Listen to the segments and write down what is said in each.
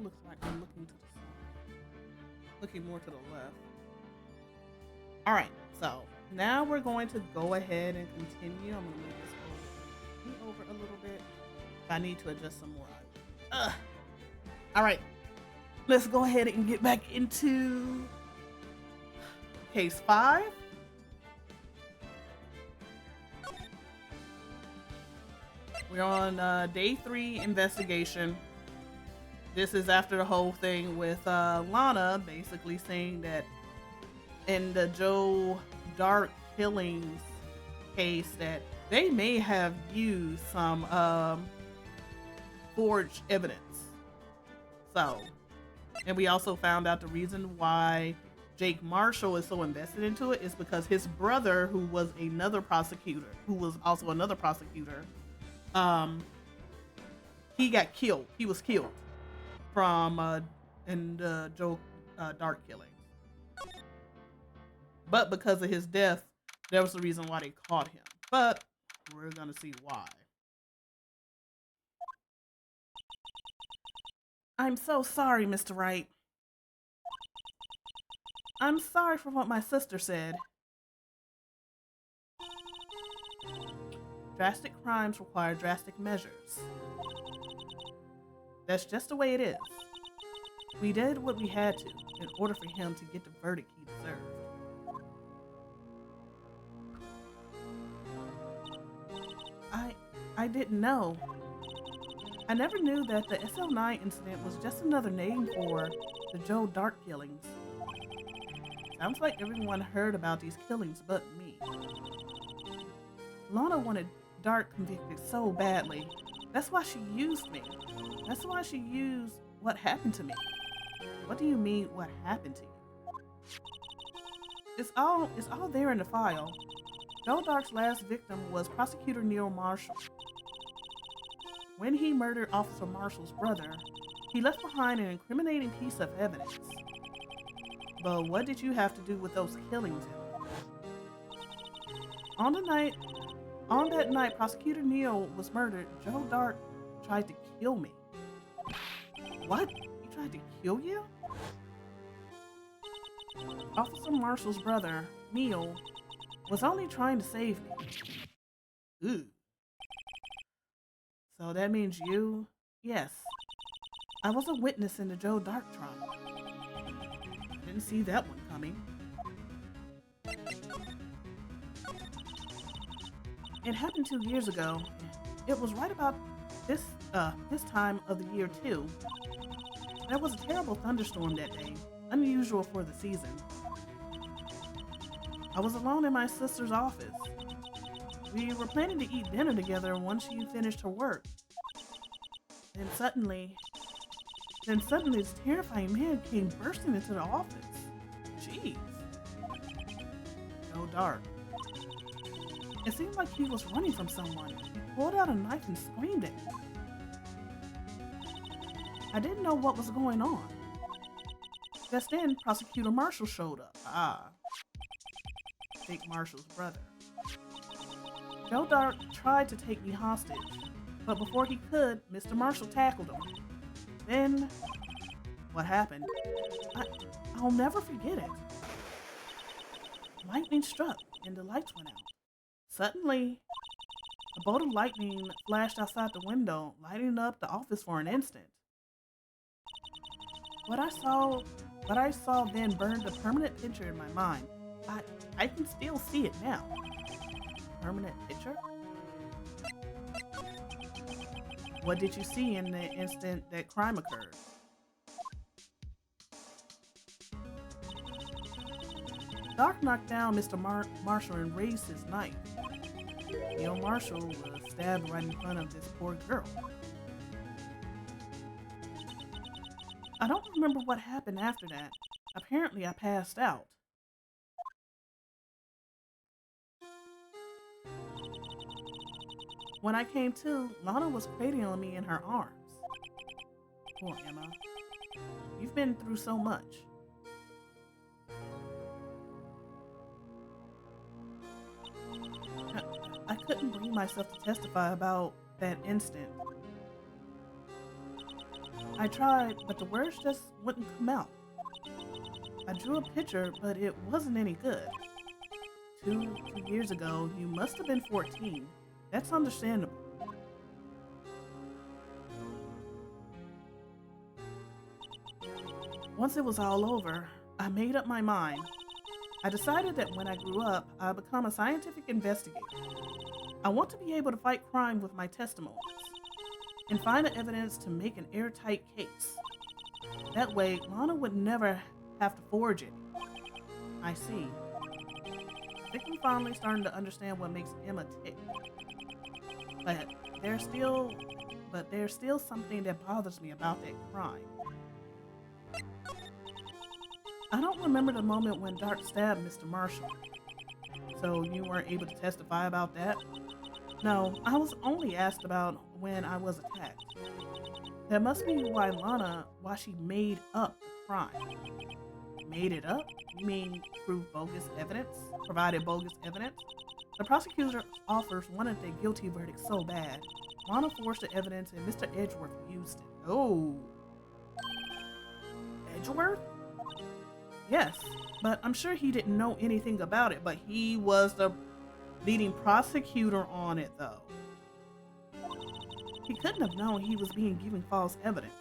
still looks like I'm looking to the side. Looking more to the left. Alright, so now we're going to go ahead and continue. I'm going to move this over a little bit. If I need to adjust some more, I will. Alright, let's go ahead and get back into case 5. We're on day 3 investigation. This is after the whole thing with Lana basically saying that in the Joe Dark killings case that they may have used some forged evidence. So, and we also found out the reason why Jake Marshall is so invested into it is because his brother, who was also another prosecutor, he got killed. He was killed from in the Joe Dark killing. But because of his death, that was the reason why they caught him. But we're gonna see why. I'm so sorry, Mr. Wright. I'm sorry for what my sister said. Drastic crimes require drastic measures. That's just the way it is. We did what we had to in order for him to get the verdict he deserved. I didn't know. I never knew that the SL9 incident was just another name for the Joe Dark killings. Sounds like everyone heard about these killings but me. Lana wanted Dark convicted so badly. That's why she used me. That's why she used what happened to me. What do you mean, what happened to you? It's all there in the file. Joe Dark's last victim was Prosecutor Neil Marshall. When he murdered Officer Marshall's brother, he left behind an incriminating piece of evidence. But what did you have to do with those killings? On that night Prosecutor Neil was murdered, Joe Dark tried to kill me. What? He tried to kill you? Officer Marshall's brother, Neil, was only trying to save me. Ooh. So that means you? Yes. I was a witness in the Joe Dark trial. I didn't see that one coming. It happened 2 years ago. It was right about this time of the year too. There was a terrible thunderstorm that day, unusual for the season. I was alone in my sister's office. We were planning to eat dinner together once she finished her work. Then suddenly this terrifying man came bursting into the office. Jeez. Joe Dark. It seemed like he was running from someone. He pulled out a knife and screamed at me. I didn't know what was going on. Just then, Prosecutor Marshall showed up. Jake Marshall's brother. Joe Dark tried to take me hostage, but before he could, Mr. Marshall tackled him. Then, what happened? I'll never forget it. Lightning struck and the lights went out. Suddenly, a bolt of lightning flashed outside the window, lighting up the office for an instant. What I saw then burned a permanent picture in my mind. I can still see it now. Permanent picture? What did you see in the instant that crime occurred? Dark knocked down Mr. Marshall and raised his knife. Neil Marshall was stabbed right in front of this poor girl. I don't remember what happened after that. Apparently I passed out. When I came to, Lana was cradling me in her arms. Poor Emma. You've been through so much. I couldn't bring myself to testify about that instant. I tried, but the words just wouldn't come out. I drew a picture, but it wasn't any good. Two years ago, you must have been 14. That's understandable. Once it was all over, I made up my mind. I decided that when I grew up, I'd become a scientific investigator. I want to be able to fight crime with my testimonies and find the evidence to make an airtight case. That way, Lana would never have to forge it. I see. I think I'm finally starting to understand what makes Emma tick. But there's still something that bothers me about that crime. I don't remember the moment when Dart stabbed Mr. Marshall. So you weren't able to testify about that? No, I was only asked about when I was attacked. That must be why she made up the crime. Made it up? You mean provided bogus evidence? The prosecutor's office wanted their guilty verdict so bad. Lana forged the evidence and Mr. Edgeworth used it. Oh. Edgeworth? Yes, but I'm sure he didn't know anything about it, but he was the leading prosecutor on it, though. He couldn't have known he was being given false evidence.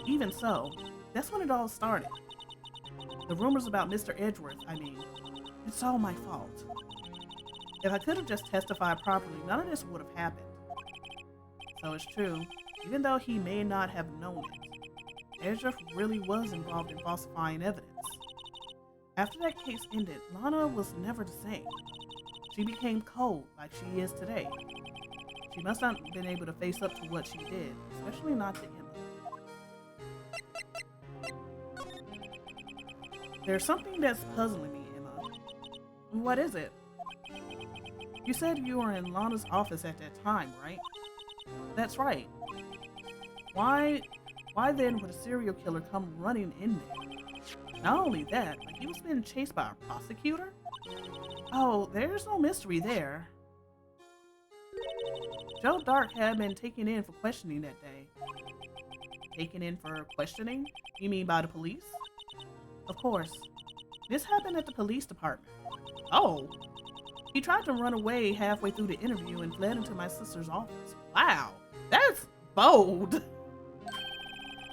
Even so, that's when it all started. The rumors about Mr. Edgeworth, it's all my fault. If I could have just testified properly, none of this would have happened. So it's true, even though he may not have known it, Edgeworth really was involved in falsifying evidence. After that case ended, Lana was never the same. She became cold like she is today. She must not have been able to face up to what she did, especially not to Emma. There's something that's puzzling me, Emma. What is it? You said you were in Lana's office at that time, right? That's right. Why then would a serial killer come running in there? Not only that, but he was being chased by a prosecutor? Oh, there's no mystery there. Joe Dark had been taken in for questioning that day. Taken in for questioning? You mean by the police? Of course. This happened at the police department. Oh. He tried to run away halfway through the interview and fled into my sister's office. Wow, that's bold.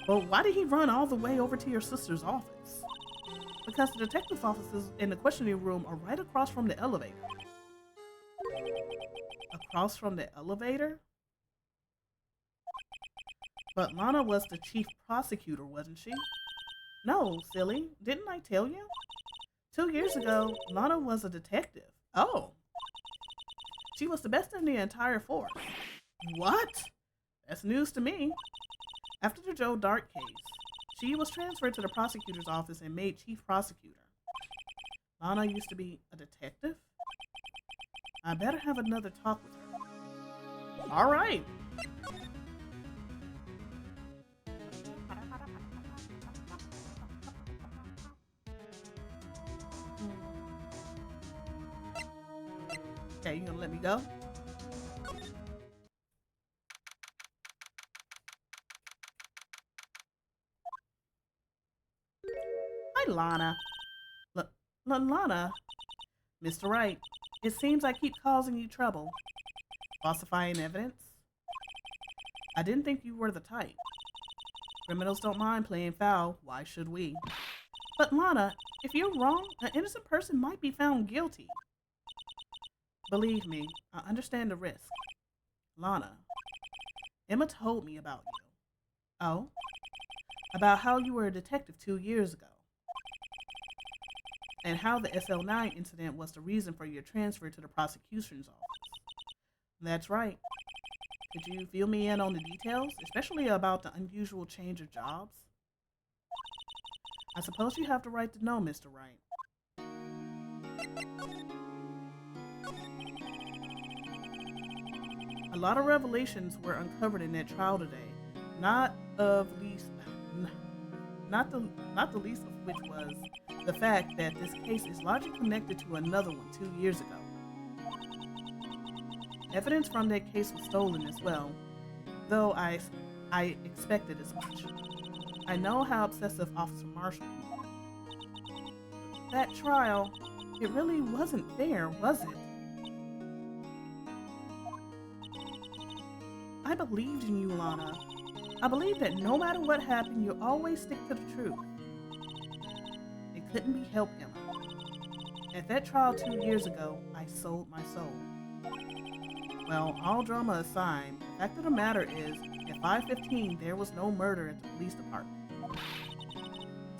But why did he run all the way over to your sister's office? Because the detective's offices in the questioning room are right across from the elevator. Across from the elevator? But Lana was the chief prosecutor, wasn't she? No, silly. Didn't I tell you? 2 years ago, Lana was a detective. Oh. She was the best in the entire force. What? That's news to me. After the Joe Dark case, she was transferred to the prosecutor's office and made chief prosecutor. Lana used to be a detective? I better have another talk with her. All right. Okay, you gonna let me go? Hi, Lana. Lana? Mr. Wright, it seems I keep causing you trouble. Falsifying evidence? I didn't think you were the type. Criminals don't mind playing foul. Why should we? But Lana, if you're wrong, an innocent person might be found guilty. Believe me, I understand the risk. Lana, Emma told me about you. Oh? About how you were a detective 2 years ago. And how the SL9 incident was the reason for your transfer to the prosecution's office. That's right. Could you fill me in on the details, especially about the unusual change of jobs? I suppose you have the right to know, Mr. Wright. A lot of revelations were uncovered in that trial today, not the least of which was the fact that this case is largely connected to another one 2 years ago. Evidence from that case was stolen as well, though I I expected as much. I know how obsessive Officer Marshall can be. That trial, it really wasn't fair, was it? I believed in you, Lana. I believed that no matter what happened, you always stick to the truth. It couldn't be helped, Emma. At that trial 2 years ago, I sold my soul. Well, all drama aside, the fact of the matter is, at 5:15, there was no murder at the police department.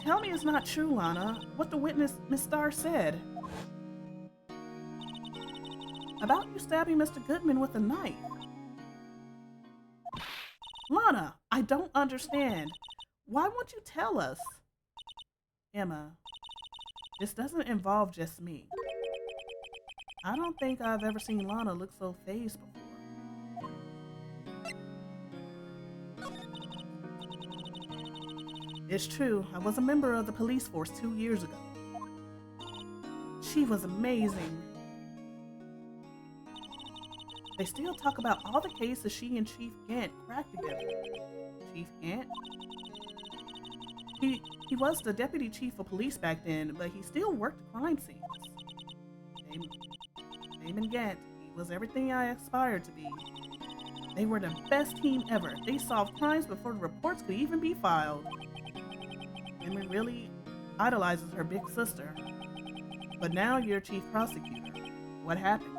Tell me it's not true, Lana, what the witness, Miss Starr, said. About you stabbing Mr. Goodman with a knife. Lana, I don't understand. Why won't you tell us? Emma, this doesn't involve just me. I don't think I've ever seen Lana look so fazed before. It's true, I was a member of the police force 2 years ago. She was amazing. They still talk about all the cases she and Chief Gant cracked together. Chief Gant? He was the deputy chief of police back then, but he still worked crime scenes. Damon Gant, he was everything I aspired to be. They were the best team ever. They solved crimes before the reports could even be filed. Damon really idolizes her big sister. But now you're chief prosecutor. What happened?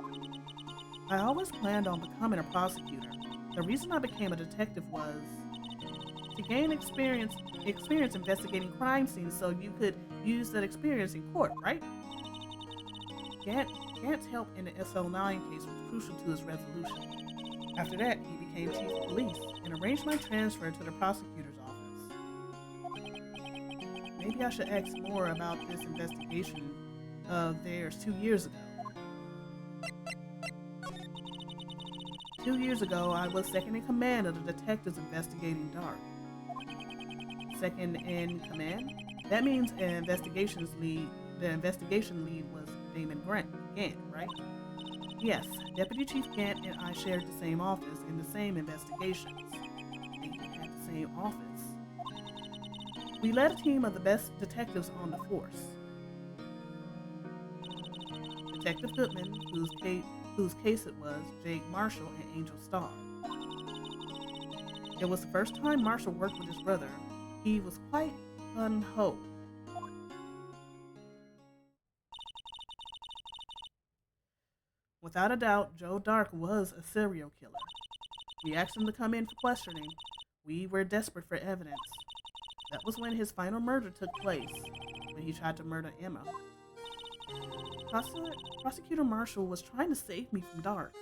I always planned on becoming a prosecutor. The reason I became a detective was to gain experience investigating crime scenes so you could use that experience in court, right? Gant's help in the SL9 case was crucial to his resolution. After that, he became chief of police and arranged my transfer to the prosecutor's office. Maybe I should ask more about this investigation of theirs 2 years ago. 2 years ago, I was second in command of the detectives investigating Dark. Second in command? That means the investigation lead was Damon Gant, right? Yes, Deputy Chief Gant and I shared the same office in the same investigations. They had the same office. We led a team of the best detectives on the force. Detective Goodman, whose case it was, Jake Marshall, and Angel Starr. It was the first time Marshall worked with his brother. He was quite gung-ho. Without a doubt, Joe Dark was a serial killer. We asked him to come in for questioning. We were desperate for evidence. That was when his final murder took place, when he tried to murder Emma. Prosecutor Marshall was trying to save me from Dark.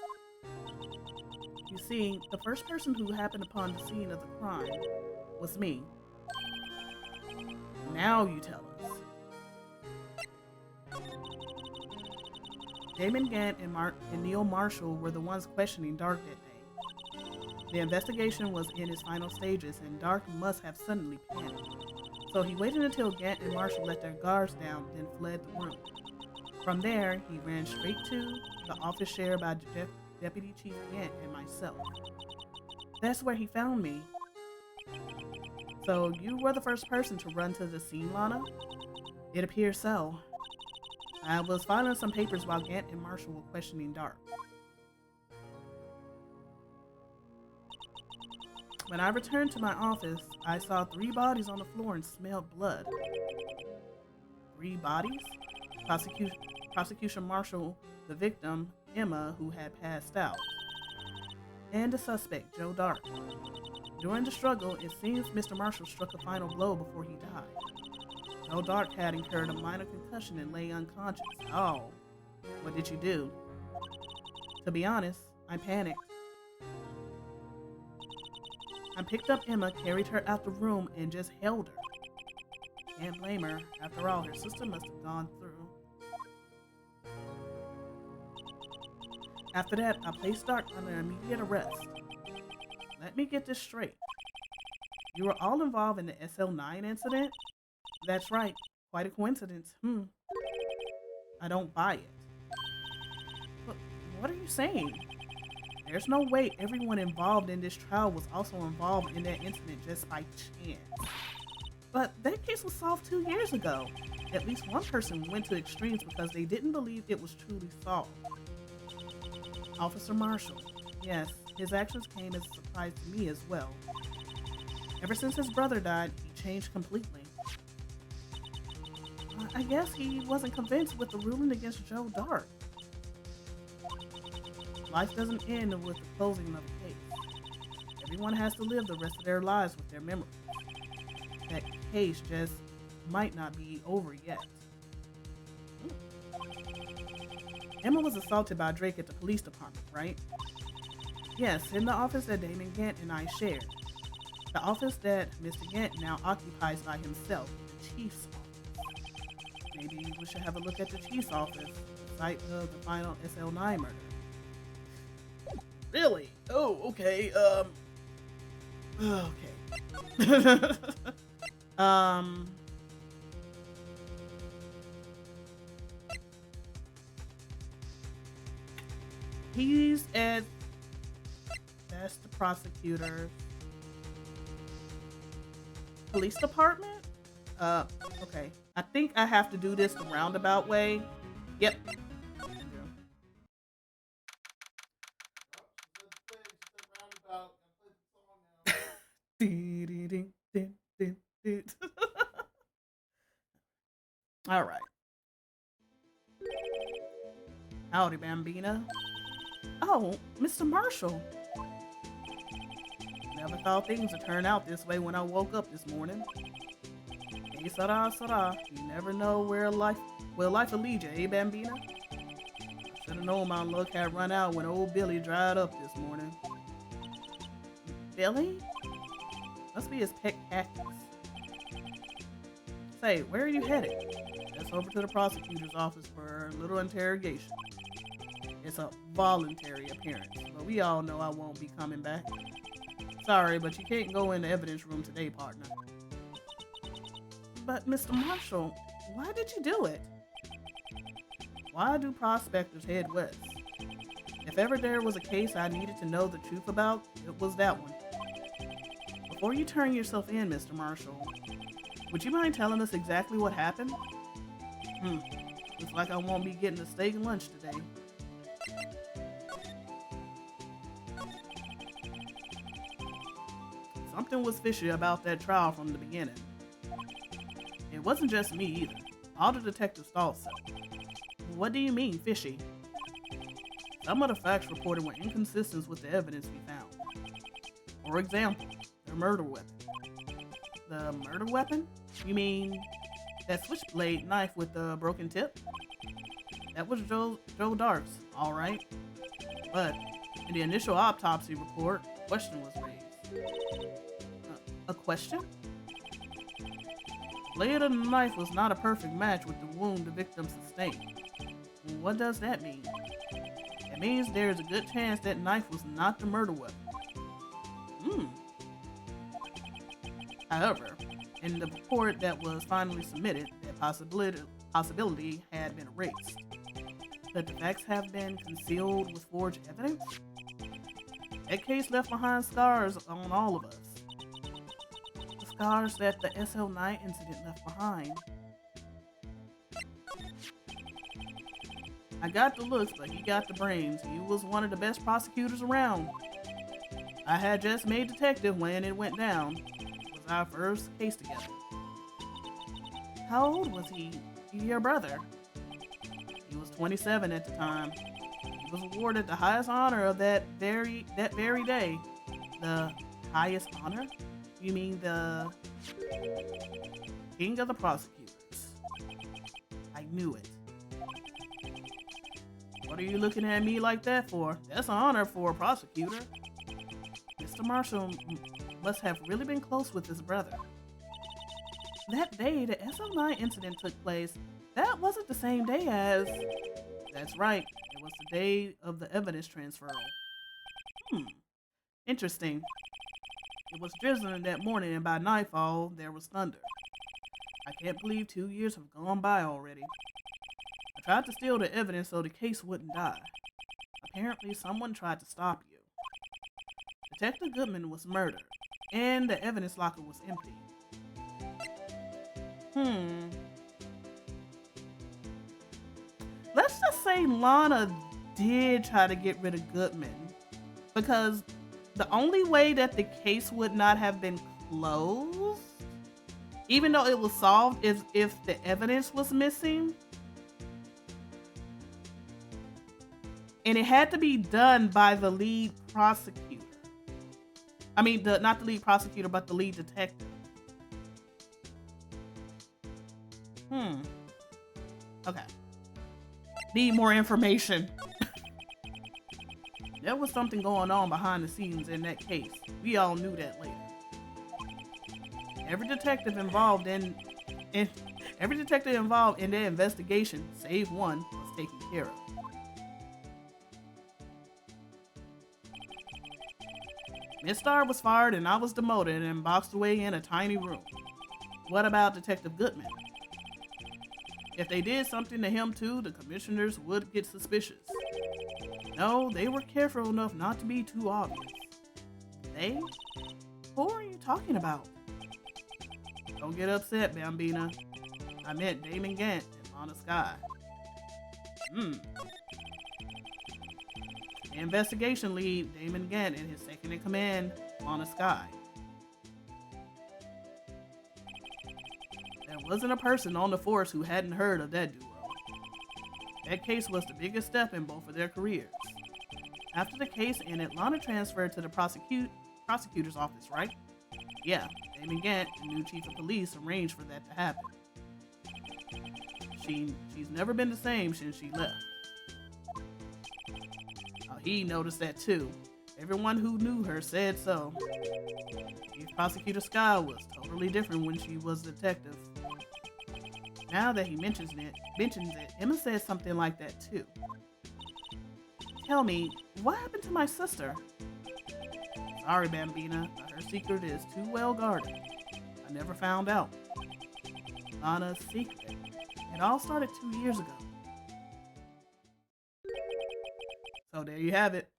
You see, the first person who happened upon the scene of the crime was me. Now you tell us. Damon Gant and Neil Marshall were the ones questioning Dark that day. The investigation was in its final stages, and Dark must have suddenly panicked. So he waited until Gant and Marshall let their guards down, then fled the room. From there, he ran straight to the office shared by Deputy Chief Gant and myself. That's where he found me. So you were the first person to run to the scene, Lana? It appears so. I was filing some papers while Gant and Marshall were questioning Dark. When I returned to my office, I saw 3 bodies on the floor and smelled blood. 3 bodies? Prosecution Marshall, the victim, Emma, who had passed out, and the suspect, Joe Dark. During the struggle, it seems Mr. Marshall struck a final blow before he died. Joe Dark had incurred a minor concussion and lay unconscious. Oh, what did you do? To be honest, I panicked. I picked up Emma, carried her out the room, and just held her. Can't blame her. After all, her sister must have gone through. After that, I placed Dark under immediate arrest. Let me get this straight. You were all involved in the SL9 incident? That's right. Quite a coincidence. I don't buy it. What are you saying? There's no way everyone involved in this trial was also involved in that incident just by chance. But that case was solved 2 years ago. At least one person went to extremes because they didn't believe it was truly solved. Officer Marshall. Yes, his actions came as a surprise to me as well. Ever since his brother died, he changed completely. I guess he wasn't convinced with the ruling against Joe Dark. Life doesn't end with the closing of a case. Everyone has to live the rest of their lives with their memories. That case just might not be over yet. Emma was assaulted by Drake at the police department, right? Yes, in the office that Damon Gant and I shared. The office that Mr. Gant now occupies by himself, the chief's office. Maybe we should have a look at the chief's office, the site of the final SL9 murder. Really? Oh, okay. Okay. He's at, that's the prosecutor's police department? Okay. I think I have to do this the roundabout way. Yep. All right. Howdy, Bambina. Oh, Mr. Marshall. Never thought things would turn out this way when I woke up this morning. Hey, Sarah, Sarah. You never know where life will lead you, eh, Bambina? Should have known my luck had run out when old Billy dried up this morning. Billy? Must be his pet cactus. Say, where are you headed? Just over to the prosecutor's office for a little interrogation. It's a voluntary appearance, but we all know I won't be coming back. Sorry, but you can't go in the evidence room today, partner. But Mr. Marshall, why did you do it? Why do prospectors head west? If ever there was a case I needed to know the truth about, it was that one. Before you turn yourself in, Mr. Marshall, would you mind telling us exactly what happened? Looks like I won't be getting a steak lunch today. Something was fishy about that trial from the beginning. It wasn't just me either. All the detectives thought so. What do you mean, fishy? Some of the facts reported were inconsistent with the evidence we found. For example, the murder weapon. The murder weapon? You mean that switchblade knife with the broken tip? That was Joe Dark's, all right. But in the initial autopsy report, a question was raised. A question? The blade of the knife was not a perfect match with the wound the victim sustained. What does that mean? It means there's a good chance that knife was not the murder weapon. However, in the report that was finally submitted, that possibility had been erased. Could the facts have been concealed with forged evidence? That case left behind scars on all of us. The scars that the SL9 incident left behind. I got the looks, but he got the brains. He was one of the best prosecutors around. I had just made detective when it went down. It was our first case together. How old was he? Your brother? He was 27 at the time. He was awarded the highest honor of that very day. The highest honor? You mean the king of the prosecutors? I knew it. What are you looking at me like that for? That's an honor for a prosecutor. Mr. Marshall must have really been close with his brother. That day the SL9 incident took place, that wasn't the same day as... That's right, it was the day of the evidence transfer. Interesting. It was drizzling that morning and by nightfall there was thunder. I can't believe 2 years have gone by already. I tried to steal the evidence so the case wouldn't die. Apparently someone tried to stop you. Detective Goodman was murdered, and the evidence locker was empty. Let's just say Lana did try to get rid of Goodman, because the only way that the case would not have been closed, even though it was solved, is if the evidence was missing. And it had to be done by the lead prosecutor. I mean, not the lead prosecutor, but the lead detective. Okay. Need more information. There was something going on behind the scenes in that case. We all knew that later. Every detective involved in the investigation, save one, was taken care of. Miss Starr was fired and I was demoted and boxed away in a tiny room. What about Detective Goodman? If they did something to him too, the commissioners would get suspicious. No, they were careful enough not to be too obvious. They? Who are you talking about? Don't get upset, Bambina. I meant Damon Gant and Lana Skye. The investigation lead, Damon Gant, and his second in command, Lana Skye. There wasn't a person on the force who hadn't heard of that duo. That case was the biggest step in both of their careers. After the case ended, Lana transferred to the prosecutor's office, right? Yeah, Damon Gant, the new chief of police, arranged for that to happen. She's never been the same since she left. He noticed that too. Everyone who knew her said so. Chief Prosecutor Skye was totally different when she was a detective. Now that he mentions it, Emma says something like that too. Tell me, what happened to my sister? Sorry, Bambina, but her secret is too well guarded. I never found out. Lana's secret. It all started 2 years ago. So there you have it.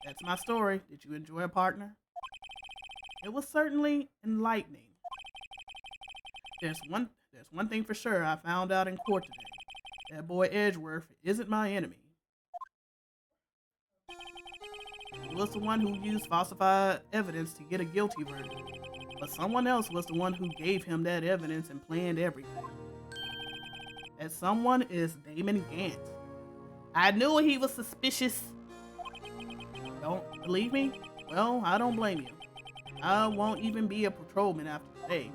That's my story. Did you enjoy it, partner? It was certainly enlightening. There's one thing for sure I found out in court today. That boy Edgeworth isn't my enemy. He was the one who used falsified evidence to get a guilty verdict. But someone else was the one who gave him that evidence and planned everything. That someone is Damon Gant. I knew he was suspicious. Don't believe me? Well, I don't blame you. I won't even be a patrolman after today.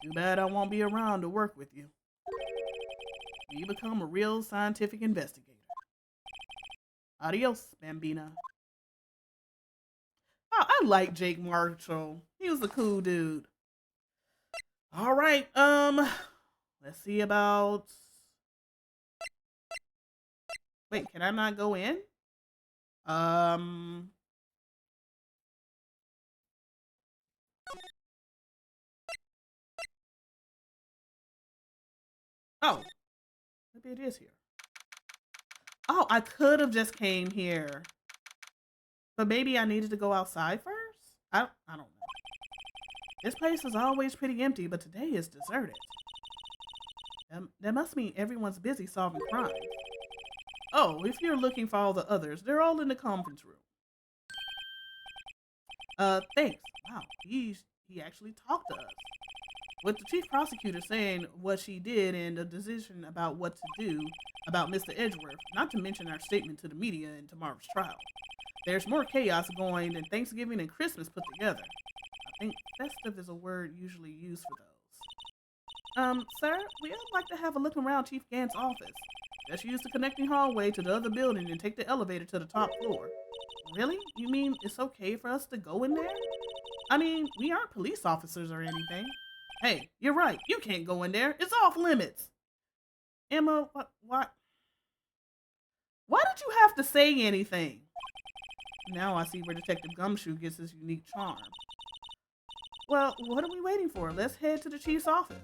Too bad I won't be around to work with you. You become a real scientific investigator. Adios, Bambina. Oh, I like Jake Marshall. He was a cool dude. All right, let's see about... Wait, can I not go in? Oh, maybe it is here. Oh, I could have just came here. But maybe I needed to go outside first? I don't know. This place is always pretty empty, but today is deserted. That must mean everyone's busy solving crimes. Oh, if you're looking for all the others, they're all in the conference room. Thanks. Wow, he actually talked to us. With the chief prosecutor saying what she did and the decision about what to do about Mr. Edgeworth, not to mention our statement to the media in tomorrow's trial. There's more chaos going than Thanksgiving and Christmas put together. I think festive is a word usually used for those. Sir, we'd like to have a look around Chief Gant's office. Just use the connecting hallway to the other building and take the elevator to the top floor. Really? You mean it's okay for us to go in there? I mean, we aren't police officers or anything. Hey, you're right. You can't go in there. It's off limits. Emma, what? Why did you have to say anything? Now I see where Detective Gumshoe gets his unique charm. Well, what are we waiting for? Let's head to the chief's office.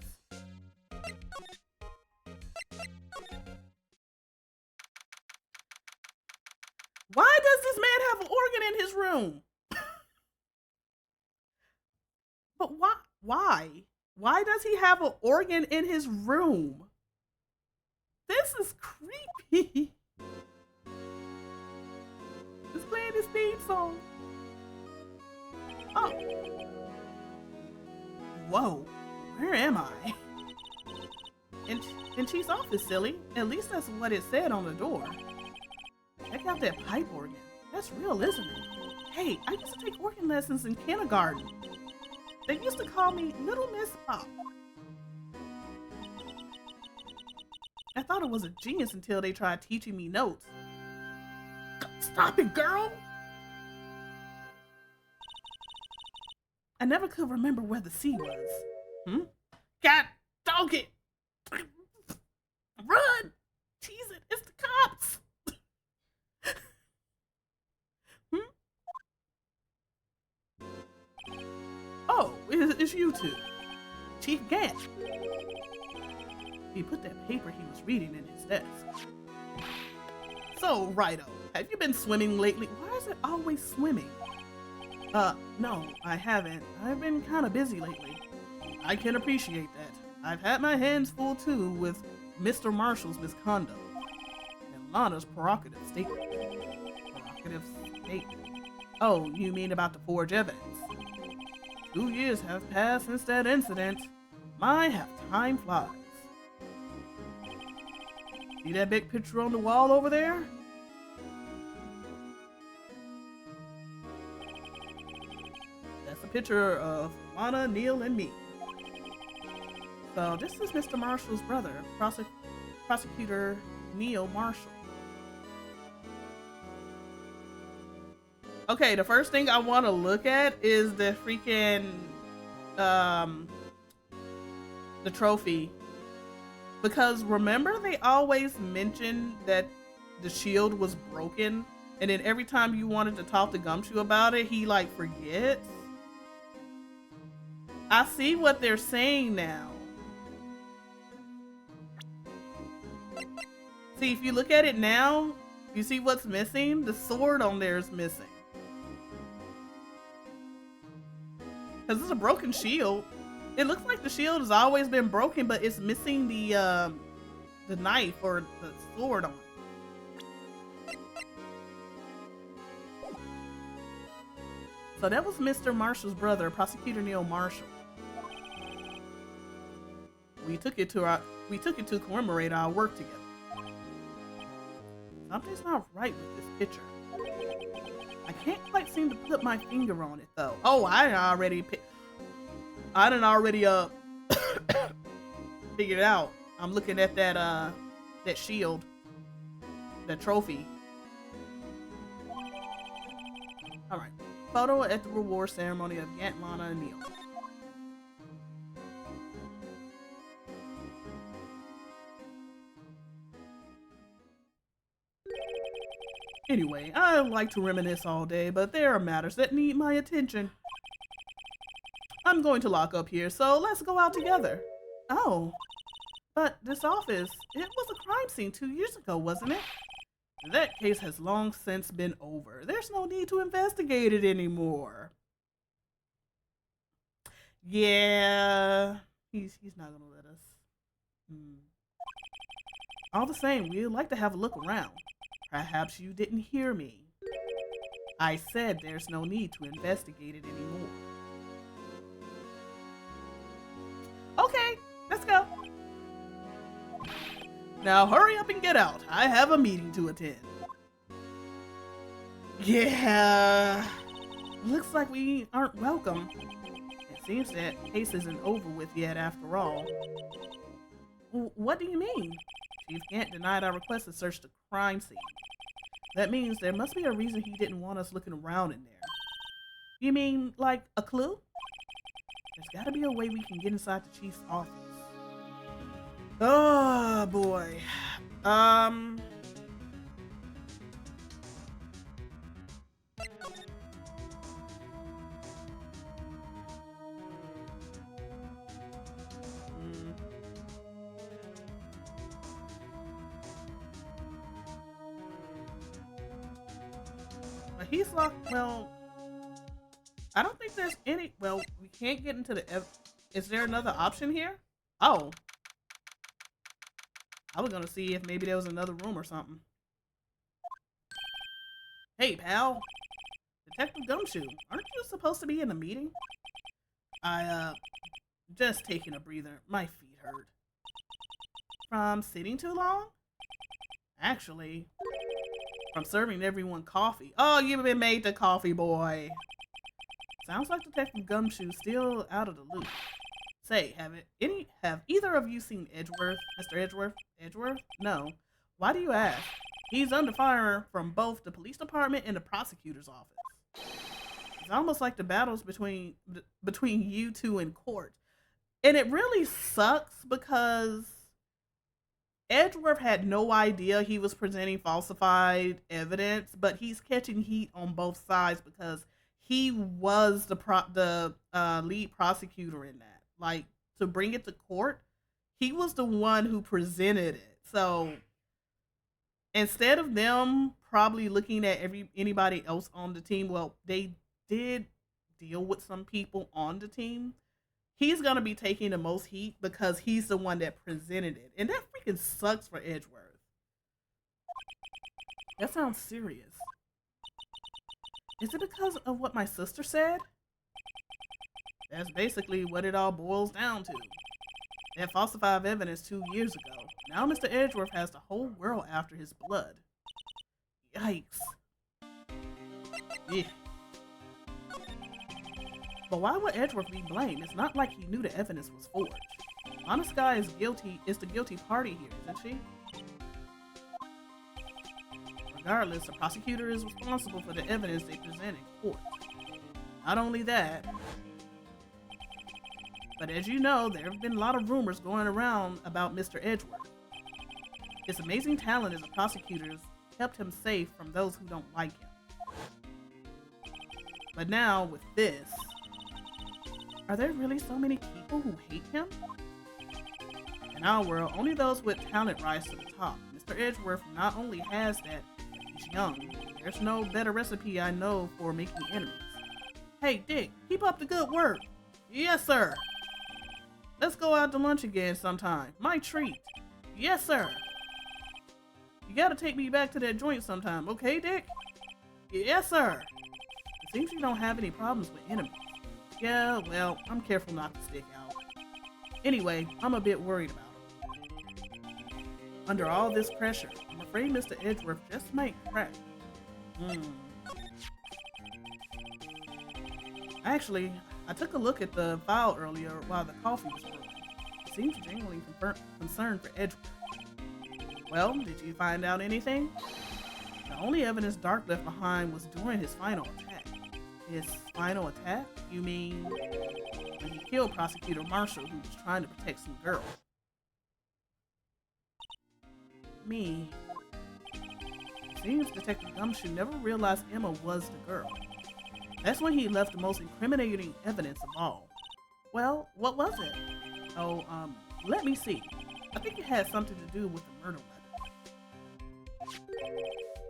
organ in his room. But why? Why? Why does he have an organ in his room? This is creepy. He's playing his theme song. Oh. Whoa. Where am I? In Chief's office, silly. At least that's what it said on the door. Check out that pipe organ. That's real, isn't it? Hey, I used to take organ lessons in kindergarten. They used to call me Little Miss Pop. I thought it was a genius until they tried teaching me notes. Stop it, girl! I never could remember where the C was. God dog it! Run! Tease it! It's the cops! Oh, it's you two. Chief Gant. He put that paper he was reading in his desk. So, Righto, have you been swimming lately? Why is it always swimming? No, I haven't. I've been kind of busy lately. I can appreciate that. I've had my hands full too with Mr. Marshall's misconduct and Lana's prerogative statement. Prerogative statement? Oh, you mean about the forged evidence? 2 years have passed since that incident. My, how time flies. See that big picture on the wall over there? That's a picture of Lana, Neil, and me. So this is Mr. Marshall's brother, Prosecutor Neil Marshall. Okay, the first thing I want to look at is the freaking, the trophy. Because remember they always mentioned that the shield was broken, and then every time you wanted to talk to Gumshoe about it, he like forgets. I see what they're saying now. See, if you look at it now, you see what's missing? The sword on there is missing. Because it's a broken shield. It looks like the shield has always been broken, but it's missing the knife or the sword on it. So that was Mr. Marshall's brother, Prosecutor Neil Marshall. We took it to commemorate our work together. Something's not right with this picture. I can't quite seem to put my finger on it though. Oh, I done already figured it out. I'm looking at that that shield, that trophy. All right, photo at the reward ceremony of Gant, Lana, and Neil. Anyway, I like to reminisce all day, but there are matters that need my attention. I'm going to lock up here, so let's go out together. Oh, but this office, it was a crime scene 2 years ago, wasn't it? That case has long since been over. There's no need to investigate it anymore. Yeah, he's not gonna let us. All the same, we'd like to have a look around. Perhaps you didn't hear me. I said there's no need to investigate it anymore. Okay, let's go. Now hurry up and get out. I have a meeting to attend. Yeah, looks like we aren't welcome. It seems that case isn't over with yet after all. What do you mean? Chief Gant denied our request to search the crime scene. That means there must be a reason he didn't want us looking around in there. You mean, like, a clue? There's gotta be a way we can get inside the chief's office. Oh, boy. he's locked. Well, I don't think there's any. Well, we can't get into the. Is there another option here? Oh, I was gonna see if maybe there was another room or something. Hey, pal. Detective Gumshoe, aren't you supposed to be in a meeting? Just taking a breather. My feet hurt. From sitting too long? Actually, from serving everyone coffee. Oh, you've been made the coffee boy. Sounds like Detective Gumshoe's still out of the loop. Say, have either of you seen Edgeworth, Mr. Edgeworth? Edgeworth? No. Why do you ask? He's under fire from both the police department and the prosecutor's office. It's almost like the battles between you two in court. And it really sucks because Edgeworth had no idea he was presenting falsified evidence, but he's catching heat on both sides because he was the lead prosecutor in that. Like, to bring it to court, he was the one who presented it. So instead of them probably looking at anybody else on the team, well, they did deal with some people on the team. He's gonna be taking the most heat because he's the one that presented it, and that freaking sucks for Edgeworth. That sounds serious. Is it because of what my sister said? That's basically what it all boils down to. That falsified evidence 2 years ago. Now Mr. Edgeworth has the whole world after his blood. Yikes. Yeah. But why would Edgeworth be blamed? It's not like he knew the evidence was forged. Honest Guy is the guilty party here, isn't she? Regardless, the prosecutor is responsible for the evidence they present in court. Not only that, but as you know, there have been a lot of rumors going around about Mr. Edgeworth. His amazing talent as a prosecutor has kept him safe from those who don't like him. But now, with this, are there really so many people who hate him? In our world, only those with talent rise to the top. Mr. Edgeworth not only has that, he's young. There's no better recipe I know for making enemies. Hey, Dick, keep up the good work. Yes, sir. Let's go out to lunch again sometime. My treat. Yes, sir. You gotta take me back to that joint sometime, okay, Dick? Yes, sir. It seems you don't have any problems with enemies. Yeah, well, I'm careful not to stick out. Anyway, I'm a bit worried about him. Under all this pressure, I'm afraid Mr. Edgeworth just might crack. Actually, I took a look at the file earlier while the coffee was brewing. It seems genuinely concerned for Edgeworth. Well, did you find out anything? The only evidence Dark left behind was during his final attack. His final attack? You mean when he killed Prosecutor Marshall, who was trying to protect some girl? Me. It seems Detective Gumshoe never realized Emma was the girl. That's when he left the most incriminating evidence of all. Well, what was it? Oh, let me see. I think it had something to do with the murder weapon.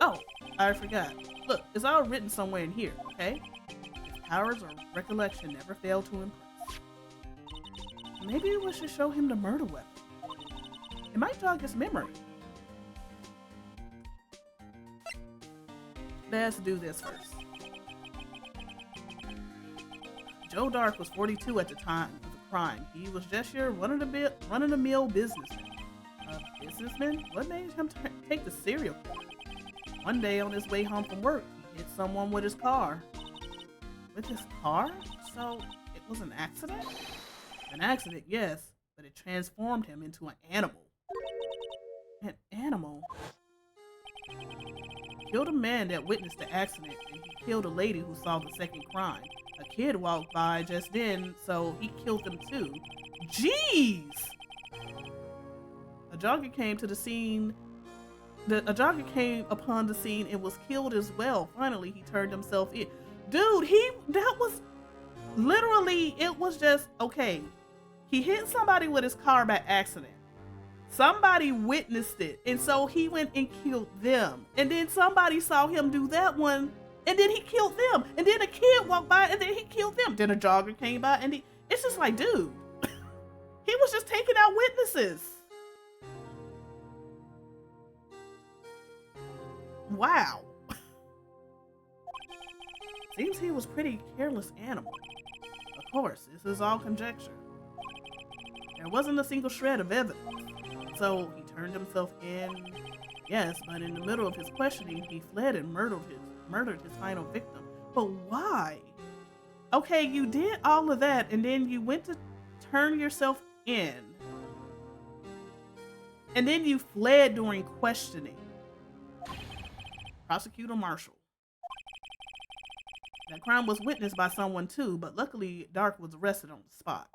Oh, I forgot. Look, it's all written somewhere in here, okay? His powers of recollection never fail to impress. Maybe we should show him the murder weapon. It might jog his memory. Let's do this first. Joe Dark was 42 at the time of the crime. He was just your run-of-the-mill businessman. A businessman? What made him take the serial killer? One day on his way home from work, he hit someone with his car. With his car? So it was an accident? An accident, yes, but it transformed him into an animal. An animal? He killed a man that witnessed the accident, and he killed a lady who saw the second crime. A kid walked by just then, so he killed them too. Jeez! A jogger came to the scene. A jogger came upon the scene and was killed as well. Finally, he turned himself in. Dude, that was literally, it was just, okay. He hit somebody with his car by accident. Somebody witnessed it, and so he went and killed them. And then somebody saw him do that one and then he killed them. And then a kid walked by, and then he killed them. Then a jogger came by, and it's just like, dude, he was just taking out witnesses. Wow. Seems he was pretty careless animal. Of course, this is all conjecture. There wasn't a single shred of evidence. So he turned himself in. Yes, but in the middle of his questioning, he fled and murdered his final victim. But why? Okay, you did all of that, and then you went to turn yourself in. And then you fled during questioning. Prosecutor Marshall. That crime was witnessed by someone too, but luckily Dark was arrested on the spot.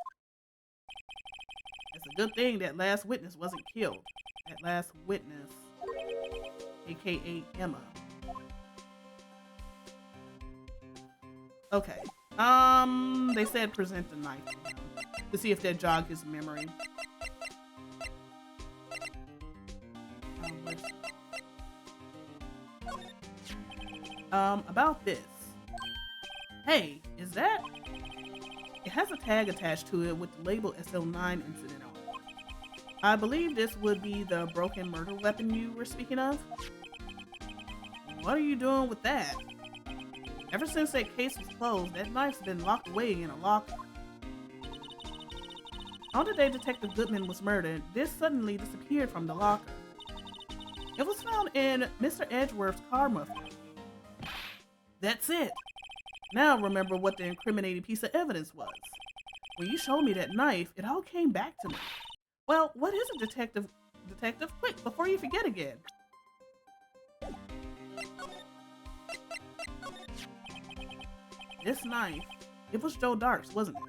It's a good thing that last witness wasn't killed. That last witness, aka Emma. Okay. They said present the knife to him to see if that jogged his memory. About this. Hey, is that? It has a tag attached to it with the label SL9 incident on it. I believe this would be the broken murder weapon you were speaking of. What are you doing with that? Ever since that case was closed, that knife's been locked away in a locker. On the day Detective Goodman was murdered, this suddenly disappeared from the locker. It was found in Mr. Edgeworth's car muffler. That's it. Now remember what the incriminating piece of evidence was. When you showed me that knife, it all came back to me. Well, what is it, Detective? Detective, quick, before you forget again. This knife, it was Joe Dark's, wasn't it?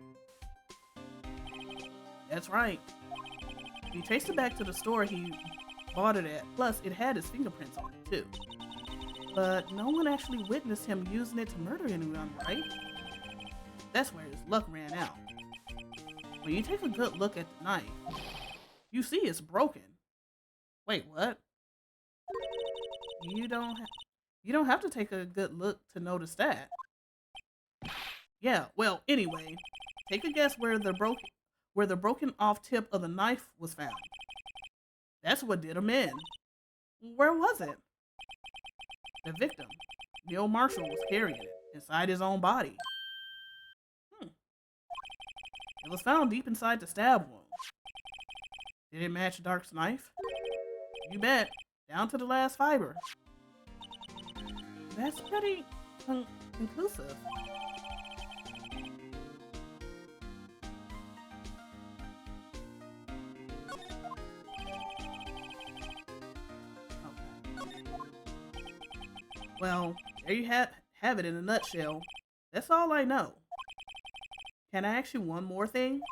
That's right. We traced it back to the store he bought it at, plus it had his fingerprints on it, too. But no one actually witnessed him using it to murder anyone, right? That's where his luck ran out. When you take a good look at the knife, you see it's broken. Wait, what? You don't have to take a good look to notice that. Yeah, well, anyway, take a guess where the broken off tip of the knife was found. That's what did him in. Where was it? The victim, Neil Marshall, was carrying it inside his own body. It was found deep inside the stab wound. Did it match Dark's knife? You bet, down to the last fiber. That's pretty conclusive. Well, there you have it in a nutshell. That's all I know. Can I ask you one more thing?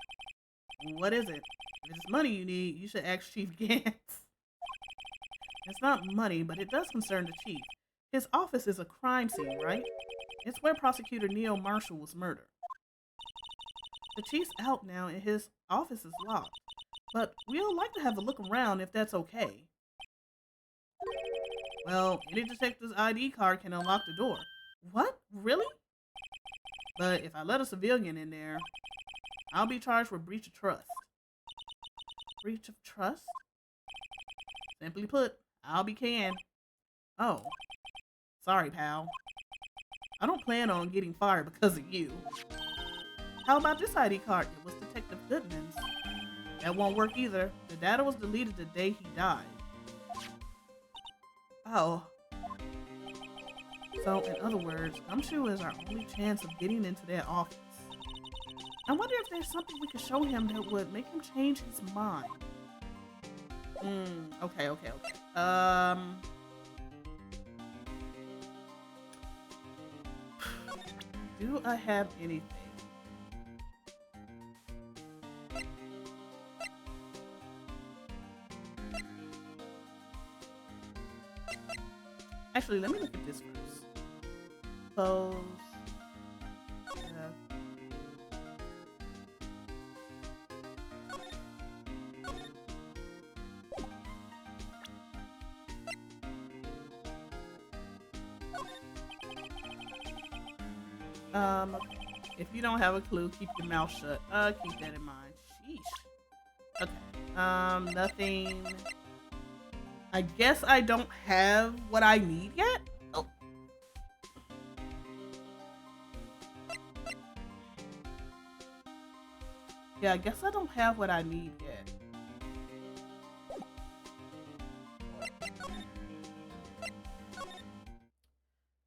What is it? If it's money you need, you should ask Chief Gantz. It's not money, but it does concern the Chief. His office is a crime scene, right? It's where Prosecutor Neil Marshall was murdered. The Chief's out now and his office is locked, but we'd like to have a look around if that's okay. Well, any detective's ID card can unlock the door. What? Really? But if I let a civilian in there, I'll be charged with breach of trust. Breach of trust? Simply put, I'll be canned. Oh. Sorry, pal. I don't plan on getting fired because of you. How about this ID card? It was Detective Goodman's. That won't work either. The data was deleted the day he died. Oh. So, in other words, Gumshoe is our only chance of getting into that office. I wonder if there's something we could show him that would make him change his mind. Okay. Do I have anything? Actually, let me look at this first. Pose. Okay. If you don't have a clue, keep your mouth shut. Keep that in mind. Sheesh. Okay. Nothing. I guess I don't have what I need yet. Oh. Yeah, I guess I don't have what I need yet.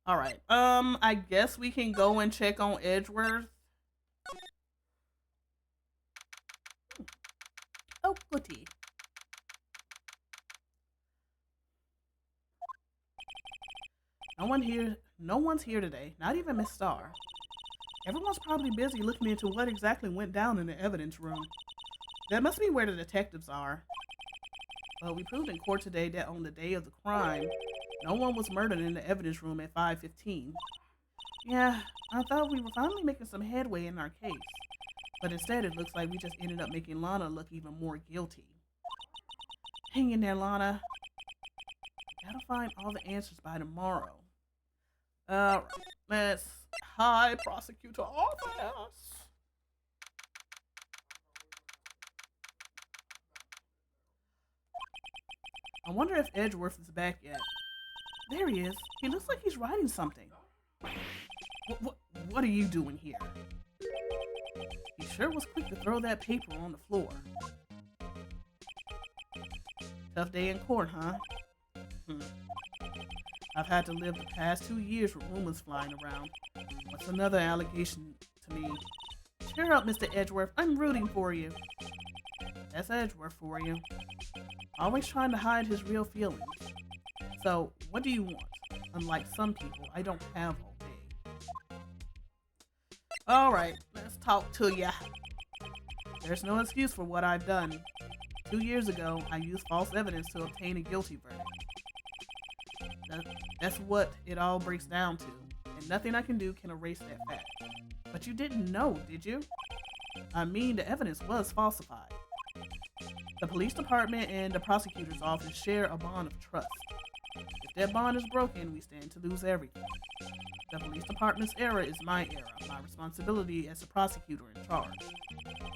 All right. I guess we can go and check on Edgeworth. Oh, goody. No one's here today. Not even Miss Starr. Everyone's probably busy looking into what exactly went down in the evidence room. That must be where the detectives are. Well, we proved in court today that on the day of the crime, no one was murdered in the evidence room at 5:15. Yeah, I thought we were finally making some headway in our case, but instead it looks like we just ended up making Lana look even more guilty. Hang in there, Lana. Gotta find all the answers by tomorrow. Alright, let's... Hi, prosecutor office! I wonder if Edgeworth is back yet. There he is. He looks like he's writing something. What are you doing here? He sure was quick to throw that paper on the floor. Tough day in court, huh? I've had to live the past 2 years with rumors flying around. What's another allegation to me? Cheer up, Mr. Edgeworth. I'm rooting for you. That's Edgeworth for you. Always trying to hide his real feelings. So, what do you want? Unlike some people, I don't have all day. Alright, let's talk to ya. There's no excuse for what I've done. 2 years ago, I used false evidence to obtain a guilty verdict. That's what it all breaks down to, and nothing I can do can erase that fact. But you didn't know, did you? I mean, the evidence was falsified. The police department and the prosecutor's office share a bond of trust. If that bond is broken, we stand to lose everything. The police department's error is my error, my responsibility as the prosecutor in charge.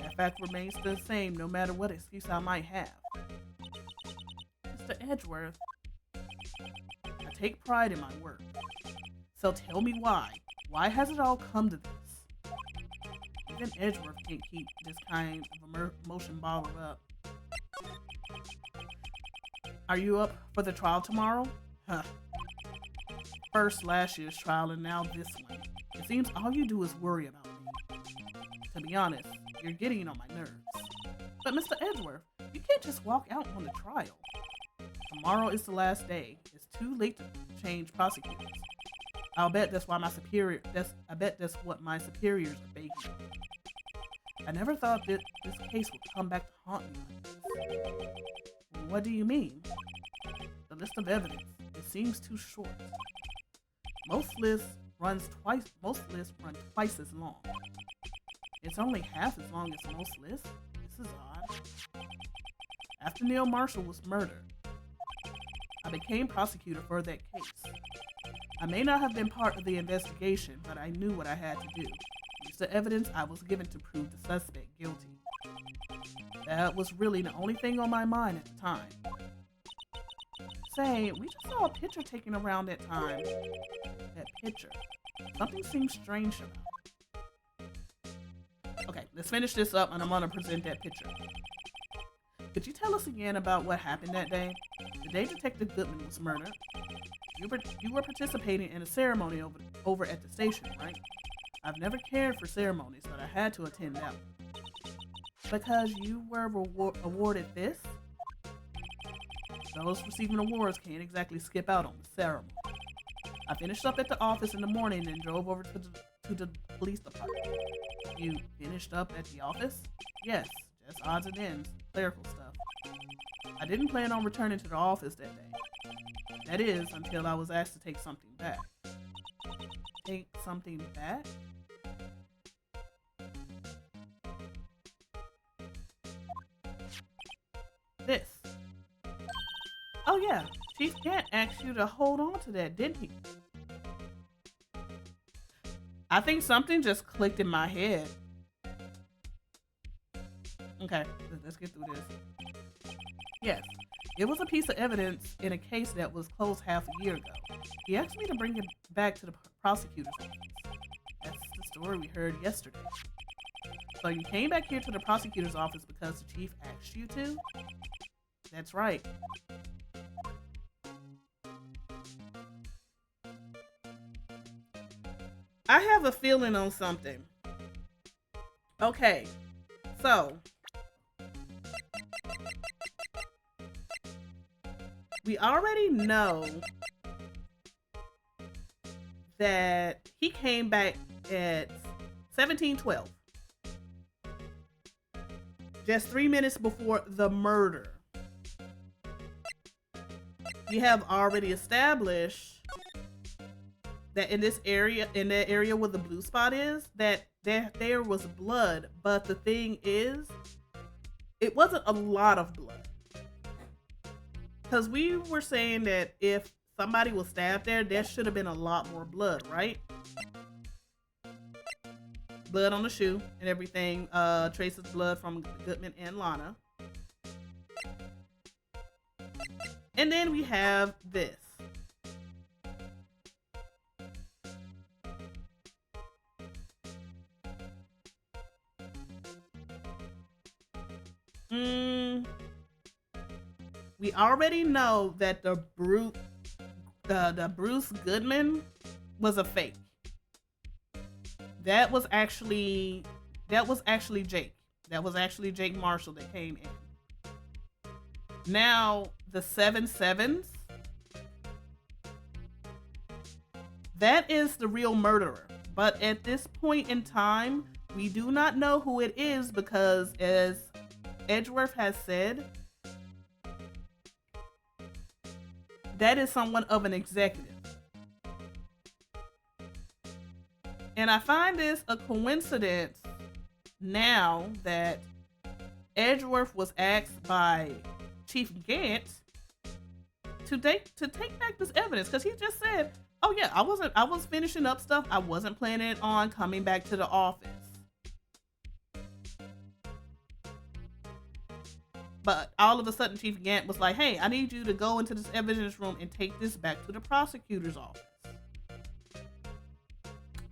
That fact remains the same no matter what excuse I might have. Mr. Edgeworth, I take pride in my work. So tell me why. Why has it all come to this? Even Edgeworth can't keep this kind of emotion bottled up. Are you up for the trial tomorrow? Huh. First last year's trial and now this one. It seems all you do is worry about me. To be honest, you're getting on my nerves. But Mr. Edgeworth, you can't just walk out on the trial. Tomorrow is the last day. It's too late to change prosecutors. I bet that's what my superiors are begging. I never thought that this case would come back to haunt me like this. What do you mean? The list of evidence. It seems too short. Most lists run twice as long. It's only half as long as most lists. This is odd. After Neil Marshall was murdered, I became prosecutor for that case. I may not have been part of the investigation, but I knew what I had to do. Use the evidence I was given to prove the suspect guilty. That was really the only thing on my mind at the time. Say, we just saw a picture taken around that time. That picture. Something seems strange about it. Okay, let's finish this up and I'm gonna present that picture. Could you tell us again about what happened that day? The day Detective Goodman was murdered. You were participating in a ceremony over at the station, right? I've never cared for ceremonies, but I had to attend that one. Because you were awarded this? Those receiving awards can't exactly skip out on the ceremony. I finished up at the office in the morning and drove over to the police department. You finished up at the office? Yes, just odds and ends, clerical stuff. I didn't plan on returning to the office that day. That is, until I was asked to take something back. Take something back? This. Oh yeah, Chief Gant asked you to hold on to that, didn't he? I think something just clicked in my head. Okay, let's get through this. Yes, it was a piece of evidence in a case that was closed half a year ago. He asked me to bring it back to the prosecutor's office. That's the story we heard yesterday. So you came back here to the prosecutor's office because the chief asked you to? That's right. I have a feeling on something. Okay, so we already know that he came back at 1712, just 3 minutes before the murder. We have already established that in this area, in that area where the blue spot is, that there was blood, but the thing is, it wasn't a lot of blood. Because we were saying that if somebody was stabbed there should have been a lot more blood, right? Blood on the shoe and everything, traces of blood from Goodman and Lana. And then we have this. We already know that the Bruce Goodman was a fake. That was actually Jake. That was actually Jake Marshall that came in. Now the 7 sevens. That is the real murderer. But at this point in time, we do not know who it is because, as Edgeworth has said, that is someone of an executive. And I find this a coincidence now that Edgeworth was asked by Chief Gant to take back this evidence, because he just said, oh yeah, I was finishing up stuff. I wasn't planning on coming back to the office. But all of a sudden, Chief Gant was like, hey, I need you to go into this evidence room and take this back to the prosecutor's office.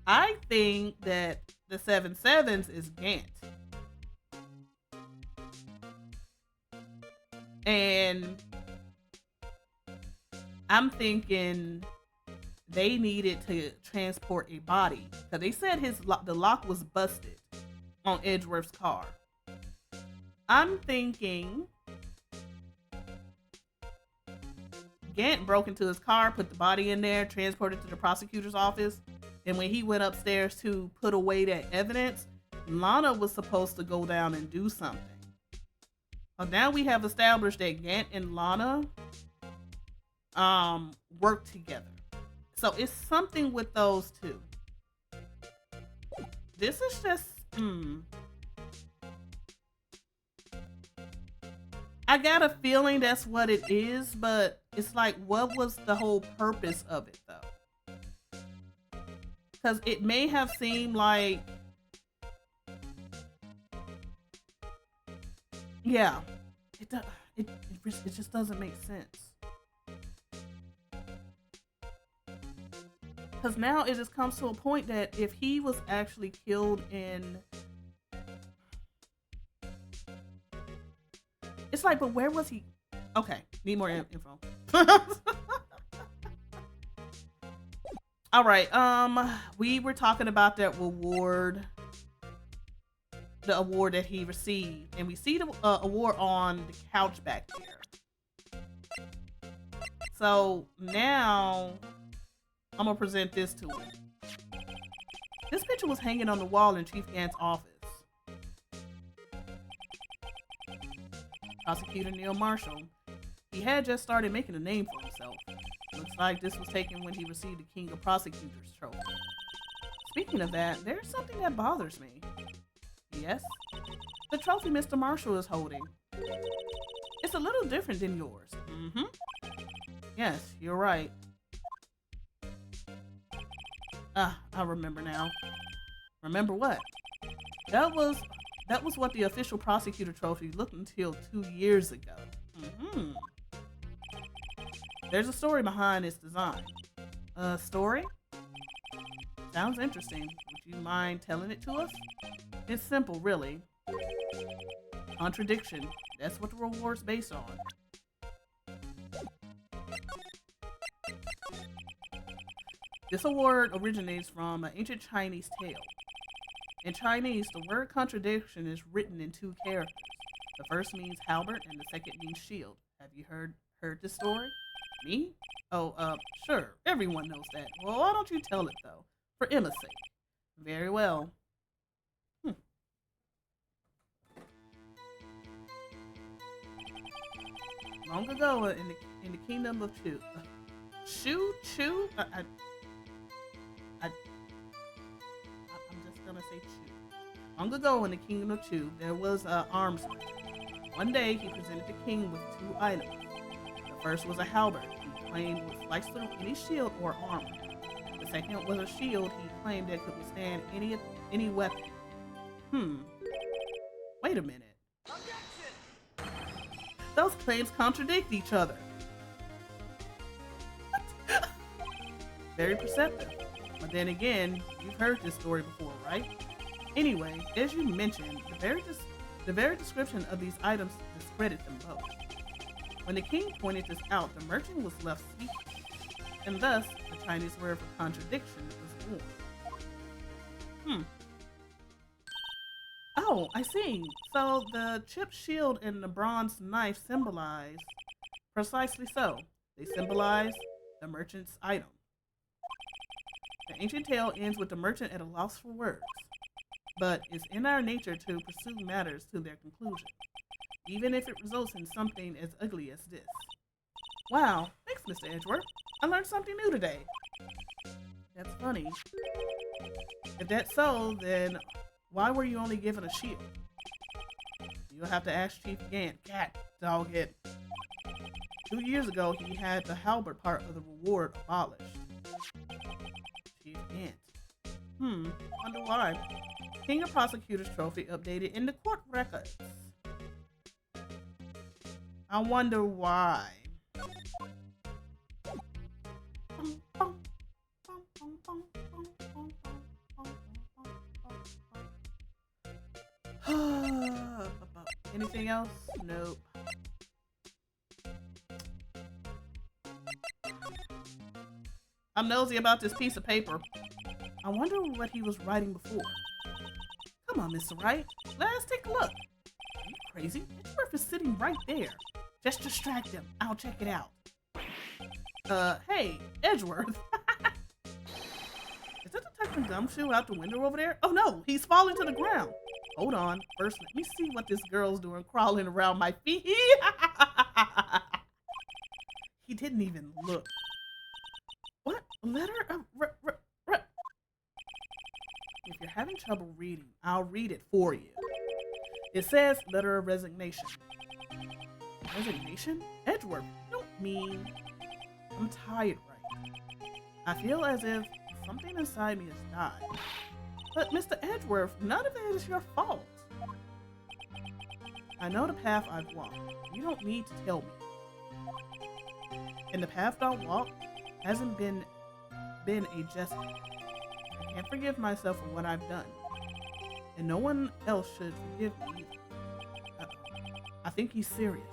I think that the 7 sevens is Gant. And I'm thinking they needed to transport a body, because they said the lock was busted on Edgeworth's car. I'm thinking Gant broke into his car, put the body in there, transported it to the prosecutor's office, and when he went upstairs to put away that evidence, Lana was supposed to go down and do something. Well, now we have established that Gant and Lana work together. So it's something with those two. This is just I got a feeling that's what it is, but it's like, what was the whole purpose of it though? Because it may have seemed like, yeah, it just doesn't make sense. Because now it just comes to a point that if he was actually killed in, it's like, but where was he? Okay, need more info. All right, we were talking about that award, the award that he received, and we see the award on the couch back there. So now I'm gonna present this to him. This picture was hanging on the wall in Chief Gant's office. Prosecutor Neil Marshall, he had just started making a name for himself. Looks like this was taken when he received the King of Prosecutors trophy. Speaking of that, there's something that bothers me. Yes? The trophy Mr. Marshall is holding. It's a little different than yours. Yes, you're right. Ah, I remember now. Remember what? That was that was what the official prosecutor trophy looked until 2 years ago. Hmm. There's a story behind its design. A story? Sounds interesting. Would you mind telling it to us? It's simple, really. Contradiction. That's what the reward's based on. This award originates from an ancient Chinese tale. In Chinese, the word contradiction is written in two characters. The first means halberd and the second means shield. Have you heard this story? Me? Oh, sure. Everyone knows that. Well, why don't you tell it though? For Emma's sake. Very well. Hmm. Long ago in the kingdom of Chu. I'm just gonna say Chu. Long ago in the kingdom of Chu, there was an arms merchant. One day, he presented the king with two items. The first was a halberd he claimed would slice through any shield or armor. The second was a shield he claimed that could withstand any weapon. Wait a minute. Those claims contradict each other. Very perceptive. But then again, you've heard this story before, right? Anyway, as you mentioned, the very description of these items discredit them both. When the king pointed this out, the merchant was left speechless, and thus the Chinese word for contradiction was born. Oh, I see. So the chipped shield and the bronze knife symbolize precisely so. They symbolize the merchant's item. The ancient tale ends with the merchant at a loss for words, but it's in our nature to pursue matters to their conclusion, even if it results in something as ugly as this. Wow, thanks, Mr. Edgeworth. I learned something new today. That's funny. If that's so, then why were you only given a shield? You'll have to ask Chief Gant. Cat, doghead. 2 years ago, he had the halberd part of the reward abolished. Chief Gant. Wonder why. King of Prosecutors Trophy updated in the court records. I wonder why. Anything else? Nope. I'm nosy about this piece of paper. I wonder what he was writing before. Come on, Mr. Wright. Let's take a look. Are you crazy? Edgeworth is sitting right there. Just distract him. I'll check it out. Hey, Edgeworth. Is that Detective Gumshoe out the window over there? Oh no, he's falling to the ground. Hold on. First, let me see what this girl's doing crawling around my feet. He didn't even look. What? Letter of... If you're having trouble reading, I'll read it for you. It says letter of resignation. Resignation? Edgeworth, you don't mean... I'm tired, right? I feel as if something inside me has died. But Mr. Edgeworth, none of it is your fault. I know the path I've walked. You don't need to tell me. And the path I've walked hasn't been a jest. I can't forgive myself for what I've done. And no one else should forgive me either. I think he's serious.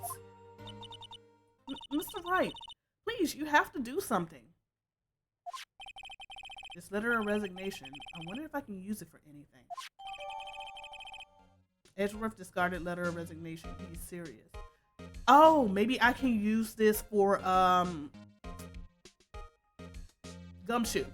Mr. Wright, please, you have to do something. This letter of resignation, I wonder if I can use it for anything. Edgeworth discarded letter of resignation. He's serious. Oh, maybe I can use this for, Gumshoe.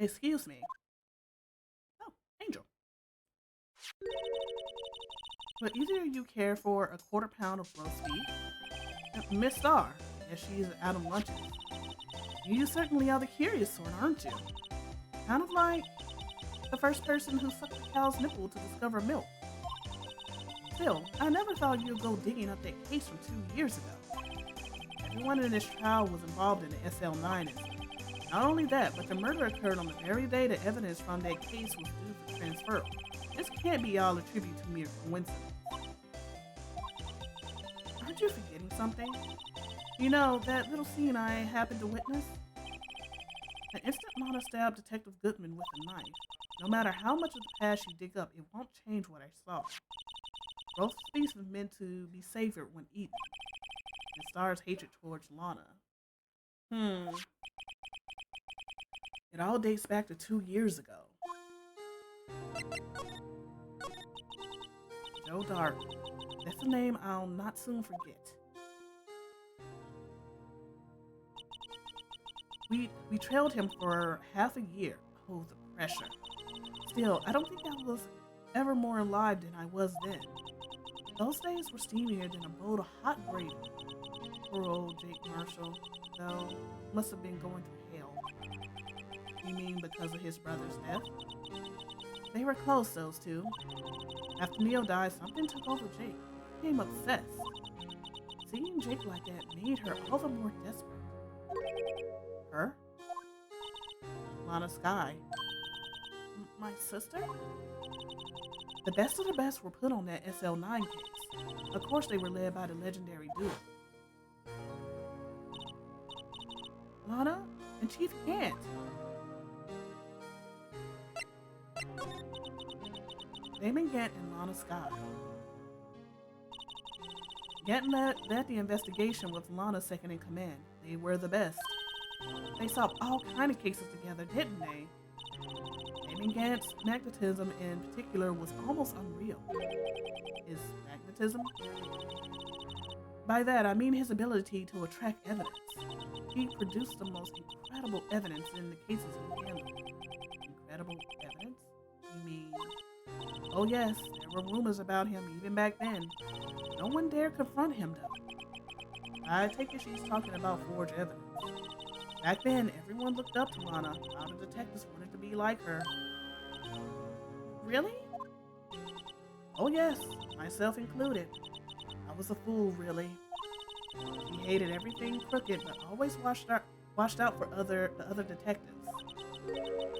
Excuse me. Oh, Angel. Would either of you care for a quarter pound of roast beef? Miss Star, as she is out of lunches. You certainly are the curious sort, aren't you? Kind of like the first person who sucked a cow's nipple to discover milk. Still, I never thought you'd go digging up that case from 2 years ago. Everyone in this trial was involved in the SL9 incident. Not only that, but the murder occurred on the very day the evidence from that case was due for transfer. This can't be all attributed to mere coincidence. Aren't you forgetting something? You know, that little scene I happened to witness? The instant Lana stabbed Detective Goodman with a knife, no matter how much of the past you dig up, it won't change what I saw. Both species are meant to be savored when eaten. It stars hatred towards Lana. It all dates back to 2 years ago. Joe Dark. That's a name I'll not soon forget. We trailed him for half a year. Oh, the pressure. Still, I don't think I was ever more alive than I was then. Those days were steamier than a bowl of hot gravy. Poor old Jake Marshall, though, must have been going through hell. You mean because of his brother's death? They were close, those two. After Neil died, something took over Jake. He became obsessed. Seeing Jake like that made her all the more desperate. Her? Lana Sky. My sister? The best of the best were put on that SL9 case. Of course they were led by the legendary duo. Lana and Chief Gant. Damon Gant and Lana Sky. Gant led the investigation with Lana second in command. They were the best. They solved all kind of cases together, didn't they? Damon Gant's magnetism in particular was almost unreal. His magnetism? By that, I mean his ability to attract evidence. He produced the most incredible evidence in the cases he handled. Incredible evidence? You mean... Oh yes, there were rumors about him even back then. No one dared confront him though. I take it she's talking about forged evidence. Back then, everyone looked up to Lana. All the detectives wanted to be like her. Really? Oh yes, myself included. I was a fool, really. She hated everything crooked, but always watched out for the other detectives.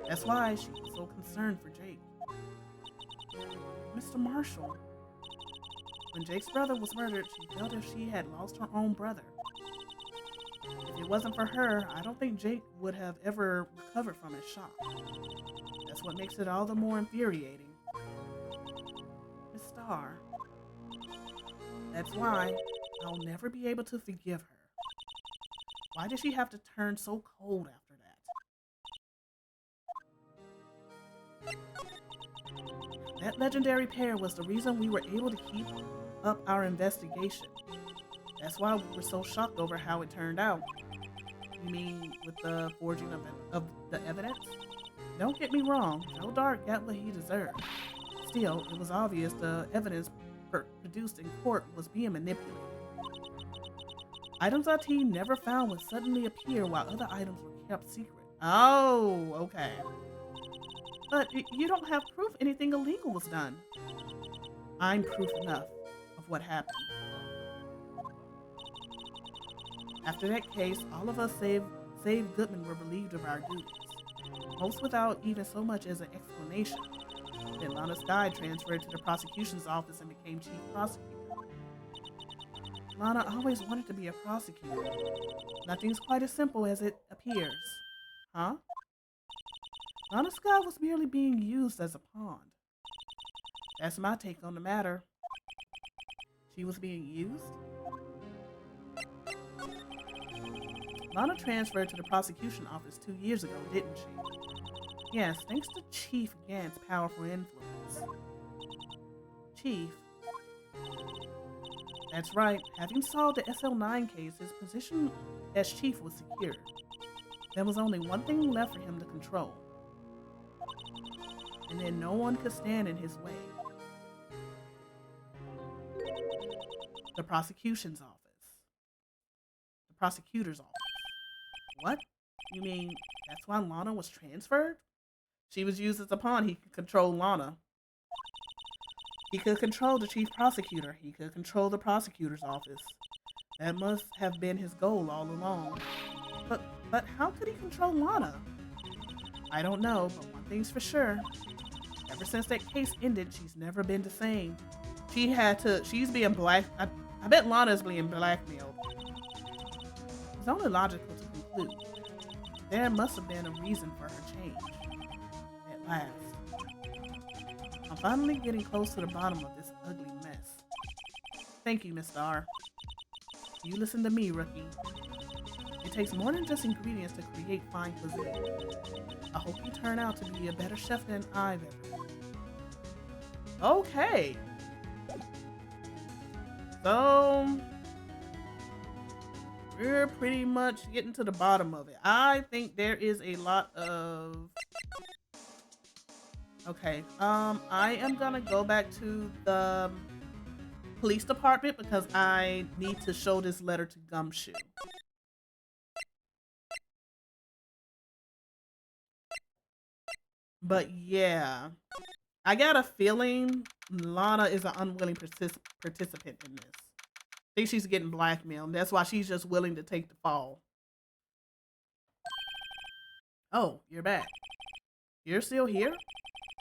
That's why she was so concerned for Jake. Mr. Marshall. When Jake's brother was murdered, she felt as if she had lost her own brother. If it wasn't for her, I don't think Jake would have ever recovered from his shock. That's what makes it all the more infuriating. Miss Starr. That's why I'll never be able to forgive her. Why did she have to turn so cold after that? That legendary pair was the reason we were able to keep up our investigation. That's why we were so shocked over how it turned out. You mean with the forging of the evidence? Don't get me wrong, Joe Dark got what he deserved. Still, it was obvious the evidence produced in court was being manipulated. Items IT never found would suddenly appear while other items were kept secret. Oh, okay. But you don't have proof anything illegal was done. I'm proof enough of what happened. After that case, all of us save Goodman were relieved of our duties. Most without even so much as an explanation. Then Lana Sky transferred to the prosecution's office and became chief prosecutor. Lana always wanted to be a prosecutor. Nothing's quite as simple as it appears. Huh? Lana Sky was merely being used as a pawn. That's my take on the matter. She was being used? Lana transferred to the prosecution office 2 years ago, didn't she? Yes, thanks to Chief Gant's powerful influence. Chief? That's right. Having solved the SL9 case, his position as chief was secure. There was only one thing left for him to control. And then no one could stand in his way. The prosecution's office. The prosecutor's office. What? You mean that's why Lana was transferred? She was used as a pawn. He could control Lana. He could control the chief prosecutor. He could control the prosecutor's office. That must have been his goal all along. But how could he control Lana? I don't know, but one thing's for sure. Ever since that case ended, she's never been the same. She's being I bet Lana's being blackmailed. It's only logical to conclude. There must have been a reason for her change. At last. I'm finally getting close to the bottom of this ugly mess. Thank you, Mr. R. You listen to me, rookie. It takes more than just ingredients to create fine cuisine. I hope you turn out to be a better chef than I've ever been. Okay. So, we're pretty much getting to the bottom of it. I think there is a lot of... Okay, I am gonna go back to the police department because I need to show this letter to Gumshoe. But yeah, I got a feeling Lana is an unwilling participant in this. I think she's getting blackmailed. That's why she's just willing to take the fall. Oh, you're back. You're still here?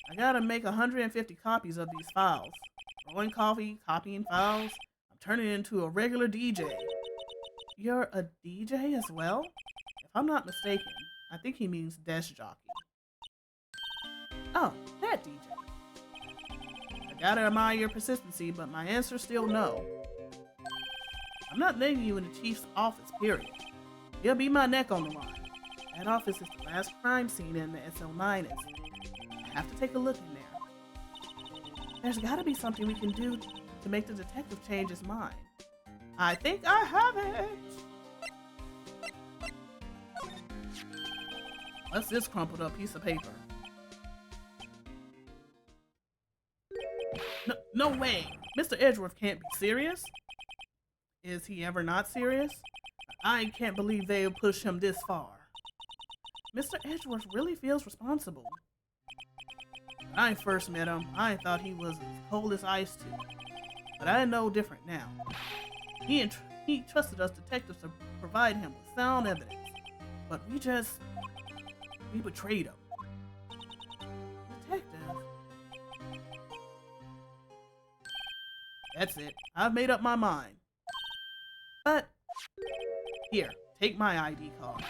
I gotta make 150 copies of these files. Growing coffee, copying files. I'm turning into a regular DJ. You're a DJ as well? If I'm not mistaken, I think he means desk jockey. Oh, that DJ. I gotta admire your persistency, but my answer's still no. I'm not letting you in the chief's office, period. He'll be my neck on the line. That office is the last crime scene in the SL9 incident. I have to take a look in there. There's gotta be something we can do to make the detective change his mind. I think I have it! What's this crumpled up piece of paper? No way! Mr. Edgeworth can't be serious? Is he ever not serious? I can't believe they'll push him this far. Mr. Edgeworth really feels responsible. When I first met him, I thought he was as cold as ice too. But I know different now. He trusted us detectives to provide him with sound evidence. But we betrayed him. Detective? That's it. I've made up my mind. But, here, take my ID card.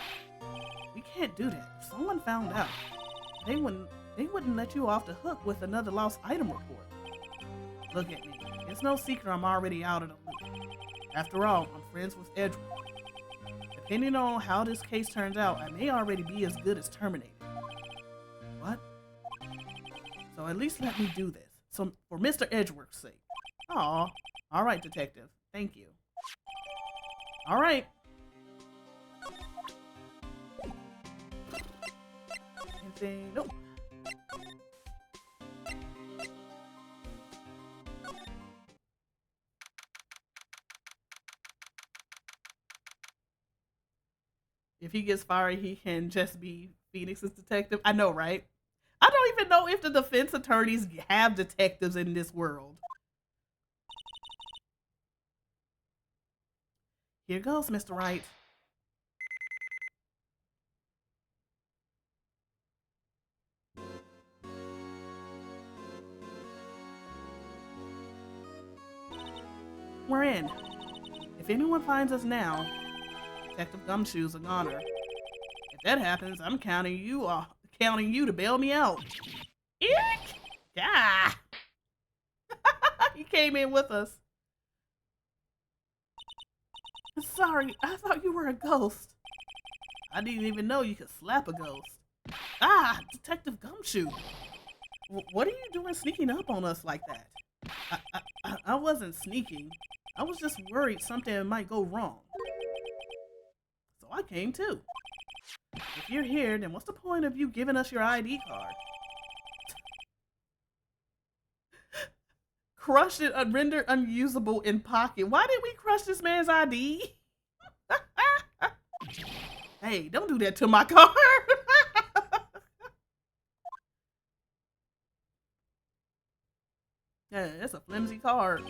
We can't do that. If someone found out, they wouldn't let you off the hook with another lost item report. Look at me. It's no secret I'm already out of the loop. After all, I'm friends with Edgeworth. Depending on how this case turns out, I may already be as good as terminated. What? So at least let me do this. So for Mr. Edgeworth's sake. Aw. Alright, detective. Thank you. Alright. Anything? Nope. If he gets fired, he can just be Phoenix's detective. I know, right? I don't even know if the defense attorneys have detectives in this world. Here goes, Mr. Wright. We're in. If anyone finds us now, Detective Gumshoe's a goner. If that happens, I'm counting you to bail me out. Eek! Yeah. He came in with us. Sorry, I thought you were a ghost. I didn't even know you could slap a ghost. Ah, Detective Gumshoe. What are you doing sneaking up on us like that? I wasn't sneaking. I was just worried something might go wrong. So I came too. If you're here, then what's the point of you giving us your ID card? Crushed it and rendered unusable in pocket. Why did we crush this man's ID? Hey, don't do that to my card. It's a flimsy card.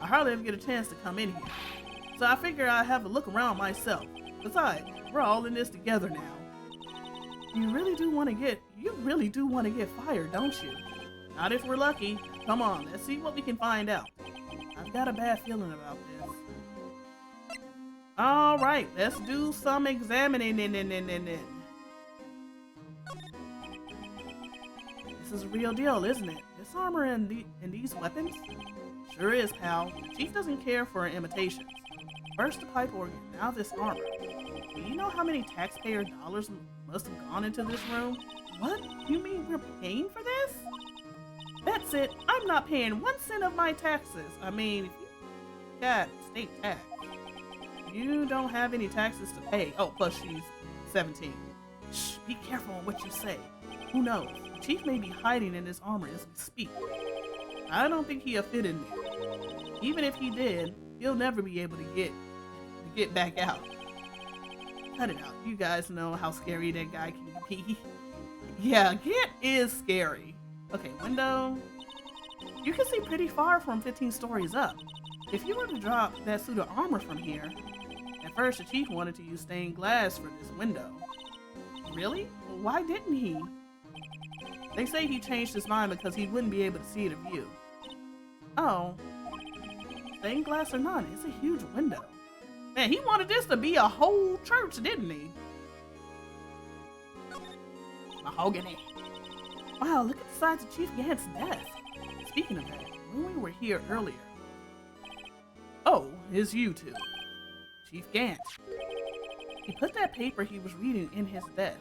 I hardly ever get a chance to come in here. So I figure I'd have a look around myself. Besides, we're all in this together now. You really do want to get fired, don't you? Not if we're lucky. Come on, let's see what we can find out. I've got a bad feeling about this. All right, let's do some examining. This is a real deal, isn't it? This armor and these weapons? Sure is, pal. The chief doesn't care for imitations. First the pipe organ, now this armor. Do you know how many taxpayer dollars must have gone into this room? What? You mean we're paying for this? That's it. I'm not paying 1 cent of my taxes. I mean, if you got state tax, you don't have any taxes to pay. Oh, plus she's 17. Shh, be careful on what you say. Who knows? The chief may be hiding in his armor as we speak. I don't think he'll fit in there. Even if he did, he'll never be able to get back out. Cut it out. You guys know how scary that guy can be. Yeah, Gant is scary. Okay, window. You can see pretty far from 15 stories up. If you were to drop that suit of armor from here, at first the chief wanted to use stained glass for this window. Really? Why didn't he? They say he changed his mind because he wouldn't be able to see the view. Oh. Stained glass or not, it's a huge window. Man, he wanted this to be a whole church, didn't he? Mahogany. Wow, look at the size of Chief Gant's desk. Speaking of that, when we were here earlier. Oh, it's you two. Chief Gant. He put that paper he was reading in his desk.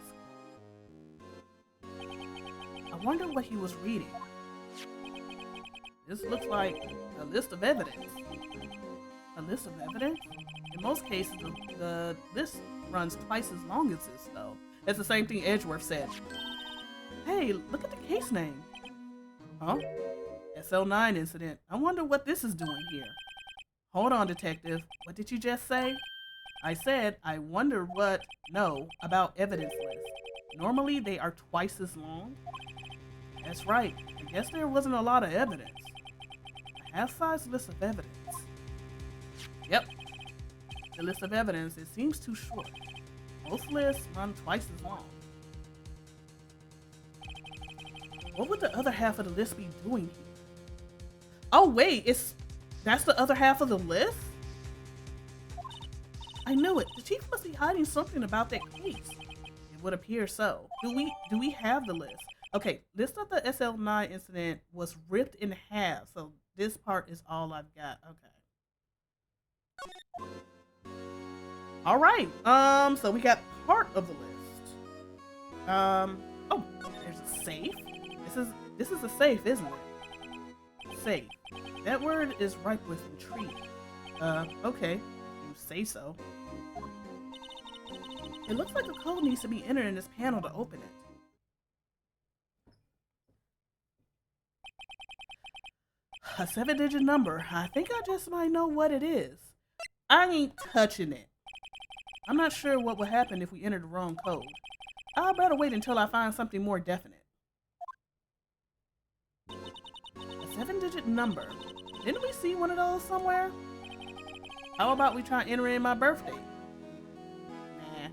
I wonder what he was reading. This looks like a list of evidence. A list of evidence? In most cases, the list runs twice as long as this, though. That's the same thing Edgeworth said. Hey, look at the case name. Huh? SL9 incident. I wonder what this is doing here. Hold on, detective. What did you just say? I said, I wonder about evidence lists. Normally, they are twice as long. That's right. I guess there wasn't a lot of evidence. A half-size list of evidence. Yep. The list of evidence, it seems too short. Most lists run twice as long. What would the other half of the list be doing here? Oh wait, that's the other half of the list? I knew it. The chief must be hiding something about that case. It would appear so. Do we have the list? Okay, list of the SL9 incident was ripped in half, so this part is all I've got. Okay. All right. So we got part of the list. Oh, there's a safe. This is a safe, isn't it? Safe. That word is ripe with intrigue. Okay. You say so. It looks like a code needs to be entered in this panel to open it. A 7-digit number. I think I just might know what it is. I ain't touching it. I'm not sure what would happen if we entered the wrong code. I'll better wait until I find something more definite. A 7-digit number. Didn't we see one of those somewhere? How about we try entering my birthday? Nah.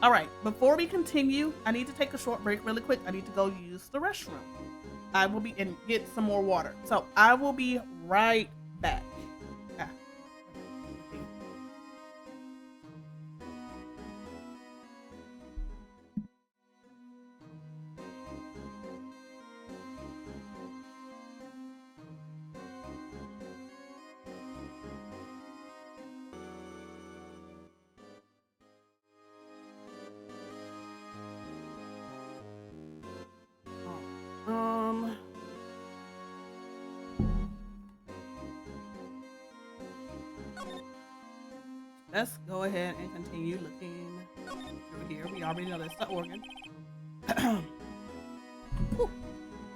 Alright, before we continue, I need to take a short break really quick. I need to go use the restroom. I will be and get some more water. So I will be right back. Let's go ahead and continue looking through here. We already know that's the organ.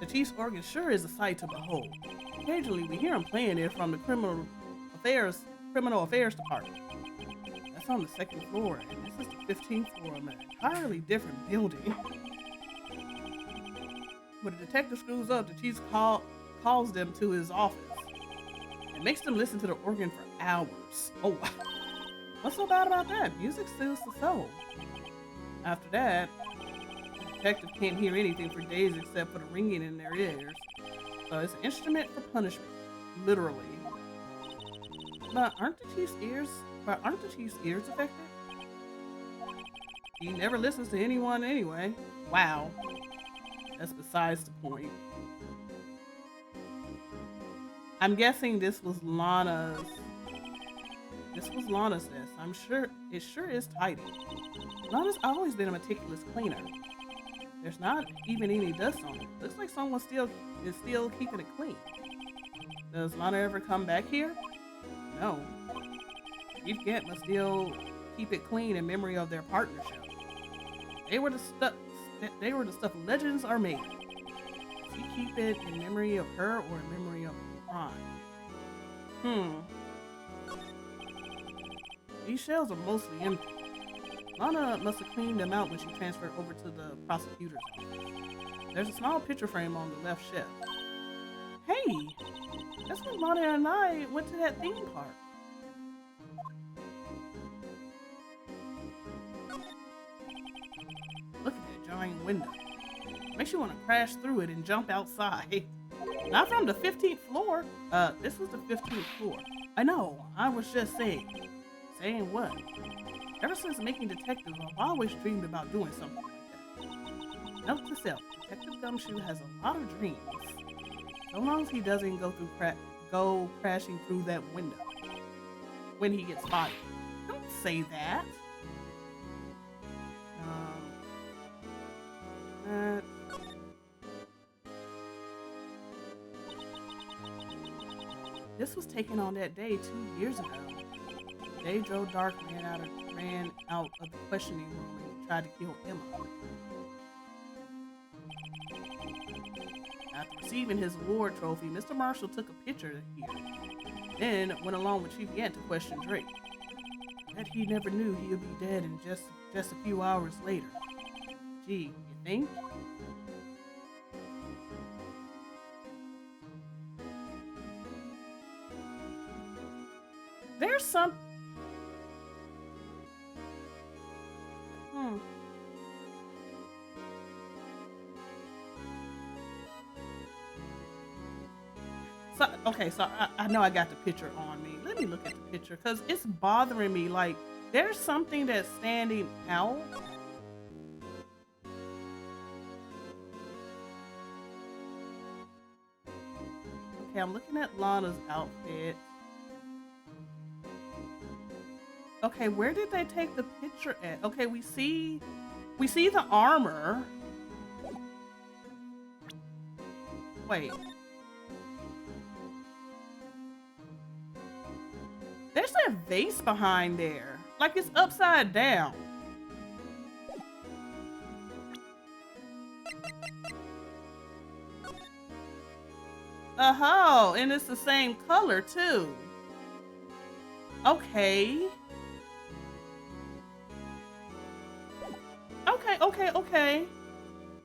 The chief's organ sure is a sight to behold. Occasionally we hear him playing it from the criminal affairs department. That's on the 2nd floor, and this is the 15th floor of an entirely different building. When the detective screws up, the chief calls them to his office and makes them listen to the organ for hours. Oh, wow. What's so bad about that? Music soothes the soul. After that, the detective can't hear anything for days except for the ringing in their ears. So it's an instrument for punishment, literally. But aren't the chief's ears affected? He never listens to anyone anyway. Wow. That's besides the point. I'm guessing this was Lana's desk. I'm sure it sure is tidy. Lana's always been a meticulous cleaner. There's not even any dust on it. Looks like someone is still keeping it clean. Does Lana ever come back here? No. Chief Gant must still keep it clean in memory of their partnership. They were the stuff legends are made. Does he keep it in memory of her or in memory of the crime? These shells are mostly empty. Lana must have cleaned them out when she transferred over to the prosecutor's office. There's a small picture frame on the left shelf. Hey, that's when Lana and I went to that theme park. Look at that giant window. Makes you want to crash through it and jump outside. Not from the 15th floor. This was the 15th floor. I know, I was just saying. Saying what? Ever since making Detective, I've always dreamed about doing something like that. Note to self, Detective Gumshoe has a lot of dreams. So long as he doesn't go crashing through that window when he gets spotted. Don't say that. This was taken on that day 2 years ago. The day Joe Dark ran out of the questioning room and tried to kill Emma. After receiving his award trophy, Mr. Marshall took a picture here, then went along with Chief Gant to question Drake. Bet he never knew he would be dead in just a few hours later. Gee, you think? There's some... So I know I got the picture on me. Let me look at the picture because it's bothering me. Like, there's something that's standing out. Okay, I'm looking at Lana's outfit. Okay, where did they take the picture at? Okay, we see the armor. Wait. There's that vase behind there. Like it's upside down. Oh, and it's the same color too. Okay.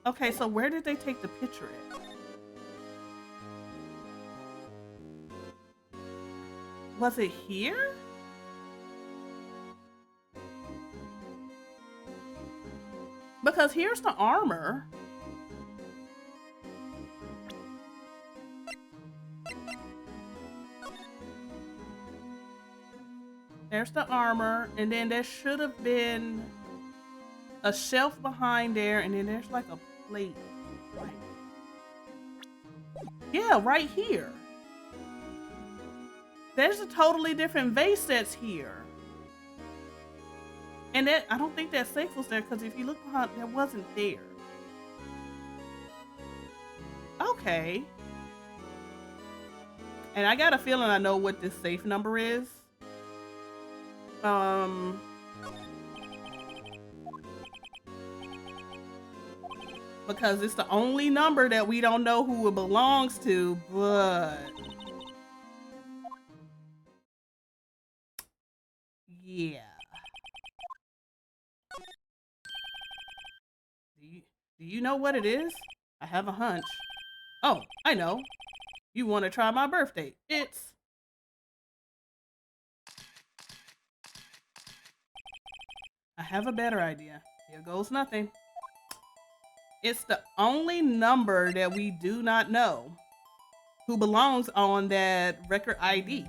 Okay, so where did they take the picture at? Was it here? Because here's the armor. There's the armor, and then there should have been a shelf behind there, and then there's like a plate. Yeah, right here. There's a totally different vase that's here. And that, I don't think that safe was there, because if you look behind, that wasn't there. Okay. And I got a feeling I know what this safe number is. Because it's the only number that we don't know who it belongs to, but... yeah. Do you know what it is? I have a hunch. Oh, I know. You want to try my birthday. I have a better idea. Here goes nothing. It's the only number that we do not know who belongs on that record ID.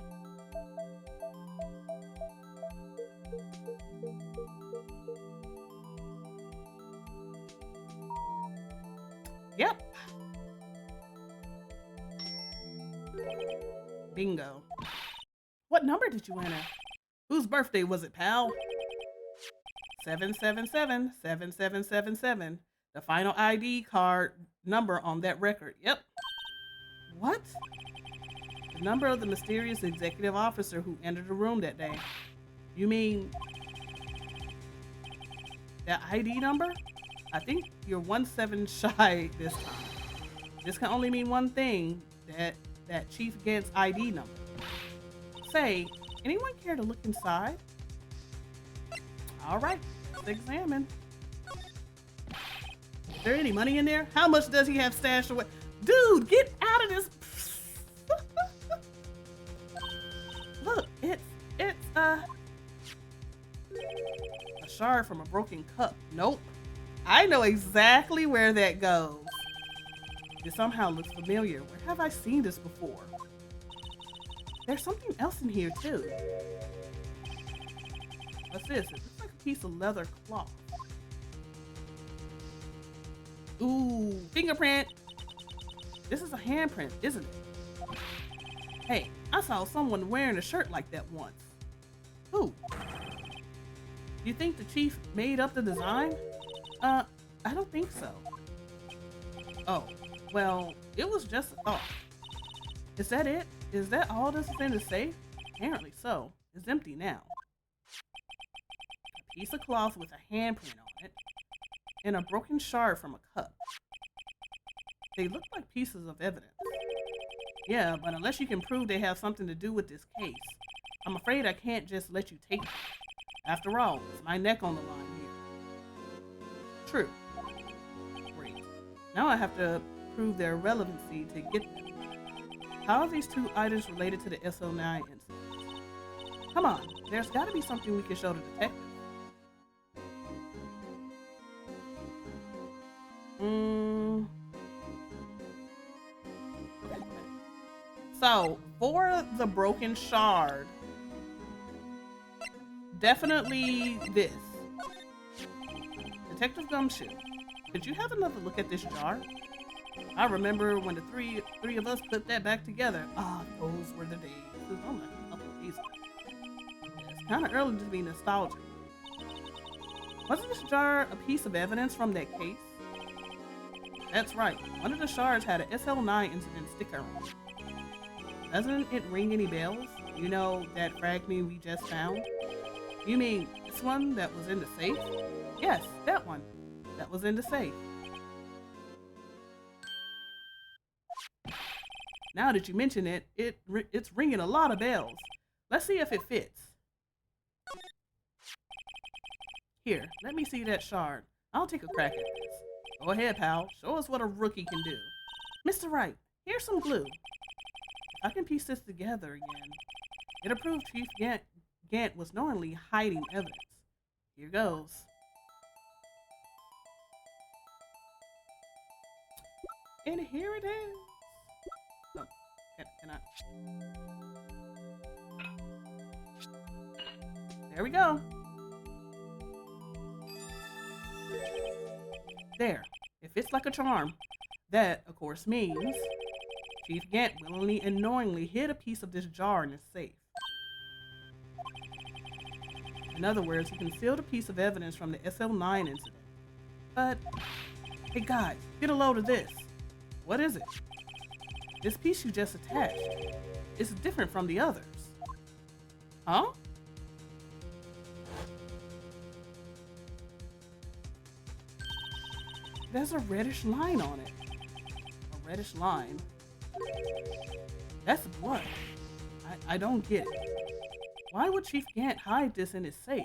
Yep. Bingo. What number did you enter? Whose birthday was it, pal? 777-7777. The final ID card number on that record. Yep. What? The number of the mysterious executive officer who entered the room that day. You mean that ID number? I think you're 1-7 shy this time. This can only mean one thing, that Chief Gant's ID number. Say, anyone care to look inside? All right, let's examine. Is there any money in there? How much does he have stashed away? Dude, get out of this. Look, it's a shard from a broken cup. Nope. I know exactly where that goes. It somehow looks familiar. Where have I seen this before? There's something else in here too. What's this? It looks like a piece of leather cloth. Ooh, fingerprint. This is a handprint, isn't it? Hey, I saw someone wearing a shirt like that once. Who? You think the chief made up the design? I don't think so. Oh, well, it was just a thought. Is that it? Is that all this is in the safe? Apparently so. It's empty now. A piece of cloth with a handprint on it, and a broken shard from a cup. They look like pieces of evidence. Yeah, but unless you can prove they have something to do with this case, I'm afraid I can't just let you take them. After all, it's my neck on the line here. True. Great. Now I have to prove their relevancy to get them. How are these two items related to the SO9 incident? Come on, there's got to be something we can show the detective. So, for the broken shard, definitely this. Detective Gumshoe, could you have another look at this jar? I remember when the three of us put that back together. Ah, those were the days. I'm like a couple of days ago. It's kind of early to be nostalgic. Wasn't this jar a piece of evidence from that case? That's right. One of the shards had a SL9 incident sticker on it. Doesn't it ring any bells? You know, that fragment we just found? You mean this one that was in the safe? Yes, that one. That was in the safe. Now that you mention it, it's ringing a lot of bells. Let's see if it fits. Here, let me see that shard. I'll take a crack at this. Go ahead, pal. Show us what a rookie can do. Mr. Wright, here's some glue. If I can piece this together again, it'll prove Chief Gant was knowingly hiding evidence. Here goes. And here it is. Oh, can I? There we go. There. It fits like a charm. That, of course, means Chief Gant willingly and knowingly hid a piece of this jar in his safe. In other words, he concealed a piece of evidence from the SL9 incident. But, hey guys, get a load of this. What is it? This piece you just attached. It's different from the others. Huh? There's a reddish line on it. A reddish line? That's blood. I don't get it. Why would Chief Gant hide this in his safe?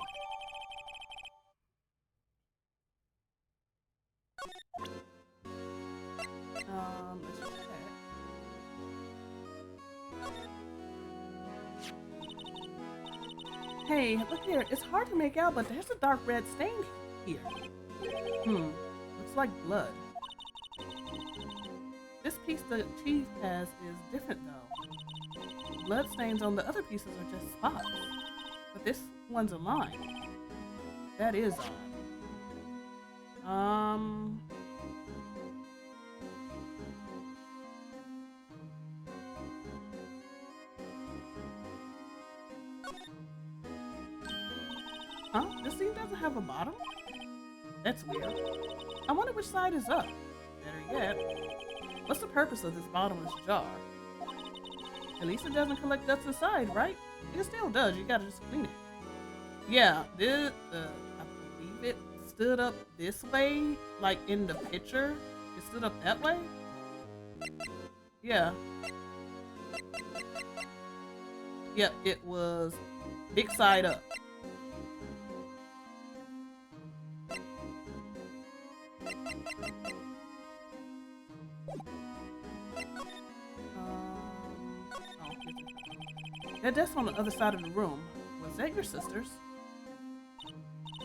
Hey, look here. It's hard to make out, but there's a dark red stain here. Looks like blood. This piece the chief has is different though. Blood stains on the other pieces are just spots. But this one's a line. That is odd. Huh? This thing doesn't have a bottom? That's weird. I wonder which side is up. Better yet, what's the purpose of this bottomless jar? At least it doesn't collect dust inside, right? It still does, you gotta just clean it. Yeah, I believe it stood up this way, like in the picture. It stood up that way? Yeah. Yep, it was big side up. That desk on the other side of the room. Was that your sister's?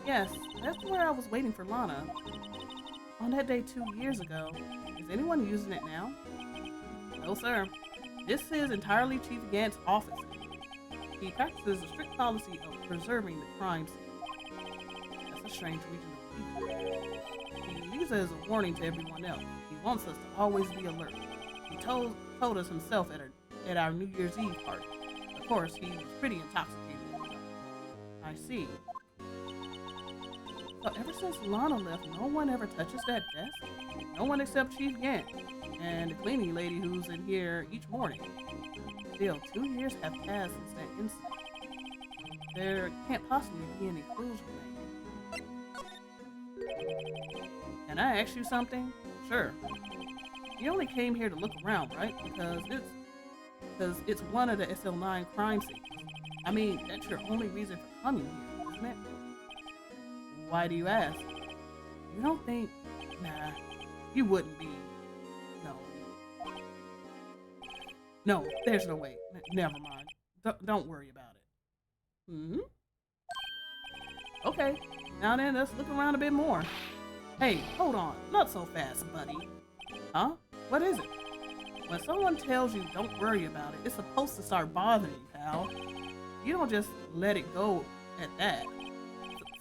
Yes, that's where I was waiting for Lana. On that day 2 years ago. Is anyone using it now? No, sir. This is entirely Chief Gant's office. He practices a strict policy of preserving the crime scene. That's a strange region of people. He leaves it as a warning to everyone else. He wants us to always be alert. He told us himself at our New Year's Eve party. Of course, he was pretty intoxicated. I see. So ever since Lana left, no one ever touches that desk? No one except Chief Gant and the cleaning lady who's in here each morning. Still, 2 years have passed since that incident. There can't possibly be any clues remaining. Can I ask you something? Sure. You only came here to look around, right? Because it's one of the SL9 crime scenes. I mean, that's your only reason for coming here, isn't it? Why do you ask? You don't think... Nah, you wouldn't be... No. No, there's no way. Never mind. Don't worry about it. Okay, now then, let's look around a bit more. Hey, hold on. Not so fast, buddy. Huh? What is it? When someone tells you don't worry about it, it's supposed to start bothering you, pal. You don't just let it go at that.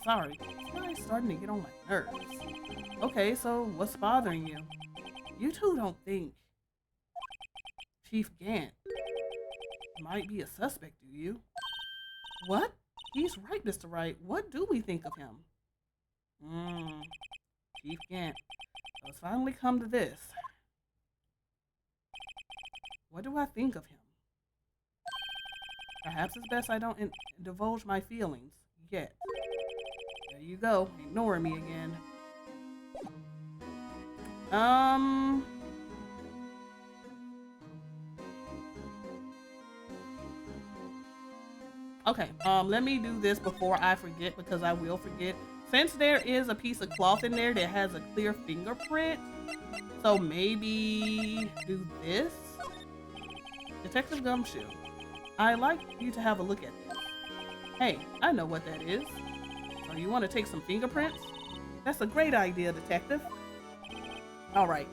Sorry, this guy's starting to get on my nerves. Okay, so what's bothering you? You two don't think Chief Gant might be a suspect, do you? What? He's right, Mr. Wright. What do we think of him? Chief Gant. So it's finally come to this. What do I think of him? Perhaps it's best I don't divulge my feelings yet. There you go, ignoring me again. Okay, let me do this before I forget, because I will forget. Since there is a piece of cloth in there that has a clear fingerprint, so maybe do this. Detective Gumshoe, I'd like you to have a look at this. Hey, I know what that is. So you want to take some fingerprints? That's a great idea, Detective. All right,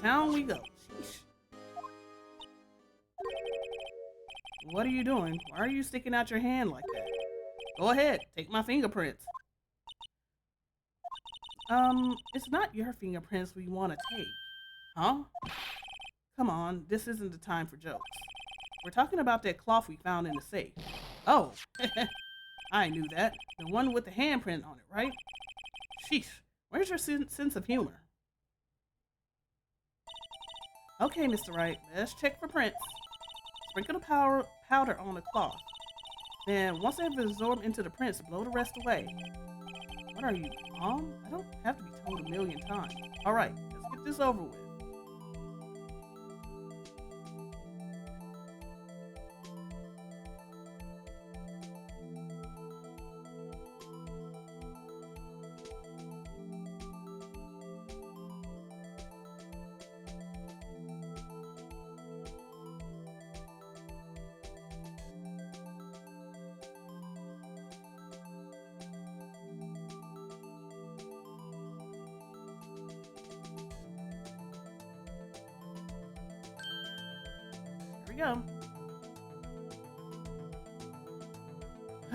down we go. Sheesh. What are you doing? Why are you sticking out your hand like that? Go ahead, take my fingerprints. It's not your fingerprints we want to take. Huh? Come on, this isn't the time for jokes. We're talking about that cloth we found in the safe. Oh, I knew that. The one with the handprint on it, right? Sheesh, where's your sense of humor? Okay, Mr. Wright, let's check for prints. Sprinkle the powder on the cloth. Then, once they've absorbed into the prints, blow the rest away. What are you, Mom? I don't have to be told a million times. Alright, let's get this over with. go.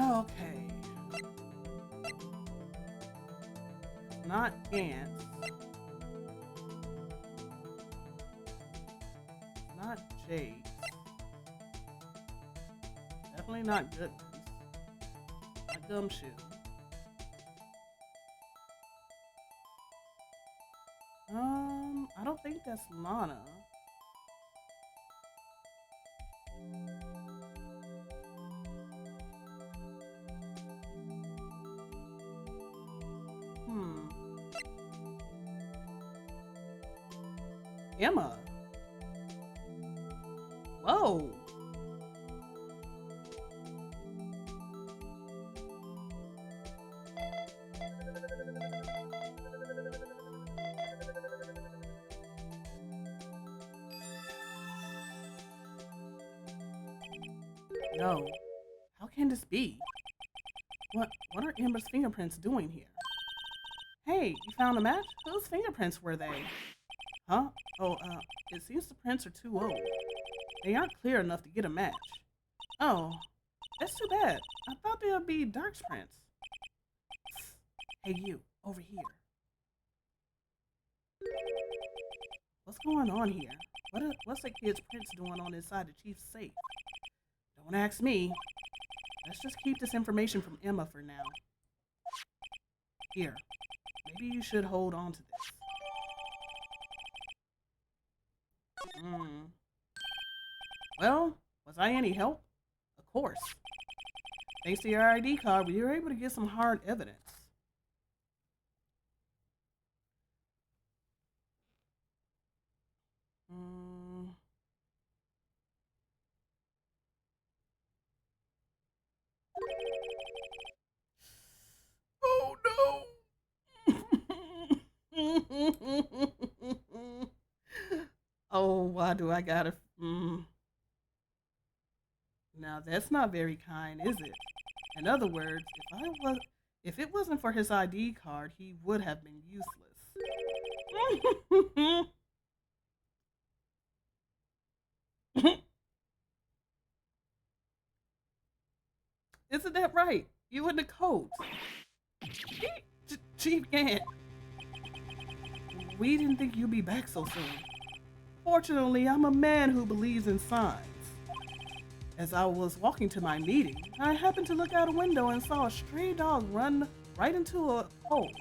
Okay. Not ants. Not jakes. Definitely not good ones. Not gumshoe. I don't think that's Lana. Emma. Whoa. No. How can this be? What are Amber's fingerprints doing here? Hey, you found a match? Whose fingerprints were they? Huh? Oh, it seems the prints are too old. They aren't clear enough to get a match. Oh, that's too bad. I thought they would be Dark's prints. Hey, you, over here. What's going on here? What's that kid's prints doing on inside the chief's safe? Don't ask me. Let's just keep this information from Emma for now. Here, maybe you should hold on to this. Well, was I any help? Of course. Thanks to your ID card, we were able to get some hard evidence. Oh no! Oh, why do I gotta? Now that's not very kind, is it? In other words, if it wasn't for his ID card, he would have been useless. Isn't that right? You and the coat. Chief Gant. We didn't think you'd be back so soon. Fortunately, I'm a man who believes in signs. As I was walking to my meeting, I happened to look out a window and saw a stray dog run right into a hole.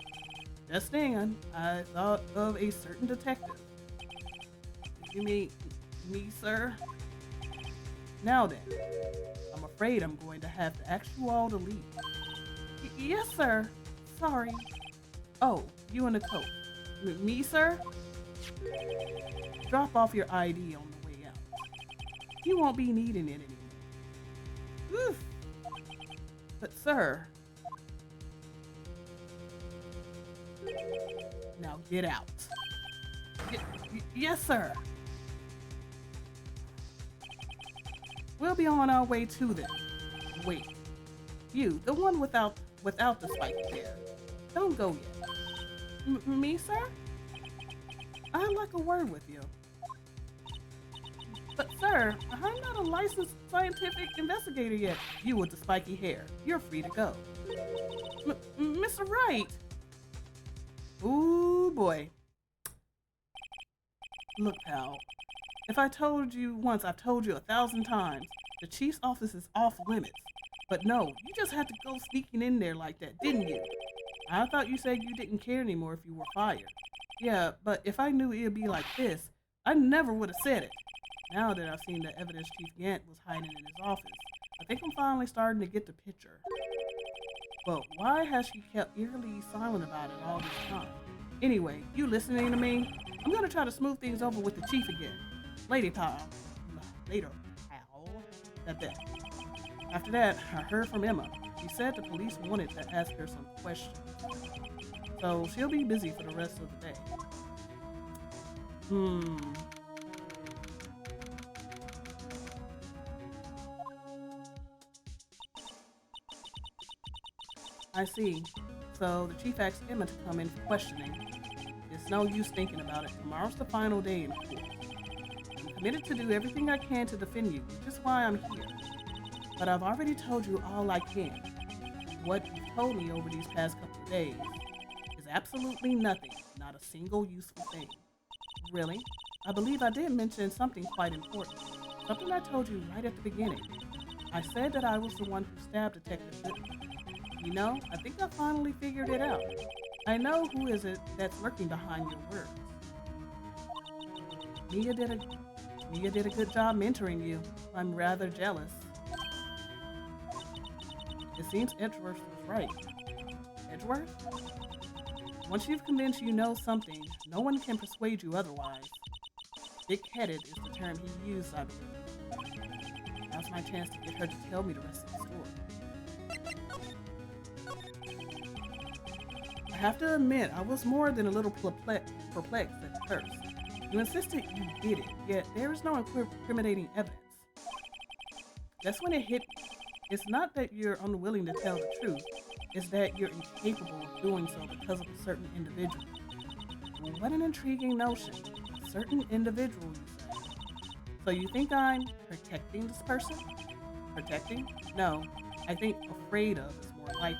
Just then, I thought of a certain detective. You mean me, sir? Now then, I'm afraid I'm going to have to ask you all to leave. Yes, sir. Sorry. Oh, you in the coat. Me, sir? Drop off your ID on the way out. You won't be needing it anymore. Oof. But, sir. Now get out. Yes, sir. We'll be on our way to them. Wait. You, the one without the spiky hair. Don't go yet. Me, sir? I'd like a word with you. But, sir, I'm not a licensed scientific investigator yet. You with the spiky hair. You're free to go. Mr. Wright! Ooh, boy. Look, pal. If I told you once, I've told you 1,000 times. The chief's office is off limits. But no, you just had to go sneaking in there like that, didn't you? I thought you said you didn't care anymore if you were fired. Yeah, but if I knew it'd be like this, I never would have said it. Now that I've seen the evidence Chief Gant was hiding in his office, I think I'm finally starting to get the picture. But why has she kept eerily silent about it all this time? Anyway, you listening to me? I'm gonna try to smooth things over with the chief again. Later, pal. That. After that, I heard from Emma. She said the police wanted to ask her some questions. So she'll be busy for the rest of the day. I see. So the chief asked Emma to come in for questioning. It's no use thinking about it. Tomorrow's the final day in court. In committed to do everything I can to defend you, which is why I'm here. But I've already told you all I can. What you've told me over these past couple of days is absolutely nothing, not a single useful thing. Really? I believe I did mention something quite important. Something I told you right at the beginning. I said that I was the one who stabbed Detective Whodunit. You know, I think I finally figured it out. I know who is it that's lurking behind your words. Mia did a good job mentoring you. I'm rather jealous. It seems Edgeworth was right. Edgeworth? Once you've convinced you know something, no one can persuade you otherwise. Big-headed is the term he used, I believe. Now's my chance to get her to tell me the rest of the story. I have to admit, I was more than a little perplexed at first. You insisted you did it, yet there is no incriminating evidence. That's when it hit me. It's not that you're unwilling to tell the truth, it's that you're incapable of doing so because of a certain individual. Well, what an intriguing notion. A certain individual, you say. So you think I'm protecting this person? Protecting? No, I think afraid of is more like it.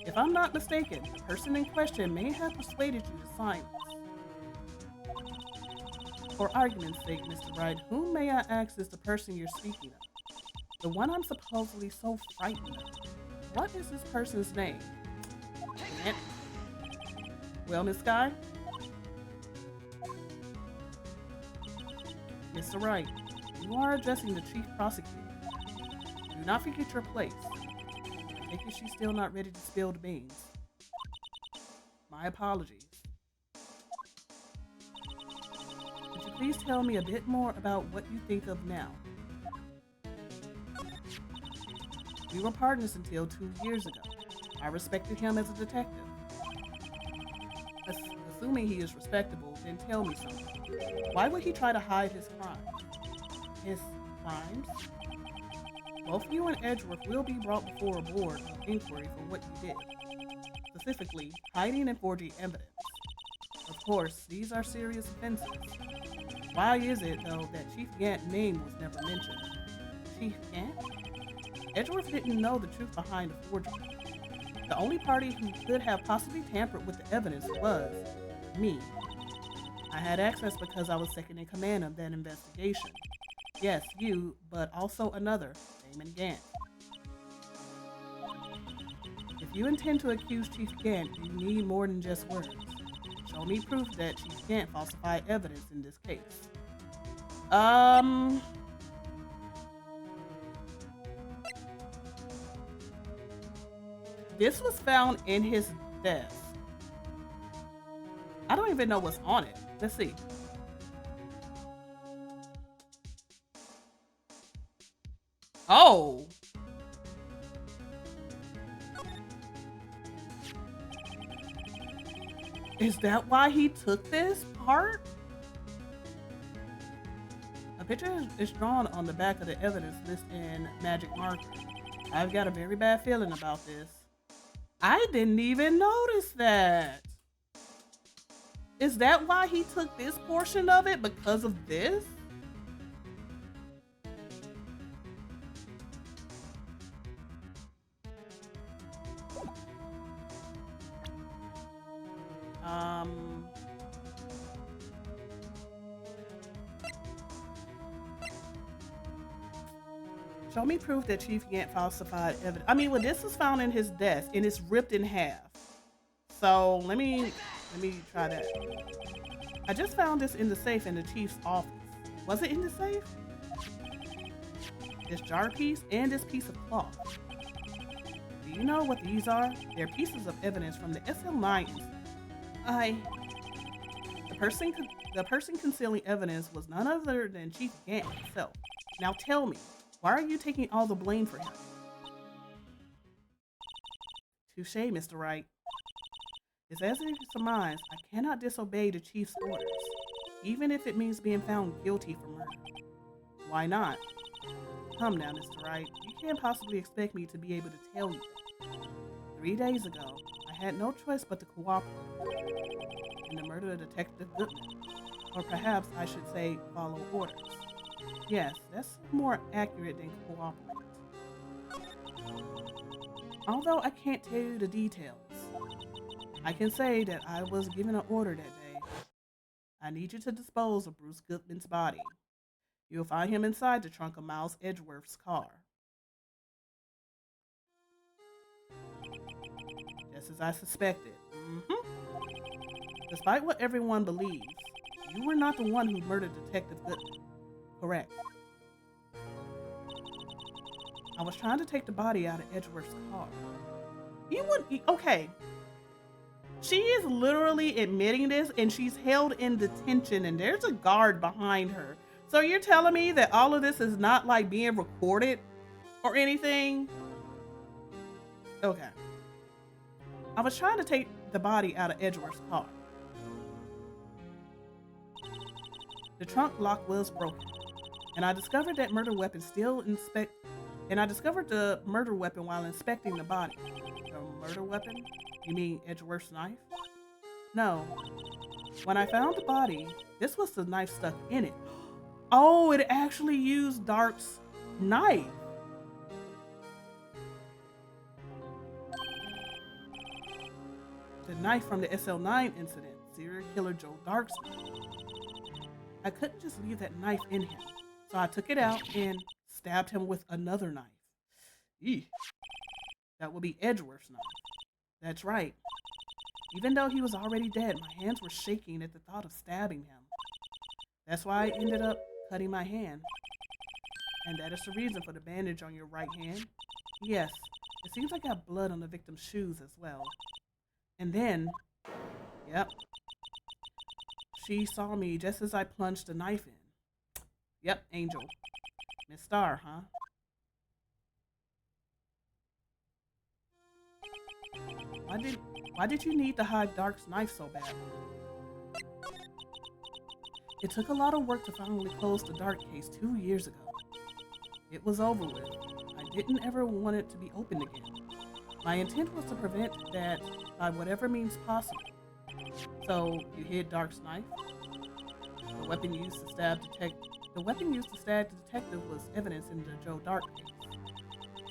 If I'm not mistaken, the person in question may have persuaded you to silence. For argument's sake, Mr. Wright, whom may I ask is the person you're speaking of? The one I'm supposedly so frightened of. What is this person's name? Dang it. Well, Miss Sky? Mr. Wright, you are addressing the Chief Prosecutor. Do not forget your place. I take it she's still not ready to spill the beans. My apologies. Could you please tell me a bit more about what you think of now? We were partners until 2 years ago. I respected him as a detective. Assuming he is respectable, then tell me something. Why would he try to hide his crimes? His crimes? Both you and Edgeworth will be brought before a board of inquiry for what you did. Specifically, hiding and forging evidence. Of course, these are serious offenses. Why is it, though, that Chief Gant's name was never mentioned? Chief Gant? Edgeworth didn't know the truth behind the forgery. The only party who could have possibly tampered with the evidence was me. I had access because I was second in command of that investigation. Yes, you, but also another, Damon Gant. If you intend to accuse Chief Gant, you need more than just words. Show me proof that Chief Gant falsified evidence in this case. This was found in his desk. I don't even know what's on it. Let's see. Oh. Is that why he took this part? A picture is drawn on the back of the evidence list in magic marker. I've got a very bad feeling about this. I didn't even notice that. Is that why he took this portion of it? Because of this? Show me proof that Chief Gant falsified evidence. I mean, well, this was found in his desk and it's ripped in half. So let me try that. I just found this in the safe in the chief's office. Was it in the safe? This jar piece and this piece of cloth. Do you know what these are? They're pieces of evidence from the SL9 incident. The person concealing evidence was none other than Chief Gant himself. Now tell me, why are you taking all the blame for him? Touché, Mr. Wright. It's as if you surmise I cannot disobey the chief's orders, even if it means being found guilty for murder. Why not? Come now, Mr. Wright. You can't possibly expect me to be able to tell you that. 3 days ago, I had no choice but to cooperate in the murder of Detective Whodunit. Or perhaps I should say follow orders. Yes, that's more accurate than cooperate. Although I can't tell you the details, I can say that I was given an order that day. I need you to dispose of Bruce Goodman's body. You'll find him inside the trunk of Miles Edgeworth's car. Just as I suspected. Despite what everyone believes, you were not the one who murdered Detective Goodman. Correct. I was trying to take the body out of Edgeworth's car. You wouldn't. Okay. She is literally admitting this, and she's held in detention, and there's a guard behind her. So you're telling me that all of this is not like being recorded or anything? Okay. I was trying to take the body out of Edgeworth's car. The trunk lock was broken, and I discovered that murder weapon the murder weapon while inspecting the body. The murder weapon? You mean Edgeworth's knife? No. When I found the body, this was the knife stuck in it. Oh, it actually used Dark's knife. The knife from the SL9 incident, serial killer Joe Dark's knife. I couldn't just leave that knife in him, so I took it out and stabbed him with another knife. Eesh. That would be Edgeworth's knife. That's right. Even though he was already dead, my hands were shaking at the thought of stabbing him. That's why I ended up cutting my hand. And that is the reason for the bandage on your right hand. Yes, it seems I got blood on the victim's shoes as well. And then, yep, she saw me just as I plunged the knife in. Yep, Angel. Miss Star, huh? Why did you need to hide Dark's knife so badly? It took a lot of work to finally close the Dark case 2 years ago. It was over with. I didn't ever want it to be opened again. My intent was to prevent that by whatever means possible. So, you hid Dark's knife? The weapon used to stab the detective was evidence in the Joe Dark case.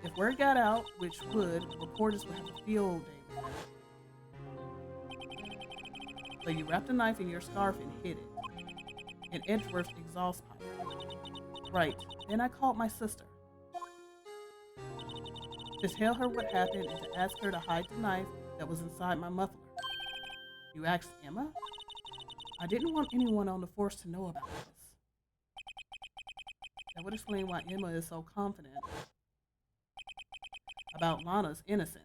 If word got out, which would, reporters would have a field day with that. So you wrapped the knife in your scarf and hid it. In Edgeworth's exhaust pipe. Right. Then I called my sister. To tell her what happened and to ask her to hide the knife that was inside my muffler. You asked Emma? I didn't want anyone on the force to know about this. That would explain why Emma is so confident about Lana's innocence.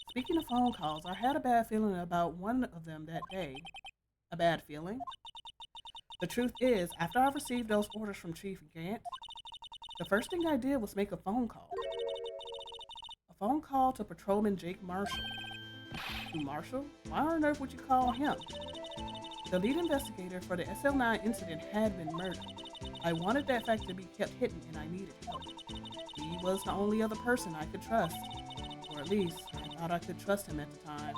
Speaking of phone calls, I had a bad feeling about one of them that day. A bad feeling? The truth is, after I received those orders from Chief Gant, the first thing I did was make a phone call. A phone call to Patrolman Jake Marshall. To Marshall? Why on earth would you call him? The lead investigator for the SL9 incident had been murdered. I wanted that fact to be kept hidden and I needed help. He was the only other person I could trust. Or at least, I thought I could trust him at the time.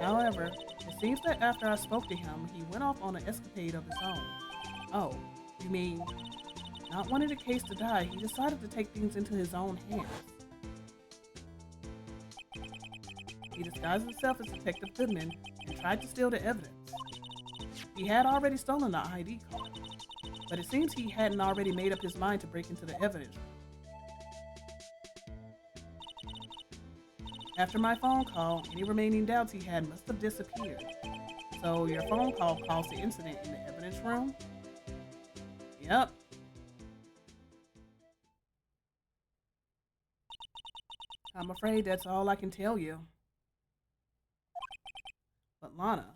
However, it seems that after I spoke to him, he went off on an escapade of his own. Oh, you mean, not wanting the case to die, he decided to take things into his own hands. He disguised himself as Detective Goodman and tried to steal the evidence. He had already stolen the ID card, but it seems he hadn't already made up his mind to break into the evidence room. After my phone call, any remaining doubts he had must have disappeared. So your phone call caused the incident in the evidence room? Yep. I'm afraid that's all I can tell you. But Lana,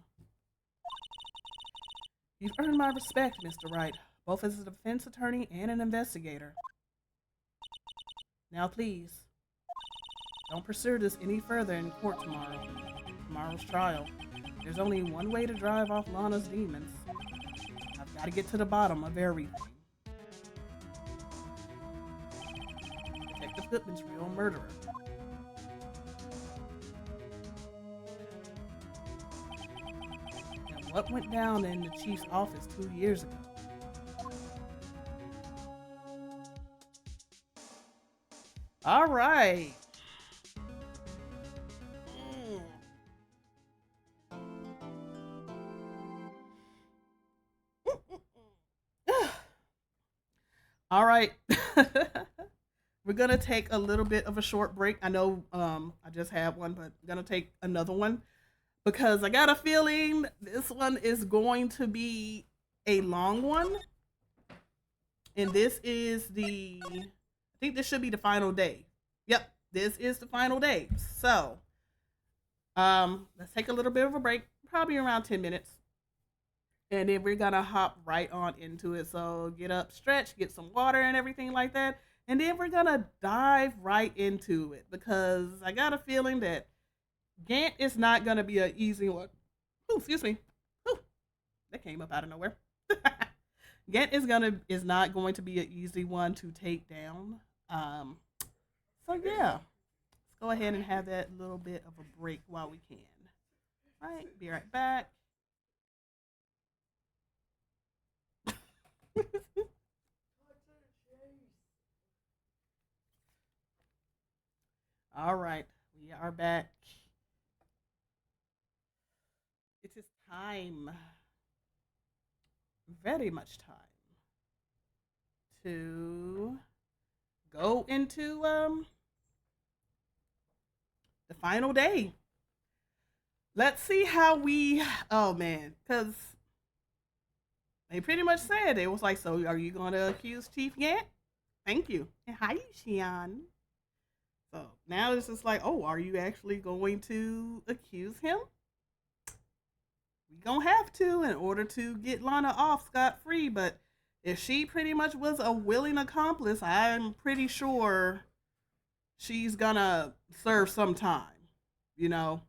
you've earned my respect, Mr. Wright, both as a defense attorney and an investigator. Now please, don't pursue this any further in court tomorrow's trial. There's only one way to drive off Lana's demons. I've got to get to the bottom of everything. Detective Goodman's real murderer. And What went down in the chief's office 2 years ago? All right. All right. We're gonna take a little bit of a short break. I know I just had one, but I'm gonna take another one because I got a feeling this one is going to be a long one. And this is I think this should be the final day. Yep, this is the final day. So, let's take a little bit of a break, probably around 10 minutes. And then we're gonna hop right on into it. So get up, stretch, get some water and everything like that. And then we're gonna dive right into it because I got a feeling that Gant is not gonna be an easy one. Ooh, excuse me. Ooh, that came up out of nowhere. Gant is not going to be an easy one to take down. So yeah, let's go ahead and have that little bit of a break while we can. All right, be right back. All right, we are back. It is time, very much time, to go into the final day. Let's see how we. Oh man, because they pretty much said it was like, so are you going to accuse Chief Gant? Thank you. And hi, Xian. So now it's just like, oh, are you actually going to accuse him? We gonna have to in order to get Lana off scot free. But if she pretty much was a willing accomplice, I'm pretty sure she's gonna serve some time, you know.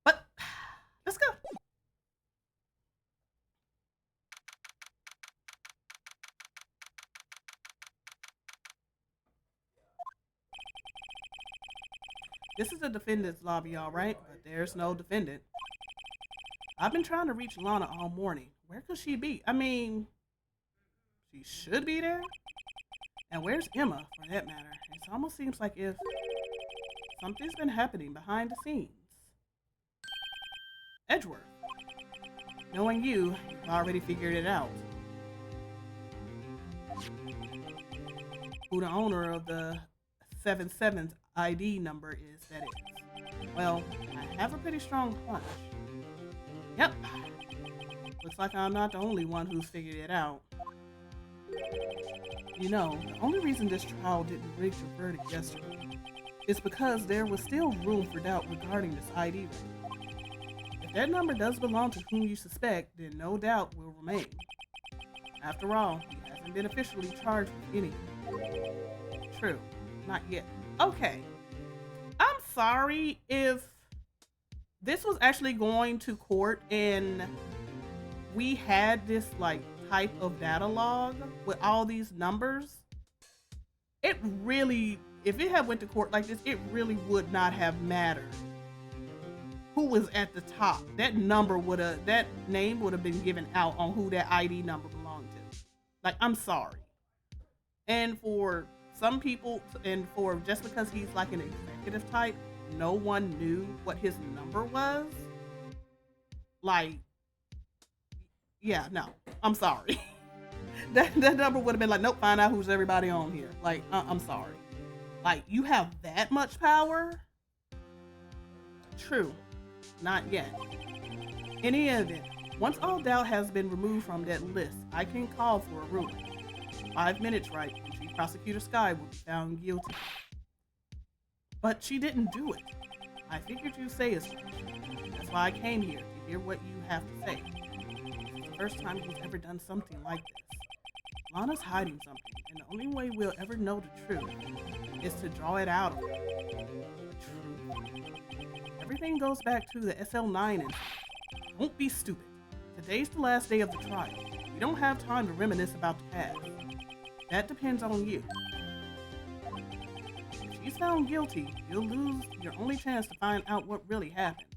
But let's go. This is the defendant's lobby, all right? But there's no defendant. I've been trying to reach Lana all morning. Where could she be? I mean, she should be there. And where's Emma, for that matter? It almost seems like if something's been happening behind the scenes. Edgeworth, knowing you've already figured it out. Who the owner of the 77th ID number is, that is. Well, I have a pretty strong hunch. Yep. Looks like I'm not the only one who's figured it out. You know, the only reason this trial didn't rig the verdict yesterday is because there was still room for doubt regarding this ID record. If that number does belong to whom you suspect, then no doubt will remain. After all, he hasn't been officially charged with anything. True, not yet. Okay, I'm sorry if this was actually going to court and we had this like type of data log with all these numbers. It really, if it had went to court like this, it really would not have mattered who was at the top. That name would have been given out on who that ID number belonged to. Like, I'm sorry. And for some people, and for just because he's like an executive type, no one knew what his number was. Like, yeah, no, I'm sorry. that number would have been like, nope, find out who's everybody on here. Like, I'm sorry. Like, you have that much power? True, not yet. In any event, once all doubt has been removed from that list, I can call for a ruling. 5 minutes, right, and Chief Prosecutor Sky will be found guilty. But she didn't do it. I figured you'd say as much. That's why I came here, to hear what you have to say. It's the first time he's ever done something like this. Lana's hiding something, and the only way we'll ever know the truth is to draw it out of her. The truth. Everything goes back to the SL9 and don't be stupid. Today's the last day of the trial. We don't have time to reminisce about the past. That depends on you. If she's found guilty, you'll lose your only chance to find out what really happened.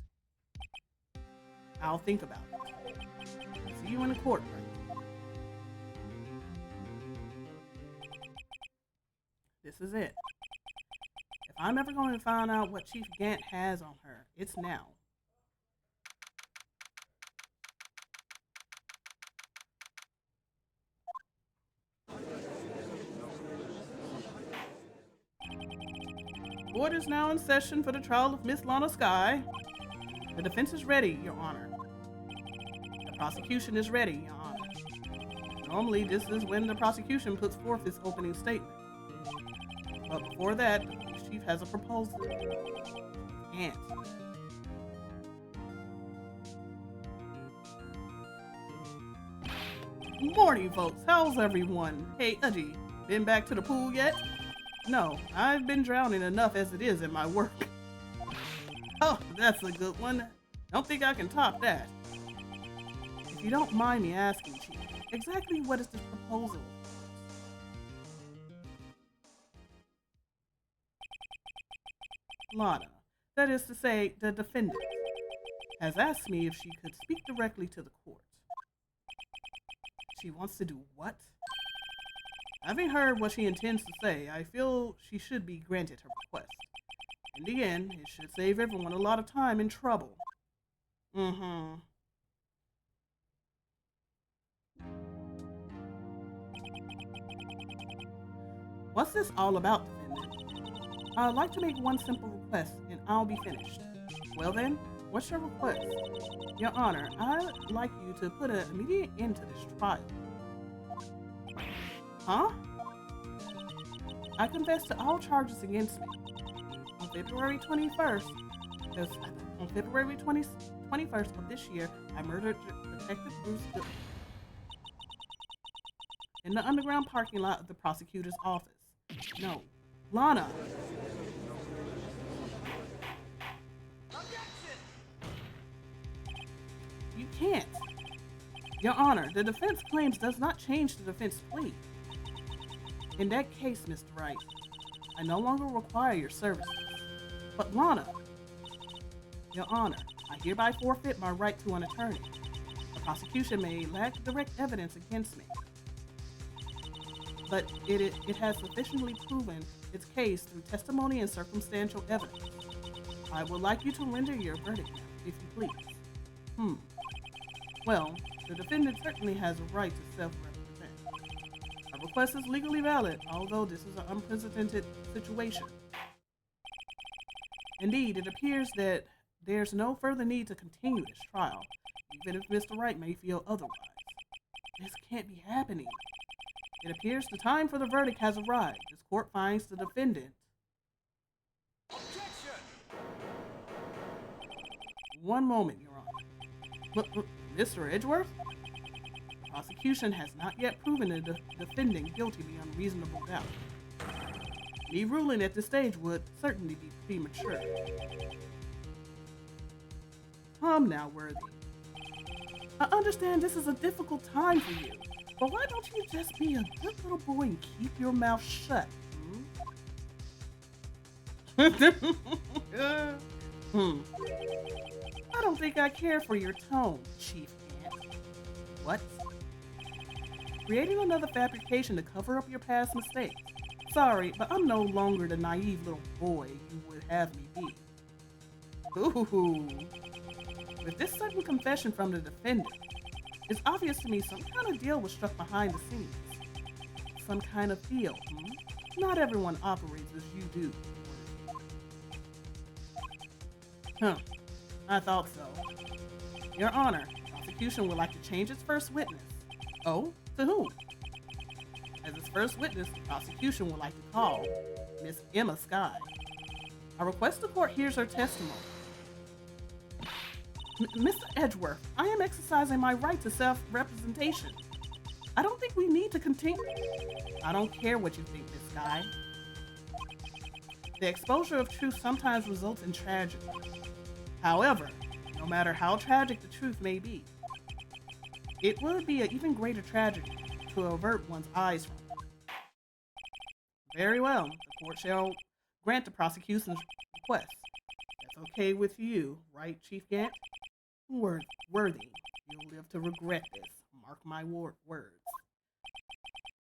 I'll think about it. you in the court, Wright. This is it. If I'm ever going to find out what Chief Gant has on her, it's now. Court is now in session for the trial of Miss Lana Sky. The defense is ready, Your Honor. The prosecution is ready, Your Honor. Normally, this is when the prosecution puts forth its opening statement. But before that, the police chief has a proposal. Gant. Morning, folks. How's everyone? Hey, Udgy, been back to the pool yet? No, I've been drowning enough as it is in my work. Oh, that's a good one. Don't think I can top that. If you don't mind me asking, Chief, exactly what is this proposal? Lana, that is to say, the defendant, has asked me if she could speak directly to the court. She wants to do what? Having heard what she intends to say, I feel she should be granted her request. In the end, it should save everyone a lot of time and trouble. What's this all about, defendant? I'd like to make one simple request, and I'll be finished. Well then, what's your request? Your Honor, I'd like you to put an immediate end to this trial. Huh? I confess to all charges against me. On February 21st, on February 21st of this year, I murdered Detective Bruce in the underground parking lot of the prosecutor's office. No, Lana. You can't. Your Honor, the defense claims does not change the defense plea. In that case, Mr. Wright, I no longer require your services. But Lana, Your Honor, I hereby forfeit my right to an attorney. The prosecution may lack direct evidence against me, but it has sufficiently proven its case through testimony and circumstantial evidence. I would like you to render your verdict now, if you please. Well, the defendant certainly has a right to self-represent. Our request is legally valid, although this is an unprecedented situation. Indeed, it appears that there's no further need to continue this trial, even if Mr. Wright may feel otherwise. This can't be happening. It appears the time for the verdict has arrived. This court finds the defendant. Objection! One moment, Your Honor. Mr. Edgeworth? The prosecution has not yet proven the defendant guilty beyond reasonable doubt. Any ruling at this stage would certainly be premature. Come now, Worthy. I understand this is a difficult time for you, but why don't you just be a good little boy and keep your mouth shut? I don't think I care for your tone, Chief Gant. What? Creating another fabrication to cover up your past mistakes. Sorry, but I'm no longer the naive little boy you would have me be. Ooh. With this sudden confession from the defendant, it's obvious to me some kind of deal was struck behind the scenes. Some kind of deal, Not everyone operates as you do. I thought so. Your Honor, the prosecution would like to change its first witness. Oh? To whom? As its first witness, the prosecution would like to call Miss Emma Sky. I request the court hears her testimony. Mr. Edgeworth, I am exercising my right to self-representation. I don't think we need to continue. I don't care what you think, Miss Sky. The exposure of truth sometimes results in tragedy. However, no matter how tragic the truth may be, it would be an even greater tragedy to avert one's eyes from it. Very well, the court shall grant the prosecution's request. That's okay with you, right, Chief Gant? Worthy, you'll live to regret this. Mark my words.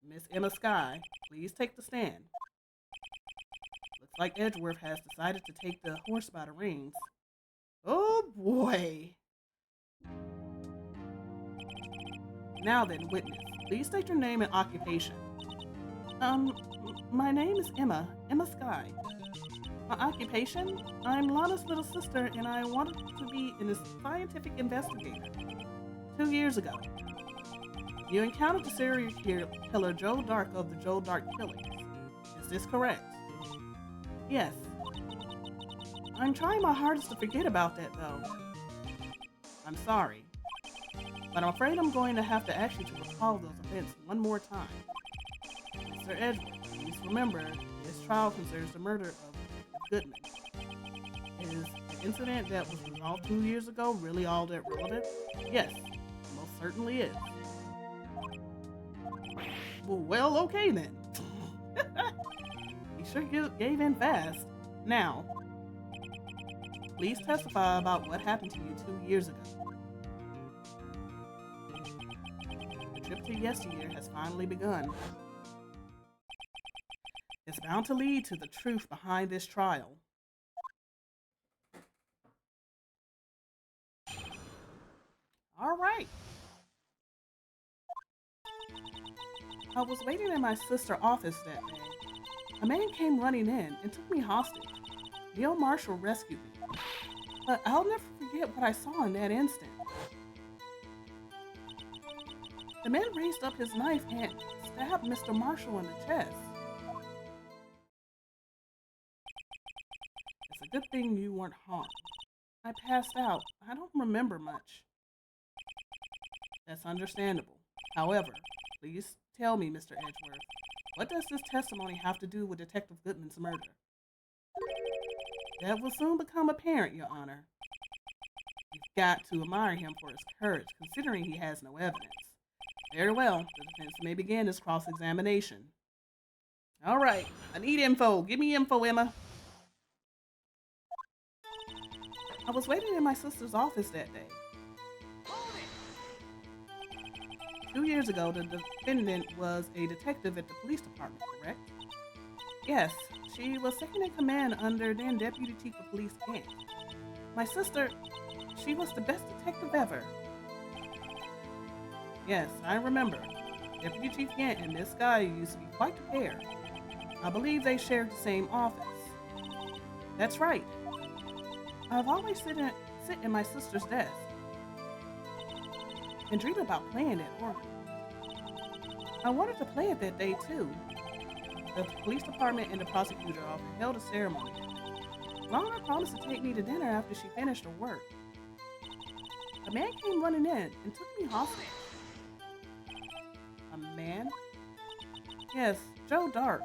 Miss Emma Sky, please take the stand. Looks like Edgeworth has decided to take the horse by the reins. Oh boy. Now then, witness, please state your name and occupation. My name is Emma Sky. My occupation? I'm Lana's little sister and I wanted to be a scientific investigator. 2 years ago, you encountered the serial killer Joe Dark of the Joe Dark killings. Is this correct? Yes. I'm trying my hardest to forget about that though. I'm sorry, but I'm afraid I'm going to have to ask you to recall those events one more time. Mr. Edward, please remember, this trial concerns the murder of Whodunit. Is the incident that was resolved 2 years ago really all that relevant? Yes, most certainly is. Well, okay then. He sure gave in fast. Now, please testify about what happened to you 2 years ago. The trip to yesteryear has finally begun. It's bound to lead to the truth behind this trial. All right. I was waiting in my sister's office that day. A man came running in and took me hostage. Neil Marshall rescued me. But I'll never forget what I saw in that instant. The man raised up his knife and stabbed Mr. Marshall in the chest. It's a good thing you weren't harmed. I passed out. I don't remember much. That's understandable. However, please tell me, Mr. Edgeworth, what does this testimony have to do with Detective Goodman's murder? That will soon become apparent, Your Honor. You've got to admire him for his courage, considering he has no evidence. Very well, the defense may begin its cross-examination. All right, I need info. Give me info, Emma. I was waiting in my sister's office that day. 2 years ago, the defendant was a detective at the police department, correct? Yes, she was second in command under then Deputy Chief of Police Gant. My sister, she was the best detective ever. Yes, I remember. Deputy Chief Gant and Miss Sky used to be quite a pair. I believe they shared the same office. That's right. I've always sit in my sister's desk and dream about playing that organ. I wanted to play it that day too. The police department and the prosecutor often held a ceremony. Lana promised to take me to dinner after she finished her work. A man came running in and took me hostage. A man? Yes, Joe Dark.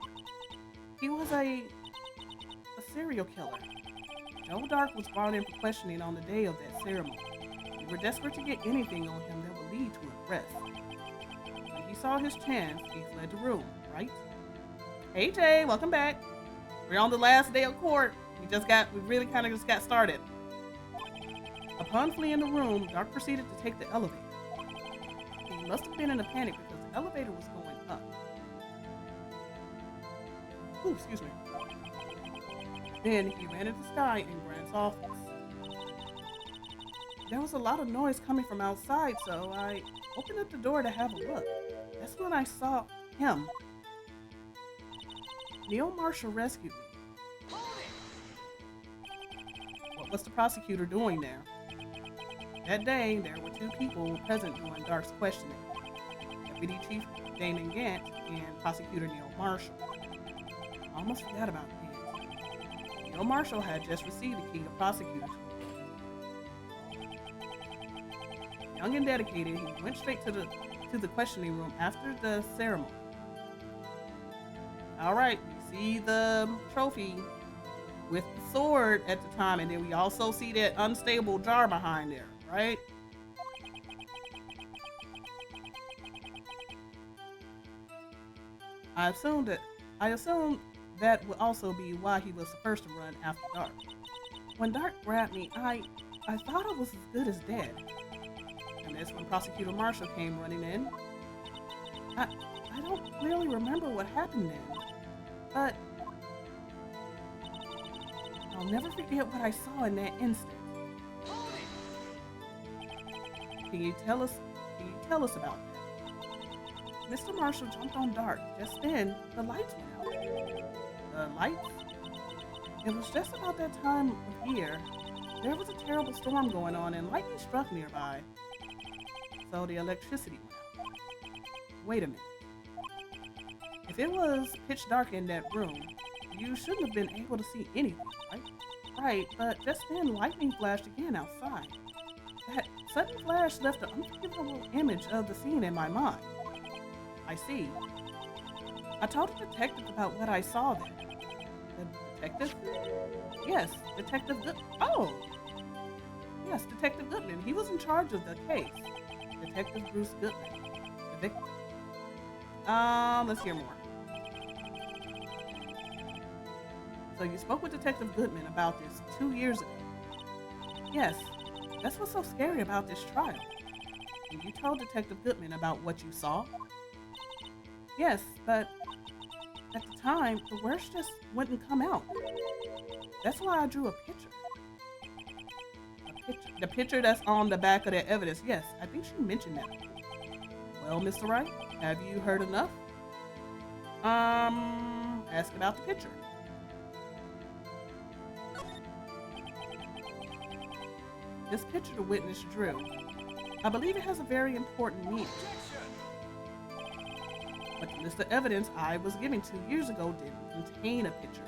He was a serial killer. Joe Dark was brought in for questioning on the day of that ceremony. We were desperate to get anything on him that would lead to an arrest. When he saw his chance, he fled the room, right? Hey Jay, welcome back. We're on the last day of court. We really kind of just got started. Upon fleeing the room, Dark proceeded to take the elevator. He must have been in a panic because the elevator was going up. Ooh, excuse me. Then he ran into Sky in Grant's office. There was a lot of noise coming from outside, so I opened up the door to have a look. That's when I saw him. Neil Marshall rescued me. What was the prosecutor doing there? That day, there were 2 people present during Dark's questioning. Deputy Chief Damon Gant and Prosecutor Neil Marshall. I almost forgot about Gant. Neil Marshall had just received the key to prosecutor's. Young and dedicated, he went straight to the questioning room after the ceremony. All right, we see the trophy with the sword at the time, and then we also see that unstable jar behind there, right? I assume that would also be why he was the first to run after Dark. When Dark grabbed me, I thought I was as good as dead. And that's when Prosecutor Marshall came running in. I don't really remember what happened then, but I'll never forget what I saw in that instant. Can you tell us about that? Mr. Marshall jumped on Dark. Just then, the lights went out. The lights? It was just about that time of year. There was a terrible storm going on and lightning struck nearby. So the electricity went out. Wait a minute. If it was pitch dark in that room, you shouldn't have been able to see anything, right? Right, but just then lightning flashed again outside. That sudden flash left an unforgettable image of the scene in my mind. I see. I told the detective about what I saw there. The detective? Yes, Detective Yes, Detective Goodman. He was in charge of the case. Detective Bruce Goodman. The victim. Let's hear more. So you spoke with Detective Goodman about this 2 years ago. Yes, that's what's so scary about this trial. And you told Detective Goodman about what you saw? Yes, but at the time, the words just wouldn't come out. That's why I drew a picture. The picture that's on the back of the evidence. Yes, I think she mentioned that. Well, Mr. Wright, have you heard enough? Ask about the picture. This picture the witness drew, I believe it has a very important meaning. But the list of evidence I was given 2 years ago didn't contain a picture.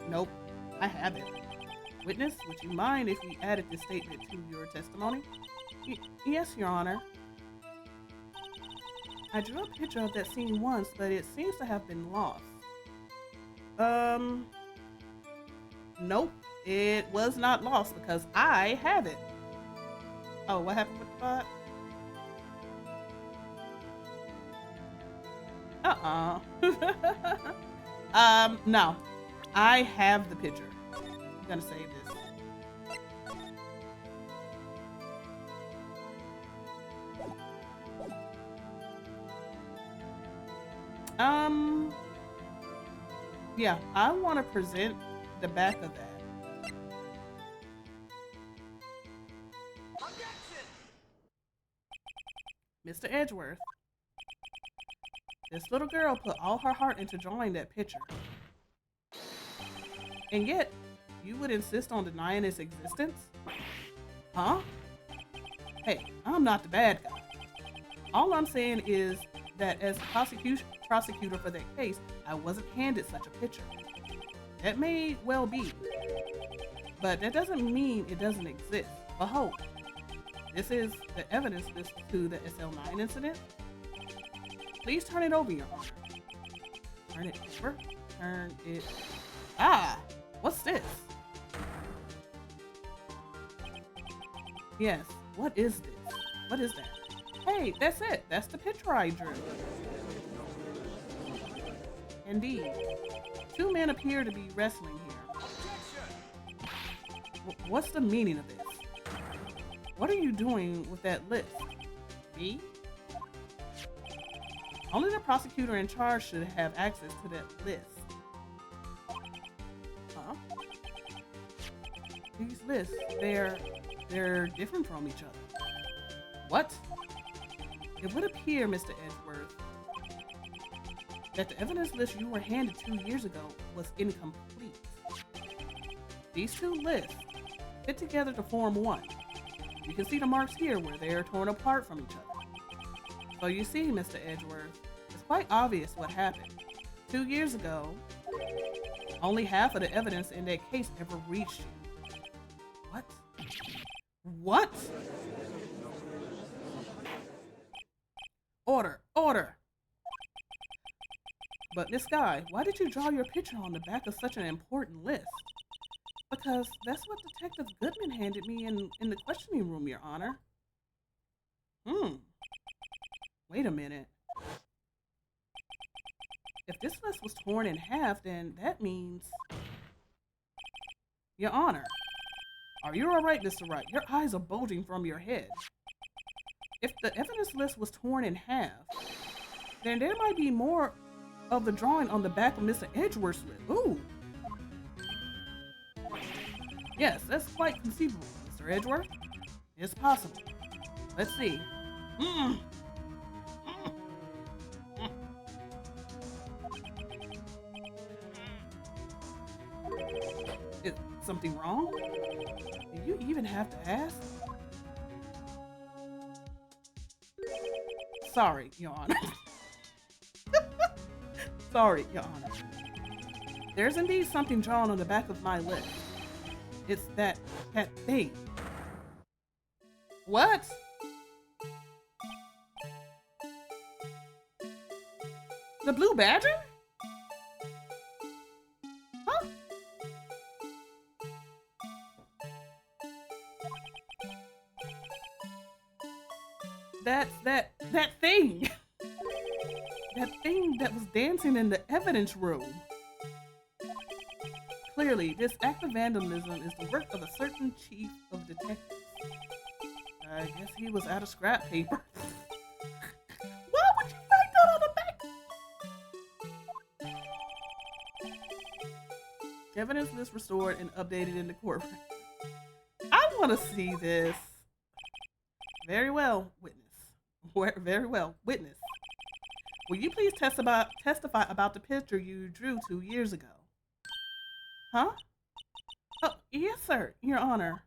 Nope, I haven't. Witness, would you mind if we added this statement to your testimony? Yes, Your Honor. I drew a picture of that scene once, but it seems to have been lost. Nope, it was not lost because I have it. Oh, what happened with the bot? No. I have the picture. I'm gonna save this. Yeah, I want to present the back of that. Mr. Edgeworth, this little girl put all her heart into drawing that picture. And yet, you would insist on denying its existence? Huh? Hey, I'm not the bad guy. All I'm saying is that as prosecutor for that case, I wasn't handed such a picture. That may well be, but that doesn't mean it doesn't exist. Behold, this is the evidence list to the SL9 incident. Please turn it over, Your Honor. Turn it over? Turn it... Ah! What's this? Yes, what is this? What is that? Hey, that's it. That's the picture I drew. Indeed. 2 men appear to be wrestling here. What's the meaning of this? What are you doing with that list? Me? Only the prosecutor in charge should have access to that list. Huh? These lists, they're different from each other. What? It would appear, Mr. Edgeworth, that the evidence list you were handed 2 years ago was incomplete. These 2 lists fit together to form one. You can see the marks here where they are torn apart from each other. So you see, Mr. Edgeworth, it's quite obvious what happened. 2 years ago, only half of the evidence in that case ever reached you. What? What? Order! Order! But this guy, why did you draw your picture on the back of such an important list? Because that's what Detective Goodman handed me in the questioning room, Your Honor. Wait a minute. If this list was torn in half, then that means... Your Honor, are you alright, Mr. Wright? Your eyes are bulging from your head. If the evidence list was torn in half, then there might be more of the drawing on the back of Mr. Edgeworth's list. Ooh. Yes, that's quite conceivable, Mr. Edgeworth. It's possible. Let's see. Is something wrong? Do you even have to ask? Sorry, Your Honor. Sorry, Your Honor. There's indeed something drawn on the back of my list. It's that thing. What? The blue badger? Huh? That's that thing. That thing that was dancing in the evidence room. Clearly, this act of vandalism is the work of a certain chief of detectives. I guess he was out of scrap paper. Why would you write that on the back? Evidence list restored and updated in the courtroom. I want to see this. Very well, witness. Very well, witness. Will you please testify about the picture you drew 2 years ago? Huh? Oh, yes, sir, Your Honor.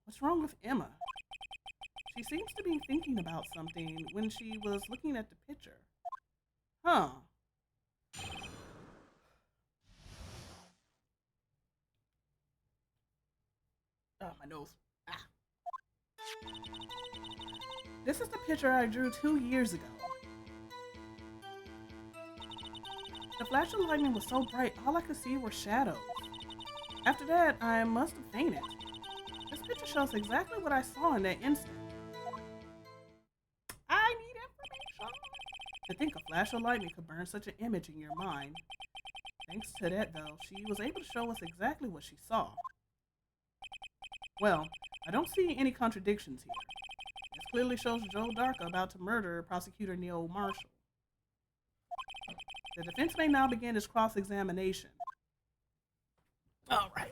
What's wrong with Emma? She seems to be thinking about something when she was looking at the picture. Huh. Oh, my nose. Ah. This is the picture I drew 2 years ago. The flash of lightning was so bright, all I could see were shadows. After that, I must have fainted. This picture shows exactly what I saw in that instant. I need information. To think a flash of lightning could burn such an image in your mind. Thanks to that, though, she was able to show us exactly what she saw. Well, I don't see any contradictions here. This clearly shows Joe Darka about to murder Prosecutor Neil Marshall. The defense may now begin its cross-examination. All right.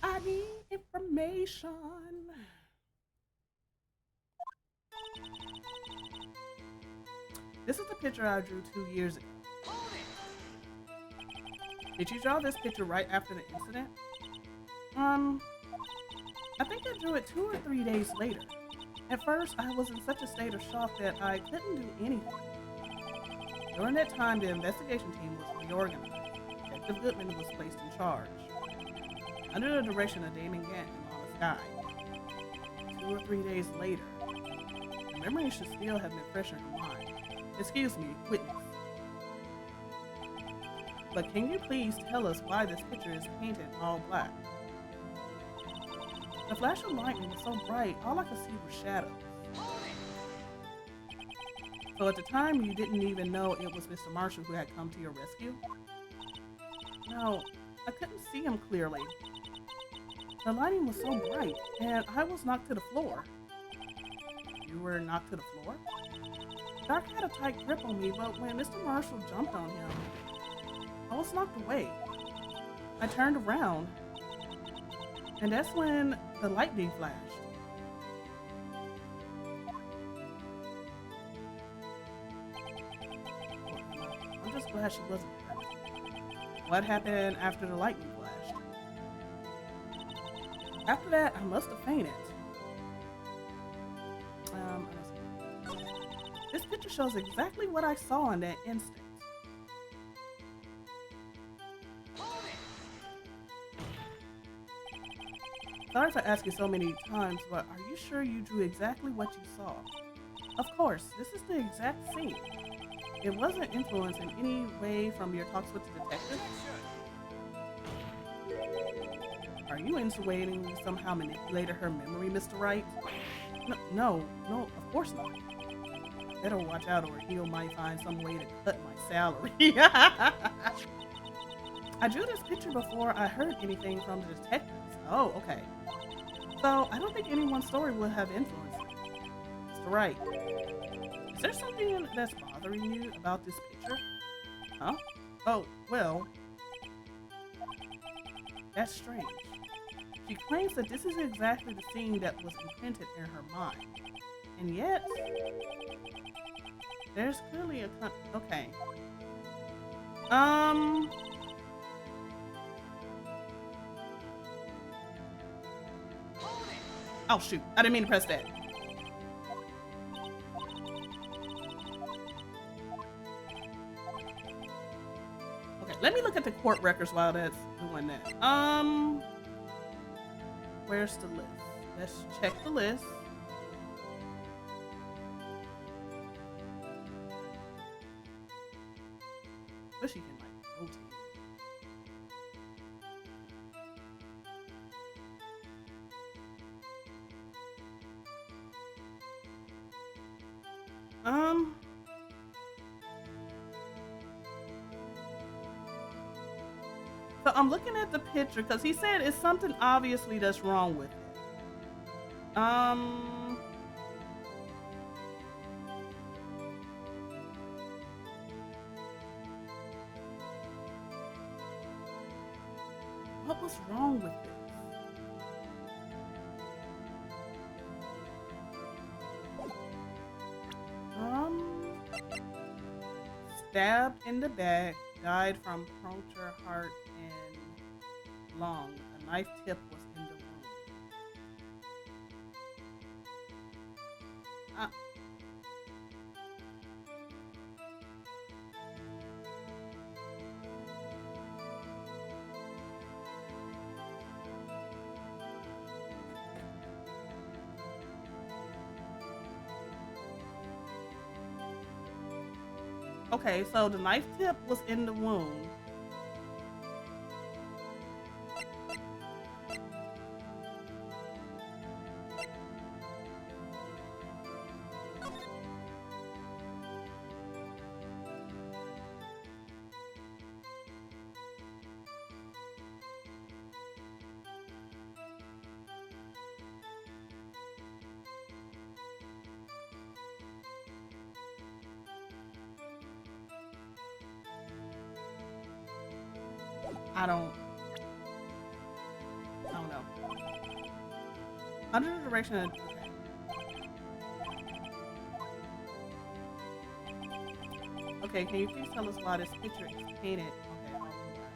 I need information. This is the picture I drew 2 years ago. Did you draw this picture right after the incident? I think I drew it 2 or 3 days later. At first, I was in such a state of shock that I couldn't do anything. During that time, the investigation team was reorganized. Detective Goodman was placed in charge. Under the direction of Damon Gant and Honest Guy. 2 or 3 days later, the memory should still have been fresh in her mind. Excuse me, witness. But can you please tell us why this picture is painted all black? The flash of lightning was so bright, all I could see were shadows. So at the time, you didn't even know it was Mr. Marshall who had come to your rescue? No, I couldn't see him clearly. The lighting was so bright, and I was knocked to the floor. You were knocked to the floor? Dark had a tight grip on me, but when Mr. Marshall jumped on him, I was knocked away. I turned around, and that's when the lightning flashed. I'm just glad she wasn't hurt. What happened after the lightning flashed? After that, I must have fainted. This picture shows exactly what I saw in that instant. Sorry for asking so many times, but are you sure you drew exactly what you saw? Of course, this is the exact scene. It wasn't influenced in any way from your talks with the detective? Are you insinuating you somehow manipulated her memory, Mr. Wright? No, of course not. Better watch out or he might find some way to cut my salary. I drew this picture before I heard anything from the detectives. Oh, okay. So I don't think anyone's story will have influenced me. Mr. Wright, is there something that's bothering you about this picture? Huh? Oh, well, that's strange. She claims that this is exactly the scene that was imprinted in her mind. And yet, there's clearly a okay. Oh shoot, I didn't mean to press that. Okay, let me look at the court records while that's doing that. Where's the list? Let's check the list. Wish you can like rotate it. So I'm looking at the picture because he said it's something obviously that's wrong with it. What was wrong with this? Stabbed in the back, died from puncture, heart, and lung. A knife tip was in the wound. Okay, so the knife tip was in the wound. I don't know. Under the direction of okay, can you please tell us why this picture is painted? Okay, I'll do that.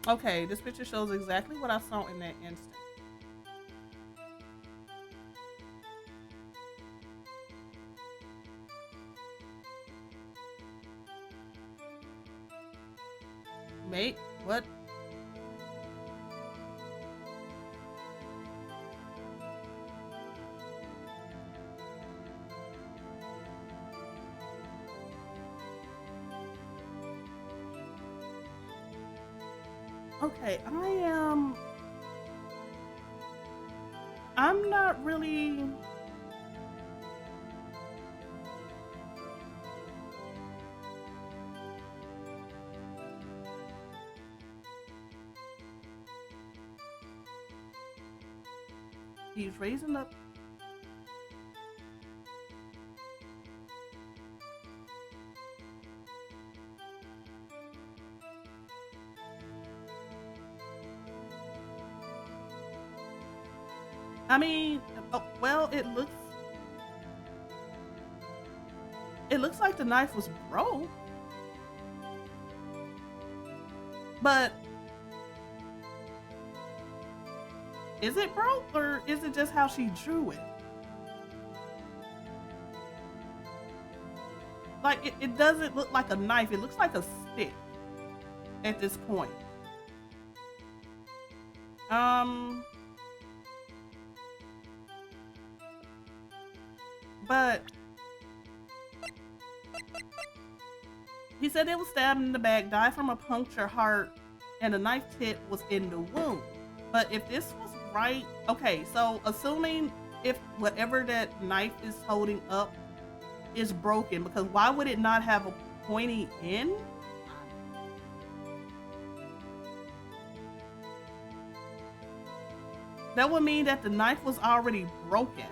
Okay, this picture shows exactly what I saw in that instant. Mate, what? Okay, I'm not really. He's raising up. I mean, oh, well, it looks like the knife was broke, but is it broke or is it just how she drew it? Like it doesn't look like a knife. It looks like a stick at this point. But he said it was stabbed in the back, died from a puncture, heart, and the knife tip was in the wound. But if this was right, okay, so assuming if whatever that knife is holding up is broken, because why would it not have a pointy end? That would mean that the knife was already broken.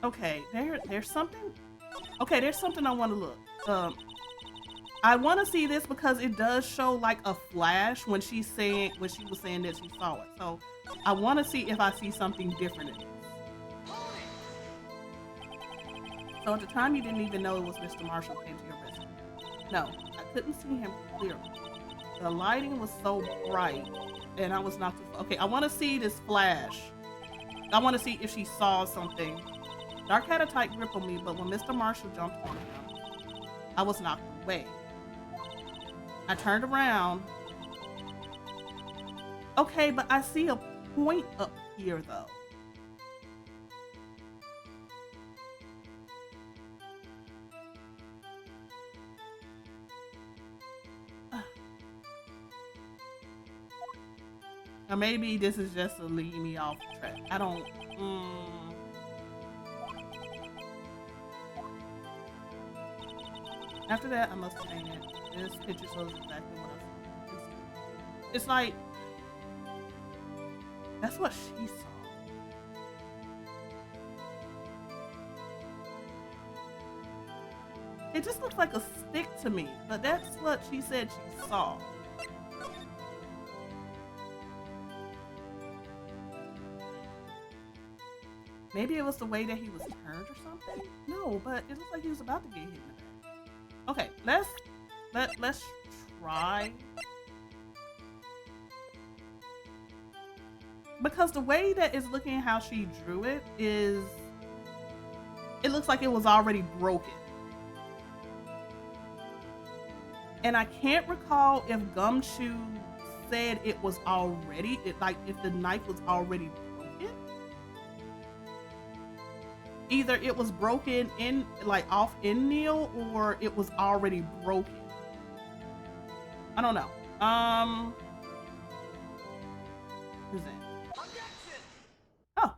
Okay, there's something. Okay, there's something I want to look. I want to see this because it does show like a flash when she was saying that she saw it. So I want to see if I see something different in this. So at the time you didn't even know it was Mr. Marshall came to your rescue. No, I couldn't see him clearly. The lighting was so bright and I was not too. Okay, I want to see this flash. I want to see if she saw something. Dark had a tight grip on me, but when Mr. Marshall jumped on him, I was knocked away. I turned around. Okay, but I see a point up here though. Or maybe this is just to lead me off track. I don't. After that, I must have seen it. This picture shows exactly what I saw. It's like, that's what she saw. It just looks like a stick to me, but that's what she said she saw. Maybe it was the way that he was turned or something? No, but it looks like he was about to get hit in the back. Okay, let's try. Because the way that it's looking at how she drew it is, it looks like it was already broken. And I can't recall if Gumshoe said it was already, like if the knife was already broken. Either it was broken in, like off in Neil, or it was already broken. I don't know. Who's that? Oh.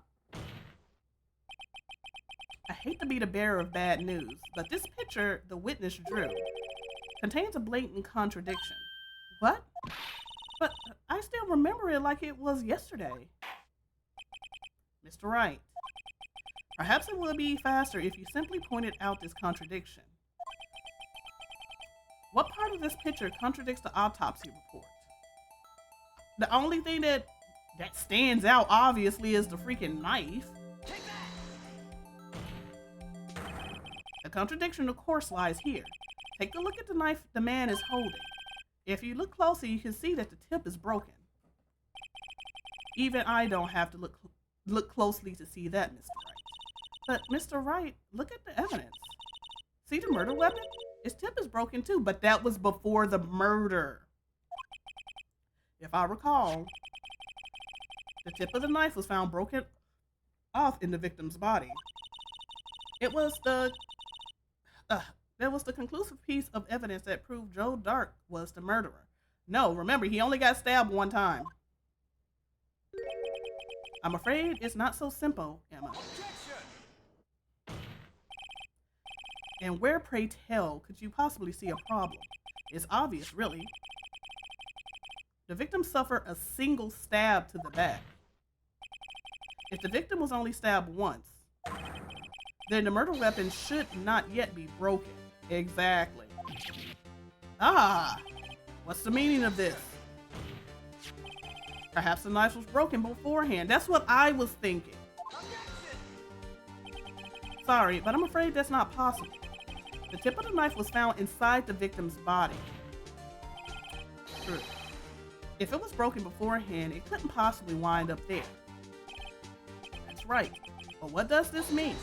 I hate to be the bearer of bad news, but this picture the witness drew contains a blatant contradiction. What? But I still remember it like it was yesterday. Mr. Wright. Perhaps it would be faster if you simply pointed out this contradiction. What part of this picture contradicts the autopsy report? The only thing that stands out, obviously, is the freaking knife. The contradiction, of course, lies here. Take a look at the knife the man is holding. If you look closely, you can see that the tip is broken. Even I don't have to look closely to see that, Mr. Wright. But Mr. Wright, look at the evidence. See the murder weapon? Its tip is broken too, but that was before the murder. If I recall, the tip of the knife was found broken off in the victim's body. It was there was the conclusive piece of evidence that proved Joe Dark was the murderer. No, remember, he only got stabbed one time. I'm afraid it's not so simple, Emma. And where, pray tell, could you possibly see a problem? It's obvious, really. The victim suffered a single stab to the back. If the victim was only stabbed once, then the murder weapon should not yet be broken. Exactly. Ah, what's the meaning of this? Perhaps the knife was broken beforehand. That's what I was thinking. Sorry, but I'm afraid that's not possible. The tip of the knife was found inside the victim's body. True. If it was broken beforehand, it couldn't possibly wind up there. That's right. But what does this mean?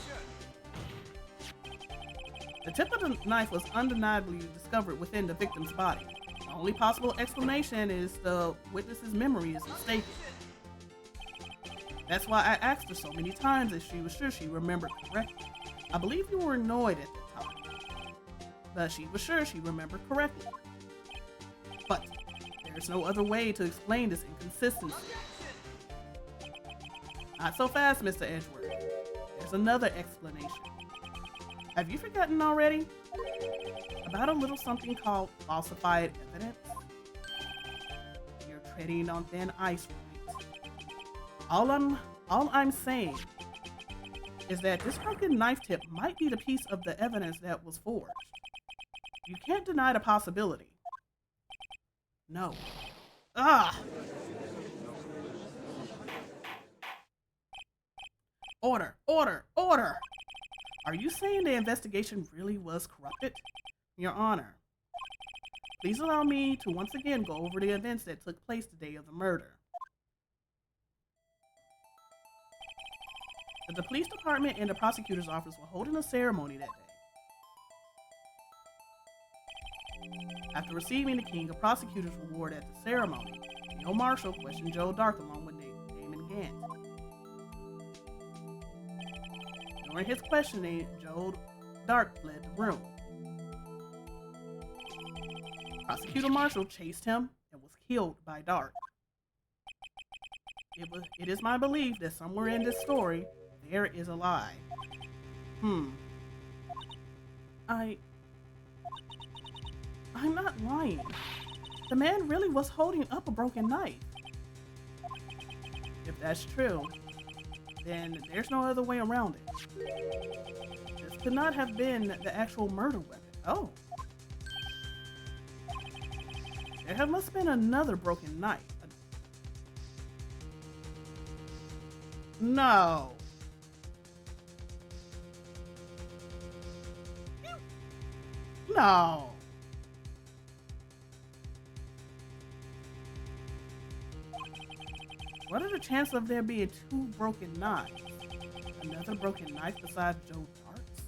The tip of the knife was undeniably discovered within the victim's body. The only possible explanation is the witness's memory is mistaken. That's why I asked her so many times if she was sure she remembered correctly. I believe you were annoyed at the time, but she was sure she remembered correctly. But there's no other way to explain this inconsistency. Not so fast, Mr. Edgeworth. There's another explanation. Have you forgotten already? About a little something called falsified evidence? You're treading on thin ice, Wright. All I'm saying is that this broken knife tip might be the piece of the evidence that was forged. You can't deny the possibility. No. Ah! Order! Order! Order! Are you saying the investigation really was corrupted? Your Honor, please allow me to once again go over the events that took place the day of the murder. The police department and the prosecutor's office were holding a ceremony that day. After receiving the King of Prosecutors Award at the ceremony, Neil Marshall questioned Joe Dark along with Damon Gant. During his questioning, Joe Dark fled the room. Prosecutor Marshall chased him and was killed by Dark. It is my belief that somewhere in this story, there is a lie. I'm not lying. The man really was holding up a broken knife. If that's true, then there's no other way around it. This could not have been the actual murder weapon. Oh. There must have been another broken knife. No. No. What are the chances of there being two broken knives? Another broken knife besides Joe Dark's?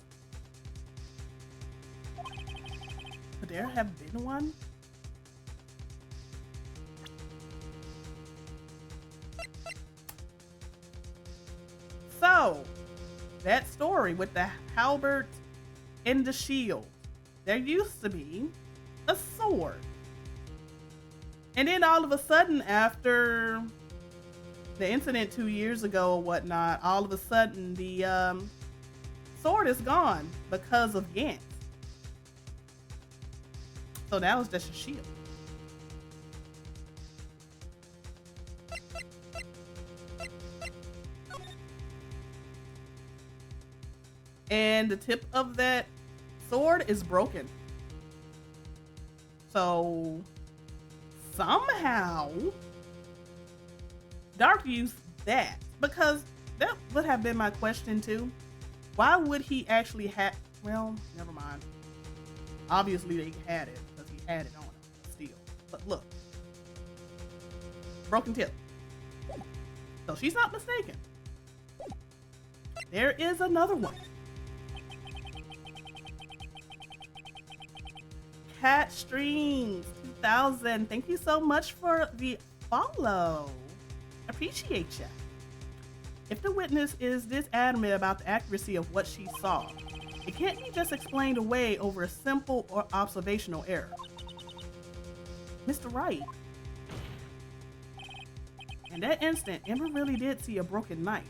Could there have been one? So, that story with the halberd and the shield, there used to be a sword. And then all of a sudden, after the incident 2 years ago or whatnot, all of a sudden the sword is gone because of Gant. So that was just a shield. And the tip of that sword is broken. So somehow Dark used that, because that would have been my question too. Why would he actually have, well, never mind. Obviously they had it because he had it on him still. But look, broken tip. So she's not mistaken. There is another one. Cat Streams 2000, thank you so much for the follow. Appreciate ya. If the witness is this adamant about the accuracy of what she saw, it can't be just explained away over a simple or observational error. Mr. Wright, in that instant, Ember really did see a broken knife.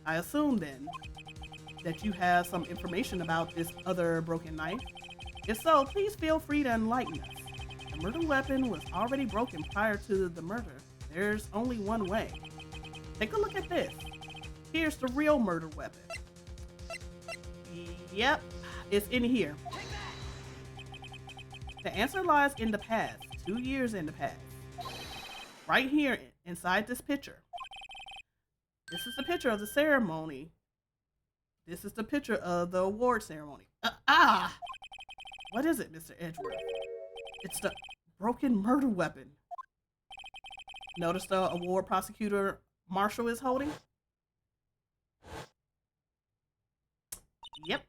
I assume then that you have some information about this other broken knife. If so, please feel free to enlighten us. The murder weapon was already broken prior to the murder. There's only one way. Take a look at this. Here's the real murder weapon. Yep, it's in here. The answer lies in the past, 2 years in the past. Right here inside this picture. This is the picture of the ceremony. This is the picture of the award ceremony. What is it, Mr. Edgeworth? It's the broken murder weapon. Notice the award prosecutor Marshall is holding? Yep.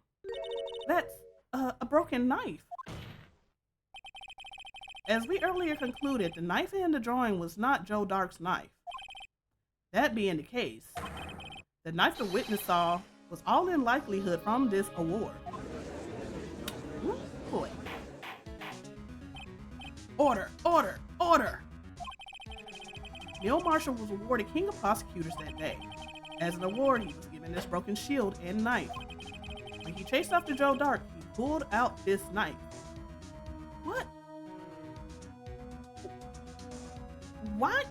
That's a broken knife. As we earlier concluded, the knife in the drawing was not Joe Dark's knife. That being the case, the knife the witness saw was all in likelihood from this award. Ooh, boy. Order, order, order! Neil Marshall was awarded King of Prosecutors that day. As an award, he was given this broken shield and knife. When he chased after Joe Dark, he pulled out this knife. What? Why?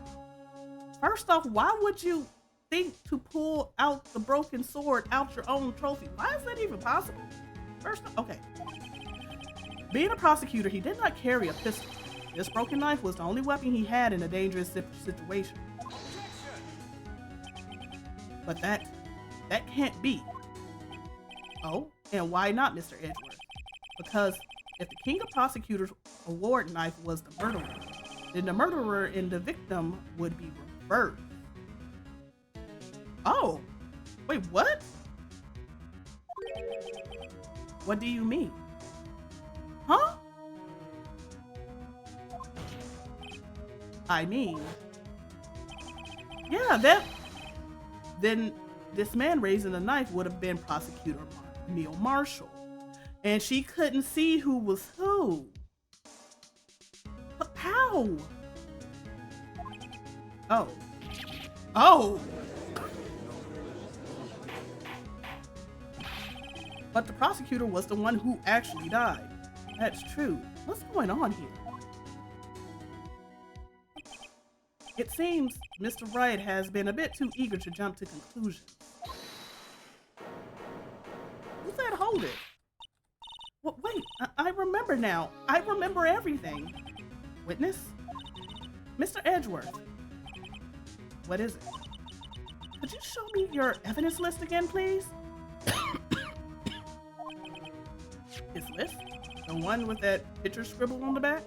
First off, why would you think to pull out the broken sword out your own trophy? Why is that even possible? First off, okay. Being a prosecutor, he did not carry a pistol. This broken knife was the only weapon he had in a dangerous situation. But that can't be. Oh, and why not, Mr. Edgeworth? Because if the King of Prosecutors award knife was the murderer, then the murderer and the victim would be reversed. Oh, wait, what? What do you mean? Huh? I mean, yeah, then this man raising the knife would have been Prosecutor Neil Marshall. And she couldn't see who was who. But how? Oh. Oh! But the prosecutor was the one who actually died. That's true. What's going on here? It seems Mr. Wright has been a bit too eager to jump to conclusions. Who said hold it? Well, wait, I remember now. I remember everything. Witness? Mr. Edgeworth. What is it? Could you show me your evidence list again, please? His list? The one with that picture scribbled on the back?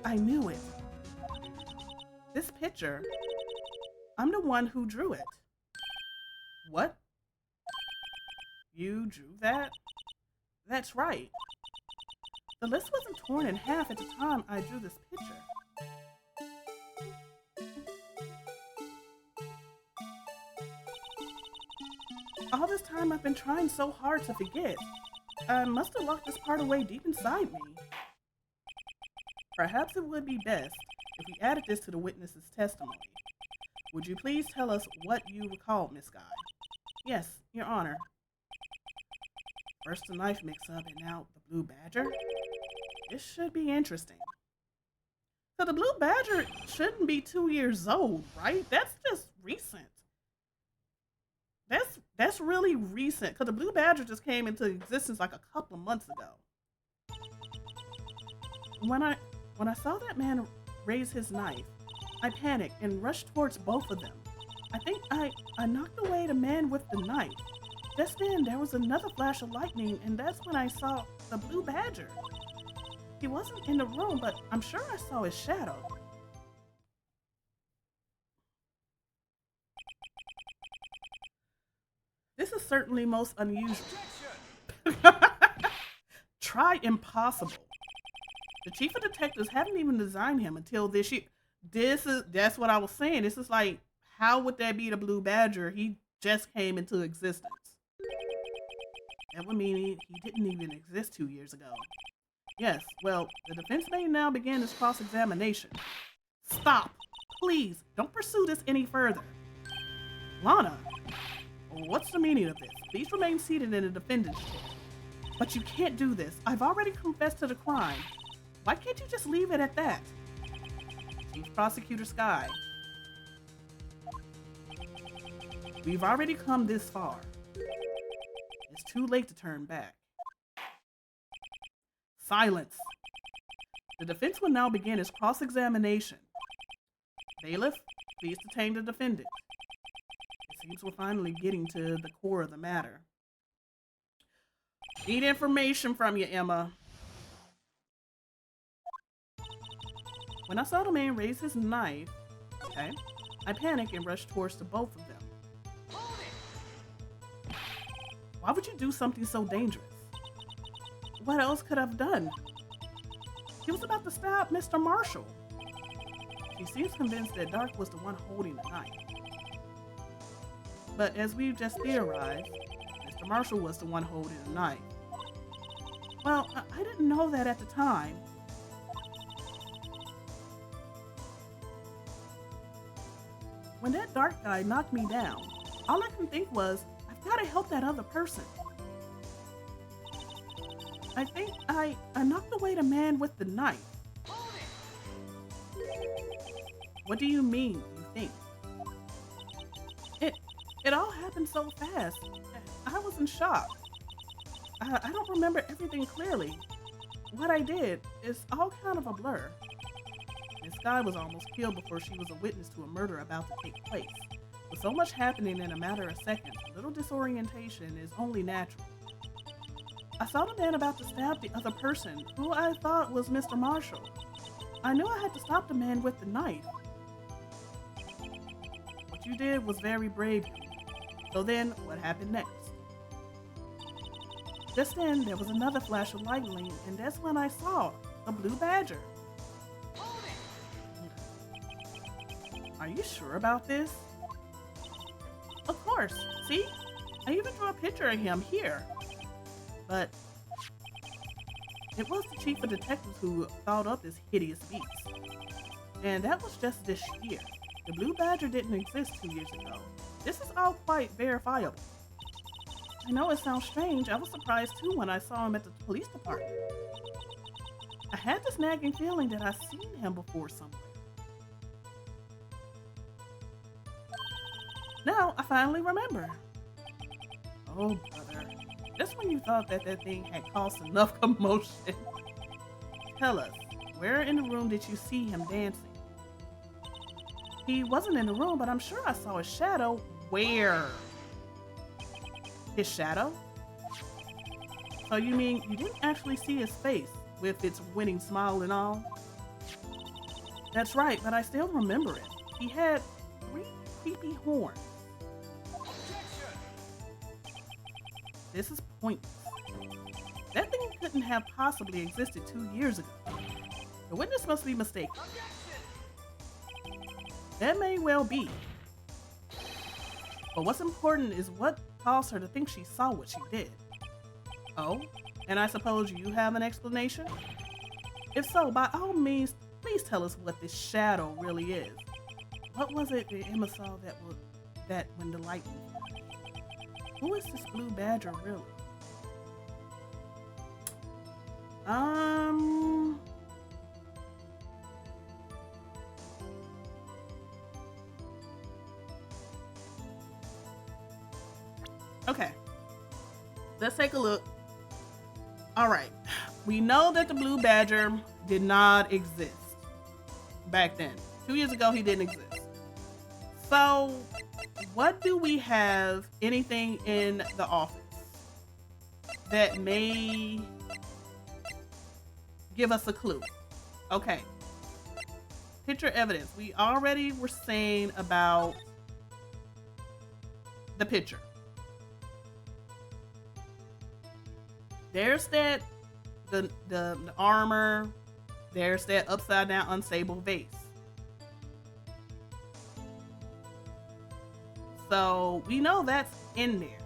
I knew it. This picture, I'm the one who drew it. What? You drew that? That's right. The list wasn't torn in half at the time I drew this picture. All this time I've been trying so hard to forget. I must have locked this part away deep inside me. Perhaps it would be best if we added this to the witness's testimony. Would you please tell us what you recall, Miss Guy? Yes, Your Honor. First the knife mix-up and now the blue badger? This should be interesting. So the blue badger shouldn't be 2 years old, right? That's just recent. That's really recent, because the blue badger just came into existence like a couple of months ago. When I saw that man raise his knife, I panicked and rushed towards both of them. I think I knocked away the man with the knife. Just then, there was another flash of lightning, and that's when I saw the blue badger. He wasn't in the room, but I'm sure I saw his shadow. This is certainly most unusual. Try impossible. The chief of detectives haven't even designed him until this year. That's what I was saying. This is like, how would that be the blue badger? He just came into existence. That would mean he didn't even exist 2 years ago. Yes, well, the defense may now begin its cross-examination. Stop! Please, don't pursue this any further. Lana, what's the meaning of this? Please remain seated in the defendant's chair. But you can't do this. I've already confessed to the crime. Why can't you just leave it at that? Chief Prosecutor Sky. We've already come this far. It's too late to turn back. Silence. The defense will now begin its cross-examination. Bailiff, please detain the defendant. It seems we're finally getting to the core of the matter. Need information from you, Emma. When I saw the man raise his knife, okay, I panicked and rushed towards the both of them. Why would you do something so dangerous? What else could I have done? He was about to stab Mr. Marshall. She seems convinced that Dark was the one holding the knife. But as we've just theorized, Mr. Marshall was the one holding the knife. Well, I didn't know that at the time. When that Dark guy knocked me down, all I can think was, I've got to help that other person. I think I knocked away the man with the knife. What do you mean, you think? It all happened so fast. I was in shock. I don't remember everything clearly. What I did is all kind of a blur. This guy was almost killed before she was a witness to a murder about to take place. With so much happening in a matter of seconds, a little disorientation is only natural. I saw the man about to stab the other person, who I thought was Mr. Marshall. I knew I had to stop the man with the knife. What you did was very brave. So then, what happened next? Just then, there was another flash of lightning, and that's when I saw the blue badger. Are you sure about this? Of course. See? I even drew a picture of him here. But it was the chief of detectives who thought up this hideous beast. And that was just this year. The blue badger didn't exist 2 years ago. This is all quite verifiable. I know it sounds strange. I was surprised too when I saw him at the police department. I had this nagging feeling that I'd seen him before somewhere. Now I finally remember. Oh, brother. Just when you thought that thing had caused enough commotion. Tell us, where in the room did you see him dancing? He wasn't in the room, but I'm sure I saw his shadow. Where? His shadow? So you mean you didn't actually see his face with its winning smile and all? That's right, but I still remember it. He had 3 creepy horns. This is pointless. That thing couldn't have possibly existed 2 years ago. The witness must be mistaken. That may well be. But what's important is what caused her to think she saw what she did. Oh, and I suppose you have an explanation? If so, by all means, please tell us what this shadow really is. What was it that Emma saw that when the light moved? Who is this blue badger really? Okay. Let's take a look. All right. We know that the blue badger did not exist back then. 2 years ago, he didn't exist. So, what do we have anything in the office that may give us a clue? Okay. Picture evidence. We already were saying about the picture. There's that, the armor. There's that upside down unstable vase. So we know that's in there.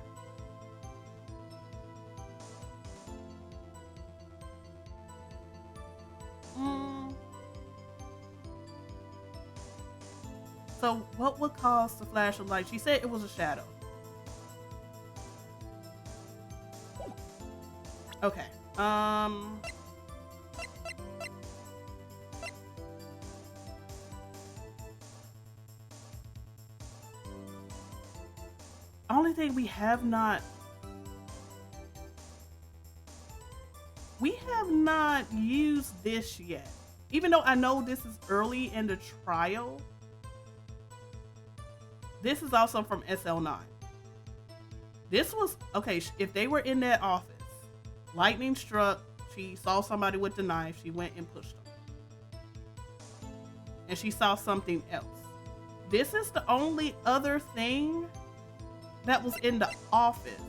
So what would cause the flash of light? She said it was a shadow. Okay. Only thing we have not used this yet. Even though I know this is early in the trial, this is also from SL9. This was, okay, if they were in that office, lightning struck, she saw somebody with the knife, she went and pushed them. And she saw something else. This is the only other thing that was in the office.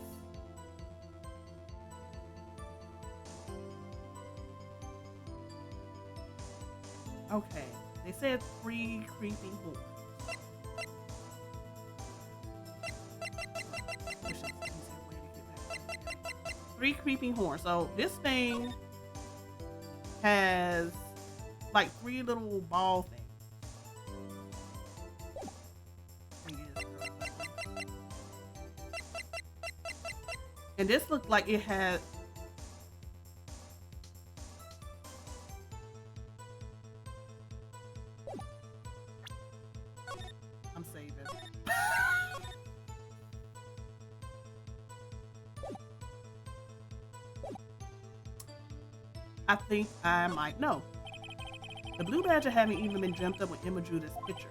Okay. They said 3 creeping horns. Wish it was an easier way to get back. 3 creeping horns. So this thing has like 3 little ball things. And this looked like it had. I'm saving. I think I might know. The blue badger haven't even been jumped up with Emma drew this picture.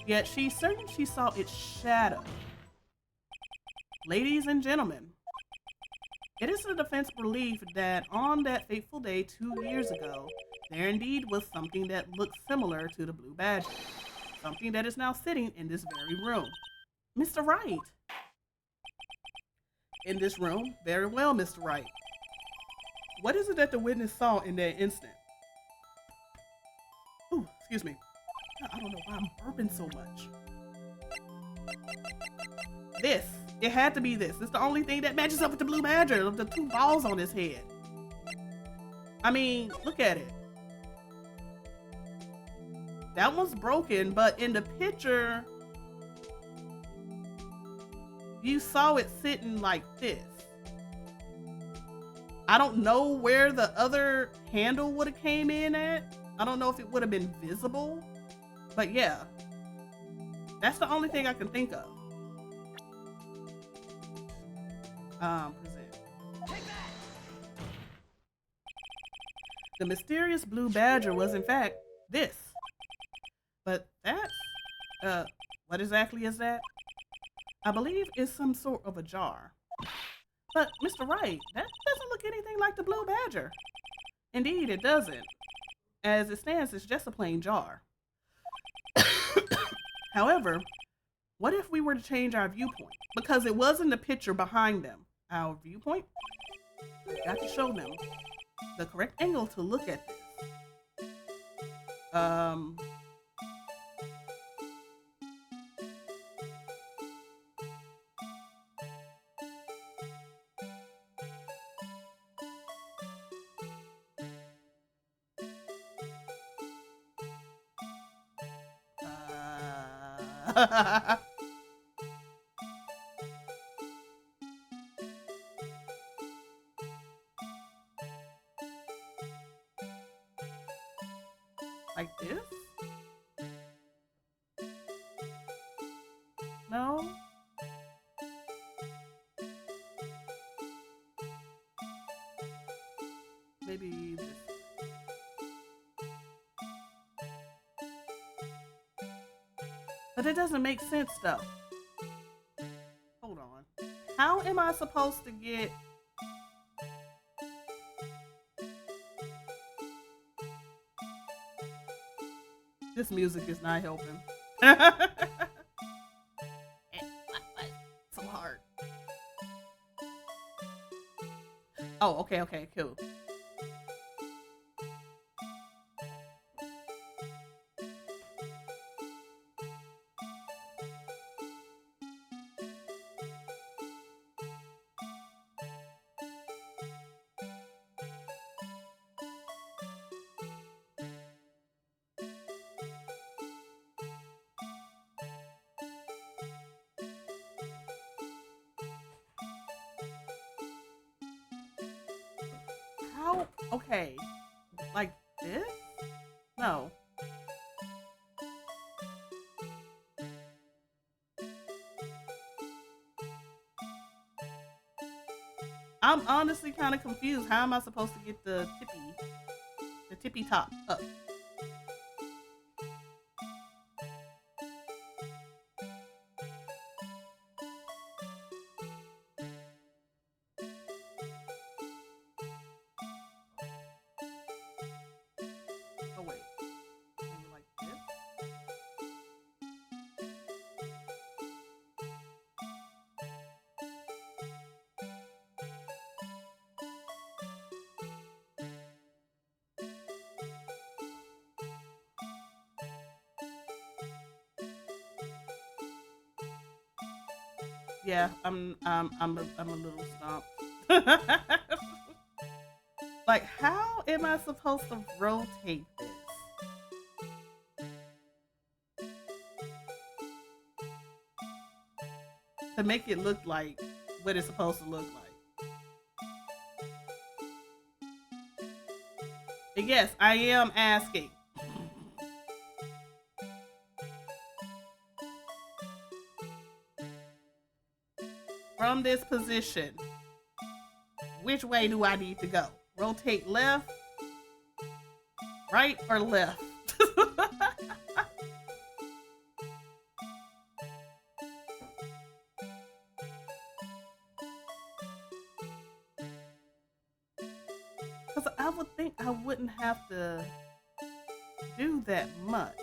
Yet she's certain she saw its shadow. Ladies and gentlemen, it is the defense belief that on that fateful day 2 years ago, there indeed was something that looked similar to the blue badger. Something that is now sitting in this very room. Mr. Wright. In this room? Very well, Mr. Wright. What is it that the witness saw in that instant? Ooh, excuse me. I don't know why I'm burping so much. This. It had to be this. It's the only thing that matches up with the blue badger. The 2 balls on his head. I mean, look at it. That one's broken, but in the picture, you saw it sitting like this. I don't know where the other handle would have came in at. I don't know if it would have been visible, but yeah, that's the only thing I can think of. Present. The mysterious blue badger was in fact this. But that's, what exactly is that? I believe it's some sort of a jar. But Mr. Wright, that doesn't look anything like the blue badger. Indeed, it doesn't. As it stands, it's just a plain jar. However, what if we were to change our viewpoint? Because it was in the picture behind them. Our viewpoint? I've got to show them the correct angle to look at this. Like this? No? Maybe this. But it doesn't make sense though. Hold on. How am I supposed to get... This music is not helping. So hard. Oh, okay, cool. How? Okay. Like this? No. I'm honestly kind of confused. How am I supposed to get the tippy top up? Oh wait. Maybe like this? Yeah, I'm a little stumped. Like, how am I supposed to rotate this to make it look like what it's supposed to look like? And yes, I am asking. From this position, which way do I need to go? Rotate left, right, or left? Because I would think I wouldn't have to do that much.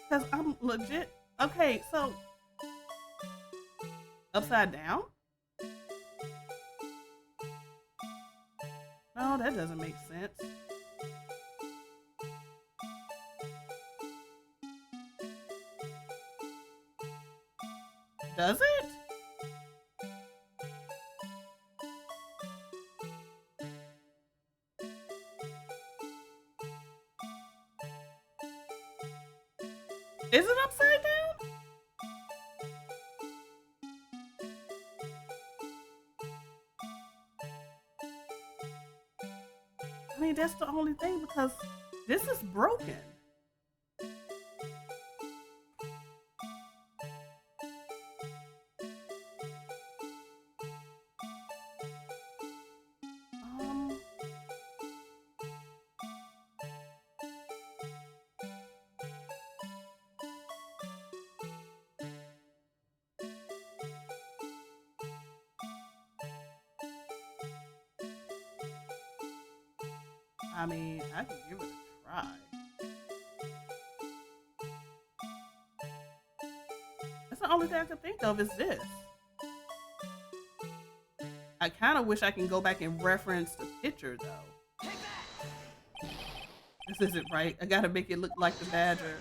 Because I'm legit. Okay, so upside down? No, that doesn't make sense. Does it? Is it upside down? I mean, that's the only thing because this is broken. Um, I mean, I can give it a try. That's the only thing I can think of is this. I kind of wish I can go back and reference the picture though. This isn't right. I gotta make it look like the badger.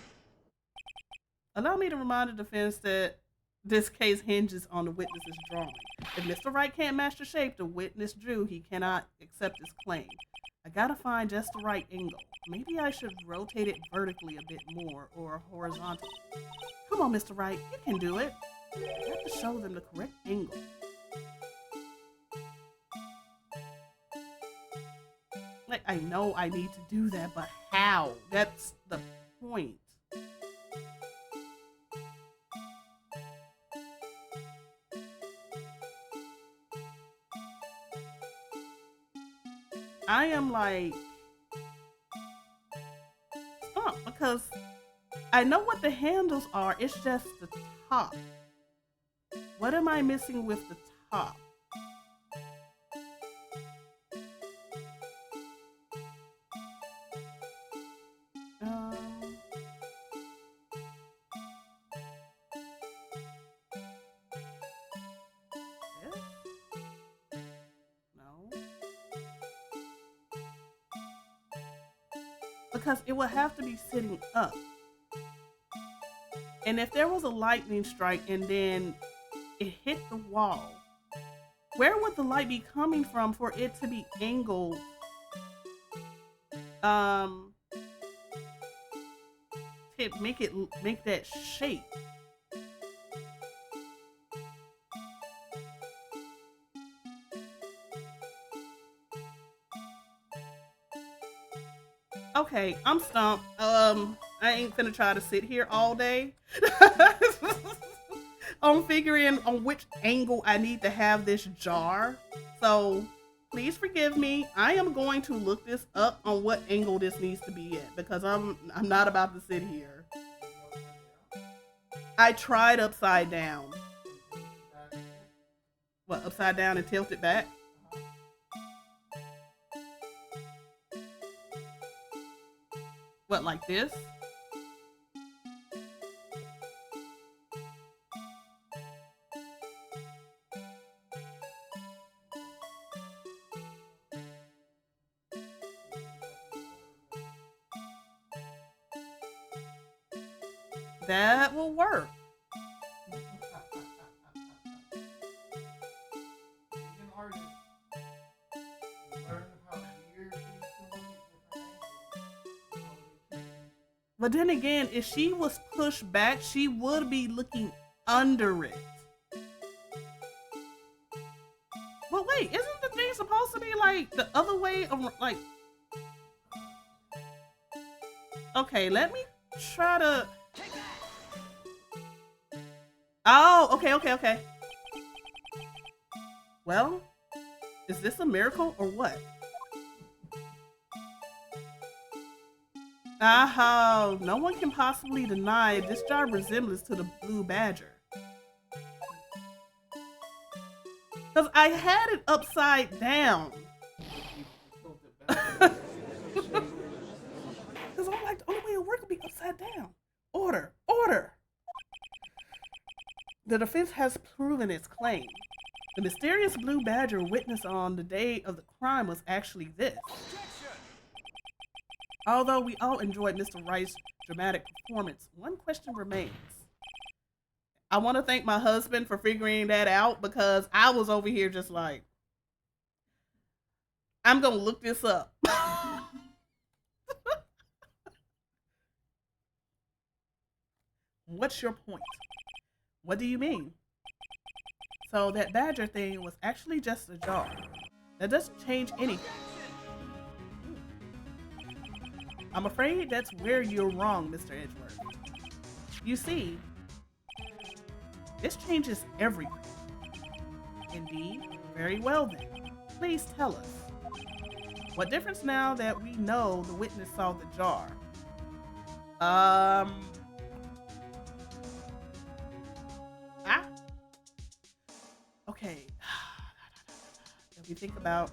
Allow me to remind the defense that this case hinges on the witness's drawing. If Mr. Wright can't match the shape the witness drew, he cannot accept his claim. I gotta find just the right angle. Maybe I should rotate it vertically a bit more or horizontal. Come on, Mr. Wright, you can do it. I have to show them the correct angle. Like, I know I need to do that, but how? That's the point. I am like stumped because I know what the handles are. It's just the top. What am I missing with the top? Um, this? No. Because it would have to be sitting up. And if there was a lightning strike and then it hit the wall, where would the light be coming from for it to be angled? To make that shape. Okay, I'm stumped. I ain't finna try to sit here all day. I'm figuring on which angle I need to have this jar. So please forgive me. I am going to look this up on what angle this needs to be at because I'm not about to sit here. I tried upside down. What, upside down and tilt it back? What, like this? That will work. But then again, if she was pushed back, she would be looking under it. But wait, isn't the thing supposed to be like the other way of like? Okay, let me try to. Oh, okay. Well, is this a miracle or what? Oh, no one can possibly deny this jar resemblance to the blue badger. Because I had it upside down. Because I'm like, the only way it work would be upside down. Order. The defense has proven its claim. The mysterious blue badger witnessed on the day of the crime was actually this. Although we all enjoyed Mr. Wright's dramatic performance, one question remains. I want to thank my husband for figuring that out because I was over here just like, I'm going to look this up. What's your point? What do you mean? So that badger thing was actually just a jar. That doesn't change anything. I'm afraid that's where you're wrong, Mr. Edgeworth. You see, this changes everything. Indeed, very well then. Please tell us. What difference now that we know the witness saw the jar? Okay. If you think about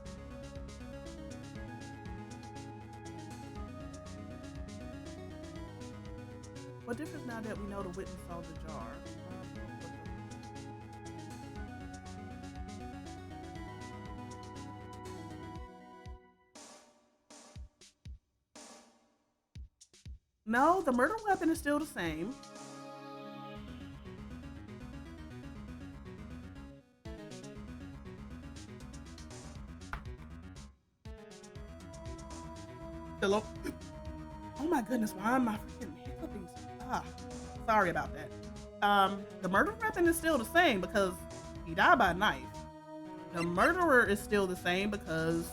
what difference now that we know the witness saw the jar? No, the murder weapon is still the same. Hello? Oh my goodness, why am I freaking hiccuping? Sorry about that. The murder weapon is still the same because he died by knife. The murderer is still the same because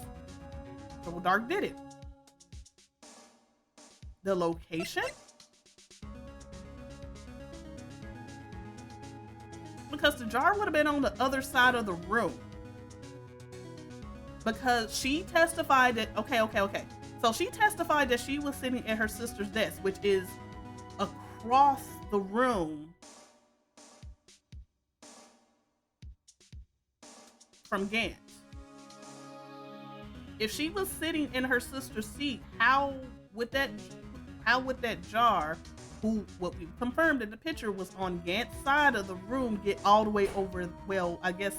Double Dark did it. The location? Because the jar would have been on the other side of the room. Because she testified that, okay. So she testified that she was sitting at her sister's desk, which is across the room from Gant. If she was sitting in her sister's seat, how would that jar, what we confirmed in the picture was on Gant's side of the room, get all the way over, well, I guess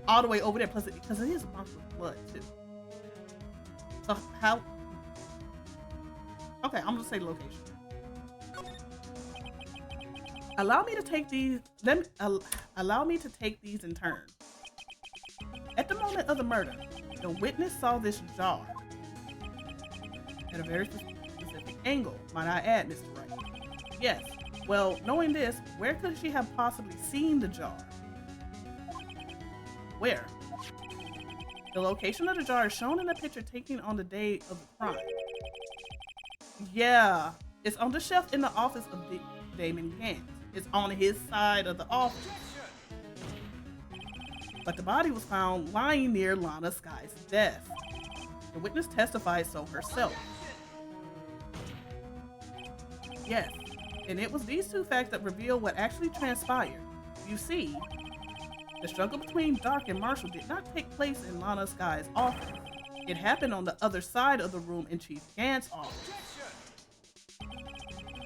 all the way over there, plus because it is a box of blood too. So how? Okay, I'm gonna say location. Allow me to take these. Allow me to take these in turn. At the moment of the murder, the witness saw this jar at a very specific angle. Might I add, Mr. Wright? Yes. Well, knowing this, where could she have possibly seen the jar? Where? The location of the jar is shown in a picture taken on the day of the crime. Yeah, it's on the shelf in the office of Damon Gant. It's on his side of the office. But the body was found lying near Lana Sky's desk. The witness testified so herself. Yes, and it was these two facts that reveal what actually transpired. You see, the struggle between Dark and Marshall did not take place in Lana Sky's office. It happened on the other side of the room in Chief Gant's office.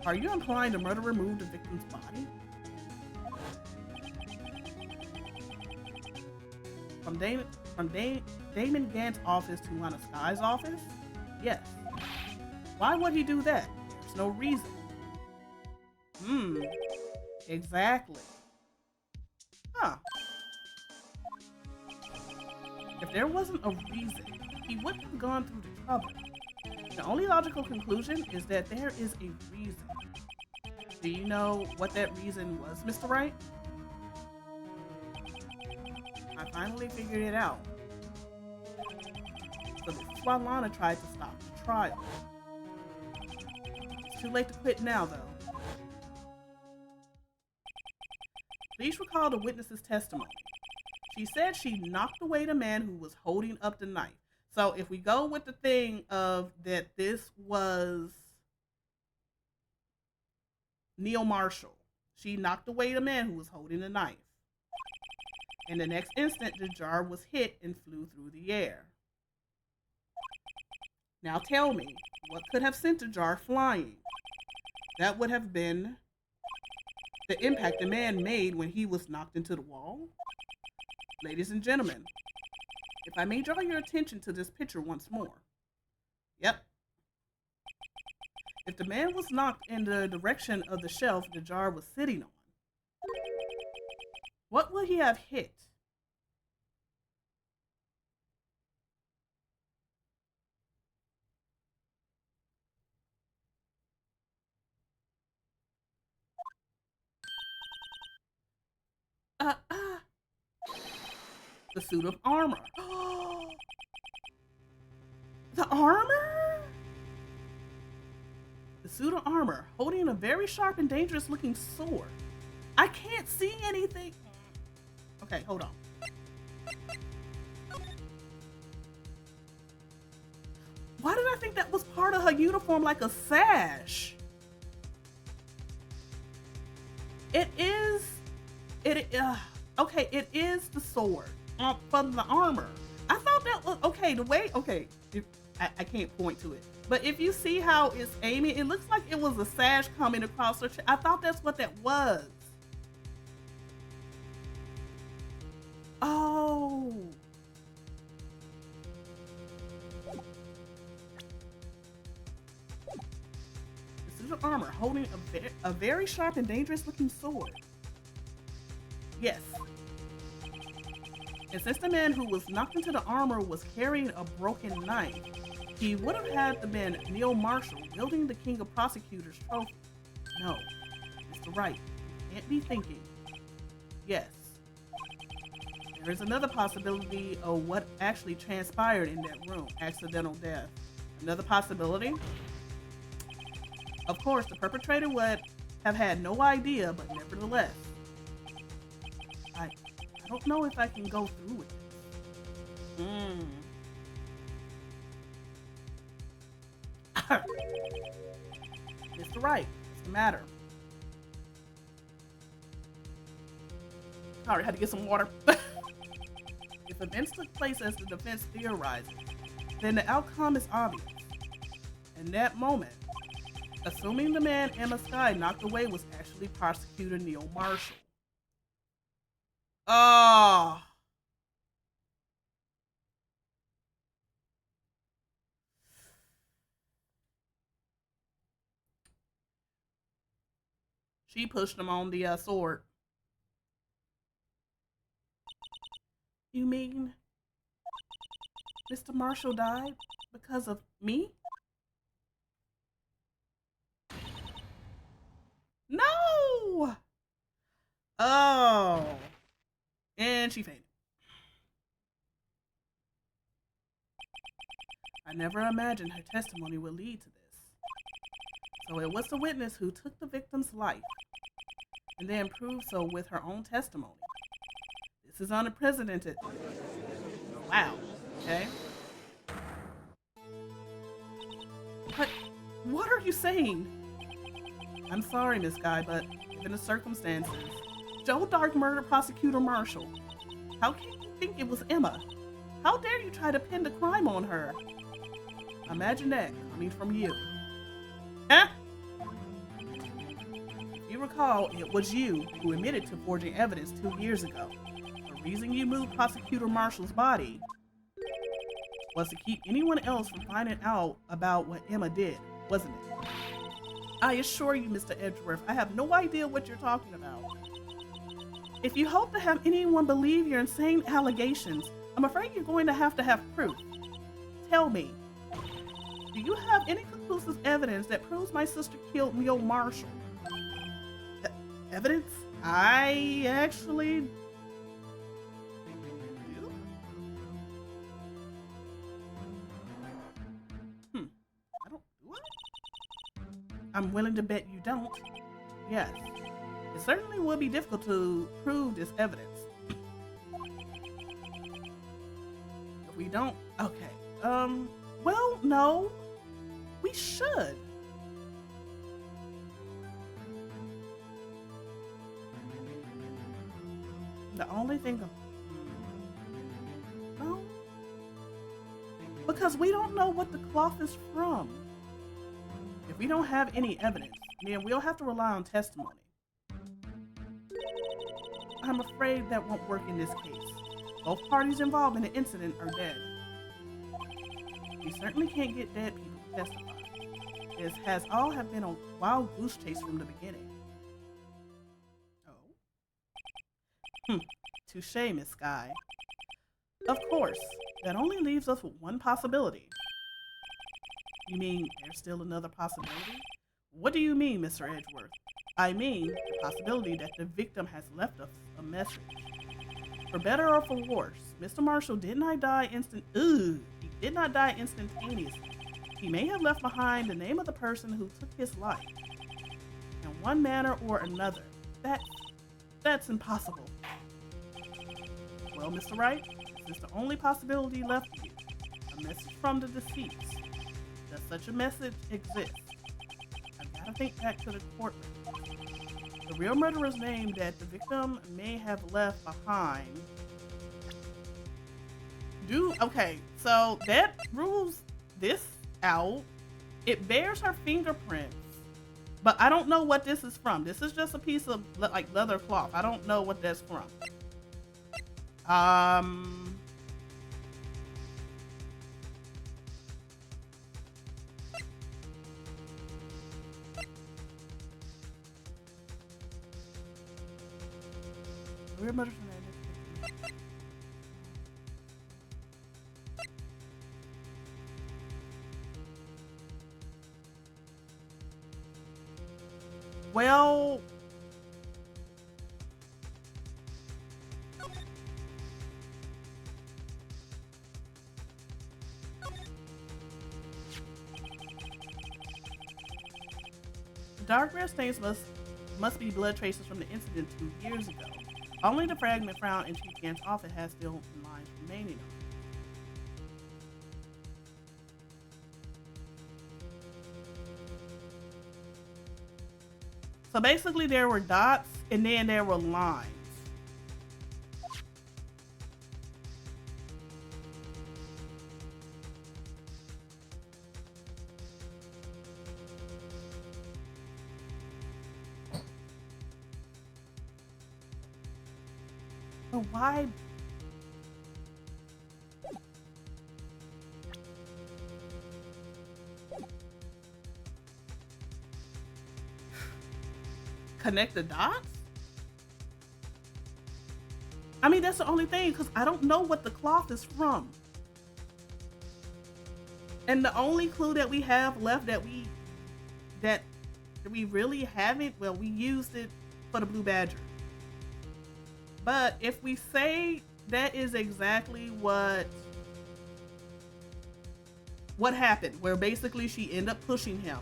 Are you implying the murderer moved the victim's body? From Damon Gant's office to Lana Sky's office? Yes. Why would he do that? There's no reason. Exactly. Huh. If there wasn't a reason, he wouldn't have gone through the trouble. The only logical conclusion is that there is a reason. Do you know what that reason was, Mr. Wright? I finally figured it out. So this is why Lana tried to stop the trial. It's too late to quit now, though. Please recall the witness's testimony. She said she knocked away the man who was holding up the knife. So if we go with the thing of that this was Neil Marshall, she knocked away the man who was holding the knife. In the next instant, the jar was hit and flew through the air. Now tell me, what could have sent the jar flying? That would have been the impact the man made when he was knocked into the wall. Ladies and gentlemen, if I may draw your attention to this picture once more. Yep. If the man was knocked in the direction of the shelf the jar was sitting on, what would he have hit? The suit of armor. The armor? The suit of armor, holding a very sharp and dangerous looking sword. I can't see anything. Okay, hold on. Why did I think that was part of her uniform, like a sash? It is. Okay, it is the sword from the armor. I thought that was okay. The way, okay, I can't point to it, but if you see how it's aiming, it looks like it was a sash coming across her chest. I thought that's what that was. Oh. The suit of armor holding a very sharp and dangerous looking sword. Yes. And since the man who was knocked into the armor was carrying a broken knife, he would have had the man Neil Marshall wielding the King of Prosecutors trophy. No, Mr. Wright, you can't be thinking. Yes. There is another possibility of what actually transpired in that room, accidental death. Another possibility? Of course, the perpetrator would have had no idea, but nevertheless, I don't know if I can go through with this. Mr. Wright, what's the matter? Alright, had to get some water. If events took place as the defense theorizes, then the outcome is obvious. In that moment, assuming the man Emma Sky knocked away was actually Prosecutor Neil Marshall. Oh. She pushed him on the sword. You mean Mr. Marshall died because of me? No! Oh. And she fainted. I never imagined her testimony would lead to this. So it was the witness who took the victim's life and then proved so with her own testimony. This is unprecedented. Wow. Okay. But what are you saying? I'm sorry, Miss Guy, but given the circumstances, Joe Dark murdered Prosecutor Marshall. How can you think it was Emma? How dare you try to pin the crime on her? Imagine that coming from you. Huh? recall, it was you who admitted to forging evidence 2 years ago. The reason you moved Prosecutor Marshall's body was to keep anyone else from finding out about what Emma did, wasn't it? I assure you, Mr. Edgeworth, I have no idea what you're talking about. If you hope to have anyone believe your insane allegations, I'm afraid you're going to have proof. Tell me, do you have any conclusive evidence that proves my sister killed Neil Marshall? Evidence? I actually do. I don't do it? I'm willing to bet you don't. Yes. It certainly would be difficult to prove this evidence. If we don't, okay. Well, no. We should. The only thing, no, because we don't know what the cloth is from. If we don't have any evidence, then we'll have to rely on testimony. I'm afraid that won't work in this case. Both parties involved in the incident are dead. We certainly can't get dead people to testify. This has all have been a wild goose chase from the beginning. Oh. Touche, Miss Skye. Of course, that only leaves us with one possibility. You mean there's still another possibility? What do you mean, Mr. Edgeworth? I mean the possibility that the victim has left us a message. For better or for worse, Mr. Marshall did not die instantaneously. He may have left behind the name of the person who took his life. In one manner or another, that's impossible. Well, Mr. Wright, this is the only possibility left for you. A message from the deceased. Does such a message exist? I've got to think back to the courtroom. The real murderer's name that the victim may have left behind. Okay, so that rules this out. It bears her fingerprints, but I don't know what this is from. This is just a piece of like leather cloth. I don't know what that's from. Real murderer's name. Well, dark red stains must be blood traces from the incident 2 years ago. Only the fragment found in Chief Gant's office has still lines remaining on it. So basically there were dots and then there were lines. But why? Connect the dots? I mean, that's the only thing, because I don't know what the cloth is from. And the only clue that we have left that we really haven't, well, we used it for the Blue Badger. But if we say that is exactly what happened, where basically she ended up pushing him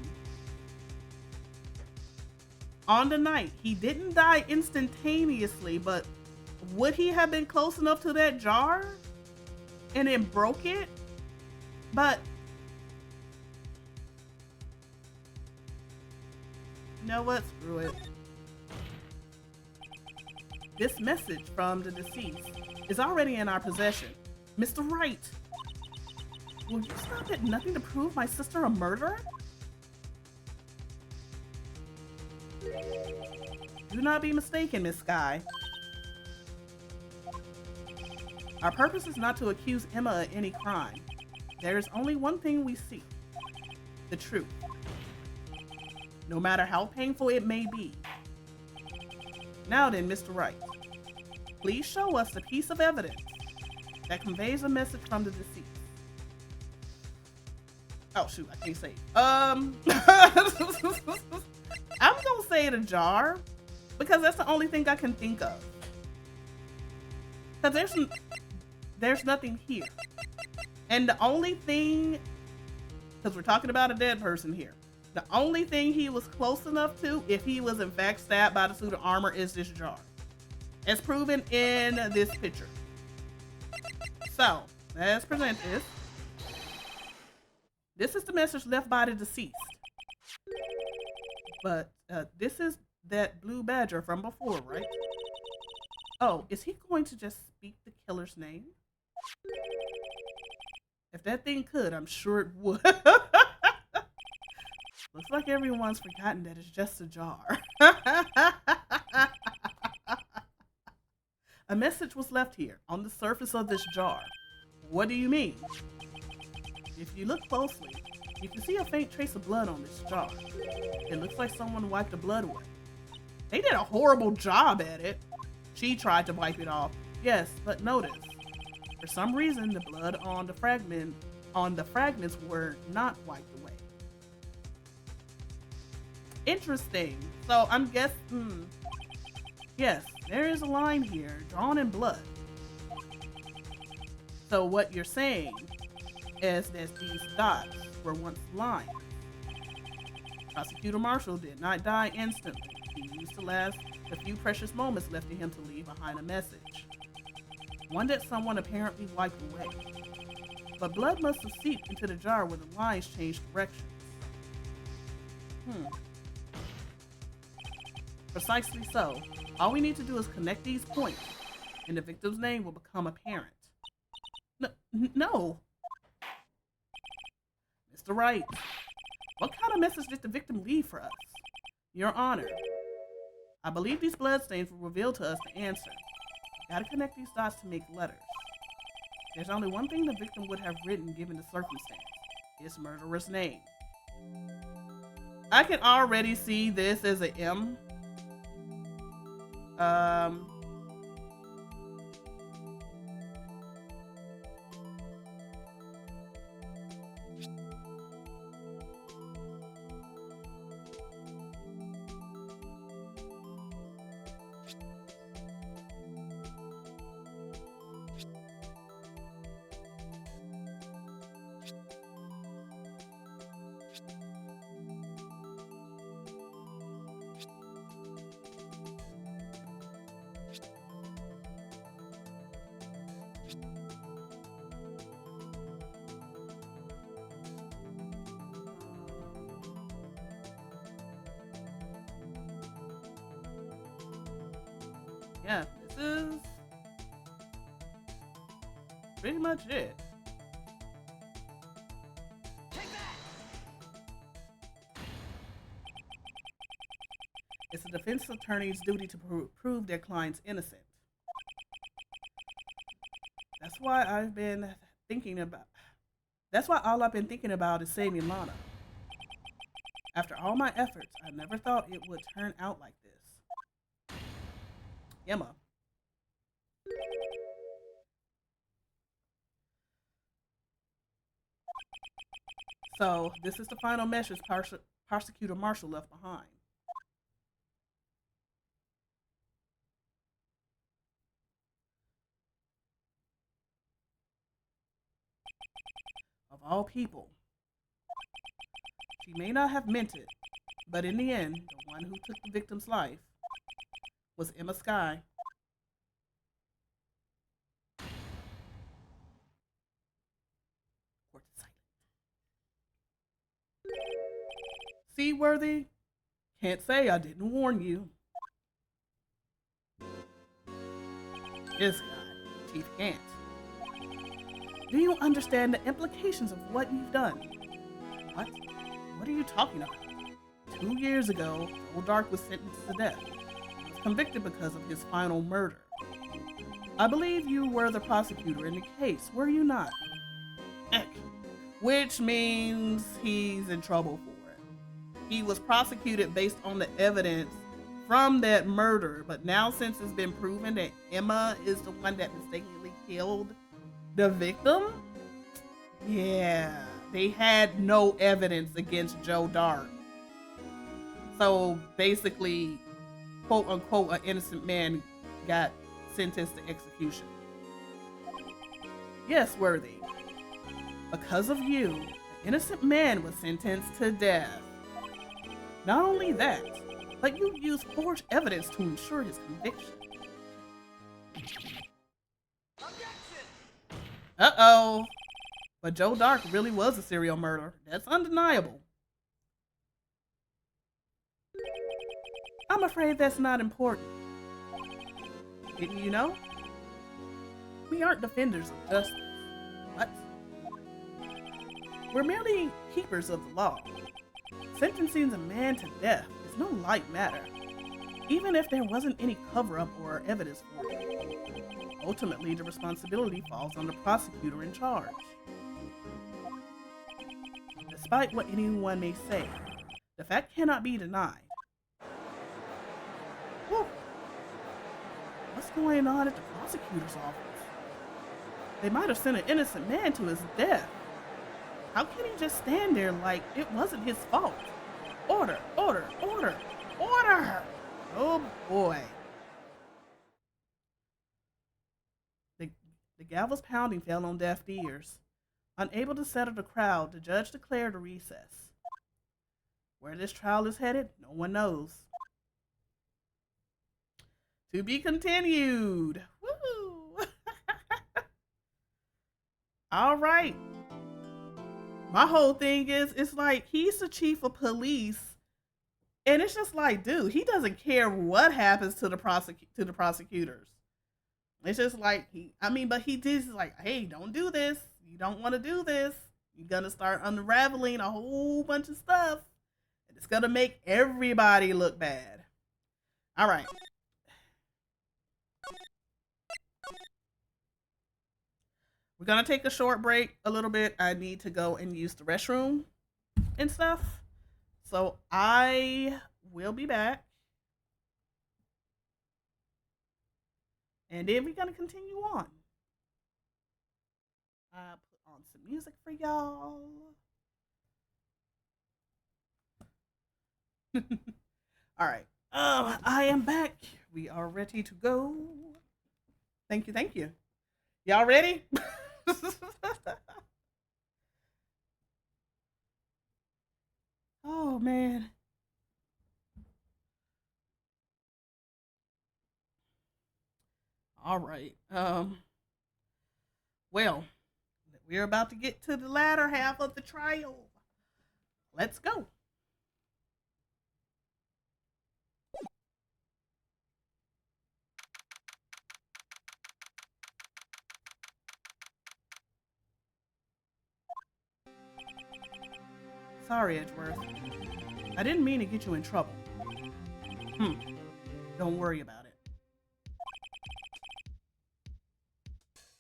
on the night, he didn't die instantaneously, but would he have been close enough to that jar and then broke it? But you know what? Screw it. This message from the deceased is already in our possession. Mr. Wright, will you stop at nothing to prove my sister a murderer? Do not be mistaken, Miss Sky. Our purpose is not to accuse Emma of any crime. There is only one thing we seek: the truth. No matter how painful it may be. Now then, Mr. Wright, please show us the piece of evidence that conveys a message from the deceased. Oh shoot, I can't say it. I'm gonna say the jar because that's the only thing I can think of. Because there's nothing here. And the only thing, because we're talking about a dead person here, the only thing he was close enough to, if he was in fact stabbed by the suit of armor, is this jar. As proven in this picture. So, let's present this. This is the message left by the deceased. But this is that blue badger from before, right? Oh, is he going to just speak the killer's name? If that thing could, I'm sure it would. Looks like everyone's forgotten that it's just a jar. A message was left here on the surface of this jar. What do you mean? If you look closely, you can see a faint trace of blood on this jar. It looks like someone wiped the blood away. They did a horrible job at it. She tried to wipe it off. Yes, but notice, for some reason, the blood on the fragments were not wiped away. Interesting. So I'm guessing, yes, there is a line here drawn in blood. So what you're saying is that these dots were once lines. Prosecutor Marshall did not die instantly. He used the few precious moments left to him to leave behind a message. One that someone apparently wiped away. But blood must have seeped into the jar where the lines changed directions. Precisely so. All we need to do is connect these points, and the victim's name will become apparent. No. Mr. Wright, what kind of message did the victim leave for us? Your Honor, I believe these bloodstains will reveal to us the answer. Gotta connect these dots to make letters. There's only one thing the victim would have written given the circumstance: his murderer's name. I can already see this as an M. Yeah, this is pretty much it. It's a defense attorney's duty to prove their client's innocent. That's why all I've been thinking about is saving Lana. After all my efforts, I never thought it would turn out like this. Emma. So, this is the final message Prosecutor Marshall left behind. Of all people. She may not have meant it, but in the end, the one who took the victim's life was Emma Sky. Court is silent. Seaworthy, can't say I didn't warn you. This guy, Chief Gant. Do you understand the implications of what you've done? What? What are you talking about? 2 years ago, Old Dark was sentenced to death. convicted because of his final murder. I believe you were the prosecutor in the case, were you not? Which means he's in trouble for it. He was prosecuted based on the evidence from that murder, but now since it's been proven that Emma is the one that mistakenly killed the victim, yeah, they had no evidence against Joe Dark. So basically, quote unquote, an innocent man got sentenced to execution. Yes, Worthy. Because of you, an innocent man was sentenced to death. Not only that, but you used forged evidence to ensure his conviction. Uh-oh. But Joe Dark really was a serial murderer. That's undeniable. I'm afraid that's not important. Didn't you know? We aren't defenders of justice. What? We're merely keepers of the law. Sentencing a man to death is no light matter, even if there wasn't any cover-up or evidence for it. Ultimately, the responsibility falls on the prosecutor in charge. Despite what anyone may say, the fact cannot be denied. Whew. What's going on at the prosecutor's office? They might have sent an innocent man to his death. How can he just stand there like it wasn't his fault? Order, order, order, order! Oh boy. The gavel's pounding fell on deaf ears. Unable to settle the crowd, the judge declared a recess. Where this trial is headed, no one knows. To be continued. Woo! All right. My whole thing is, it's like he's the chief of police, and it's just like, dude, he doesn't care what happens to the prosecutors. It's just like but he did like, hey, don't do this. You don't want to do this. You're gonna start unraveling a whole bunch of stuff, and it's gonna make everybody look bad. All right. We're gonna take a short break a little bit. I need to go and use the restroom and stuff. So I will be back. And then we're gonna continue on. I put on some music for y'all. All right. I am back. We are ready to go. Thank you, thank you. Y'all ready? Oh man. All right. Well, we're about to get to the latter half of the trial. Let's go. Sorry, Edgeworth. I didn't mean to get you in trouble. Don't worry about it.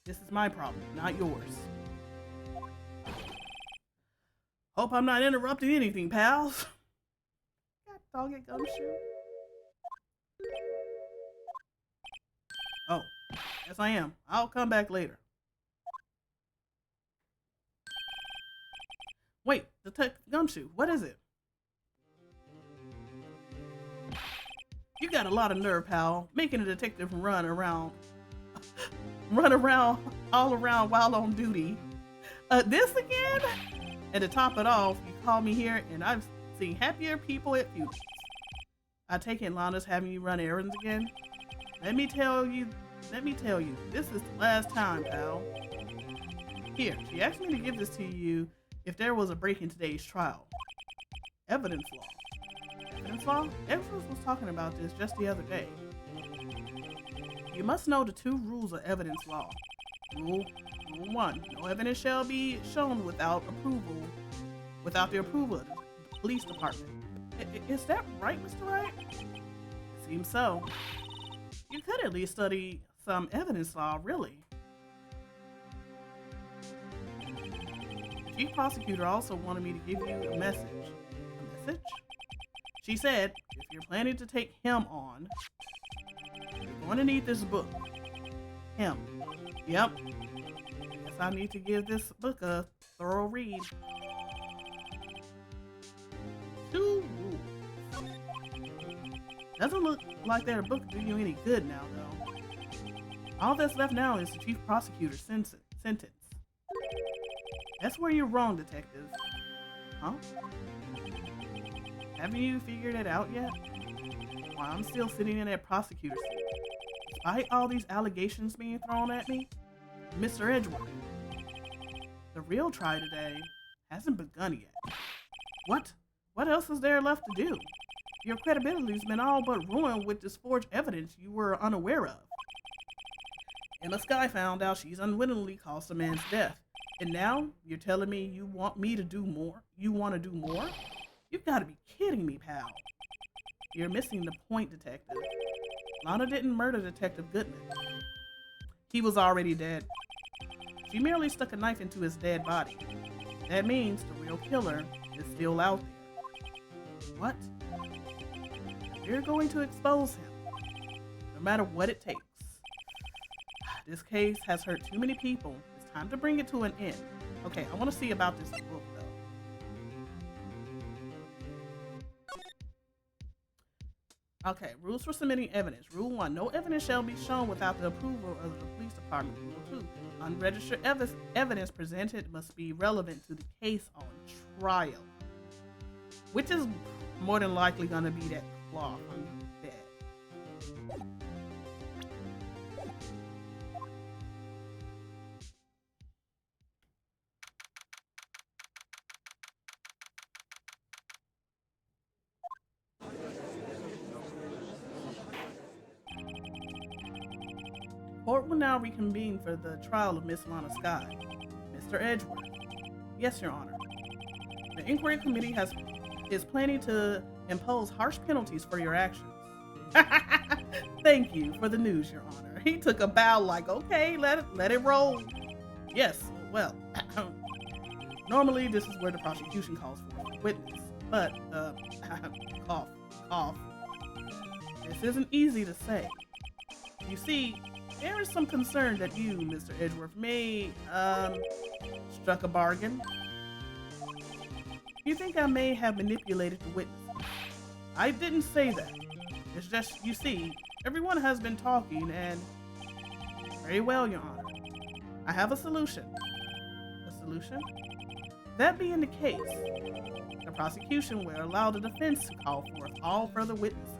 This is my problem, not yours. Hope I'm not interrupting anything, pals. God dog it, gumshoe. Oh, yes I am. I'll come back later. Wait, Detective Gumshoe, what is it? You got a lot of nerve, pal, making a detective run around all around while on duty. This again? And to top it off, you call me here and I've seen happier people at funerals. I take it Lana's having you run errands again? Let me tell you, this is the last time, pal. Here, she asked me to give this to you if there was a break in today's trial. Evidence law. Evidence law? Edgeworth was talking about this just the other day. You must know the 2 rules of evidence law. Rule 1, no evidence shall be shown without the approval of the police department. Is that right, Mr. Wright? Seems so. You could at least study some evidence law, really. The chief prosecutor also wanted me to give you a message. A message? She said, if you're planning to take him on, you're going to need this book. Him. Yep. Guess I need to give this book a thorough read. 2 rules. Doesn't look like that book do you any good now, though. All that's left now is the chief prosecutor's sentence. That's where you're wrong, detective. Huh? Haven't you figured it out yet? Why I'm still sitting in that prosecutor's seat. Despite all these allegations being thrown at me, Mr. Edgeworth, the real trial today hasn't begun yet. What? What else is there left to do? Your credibility's been all but ruined with this forged evidence you were unaware of. Emma Skye found out she's unwittingly caused a man's death. And now you're telling me you want me to do more? You want to do more? You've got to be kidding me, pal. You're missing the point, detective. Lana didn't murder Detective Goodman. He was already dead. She merely stuck a knife into his dead body. That means the real killer is still out there. What? You're going to expose him, no matter what it takes. This case has hurt too many people. It's time to bring it to an end. Okay, I want to see about this book, though. Okay, rules for submitting evidence. Rule 1, no evidence shall be shown without the approval of the police department. Rule 2, unregistered evidence presented must be relevant to the case on trial. Which is more than likely going to be that cloth on the bed. Court will now reconvene for the trial of Miss Lana Skye. Mr. Edgeworth. Yes, Your Honor. The inquiry committee is planning to impose harsh penalties for your actions. Thank you for the news, Your Honor. He took a bow like, okay, let it roll. Yes, well, normally this is where the prosecution calls for a witness, but, cough, cough. This isn't easy to say. You see, there is some concern that you, Mr. Edgeworth, may, struck a bargain. You think I may have manipulated the witness? I didn't say that. It's just, you see, everyone has been talking and... Very well, Your Honor. I have a solution. A solution? That being the case, the prosecution will allow the defense to call forth all further witnesses.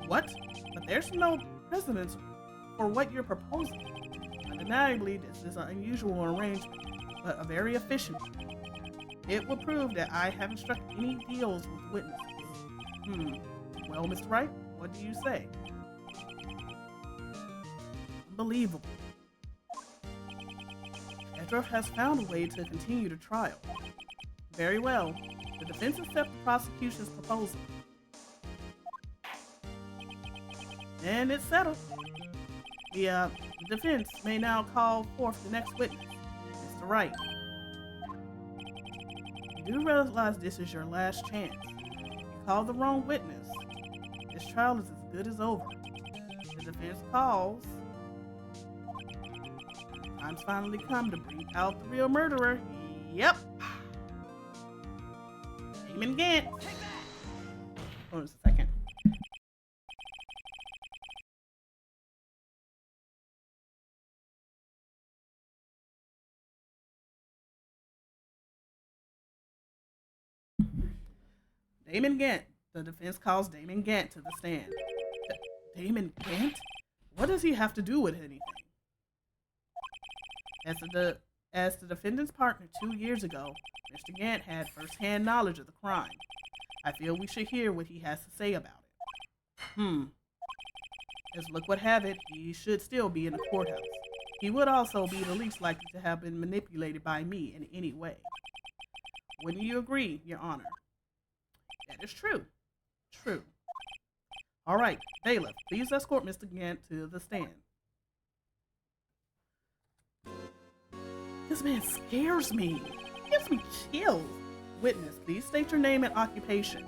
What? But there's no precedence for what you're proposing. Undeniably, this is an unusual arrangement, but a very efficient one. It will prove that I haven't struck any deals with witnesses. Well, Mr. Wright, what do you say? Unbelievable. Edgeworth has found a way to continue the trial. Very well. The defense accepts the prosecution's proposal. And it's settled. The defense may now call forth the next witness, Mr. Wright. You do realize this is your last chance. You called the wrong witness. This trial is as good as over. The defense calls. Time's finally come to bring out the real murderer. Yep. Damon Gant. Hold on a second. Damon Gant. The defense calls Damon Gant to the stand. Damon Gant? What does he have to do with anything? As the defendant's partner 2 years ago, Mr. Gant had first-hand knowledge of the crime. I feel we should hear what he has to say about it. As luck would have it, he should still be in the courthouse. He would also be the least likely to have been manipulated by me in any way. Wouldn't you agree, Your Honor? That is true. True. All right, bailiff, please escort Mr. Gant to the stand. This man scares me. He gives me chills. Witness, please state your name and occupation.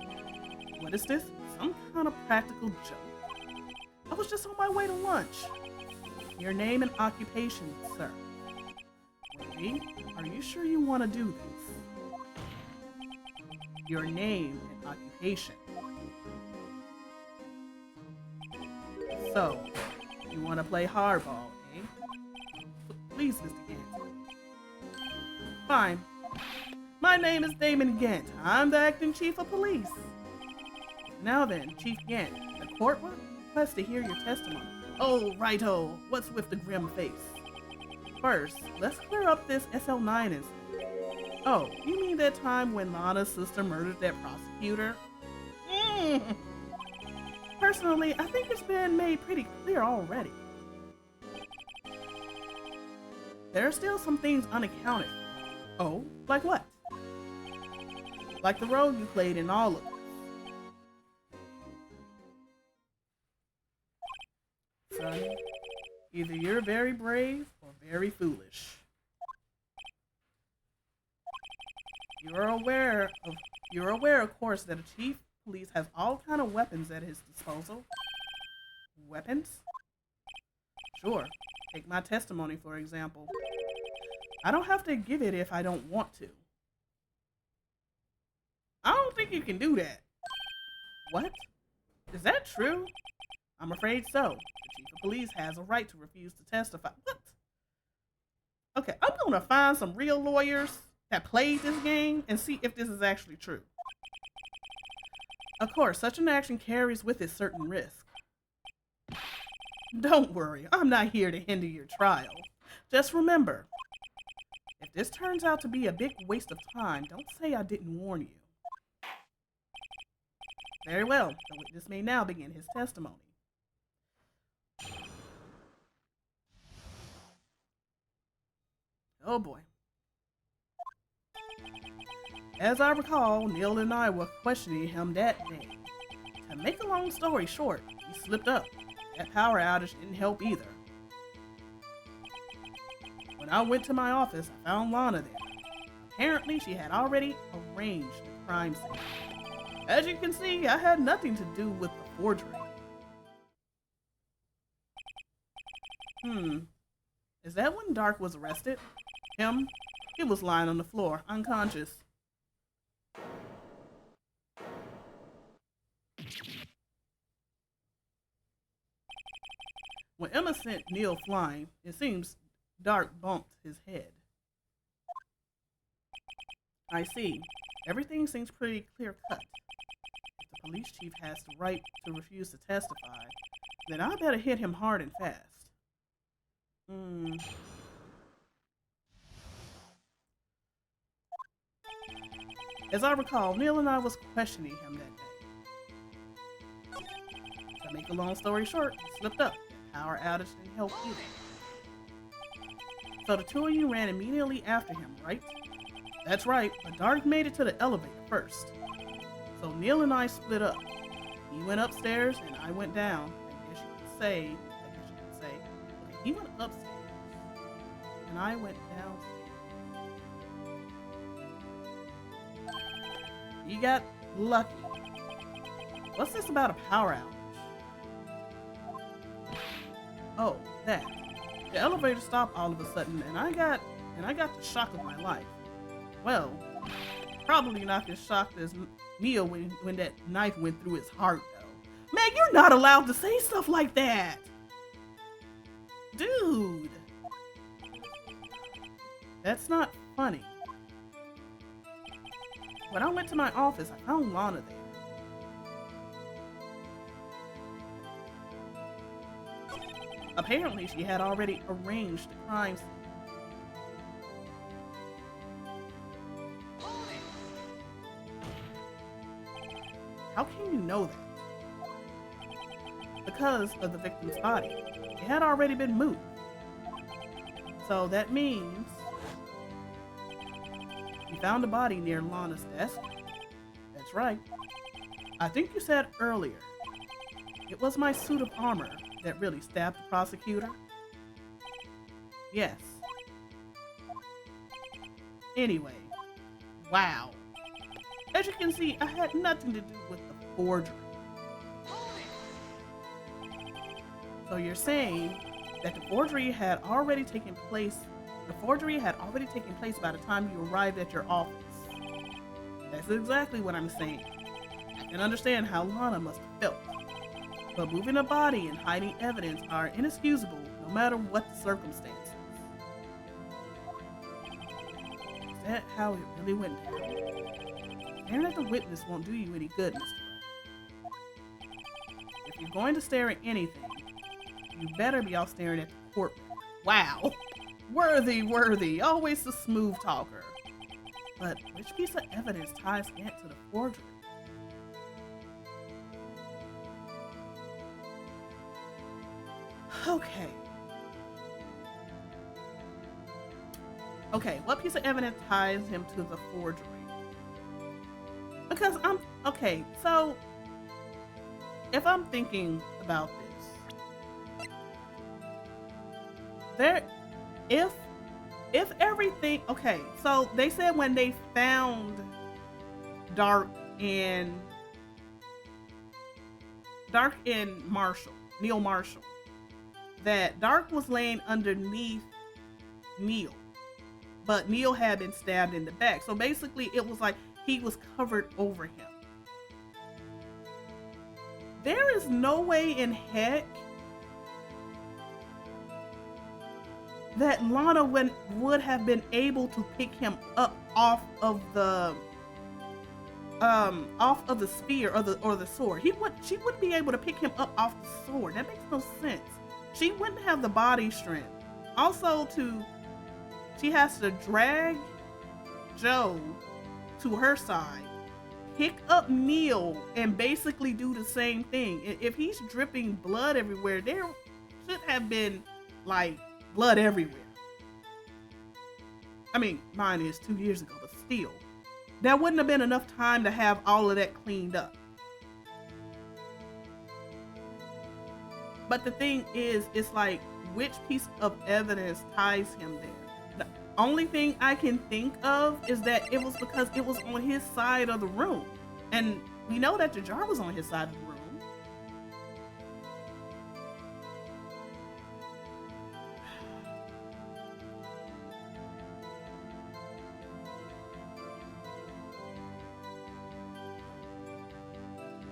What is this? Some kind of practical joke? I was just on my way to lunch. Your name and occupation, sir. Wait, are you sure you want to do this? Your name and occupation. So, you want to play hardball, eh? Please, Mr. Gant. Fine. My name is Damon Gant. I'm the acting chief of police. Now then, Chief Gant, the court requests to hear your testimony. Oh, righto. What's with the grim face? First, let's clear up this SL9 incident. Oh, you mean that time when Lana's sister murdered that prosecutor? Personally, I think it's been made pretty clear already. There are still some things unaccounted for. Oh, like what? Like the role you played in all of this. Son, either you're very brave or very foolish. You're aware, of course, that a chief of police has all kind of weapons at his disposal. Weapons? Sure. Take my testimony, for example. I don't have to give it if I don't want to. I don't think you can do that. What? Is that true? I'm afraid so. The chief of police has a right to refuse to testify. What? Okay, I'm gonna find some real lawyers that played this game and see if this is actually true. Of course, such an action carries with it certain risk. Don't worry, I'm not here to hinder your trial. Just remember, if this turns out to be a big waste of time, don't say I didn't warn you. Very well, the witness may now begin his testimony. Oh boy. As I recall, Neil and I were questioning him that day. To make a long story short, he slipped up. That power outage didn't help either. When I went to my office, I found Lana there. Apparently, she had already arranged the crime scene. As you can see, I had nothing to do with the forgery. Is that when Dark was arrested? Him? He was lying on the floor, unconscious. When Emma sent Neil flying, it seems Dark bumped his head. I see. Everything seems pretty clear-cut. If the police chief has the right to refuse to testify, then I better hit him hard and fast. As I recall, Neil and I was questioning him that day. To make a long story short, he slipped up. Power outage didn't help either. So the two of you ran immediately after him, right? That's right, but Dark made it to the elevator first. So Neil and I split up. He went upstairs and I went down. I guess you could say. Okay, he went upstairs and I went downstairs. He got lucky. What's this about a power outage? Oh, that. The elevator stopped all of a sudden and I got the shock of my life. Well, probably not as shocked as Neil when that knife went through his heart, though. Man, you're not allowed to say stuff like that! Dude! That's not funny. When I went to my office, I found Lana there. Apparently, she had already arranged the crime scene. How can you know that? Because of the victim's body. It had already been moved. So that means you found the body near Lana's desk? That's right. I think you said earlier It was my suit of armor that really stabbed the prosecutor. Yes. Anyway, wow. As you can see, I had nothing to do with the forgery. So you're saying that the forgery had already taken place by the time you arrived at your office. That's exactly what I'm saying. I can understand how Lana must have felt. But moving a body and hiding evidence are inexcusable no matter what the circumstances. Is that how it really went down? Staring at the witness won't do you any good, Mr. Wright. If you're going to stare at anything, you better be out staring at the courtroom. Wow! Worthy, always the smooth talker. But which piece of evidence ties Gant to the forgery? Okay, what piece of evidence ties him to the forgery? Because so if I'm thinking about this, if everything, so they said when they found Dark and Neil Marshall, that Dark was laying underneath Neil, but Neil had been stabbed in the back. So basically it was like he was covered over him. There is no way in heck that Lana would have been able to pick him up off of the spear or the sword. She wouldn't be able to pick him up off the sword. That makes no sense. She wouldn't have the body strength. Also, she has to drag Joe to her side, pick up Neil, and basically do the same thing. If he's dripping blood everywhere, there should have been like blood everywhere. I mean, mine is 2 years ago, but still, there wouldn't have been enough time to have all of that cleaned up. But the thing is, it's like, which piece of evidence ties him there? The only thing I can think of is that it was because it was on his side of the room. And we know that the jar was on his side of the room.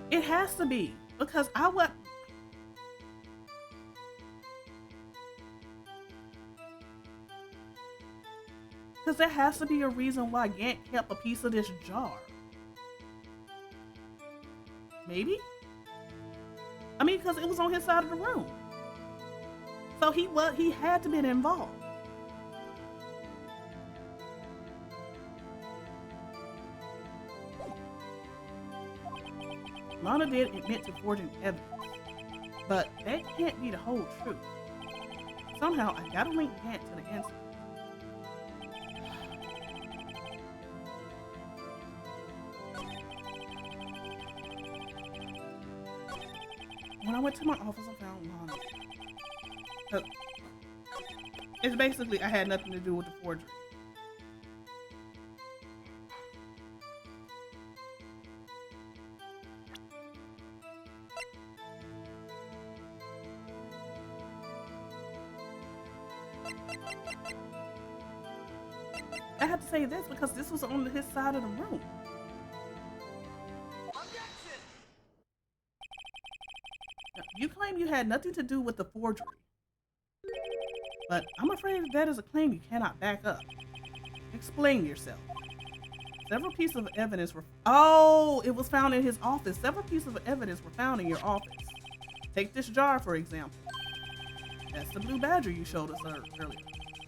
It has to be, because because there has to be a reason why Gant kept a piece of this jar. Maybe? I mean, because it was on his side of the room. So he had to be involved. Lana did admit to forging evidence, but that can't be the whole truth. Somehow, I gotta link Gant to the incident. When I went to my office, I found Lana. It's basically, I had nothing to do with the forgery. I have to say this because this was on his side of the room. Now, you claim you had nothing to do with the forgery, but I'm afraid that is a claim you cannot back up. Explain yourself. Several pieces of evidence were... Oh, it was found in his office. Several pieces of evidence were found in your office. Take this jar, for example. That's the blue badger you showed us earlier.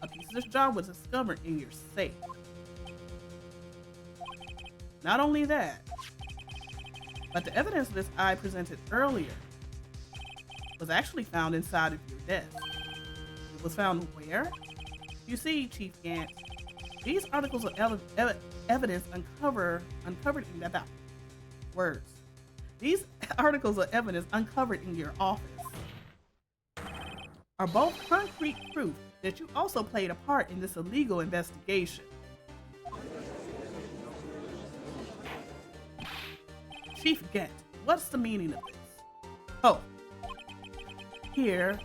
A piece of this jar was discovered in your safe. Not only that, but the evidence this I presented earlier was actually found inside of your desk. It was found where? You see, Chief Gant, these articles of evidence uncovered in about words. These articles of evidence uncovered in your office are both concrete proof that you also played a part in this illegal investigation. Chief Gett, what's the meaning of this? Oh, here's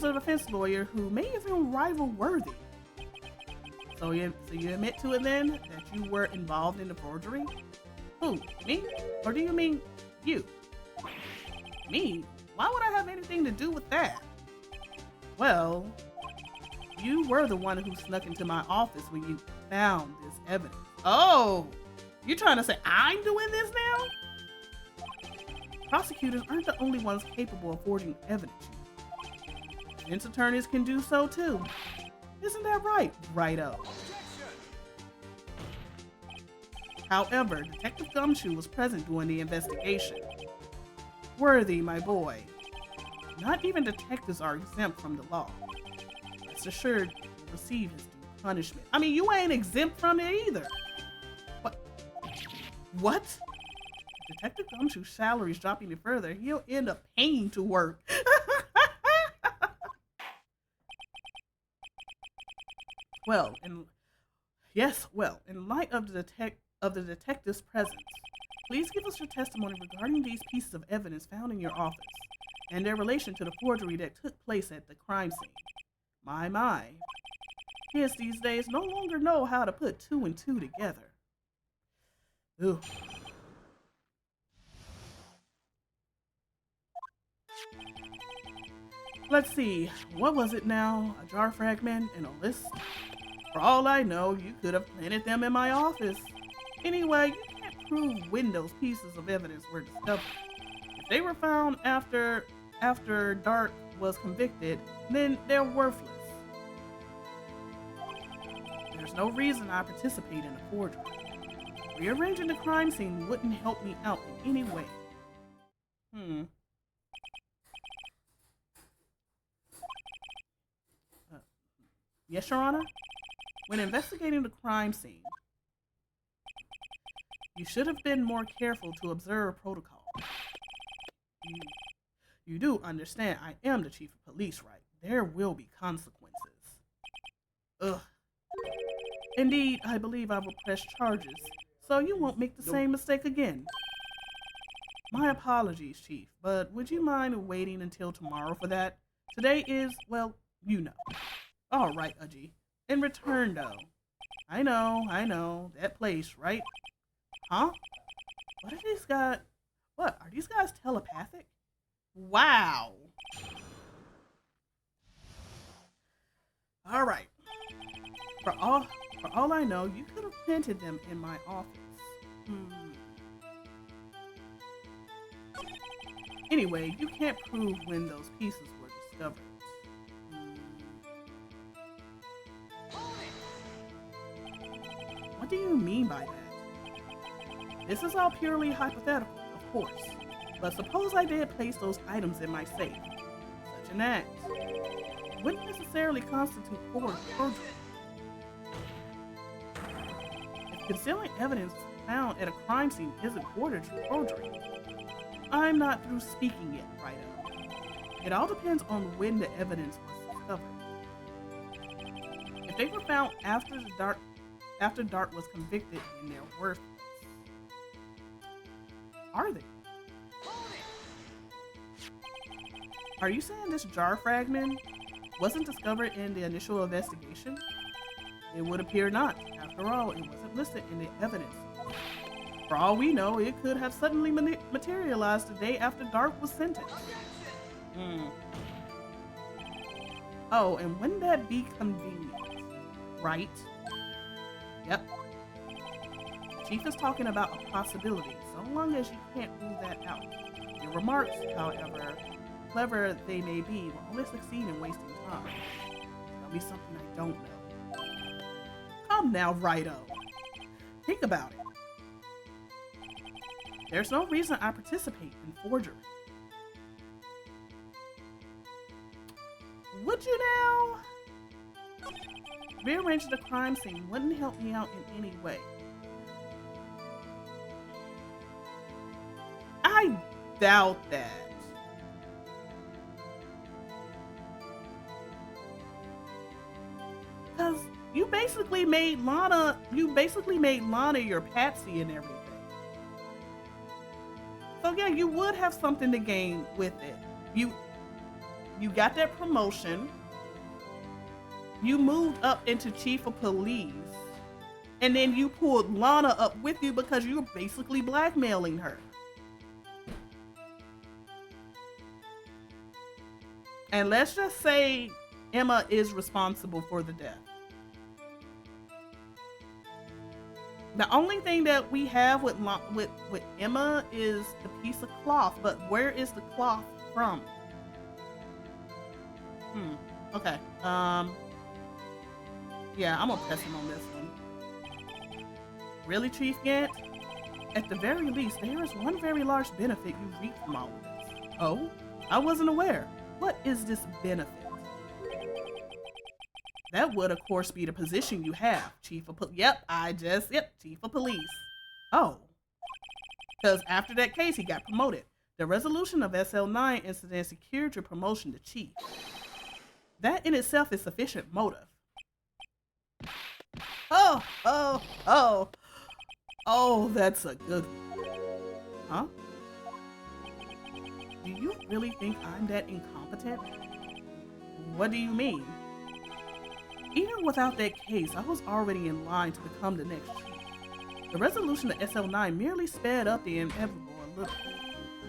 a defense lawyer who may even rival Worthy. So you admit to it then that you were involved in the forgery? Who, me? Or do you mean you? Me? Why would I have anything to do with that? Well, you were the one who snuck into my office when you found this evidence. Oh, you trying to say I'm doing this now? Prosecutors aren't the only ones capable of forging evidence. Defense attorneys can do so too. Isn't that right, Righto? However, Detective Gumshoe was present during the investigation. Worthy, my boy. Not even detectives are exempt from the law. Rest assured, he will receive his due punishment. I mean, you ain't exempt from it either. What? If Detective Gumshoe's salary is dropping any further, he'll end up paying to work. Well, in light of the detective's presence, please give us your testimony regarding these pieces of evidence found in your office and their relation to the forgery that took place at the crime scene. My. Kids these days no longer know how to put two and two together. Ugh. Let's see, what was it now? A jar fragment and a list? For all I know, you could have planted them in my office. Anyway, you can't prove when those pieces of evidence were discovered. If they were found after Dark was convicted, then they're worthless. There's no reason I participate in a forgery. Rearranging the crime scene wouldn't help me out in any way. Yes, Your Honor? When investigating the crime scene, you should have been more careful to observe protocol. You do understand I am the chief of police, right? There will be consequences. Ugh. Indeed, I believe I will press charges, so you won't make the same mistake again. My apologies, Chief, but would you mind waiting until tomorrow for that? Today is, well, you know. All right, Uji. In return, though. I know, that place, right? Huh? What are these guys? What, are these guys telepathic? Wow. All right. For all I know, you could have planted them in my office. Anyway, you can't prove when those pieces were discovered. What do you mean by that? This is all purely hypothetical, of course. But suppose I did place those items in my safe. Such an act wouldn't necessarily constitute forgery. If concealing evidence found at a crime scene isn't forgery, I'm not through speaking yet, Righto. It all depends on when the evidence was discovered. If they were found after Dark was convicted, then they're worthless. Are they? Are you saying this jar fragment wasn't discovered in the initial investigation? It would appear not. After all, it wasn't listed in the evidence. For all we know, it could have suddenly materialized the day after Dark was sentenced. Oh, and wouldn't that be convenient? Right? Yep. The Chief is talking about a possibility, so long as you can't rule that out. Your remarks, however, clever they may be, will only succeed in wasting time. Tell me something I don't know. Come now, Righto. Think about it. There's no reason I participate in forgery. Would you now? Rearranging the crime scene wouldn't help me out in any way. I doubt that. Because you basically made Lana your patsy and everything. So yeah, you would have something to gain with it. You got that promotion. You moved up into chief of police. And then you pulled Lana up with you because you were basically blackmailing her. And let's just say Emma is responsible for the death. The only thing that we have with Emma is the piece of cloth, but where is the cloth from? Okay. Yeah, I'm gonna press him on this one. Really, Chief Gant? At the very least, there is one very large benefit you reap from all of this. Oh? I wasn't aware. What is this benefit? That would, of course, be the position you have, Chief of Police. Chief of Police. Oh. Because after that case, he got promoted. The resolution of SL9 incident secured your promotion to Chief. That in itself is sufficient motive. Oh, that's a good one. Huh? Do you really think I'm that incompetent? What do you mean? Even without that case, I was already in line to become the next chief. The resolution of SL9 merely sped up the inevitable a little.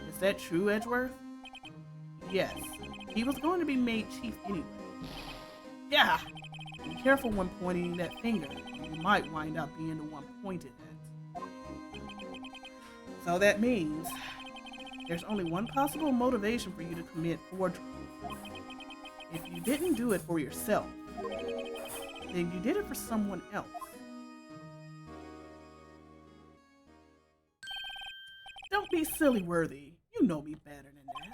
Is that true, Edgeworth? Yes. He was going to be made chief anyway. Yeah! Be careful when pointing that finger. You might wind up being the one pointed at. So that means there's only one possible motivation for you to commit forgery. If you didn't do it for yourself, then you did it for someone else. Don't be silly, Worthy. You know me better than that.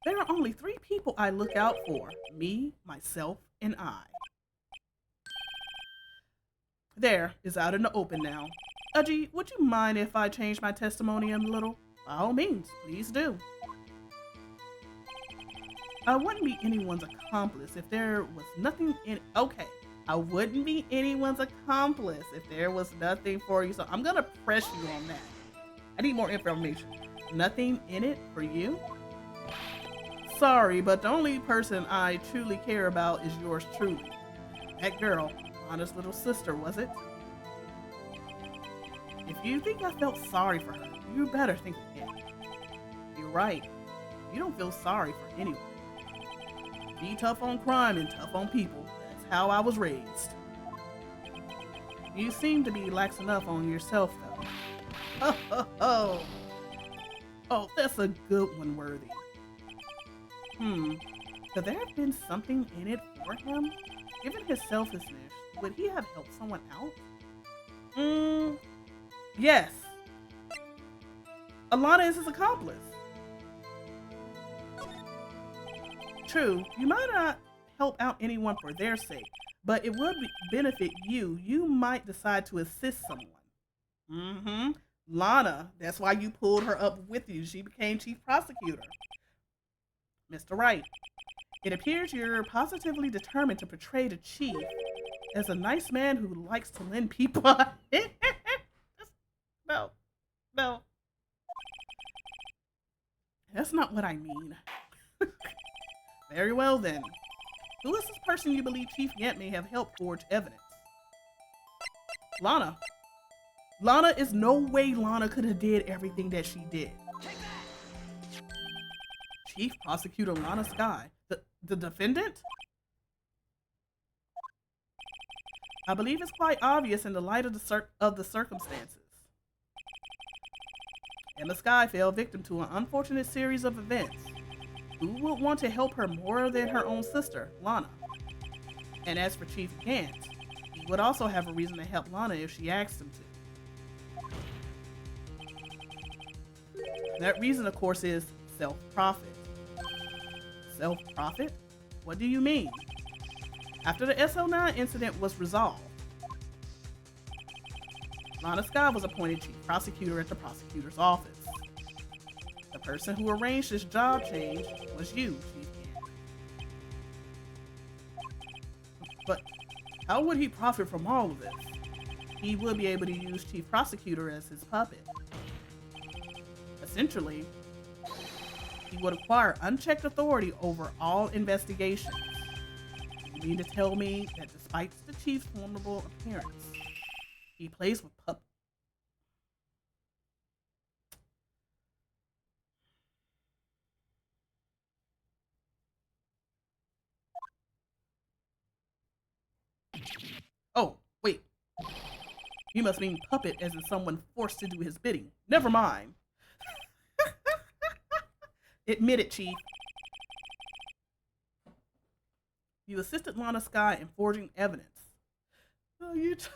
There are only 3 people I look out for. Me, myself, and I. There, it's out in the open now. Udgy, would you mind if I change my testimony a little? By all means, please do. I wouldn't be anyone's accomplice if there was nothing in it. Okay, I wouldn't be anyone's accomplice if there was nothing for you. So I'm gonna press you on that. I need more information. Nothing in it for you? Sorry, but the only person I truly care about is yours truly. That girl, Lana's little sister, was it? If you think I felt sorry for her, you better think again. You're right. You don't feel sorry for anyone. Be tough on crime and tough on people. That's how I was raised. You seem to be lax enough on yourself, though. Oh, that's a good one, Worthy. Could there have been something in it for him? Given his selfishness, would he have helped someone out? Yes. Alana is his accomplice. True, you might not help out anyone for their sake, but it would benefit you. You might decide to assist someone. Lana, that's why you pulled her up with you. She became chief prosecutor. Mr. Wright, it appears you're positively determined to portray the chief as a nice man who likes to lend people. No. That's not what I mean. Very well then. Who is this person you believe Chief Yant may have helped forge evidence? Lana. Lana is no way Lana could have did everything that she did. Chief Prosecutor Lana Sky, the defendant? I believe it's quite obvious in the light of the circumstances. Emma Sky fell victim to an unfortunate series of events. Who would want to help her more than her own sister, Lana? And as for Chief Gant, he would also have a reason to help Lana if she asked him to. That reason, of course, is self-profit. Self-profit? What do you mean? After the SL9 incident was resolved, Lana Sky was appointed chief prosecutor at the prosecutor's office. The person who arranged this job change was you, Chief Gant. But how would he profit from all of this? He would be able to use Chief Prosecutor as his puppet. Essentially, he would acquire unchecked authority over all investigations. You mean to tell me that despite the Chief's formidable appearance, he plays with puppets? Oh, wait. You must mean puppet as in someone forced to do his bidding. Never mind. Admit it, Chief. You assisted Lana Sky in forging evidence. Oh, It's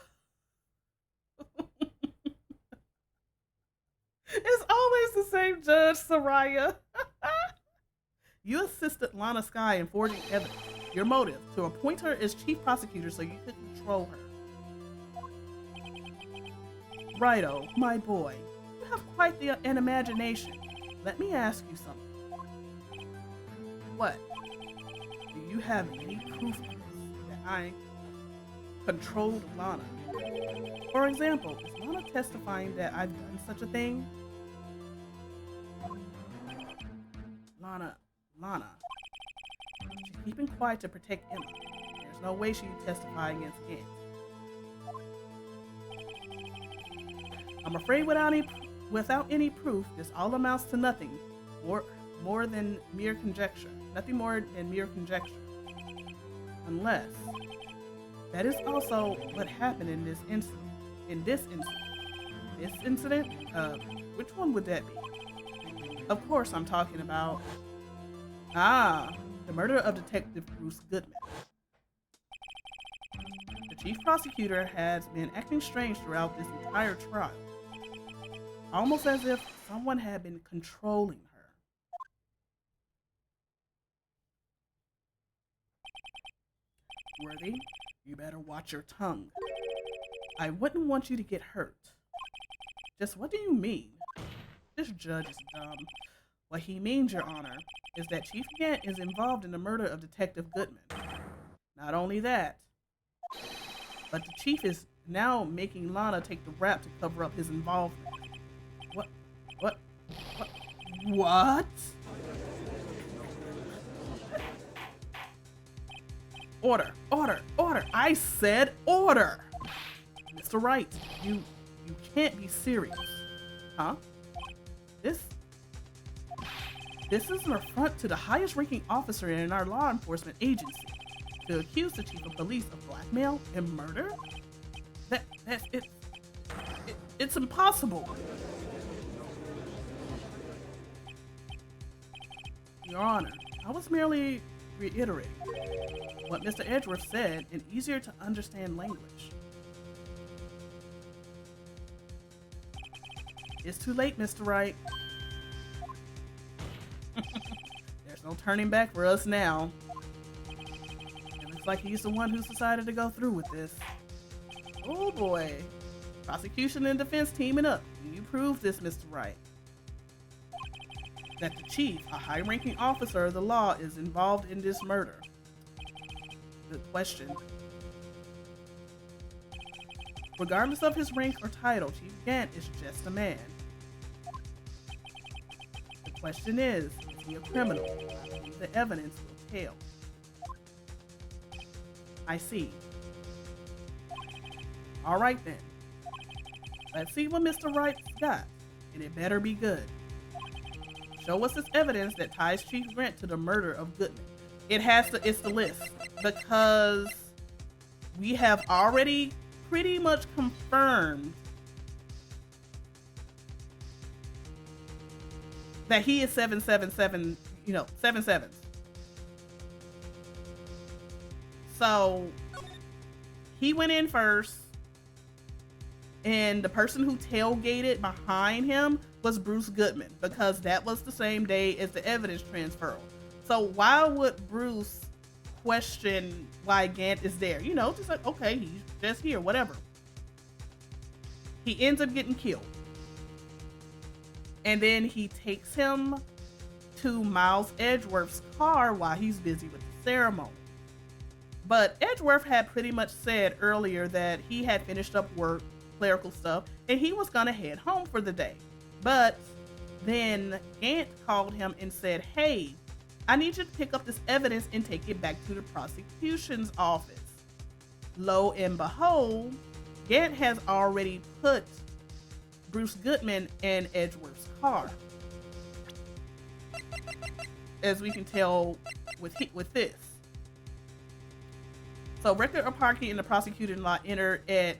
always the same judge, Soraya. You assisted Lana Sky in forging evidence. Your motive, to appoint her as chief prosecutor so you could control her. Righto, my boy. You have quite an imagination. Let me ask you something. What? Do you have any proof of this, that I controlled Lana? For example, is Lana testifying that I've done such a thing? Lana. She's keeping quiet to protect Emma. There's no way she'd testify against Gant. I'm afraid without any proof, this all amounts to nothing more than mere conjecture. Nothing more than mere conjecture. Unless that is also what happened in this incident. This incident? Which one would that be? Of course, I'm talking about the murder of Detective Bruce Goodman. The chief prosecutor has been acting strange throughout this entire trial. Almost as if someone had been controlling her. Worthy, you better watch your tongue. I wouldn't want you to get hurt. Just what do you mean? This judge is dumb. What he means, Your Honor, is that Chief Gant is involved in the murder of Detective Goodman. Not only that, but the chief is now making Lana take the rap to cover up his involvement. What? Order. I said order. Mr. Wright, you can't be serious. Huh? This is an affront to the highest ranking officer in our law enforcement agency. To accuse the chief of police of blackmail and murder? It's impossible. Your Honor, I was merely reiterating what Mr. Edgeworth said in easier to understand language. It's too late, Mr. Wright. There's no turning back for us now. It looks like he's the one who's decided to go through with this. Oh boy. Prosecution and defense teaming up. You proved this, Mr. Wright. That the chief, a high-ranking officer of the law, is involved in this murder. Good question. Regardless of his rank or title, Chief Gant is just a man. The question is he a criminal? The evidence will tell. I see. All right then. Let's see what Mr. Wright's got, and it better be good. Show us this evidence that ties Chief Grant to the murder of Goodman. It's the list, because we have already pretty much confirmed that he is 777, 77. So he went in first, and the person who tailgated behind him was Bruce Goodman, because that was the same day as the evidence transfer. So why would Bruce question why Gant is there? Just like, okay, he's just here, whatever. He ends up getting killed. And then he takes him to Miles Edgeworth's car while he's busy with the ceremony. But Edgeworth had pretty much said earlier that he had finished up work, clerical stuff, and he was going to head home for the day. But then Gant called him and said, hey, I need you to pick up this evidence and take it back to the prosecution's office. Lo and behold, Gant has already put Bruce Goodman in Edgeworth's car. As we can tell with this. So record of parking in the prosecuting lot entered at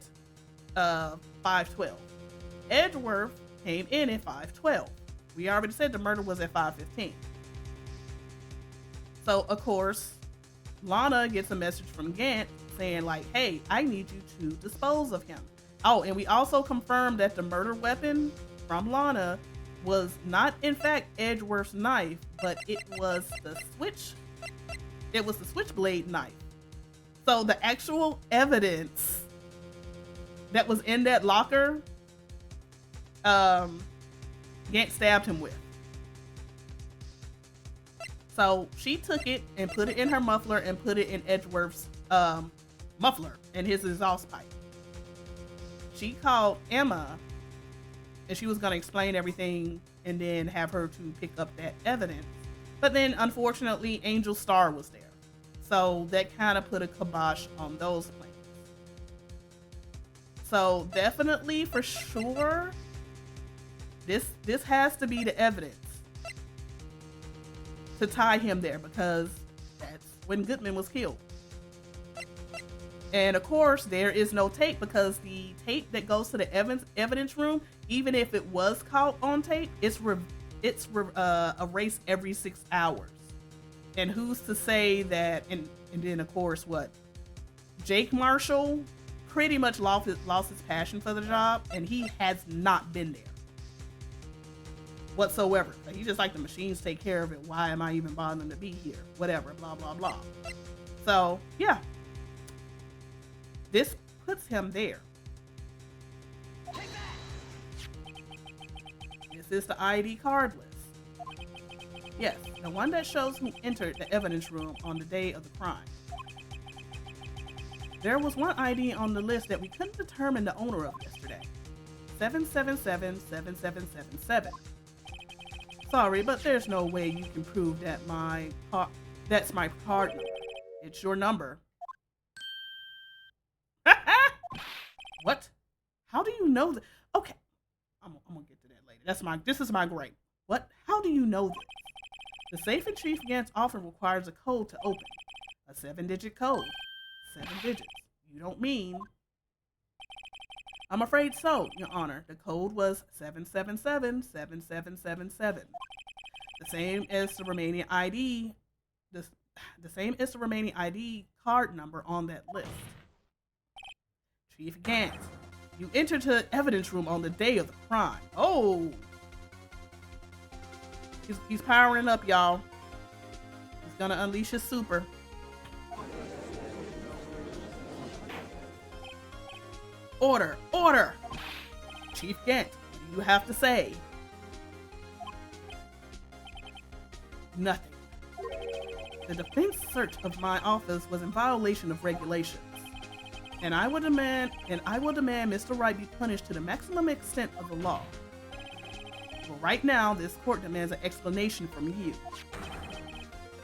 5:12. Edgeworth came in at 5:12. We already said the murder was at 5:15. So of course, Lana gets a message from Gant saying like, hey, I need you to dispose of him. Oh, and we also confirmed that the murder weapon from Lana was not in fact Edgeworth's knife, but it was the switchblade knife. So the actual evidence that was in that locker, Gant stabbed him with. So she took it and put it in her muffler and put it in Edgeworth's muffler and his exhaust pipe. She called Emma and she was going to explain everything and then have her to pick up that evidence. But then unfortunately, Angel Star was there. So that kind of put a kibosh on those plans. So definitely for sure, this has to be the evidence to tie him there, because that's when Goodman was killed. And of course, there is no tape, because the tape that goes to the evidence room, even if it was caught on tape, it's erased every 6 hours. And who's to say that? And then of course, what? Jake Marshall pretty much lost his passion for the job, and he has not been there whatsoever. He's just like, the machines take care of it. Why am I even bothering to be here? Whatever, blah blah blah. So yeah, this puts him there. This is the ID card list. Yes, the one that shows who entered the evidence room on the day of the crime. There was one ID on the list that we couldn't determine the owner of yesterday. 7777777. Sorry, but there's no way you can prove that that's my card number. It's your number. What? How do you know that? Okay, I'm gonna get to that later. This is my gripe. What? How do you know this? The safe in Chief Gant's office requires a code to open. A 7-digit code. 7 digits. You don't mean? I'm afraid so, Your Honor. The code was 7777777. The same as the remaining ID. The same as the remaining ID card number on that list. Chief Gant, you entered the evidence room on the day of the crime. Oh! He's powering up, y'all. He's gonna unleash his super. Order! Order! Chief Gant, what do you have to say? Nothing. The defense search of my office was in violation of regulations. And I will demand Mr. Wright be punished to the maximum extent of the law. But right now, this court demands an explanation from you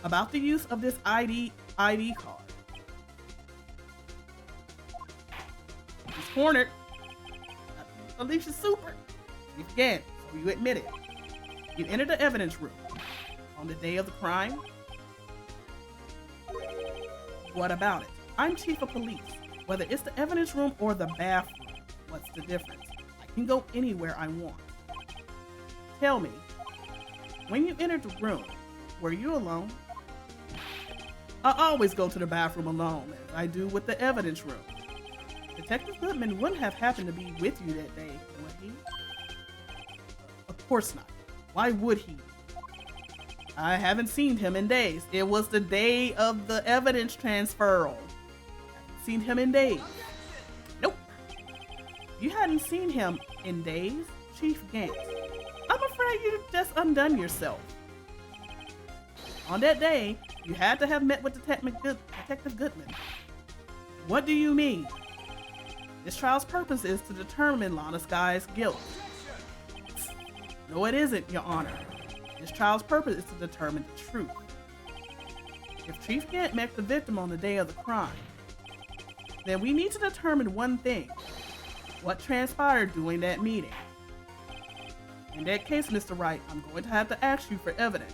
about the use of this ID card. He's cornered. Alicia's super. Again, so you admit it. You entered the evidence room on the day of the crime. What about it? I'm chief of police. Whether it's the evidence room or the bathroom, what's the difference? I can go anywhere I want. Tell me, when you entered the room, were you alone? I always go to the bathroom alone, as I do with the evidence room. Detective Goodman wouldn't have happened to be with you that day, would he? Of course not. Why would he? I haven't seen him in days. It was the day of the evidence transferal. Haven't seen him in days. Nope. You hadn't seen him in days, Chief Gant. I'm afraid say you just undone yourself? On that day, you had to have met with Detective Goodman. What do you mean? This trial's purpose is to determine Lana Sky's guilt. No, it isn't, Your Honor. This trial's purpose is to determine the truth. If Chief Gant met the victim on the day of the crime, then we need to determine one thing: what transpired during that meeting. In that case, Mr. Wright, I'm going to have to ask you for evidence.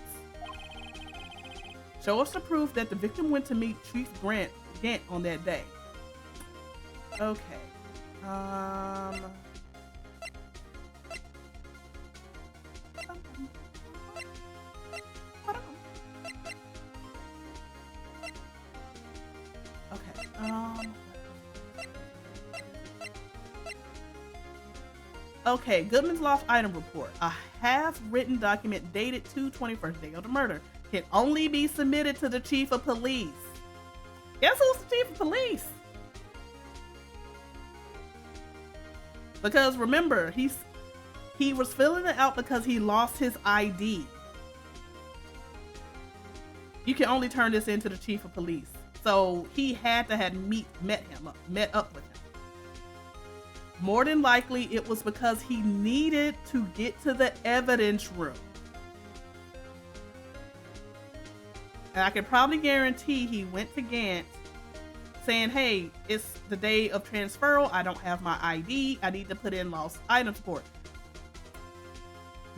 Show us the proof that the victim went to meet Chief Gant on that day. Okay. Okay, Goodman's Lost Item Report. A half-written document dated 2/21st, day of the murder, can only be submitted to the Chief of Police. Guess who's the Chief of Police? Because remember, he was filling it out because he lost his ID. You can only turn this into the Chief of Police. So he had to have met up with him. More than likely, it was because he needed to get to the evidence room. And I can probably guarantee he went to Gant saying, hey, it's the day of transferal. I don't have my ID. I need to put in lost item support.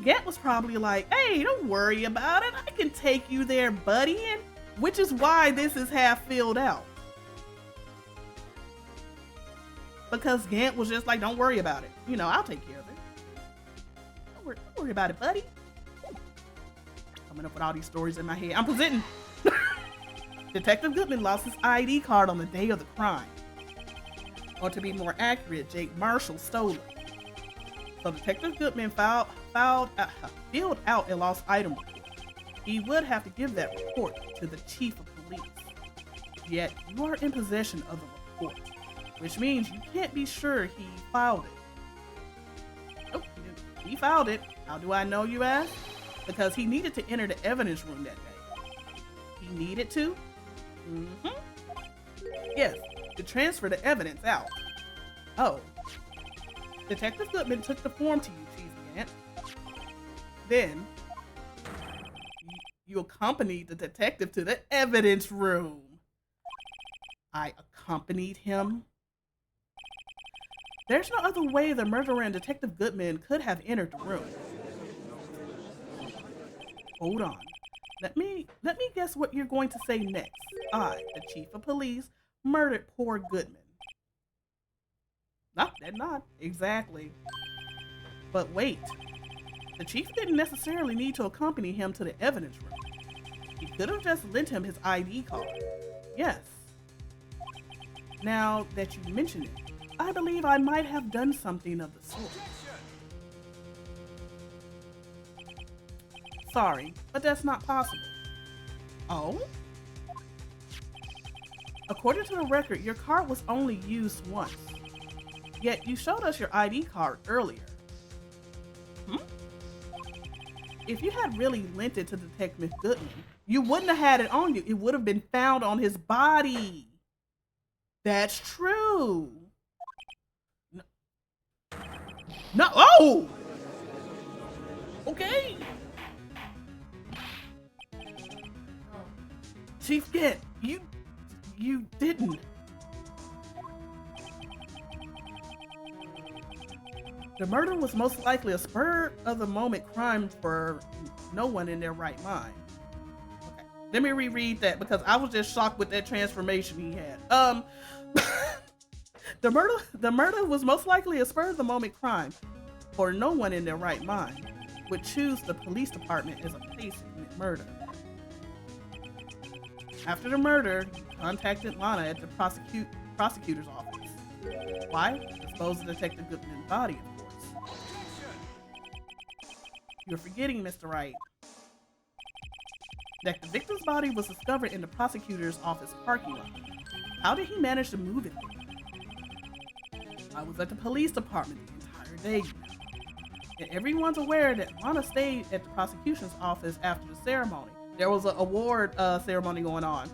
Gant was probably like, hey, don't worry about it. I can take you there, buddy. And which is why this is half filled out. Because Gant was just like, don't worry about it. You know, I'll take care of it. Don't worry about it, buddy. Coming up with all these stories in my head. I'm presenting. Detective Goodman lost his ID card on the day of the crime. Or to be more accurate, Jake Marshall stole it. So Detective Goodman filled out a lost item report. He would have to give that report to the Chief of Police. Yet you are in possession of the report, which means you can't be sure he filed it. Nope, he filed it. How do I know, you ask? Because he needed to enter the evidence room that day. He needed to? Yes, to transfer the evidence out. Oh. Detective Goodman took the form to you, Chief Gant. Then, you accompanied the detective to the evidence room. I accompanied him? There's no other way the murderer and Detective Goodman could have entered the room. Hold on. Let me guess what you're going to say next. I, the Chief of Police, murdered poor Goodman. No, they're not. Exactly. But wait. The Chief didn't necessarily need to accompany him to the evidence room. He could have just lent him his ID card. Yes. Now that you mention it, I believe I might have done something of the sort. Sorry, but that's not possible. Oh? According to the record, your card was only used once. Yet you showed us your ID card earlier. If you had really lent it to Detective Goodman, you wouldn't have had it on you. It would have been found on his body. That's true. No. Oh! Okay. Chief Gant, you didn't. The murder was most likely a spur-of-the-moment crime for no one in their right mind. Okay, let me reread that because I was just shocked with that transformation he had. The murder was most likely a spur-of-the-moment crime for no one in their right mind would choose the police department as a place to commit murder. After the murder, you contacted Lana at the prosecutor's office. Why? To dispose of Detective Goodman's body, of course. You're forgetting, Mr. Wright, that the victim's body was discovered in the prosecutor's office parking lot. How did he manage to move it there? I was at the police department the entire day. And everyone's aware that Lana stayed at the prosecution's office after the ceremony. There was an award ceremony going on.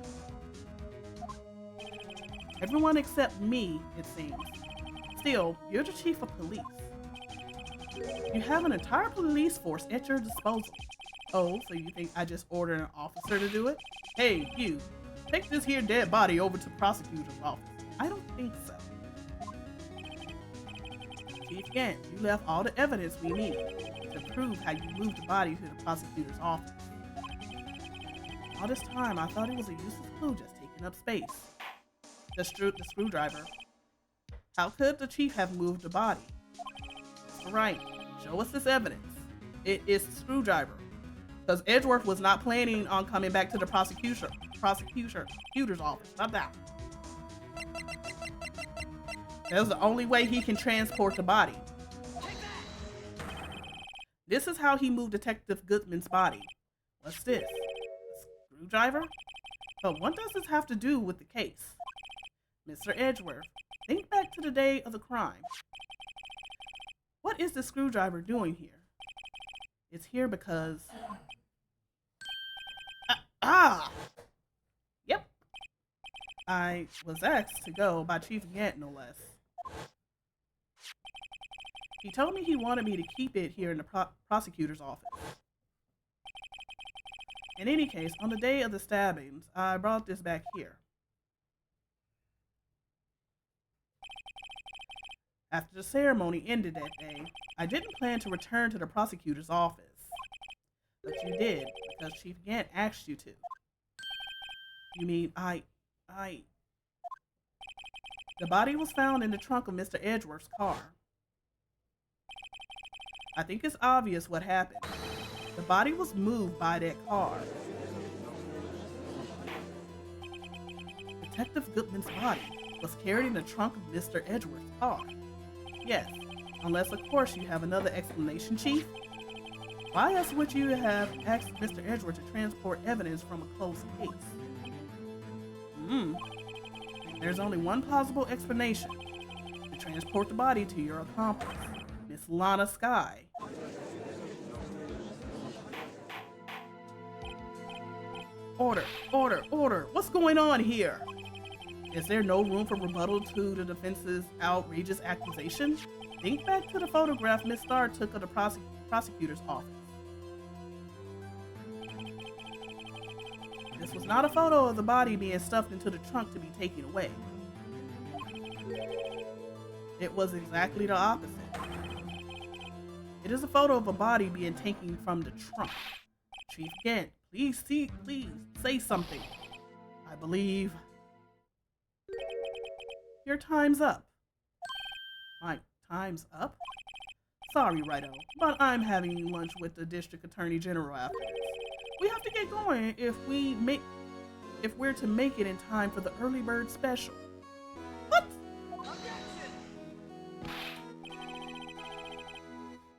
Everyone except me, it seems. Still, you're the chief of police. You have an entire police force at your disposal. Oh, so you think I just ordered an officer to do it? Hey, you, take this here dead body over to the prosecutor's office. I don't think so. Chief Gant, you left all the evidence we need to prove how you moved the body to the prosecutor's office. All this time, I thought it was a useless clue just taking up space. The screwdriver. How could the chief have moved the body? Right, show us this evidence. It is the screwdriver. Because Edgeworth was not planning on coming back to the prosecutor's office. Not that. That's the only way he can transport the body. This is how he moved Detective Goodman's body. What's this? A screwdriver? But what does this have to do with the case? Mr. Edgeworth, think back to the day of the crime. What is the screwdriver doing here? It's here because... Yep. I was asked to go by Chief Gant, no less. He told me he wanted me to keep it here in the prosecutor's office. In any case, on the day of the stabbings, I brought this back here. After the ceremony ended that day, I didn't plan to return to the prosecutor's office. But you did, because Chief Gant asked you to. You mean, The body was found in the trunk of Mr. Edgeworth's car. I think it's obvious what happened. The body was moved by that car. Detective Goodman's body was carried in the trunk of Mr. Edgeworth's car. Yes, unless of course you have another explanation, Chief. Why else would you have asked Mr. Edgeworth to transport evidence from a closed case? There's only one plausible explanation. To transport the body to your accomplice, Miss Lana Skye. Order, order, order! What's going on here? Is there no room for rebuttal to the defense's outrageous accusation? Think back to the photograph Miss Starr took of the prosecutor's office. This was not a photo of the body being stuffed into the trunk to be taken away. It was exactly the opposite. It is a photo of a body being taken from the trunk. Chief Gant, please say something. I believe... Your time's up. My time's up? Sorry, Wright, but I'm having lunch with the District Attorney General after this. We have to get going if we're to make it in time for the early bird special. What?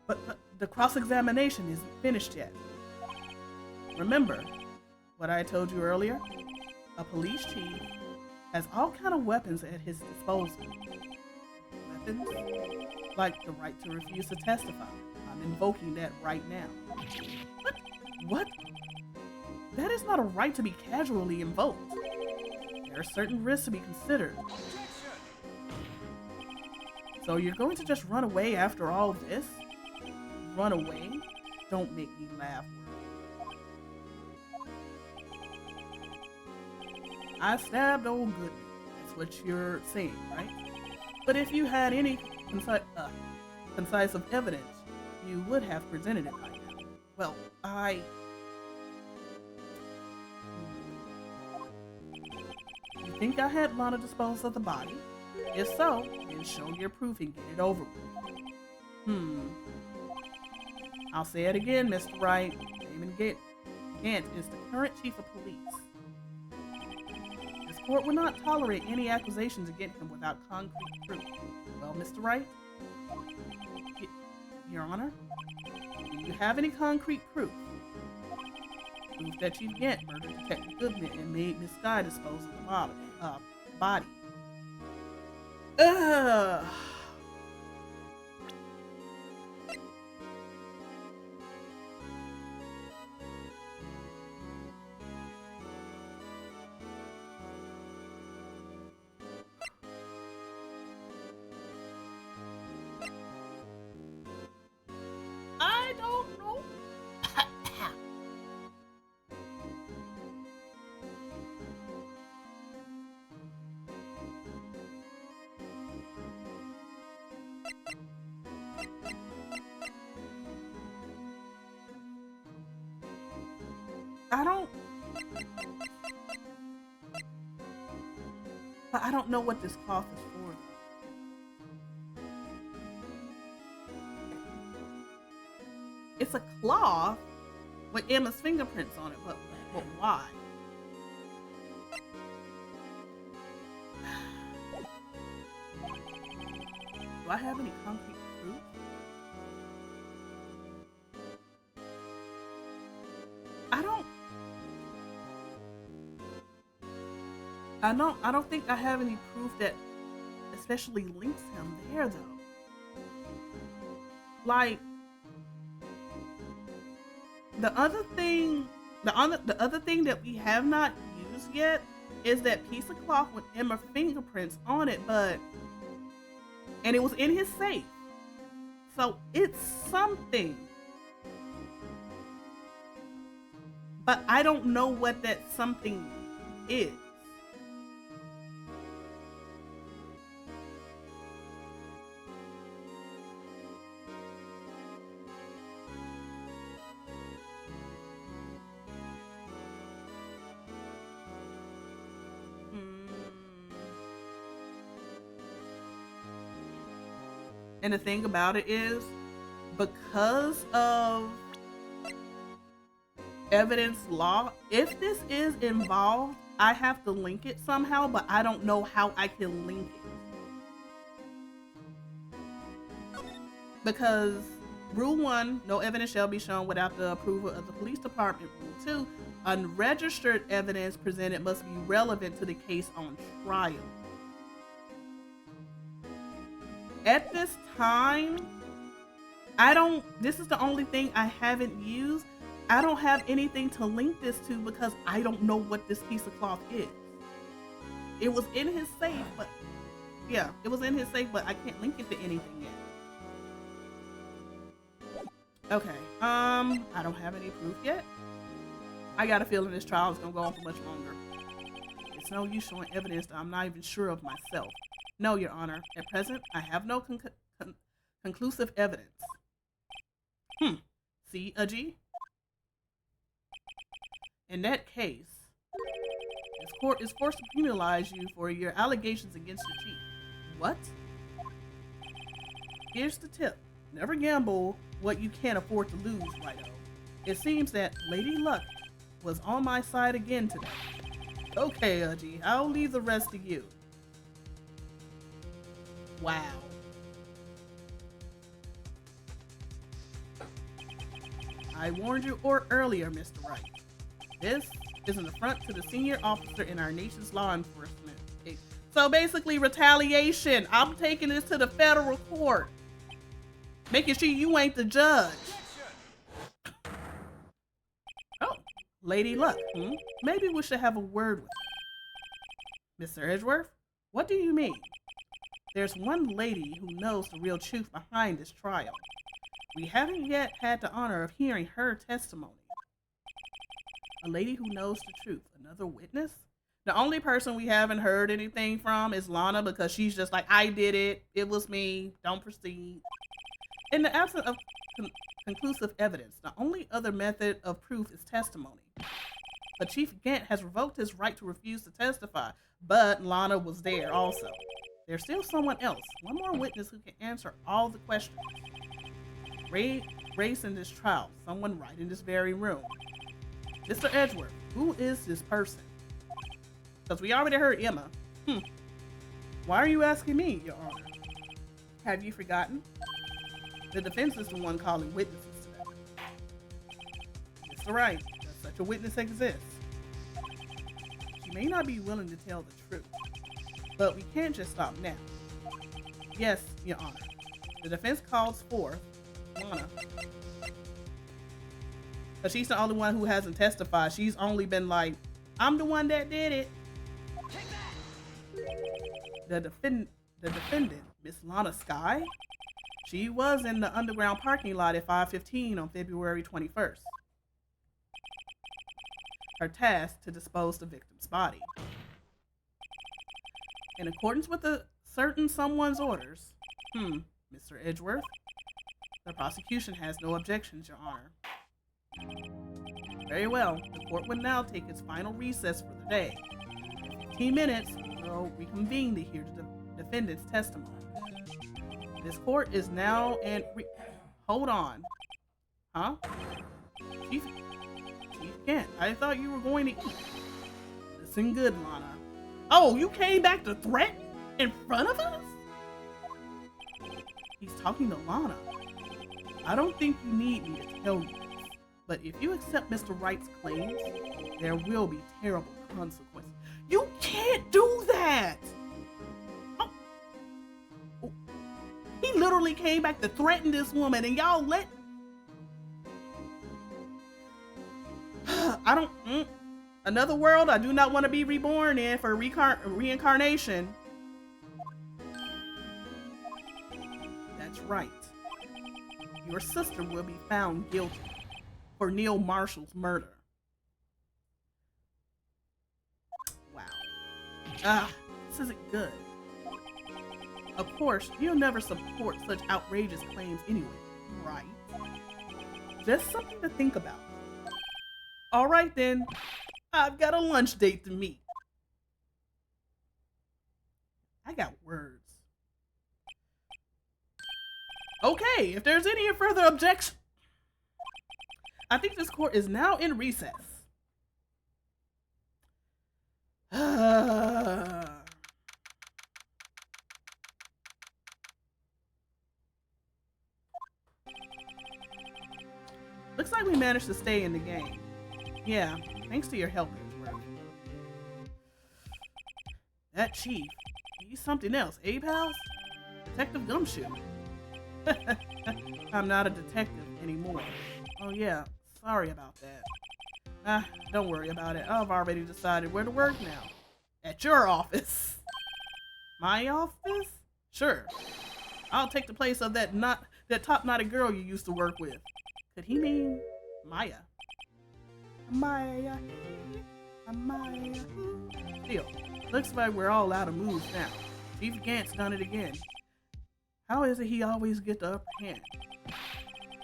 But the cross-examination isn't finished yet. Remember what I told you earlier? A police chief has all kind of weapons at his disposal. Weapons? Like the right to refuse to testify. I'm invoking that right now. What? That is not a right to be casually invoked. There are certain risks to be considered. So you're going to just run away after all this? Run away? Don't make me laugh. I stabbed old Goodman. That's what you're saying, right? But if you had any concise evidence, you would have presented it by now. Well, You think I had Lana dispose of the body? If so, then show your proof and get it over with. I'll say it again, Mr. Wright. Damon Gant is the current chief of police. This court will not tolerate any accusations against him without concrete proof. Well, Mr. Wright? Your Honor? Do you have any concrete proof? Proof that Chief Gant murdered Detective Goodman and made Miss Skye dispose of the body. I don't, but I don't know what this cloth is for. It's a cloth with Emma's fingerprints on it, but why? Do I have any concrete proof? I don't think I have any proof that especially links him there though. Like the other thing that we have not used yet is that piece of cloth with Emma fingerprints on it, and it was in his safe. So it's something. But I don't know what that something is. And the thing about it is, because of evidence law, if this is involved, I have to link it somehow, but I don't know how I can link it. Because Rule 1, no evidence shall be shown without the approval of the police department. Rule 2, unregistered evidence presented must be relevant to the case on trial. At this time, this is the only thing I haven't used. I don't have anything to link this to because I don't know what this piece of cloth is. It was in his safe, but yeah, it was in his safe, but I can't link it to anything yet. Okay, I don't have any proof yet. I got a feeling this trial is gonna go on for much longer. It's no use showing evidence that I'm not even sure of myself. No, Your Honor. At present, I have no conclusive evidence. See, Ajee? In that case, this court is forced to penalize you for your allegations against the chief. What? Here's the tip. Never gamble what you can't afford to lose, Wright. It seems that Lady Luck was on my side again today. Okay, Ajee, I'll leave the rest to you. Wow. I warned you earlier, Mr. Wright. This is an affront to the senior officer in our nation's law enforcement. So basically, retaliation. I'm taking this to the federal court. Making sure you ain't the judge. Oh, Lady Luck, Maybe we should have a word with you. Mr. Edgeworth, what do you mean? There's one lady who knows the real truth behind this trial. We haven't yet had the honor of hearing her testimony. A lady who knows the truth. Another witness? The only person we haven't heard anything from is Lana because she's just like, I did it. It was me. Don't proceed. In the absence of conclusive evidence, the only other method of proof is testimony. But Chief Gant has revoked his right to refuse to testify, but Lana was there also. There's still someone else, one more witness who can answer all the questions. Race in this trial, someone right in this very room. Mr. Edgeworth, who is this person? Because we already heard Emma. Why are you asking me, Your Honor? Have you forgotten? The defense is the one calling witnesses today. Mr. Wright, does such a witness exist? She may not be willing to tell the truth, but we can't just stop now. Yes, Your Honor. The defense calls forth Lana. But she's the only one who hasn't testified. She's only been like, I'm the one that did it. The defendant, Miss Lana Skye, she was in the underground parking lot at 5:15 on February 21st. Her task to dispose the victim's body. In accordance with a certain someone's orders, Mr. Edgeworth, the prosecution has no objections, Your Honor. Very well. The court will now take its final recess for the day. In 15 minutes, we'll reconvene to hear the defendant's testimony. This court is now in. Hold on. Huh? Chief Kent, I thought you were going to eat. Listen good, Lana. Oh, you came back to threaten in front of us? He's talking to Lana. I don't think you need me to tell you this, but if you accept Mr. Wright's claims, there will be terrible consequences. You can't do that! Oh. Oh. He literally came back to threaten this woman, and y'all let... I don't... Another world I do not want to be reborn in for reincarnation. That's right. Your sister will be found guilty for Neil Marshall's murder. Wow. This isn't good. Of course, you'll never support such outrageous claims anyway, right? Just something to think about. All right then, I've got a lunch date to meet. I got words. Okay, if there's any further objection, I think this court is now in recess. Looks like we managed to stay in the game. Yeah, thanks to your help, Edgeworth. That chief, he's something else, eh, pals? Detective Gumshoe. I'm not a detective anymore. Oh yeah, sorry about that. Don't worry about it. I've already decided where to work now. At your office. My office? Sure. I'll take the place of that top-knotted girl you used to work with. Could he mean Maya? Maya. Still, looks like we're all out of moves now. Chief Gant's done it again. How is it he always gets the upper hand?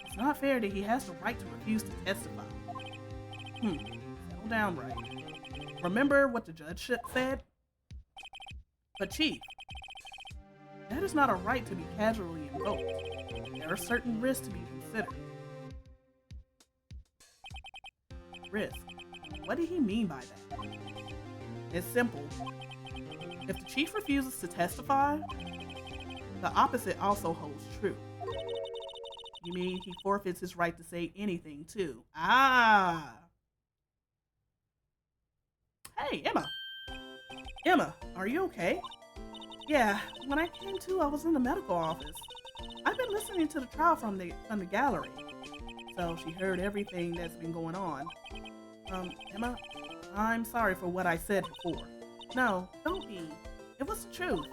It's not fair that he has the right to refuse to testify. Settle down, Wright. Remember what the judge said? But Chief, that is not a right to be casually invoked. There are certain risks to be considered. Risk? What did he mean by that? It's simple. If the chief refuses to testify, the opposite also holds true. You mean he forfeits his right to say anything, too? Ah! Hey, Emma! Emma, are you okay? Yeah, when I came to, I was in the medical office. I've been listening to the trial from the gallery. So she heard everything that's been going on. Emma, I'm sorry for what I said before. No, don't be. It was the truth.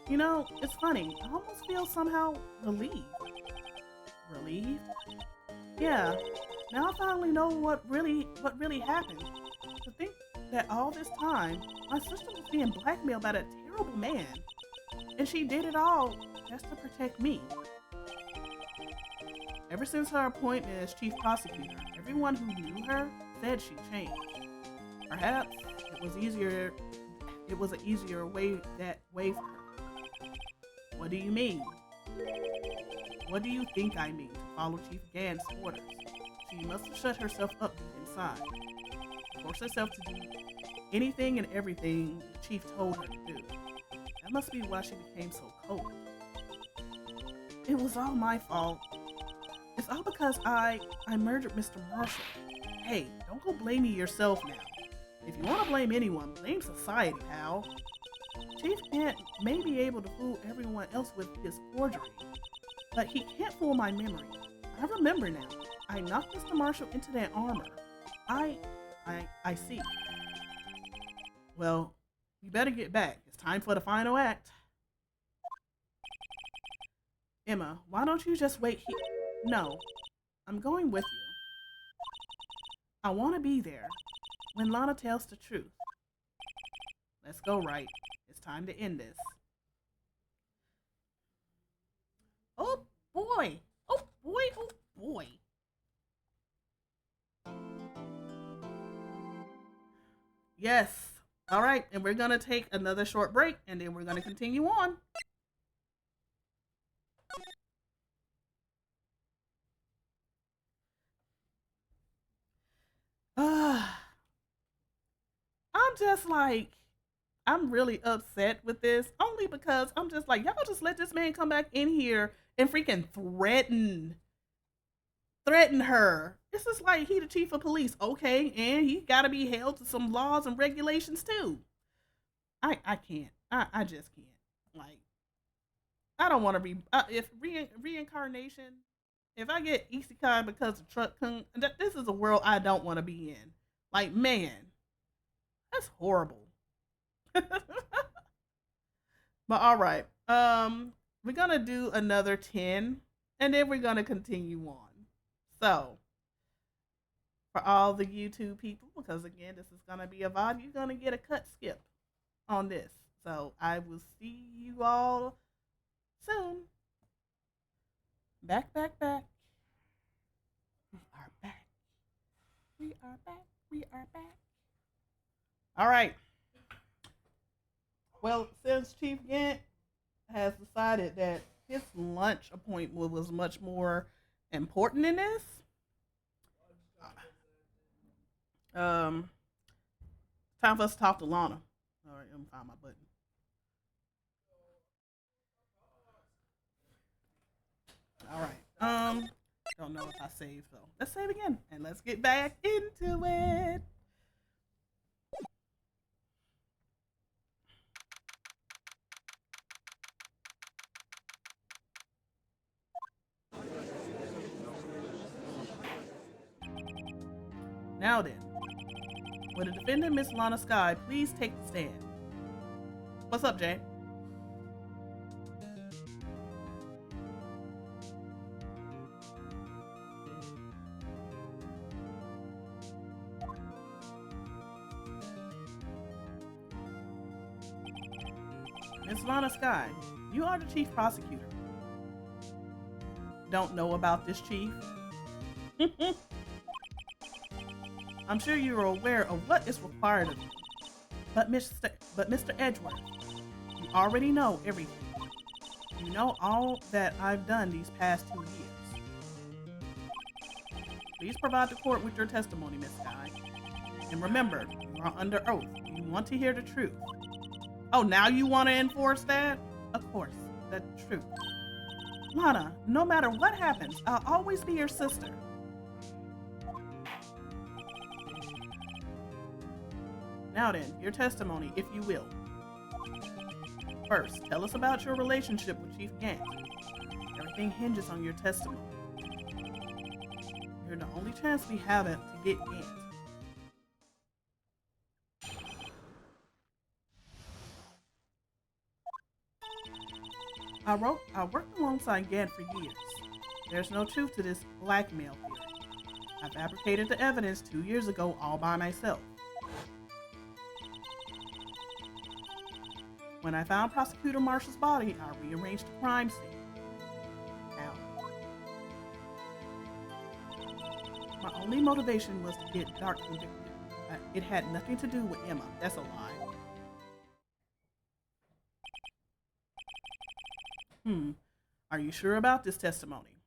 You know, it's funny. I almost feel somehow relieved. Relieved? Yeah. Now I finally know what really happened. To think that all this time, my sister was being blackmailed by that terrible man. And she did it all just to protect me. Ever since her appointment as chief prosecutor, everyone who knew her said she changed. Perhaps it was an easier way for her. What do you mean? What do you think I mean? To follow Chief Gant's orders. She must have shut herself up inside. Forced herself to do anything and everything the chief told her to do. That must be why she became so cold. It was all my fault. It's all because I murdered Mr. Marshall. Hey, don't go blaming yourself now. If you want to blame anyone, blame society, pal. Chief Gant may be able to fool everyone else with his forgery, but he can't fool my memory. I remember now. I knocked Mr. Marshall into that armor. I see. Well, you better get back. It's time for the final act. Emma, why don't you just wait here? No, I'm going with you. I want to be there when Lana tells the truth. Let's go, Wright. It's time to end this. Oh boy! Oh boy! Oh boy! Yes. All right, and we're gonna take another short break, and then we're gonna continue on. I'm just like, I'm really upset with this only because I'm just like, y'all just let this man come back in here and freaking threaten her. This is like he the chief of police, okay, and he got to be held to some laws and regulations too. I can't. I just can't. Like, I don't want to be if reincarnation. If I get isekai because of truck kung, this is a world I don't want to be in. Like, man, that's horrible. But all right. We're gonna do another 10 and then we're gonna continue on. So for all the YouTube people, because again, this is gonna be a VOD, you're gonna get a cut skip on this. So I will see you all soon. Back. We are back. We are back. We are back. All right. Well, since Chief Gant has decided that his lunch appointment was much more important than this, um, time for us to talk to Lana. All right, let me find my button. All right. Don't know if I saved though. Let's save again and let's get back into it. Now then, would the defendant, Miss Lana Sky, please take the stand? What's up, Jay? Miss Lana Sky, you are the chief prosecutor. Don't know about this, Chief? I'm sure you are aware of what is required of you. But Mr. Edgeworth, you already know everything. You know all that I've done these past 2 years. Please provide the court with your testimony, Miss Sky. And remember, you are under oath. You want to hear the truth. Oh, now you want to enforce that? Of course, the truth. Lana, no matter what happens, I'll always be your sister. Now then, your testimony, if you will. First, tell us about your relationship with Chief Gant. Everything hinges on your testimony. You're the only chance we have to get Gant. I worked alongside Gant for years. There's no truth to this blackmail theory. I fabricated the evidence 2 years ago all by myself. When I found Prosecutor Marshall's body, I rearranged the crime scene. How? My only motivation was to get Dark convicted. It had nothing to do with Emma. That's a lie. Are you sure about this testimony?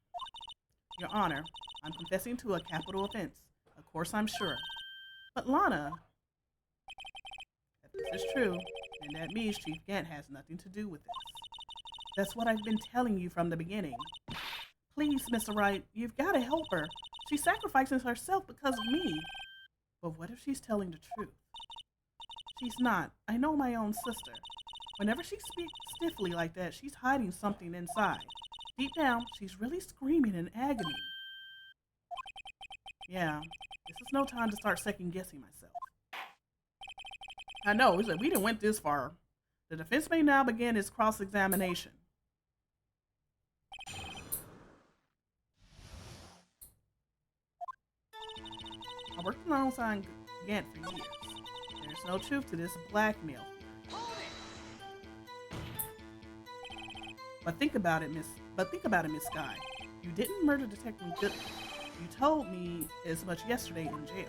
Your Honor, I'm confessing to a capital offense. Of course I'm sure. But Lana, if this is true, then that means Chief Gant has nothing to do with this. That's what I've been telling you from the beginning. Please, Mr. Wright, you've got to help her. She's sacrificing herself because of me. But what if she's telling the truth? She's not. I know my own sister. Whenever she speaks stiffly like that, she's hiding something inside. Deep down, she's really screaming in agony. Yeah, this is no time to start second-guessing myself. I know, we didn't went this far. The defense may now begin its cross-examination. I worked alongside Gant for years. There's no truth to this blackmail. But think about it, Miss Sky. You didn't murder Detective Good. You told me as much yesterday in jail.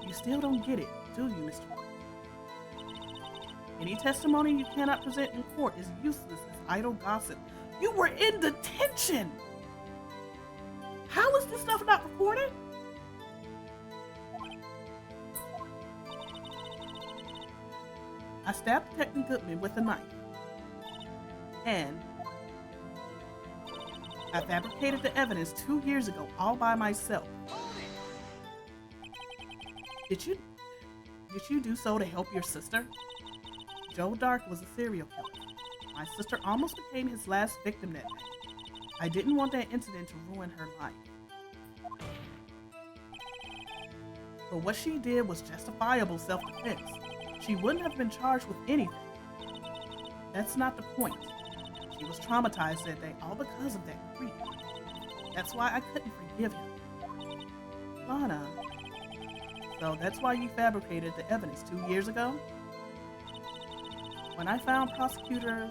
You still don't get it, do you, Mr. Wright? Any testimony you cannot present in court is useless as idle gossip. You were in detention! How is this stuff not recorded? I stabbed Detective Goodman with a knife. And I fabricated the evidence 2 years ago all by myself. Did you do so to help your sister? Joe Dark was a serial killer. My sister almost became his last victim that day. I didn't want that incident to ruin her life. But what she did was justifiable self-defense. She wouldn't have been charged with anything. That's not the point. She was traumatized that day, all because of that creep. That's why I couldn't forgive him. Lana, so that's why you fabricated the evidence 2 years ago? When I found Prosecutor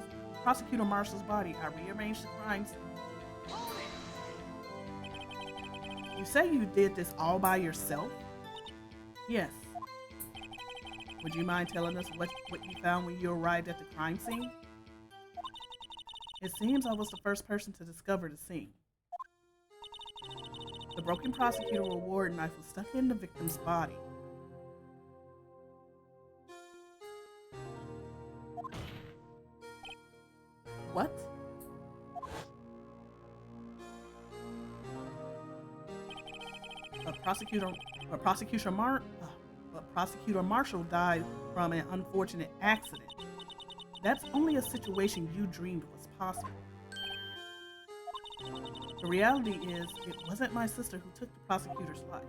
Marshall's body, I rearranged the crime scene. You say you did this all by yourself? Yes. Would you mind telling us what you found when you arrived at the crime scene? It seems I was the first person to discover the scene. The broken prosecutor reward knife was stuck in the victim's body. What? Prosecutor Marshall died from an unfortunate accident. That's only a situation you dreamed was possible. The reality is, it wasn't my sister who took the prosecutor's life.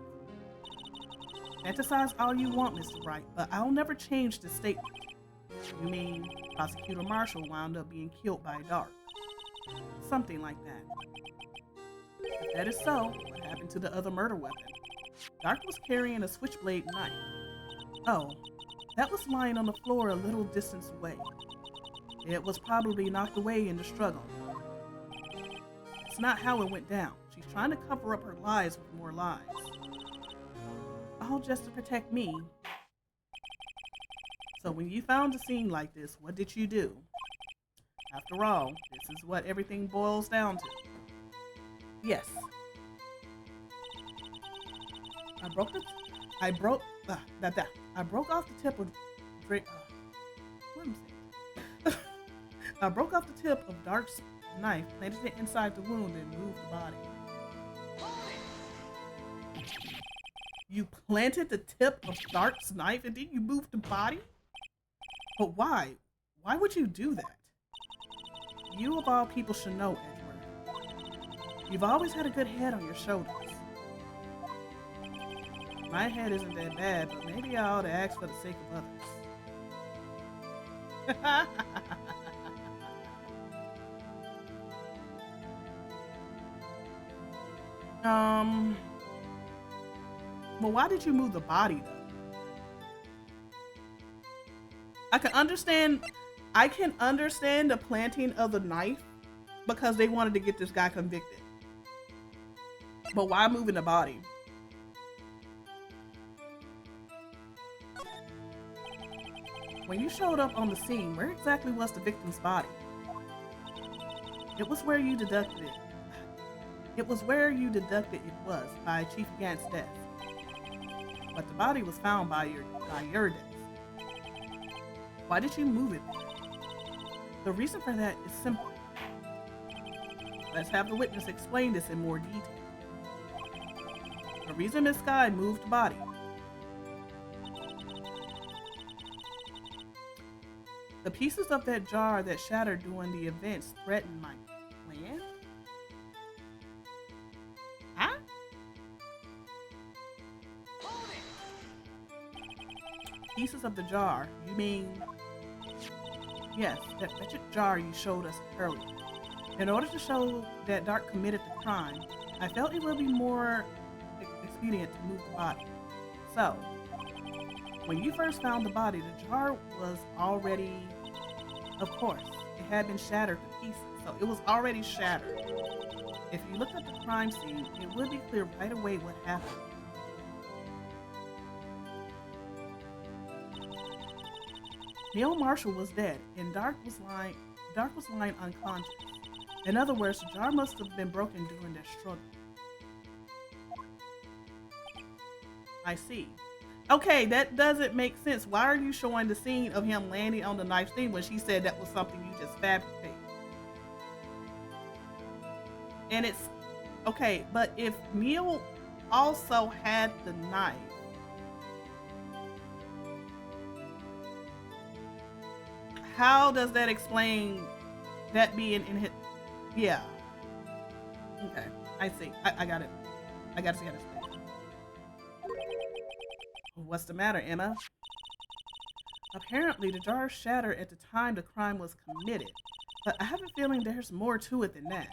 Fantasize all you want, Mr. Wright, but I'll never change this statement. You mean Prosecutor Marshall wound up being killed by Dark? Something like that. If that is so, what happened to the other murder weapon? Dark was carrying a switchblade knife. Oh, that was lying on the floor a little distance away. It was probably knocked away in the struggle. It's not how it went down. She's trying to cover up her lies with more lies. All just to protect me. So when you found a scene like this, what did you do? After all, this is what everything boils down to. Yes. I broke off the tip of I broke off the tip of Dark's knife, planted it inside the wound, and moved the body. You planted the tip of Dark's knife and then you moved the body? But why? Why would you do that? You of all people should know, Edward. You've always had a good head on your shoulders. My head isn't that bad, but maybe I ought to ask for the sake of others. Well, why did you move the body though? I can understand the planting of the knife because they wanted to get this guy convicted. But why moving the body? When you showed up on the scene, where exactly was the victim's body? It was where you deducted it. It was was by Chief Gant's desk. But the body was found by your desk. Why did you move it there? The reason for that is simple. Let's have the witness explain this in more detail. The reason Miss Sky moved the body. The pieces of that jar that shattered during the events threatened my plan? Huh? Pieces of the jar, you mean... Yes, that wretched jar you showed us earlier. In order to show that Dark committed the crime, I felt it would be more expedient to move the body. So, when you first found the body, the jar was already... Of course, it had been shattered to pieces, so it was already shattered. If you looked at the crime scene, it would be clear right away what happened. Neil Marshall was dead, and Dark was lying unconscious. In other words, the jar must have been broken during their struggle. I see. Okay, that doesn't make sense. Why are you showing the scene of him landing on the knife thing when she said that was something you just fabricated? And it's okay, but if Neil also had the knife, how does that explain that being in his? Yeah. Okay, I see. I got it. I got to see how this goes. What's the matter, Emma? Apparently, the jar shattered at the time the crime was committed, but I have a feeling there's more to it than that.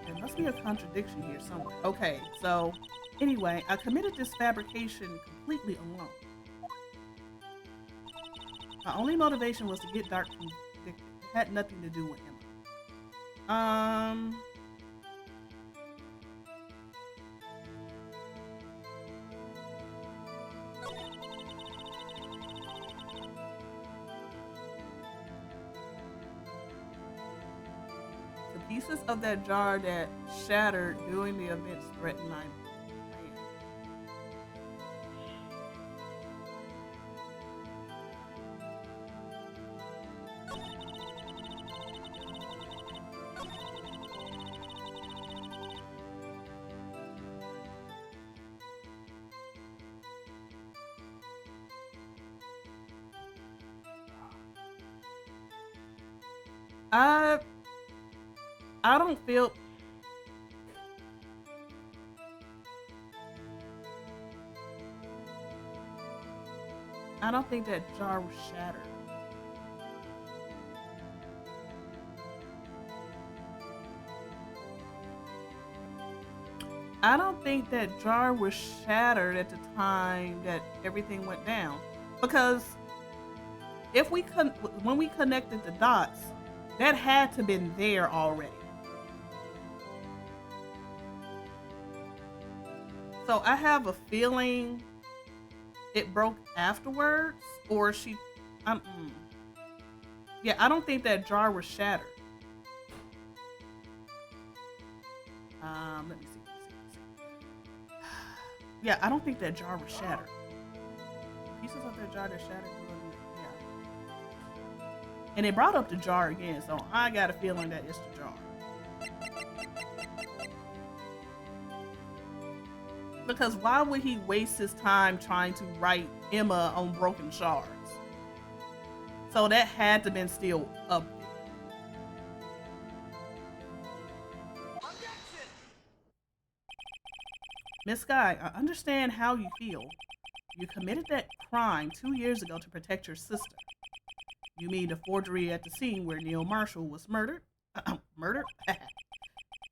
There must be a contradiction here somewhere. Okay, so anyway, I committed this fabrication completely alone. My only motivation was to get Dark convicted. It had nothing to do with Emma. The pieces of that jar that shattered during the events threatened my plan. I I don't feel I don't think that jar was shattered. I don't think that jar was shattered at the time that everything went down, because if when we connected the dots, that had to been there already. So I have a feeling it broke afterwards, or she. Yeah, I don't think that jar was shattered. Let me see. Yeah, I don't think that jar was shattered. Pieces of that jar that shattered. Yeah. And they brought up the jar again, so I got a feeling that it's the jar. Because why would he waste his time trying to write Emma on broken shards? So that had to been still up there. Miss Sky, I understand how you feel. You committed that crime 2 years ago to protect your sister. You mean the forgery at the scene where Neil Marshall was murdered? Murdered?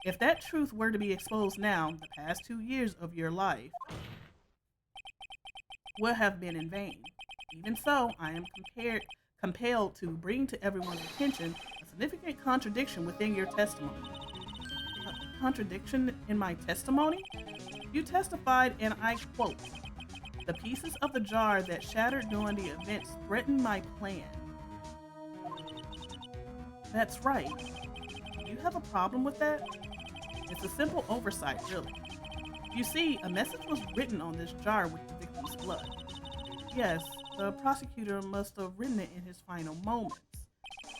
If that truth were to be exposed now, the past 2 years of your life would have been in vain. Even so, I am compelled to bring to everyone's attention a significant contradiction within your testimony. A contradiction in my testimony? You testified, and I quote, "The pieces of the jar that shattered during the events threatened my plan." That's right. Do you have a problem with that? It's a simple oversight, really. You see, a message was written on this jar with the victim's blood. Yes, the prosecutor must have written it in his final moments.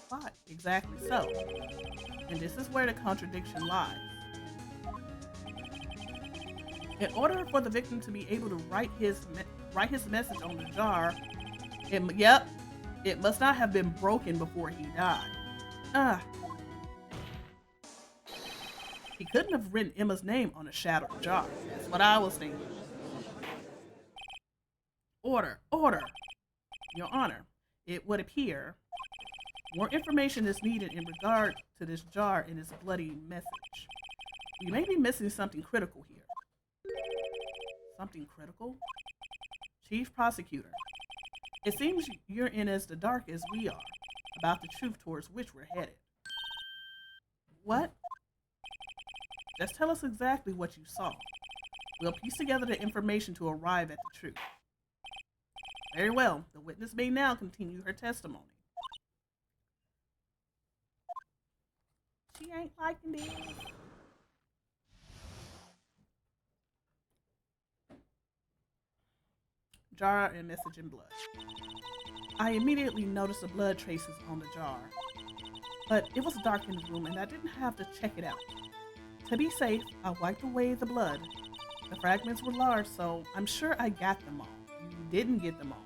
Why? Exactly so. And this is where the contradiction lies. In order for the victim to be able to write his message on the jar, it must not have been broken before he died. He couldn't have written Emma's name on a shattered jar. That's what I was thinking. Order. Your Honor, it would appear more information is needed in regard to this jar and its bloody message. You may be missing something critical here. Something critical? Chief Prosecutor, it seems you're in as the dark as we are about the truth towards which we're headed. What? Just tell us exactly what you saw. We'll piece together the information to arrive at the truth. Very well. The witness may now continue her testimony. She ain't liking this. Jar and message in blood. I immediately noticed the blood traces on the jar, but it was dark in the room and I didn't have to check it out. To be safe, I wiped away the blood. The fragments were large, so I'm sure I got them all. You didn't get them all.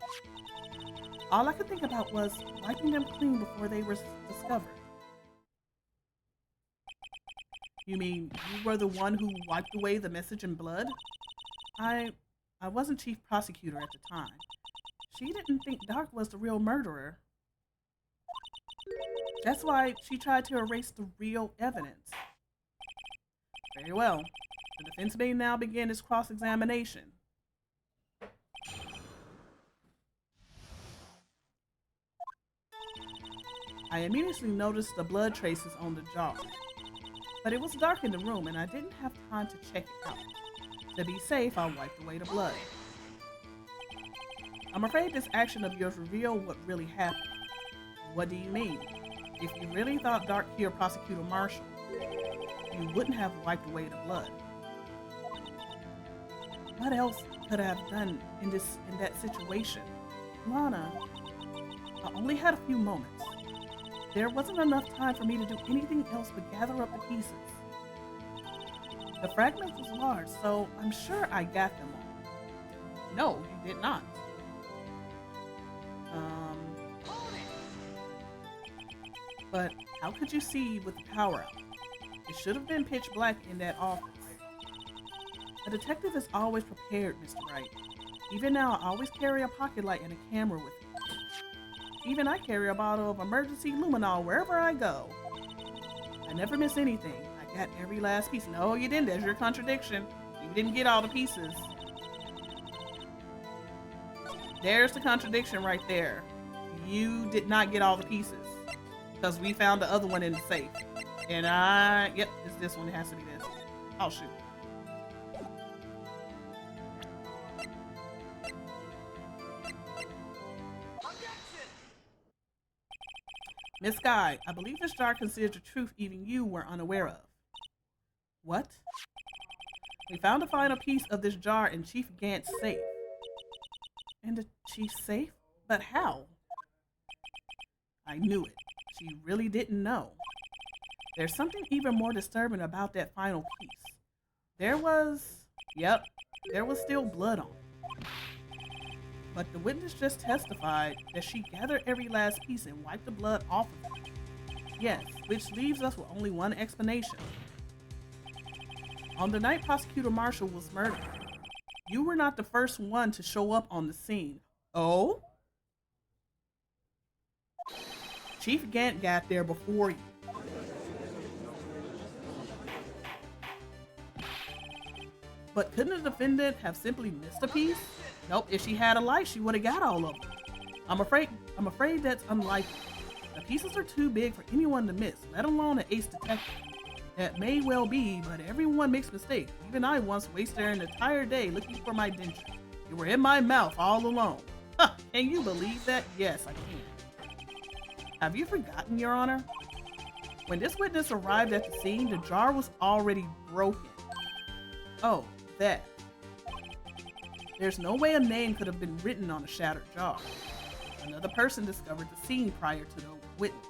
All I could think about was wiping them clean before they were discovered. You mean you were the one who wiped away the message in blood? I wasn't chief prosecutor at the time. She didn't think Dark was the real murderer. That's why she tried to erase the real evidence. Very well. The defense may now begin its cross-examination. I immediately noticed the blood traces on the jar, but it was dark in the room and I didn't have time to check it out. To be safe, I wiped away the blood. I'm afraid this action of yours revealed what really happened. What do you mean? If you really thought Dark killed Prosecutor Marshall, you wouldn't have wiped away the blood. What else could I have done in that situation? Lana, I only had a few moments. There wasn't enough time for me to do anything else but gather up the pieces. The fragment was large, so I'm sure I got them all. No, you did not. But how could you see with the power out? It should have been pitch black in that office. A detective is always prepared, Mr. Wright. Even now, I always carry a pocket light and a camera with me. Even I carry a bottle of emergency luminol wherever I go. I never miss anything. I got every last piece. No, you didn't. There's your contradiction. You didn't get all the pieces. There's the contradiction right there. You did not get all the pieces. Because we found the other one in the safe. And yep, it's this one. It has to be this. Oh, shoot. Miss Guy, I believe this jar conceals the truth even you were unaware of. What? We found the final piece of this jar in Chief Gant's safe. In the chief's safe? But how? I knew it. She really didn't know. There's something even more disturbing about that final piece. There was still blood on it. But the witness just testified that she gathered every last piece and wiped the blood off of it. Yes, which leaves us with only one explanation. On the night Prosecutor Marshall was murdered, you were not the first one to show up on the scene. Oh? Chief Gant got there before you. But couldn't the defendant have simply missed a piece? Nope, if she had a light, she would have got all of them. I'm afraid that's unlikely. The pieces are too big for anyone to miss, let alone an ace detective. That may well be, but everyone makes mistakes. Even I once wasted an entire day looking for my dentures. They were in my mouth all alone. Huh, can you believe that? Yes, I can. Have you forgotten, Your Honor? When this witness arrived at the scene, the jar was already broken. Oh, that. There's no way a name could have been written on a shattered jar. Another person discovered the scene prior to the witness.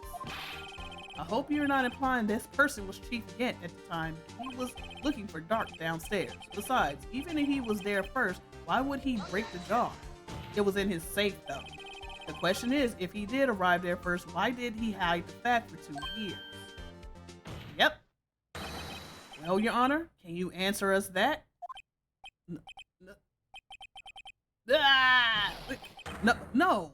I hope you're not implying this person was Chief Gant at the time he was looking for Dark downstairs. Besides, even if he was there first, why would he break the jar? It was in his safe though. The question is, if he did arrive there first, why did he hide the fact for 2 years? Yep. Well, Your Honor, can you answer us that? No.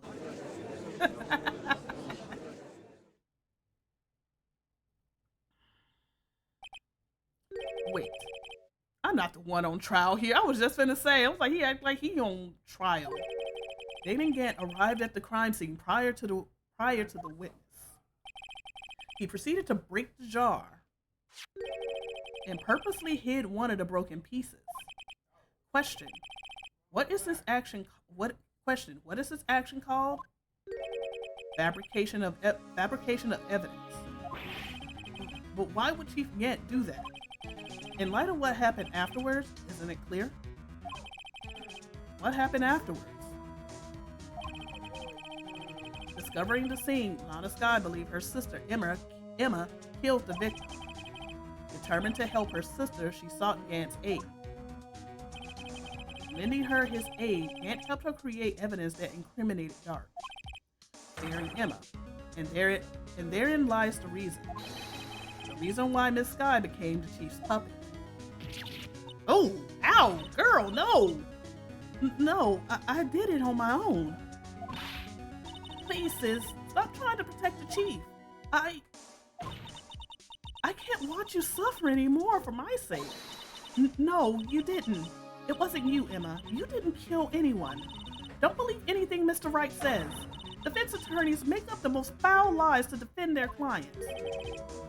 Wait, I'm not the one on trial here. I was just gonna say, I was like, he act like he on trial. Damon Gant arrived at the crime scene prior to the witness. He proceeded to break the jar and purposely hid one of the broken pieces. Question: What is this action? Question, what is this action called? Fabrication of evidence. But why would Chief Gant do that? In light of what happened afterwards, isn't it clear? What happened afterwards? Discovering the scene, Lana Sky believed her sister Emma killed the victim. Determined to help her sister, she sought Gant's aid. Lending her his aid, Gant helped her create evidence that incriminated Dark, sparing Emma. And therein lies the reason. The reason why Miss Sky became the Chief's puppet. Oh, ow, girl, no! No, I did it on my own. Please, sis, stop trying to protect the Chief. I can't watch you suffer anymore for my sake. No, you didn't. It wasn't you, Emma. You didn't kill anyone. Don't believe anything Mr. Wright says. Defense attorneys make up the most foul lies to defend their clients.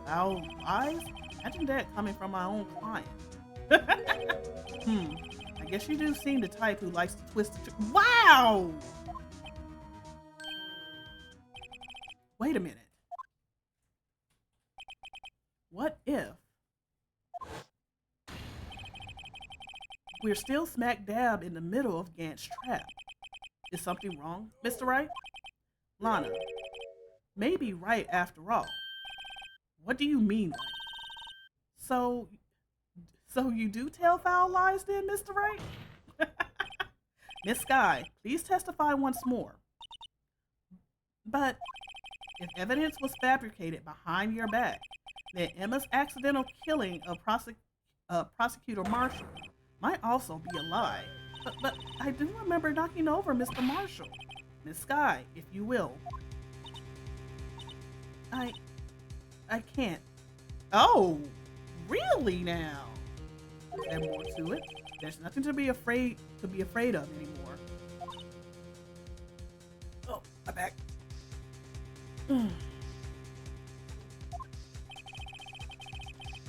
Foul lies? Imagine that coming from my own client. I guess you do seem the type who likes to twist the truth. Wow! Wait a minute. What if we're still smack dab in the middle of Gant's trap? Is something wrong, Mr. Wright? Lana, maybe right after all. What do you mean, right? So you do tell foul lies then, Mr. Wright? Miss Sky, please testify once more. But if evidence was fabricated behind your back, then Emma's accidental killing of Prosecutor Marshall might also be a lie. But I do remember knocking over Mr. Marshall. Miss Sky, if you will. I can't. Oh, really now? Is there more to it? There's nothing to be afraid of anymore. Oh, my back.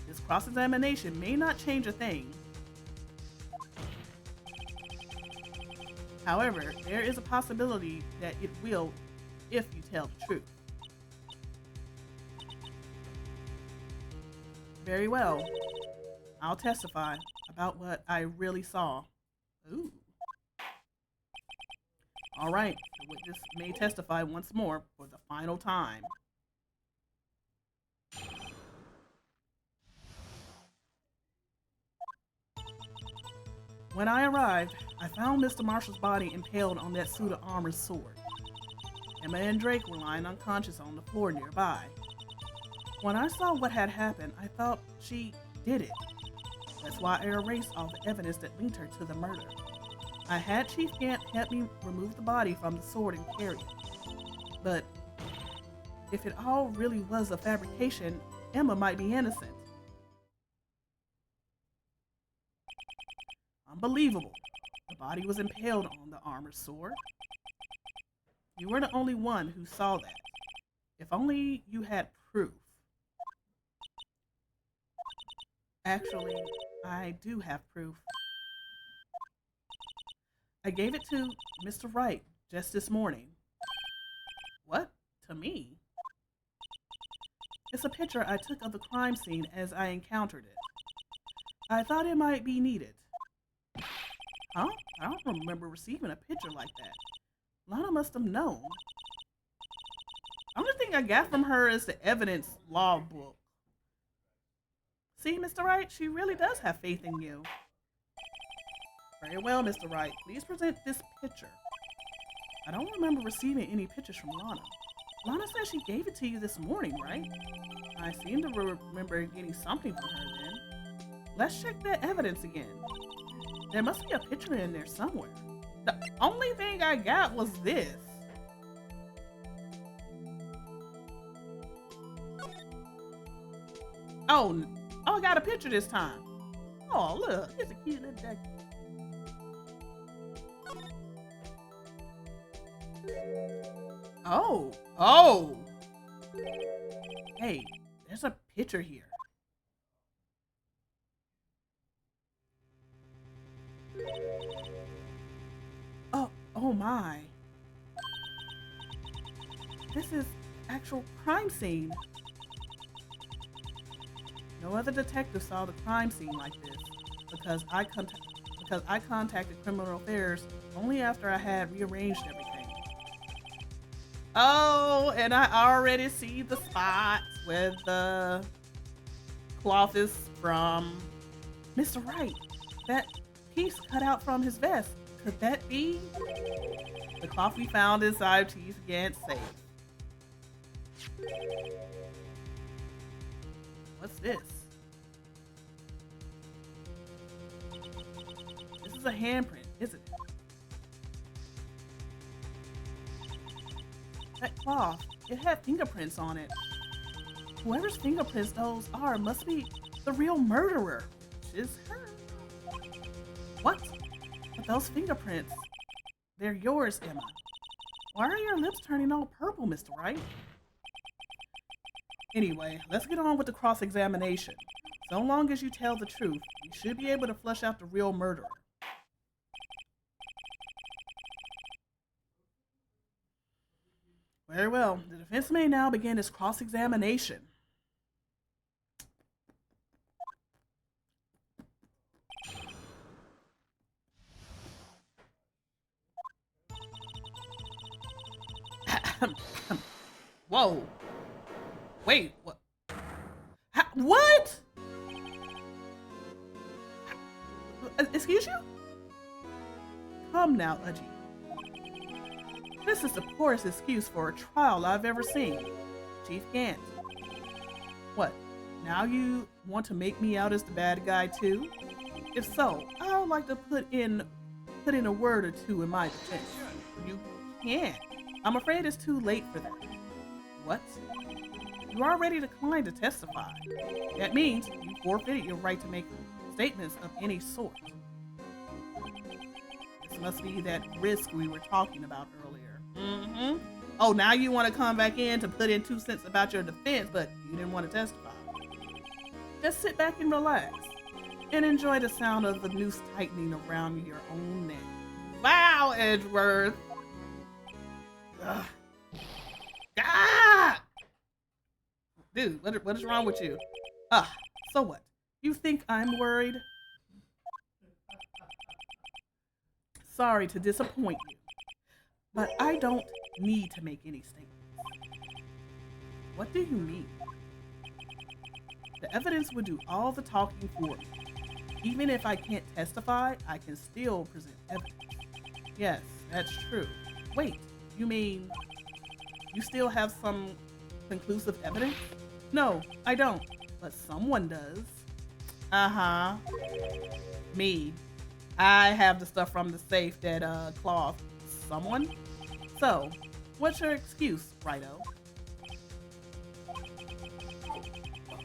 This cross-examination may not change a thing. However, there is a possibility that it will if you tell the truth. Very well. I'll testify about what I really saw. Ooh. All right, the witness may testify once more for the final time. When I arrived, I found Mr. Marshall's body impaled on that suit of armor's sword. Emma and Drake were lying unconscious on the floor nearby. When I saw what had happened, I thought she did it. That's why I erased all the evidence that linked her to the murder. I had Chief Gant help me remove the body from the sword and carry it. But if it all really was a fabrication, Emma might be innocent. Unbelievable. The body was impaled on the armored sword. You were the only one who saw that. If only you had proof. Actually, I do have proof. I gave it to Mr. Wright just this morning. What? To me? It's a picture I took of the crime scene as I encountered it. I thought it might be needed. Huh? I don't remember receiving a picture like that. Lana must have known. The only thing I got from her is the evidence law book. See, Mr. Wright, she really does have faith in you. Very well, Mr. Wright. Please present this picture. I don't remember receiving any pictures from Lana. Lana said she gave it to you this morning, right? I seem to remember getting something from her then. Let's check that evidence again. There must be a picture in there somewhere. The only thing I got was this. Oh, I got a picture this time. Oh, look, it's a cute little ducky. Oh. Hey, there's a picture here. Oh my. This is actual crime scene. No other detective saw the crime scene like this because I contacted Criminal Affairs only after I had rearranged everything. Oh, and I already see the spots where the cloth is from. Mr. Wright, that piece cut out from his vest. Could that be the cloth we found inside Chief Gant's safe? What's this? This is a handprint, isn't it? That cloth, it had fingerprints on it. Whoever's fingerprints those are must be the real murderer, which is her. What? But those fingerprints, they're yours, Emma. Why are your lips turning all purple, Mr. Wright? Anyway, let's get on with the cross-examination. So long as you tell the truth, you should be able to flush out the real murderer. Very well. The defense may now begin its cross-examination. Whoa. Wait, what? What? Excuse you? Come now, Udgy. This is the poorest excuse for a trial I've ever seen. Chief Gant. What? Now you want to make me out as the bad guy too? If so, I would like to put in a word or two in my defense. You can't. I'm afraid it's too late for that. What? You already declined to testify. That means you forfeited your right to make statements of any sort. This must be that risk we were talking about earlier. Mm-hmm. Oh, now you want to come back in to put in 2 cents about your defense, but you didn't want to testify. Just sit back and relax and enjoy the sound of the noose tightening around your own neck. Wow, Edgeworth. Ugh. Ah! Dude, what is wrong with you? So what? You think I'm worried? Sorry to disappoint you, but I don't need to make any statements. What do you mean? The evidence would do all the talking for me. Even if I can't testify, I can still present evidence. Yes, that's true. Wait, you mean you still have some conclusive evidence? No, I don't, but someone does. Uh-huh. Me. I have the stuff from the safe that, cloth. Someone? So, what's your excuse, Righto?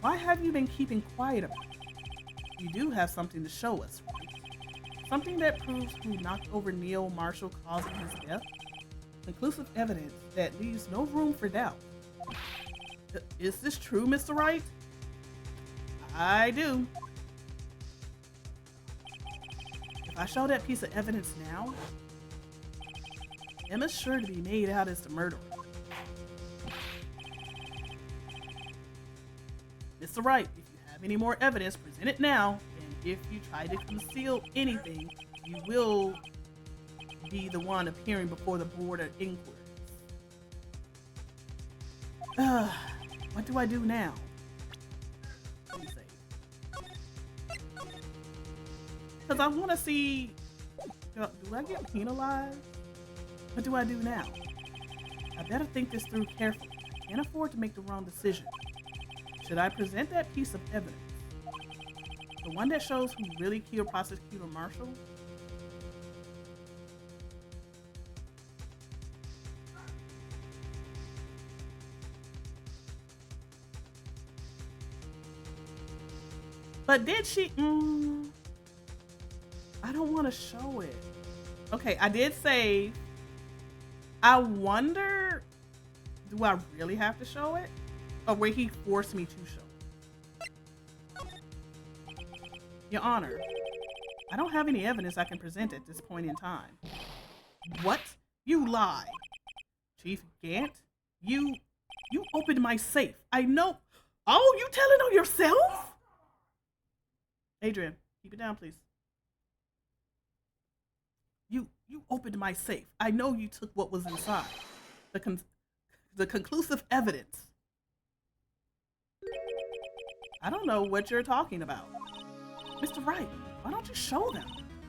Why have you been keeping quiet about it? You do have something to show us, right? Something that proves who knocked over Neil Marshall causing his death? Conclusive evidence that leaves no room for doubt. Is this true, Mr. Wright? I do. If I show that piece of evidence now, Emma's sure to be made out as the murderer. Mr. Wright, if you have any more evidence, present it now. And if you try to conceal anything, you will be the one appearing before the board of inquiries. What do I do now? Let me see. Because I want to see, do I get penalized? What do I do now? I better think this through carefully. I can't afford to make the wrong decision. Should I present that piece of evidence? The one that shows who really killed Prosecutor Marshall? But did she? I don't want to show it. Okay, I did say, I wonder, do I really have to show it? Or will he force me to show it? Your Honor, I don't have any evidence I can present at this point in time. What? You lie. Chief Gant, you opened my safe. I know. Oh, you telling on yourself? Adrian, keep it down, please. You opened my safe. I know you took what was inside. The conclusive evidence. I don't know what you're talking about. Mr. Wright, why don't you show them?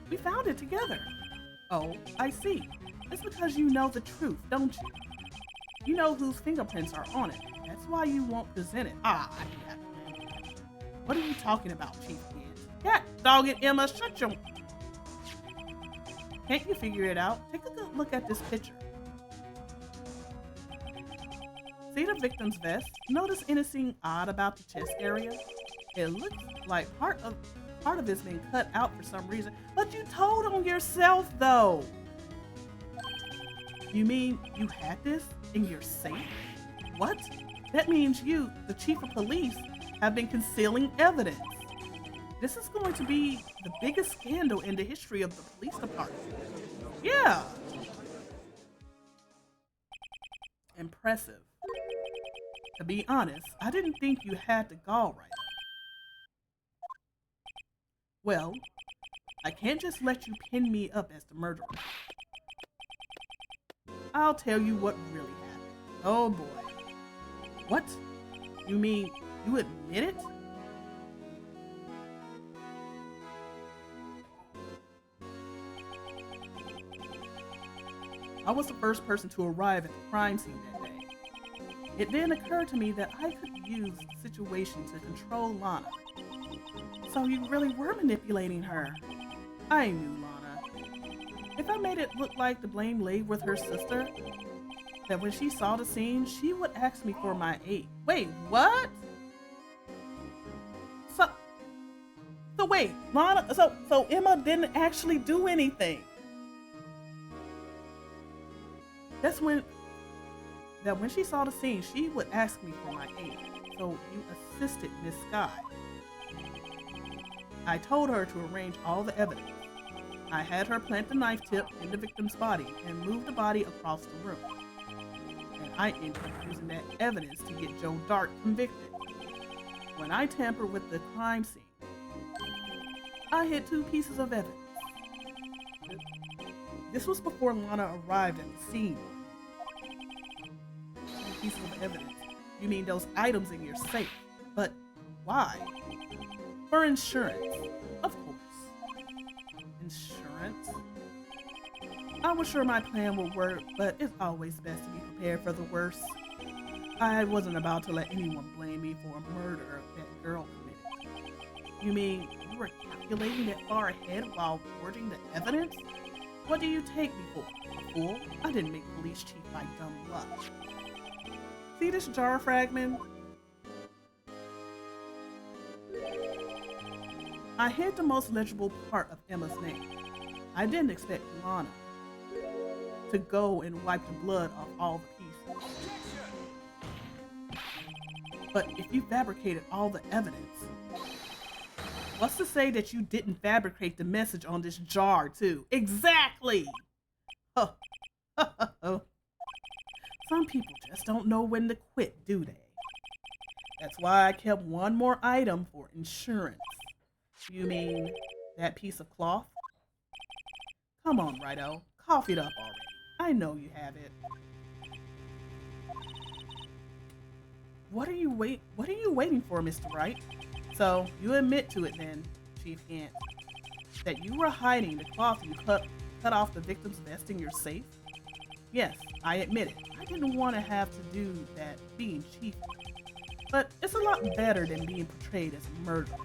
We found it together. Oh, I see. It's because you know the truth, don't you? You know whose fingerprints are on it. That's why you won't present it. Ah, yeah. What are you talking about, Chief Kid? Yeah, dog it, Emma, shut your... Can't you figure it out? Take a good look at this picture. See the victim's vest? Notice anything odd about the chest area? It looks like part of it's been cut out for some reason. But you told on yourself, though. You mean you had this in your safe? What? That means you, the chief of police, have been concealing evidence. This is going to be the biggest scandal in the history of the police department. Yeah. Impressive. To be honest, I didn't think you had the gall right. Well, I can't just let you pin me up as the murderer. I'll tell you what really happened. Oh boy. What? You mean you admit it? I was the first person to arrive at the crime scene that day. It then occurred to me that I could use the situation to control Lana. So you really were manipulating her. I knew Lana. If I made it look like the blame lay with her sister, that when she saw the scene, she would ask me for my aid. Wait, what? So wait, Lana, so Emma didn't actually do anything. When she saw the scene, she would ask me for my aid. So you assisted Miss Sky. I told her to arrange all the evidence. I had her plant the knife tip in the victim's body and move the body across the room. And I ended up using that evidence to get Joe Dart convicted. When I tampered with the crime scene, I hid 2 pieces of evidence. This was before Lana arrived at the scene. 2 pieces of evidence. You mean those items in your safe. But why? For insurance, of course. Insurance? I was sure my plan would work, but it's always best to be prepared for the worst. I wasn't about to let anyone blame me for a murder that girl committed. You mean you were calculating that far ahead while forging the evidence? What do you take me for? A fool? I didn't make police chief by dumb luck. See this jar fragment? I hid the most legible part of Emma's name. I didn't expect Lana to go and wipe the blood off all the pieces. But if you fabricated all the evidence, what's to say that you didn't fabricate the message on this jar too? Exactly! Huh. Some people just don't know when to quit, do they? That's why I kept one more item for insurance. You mean that piece of cloth? Come on, Righto. Cough it up already. I know you have it. What are you waiting for, Mr. Wright? So, you admit to it then, Chief Ant, that you were hiding the cloth you cut off the victim's vest in your safe? Yes, I admit it. I didn't want to have to do that being chief. But it's a lot better than being portrayed as a murderer.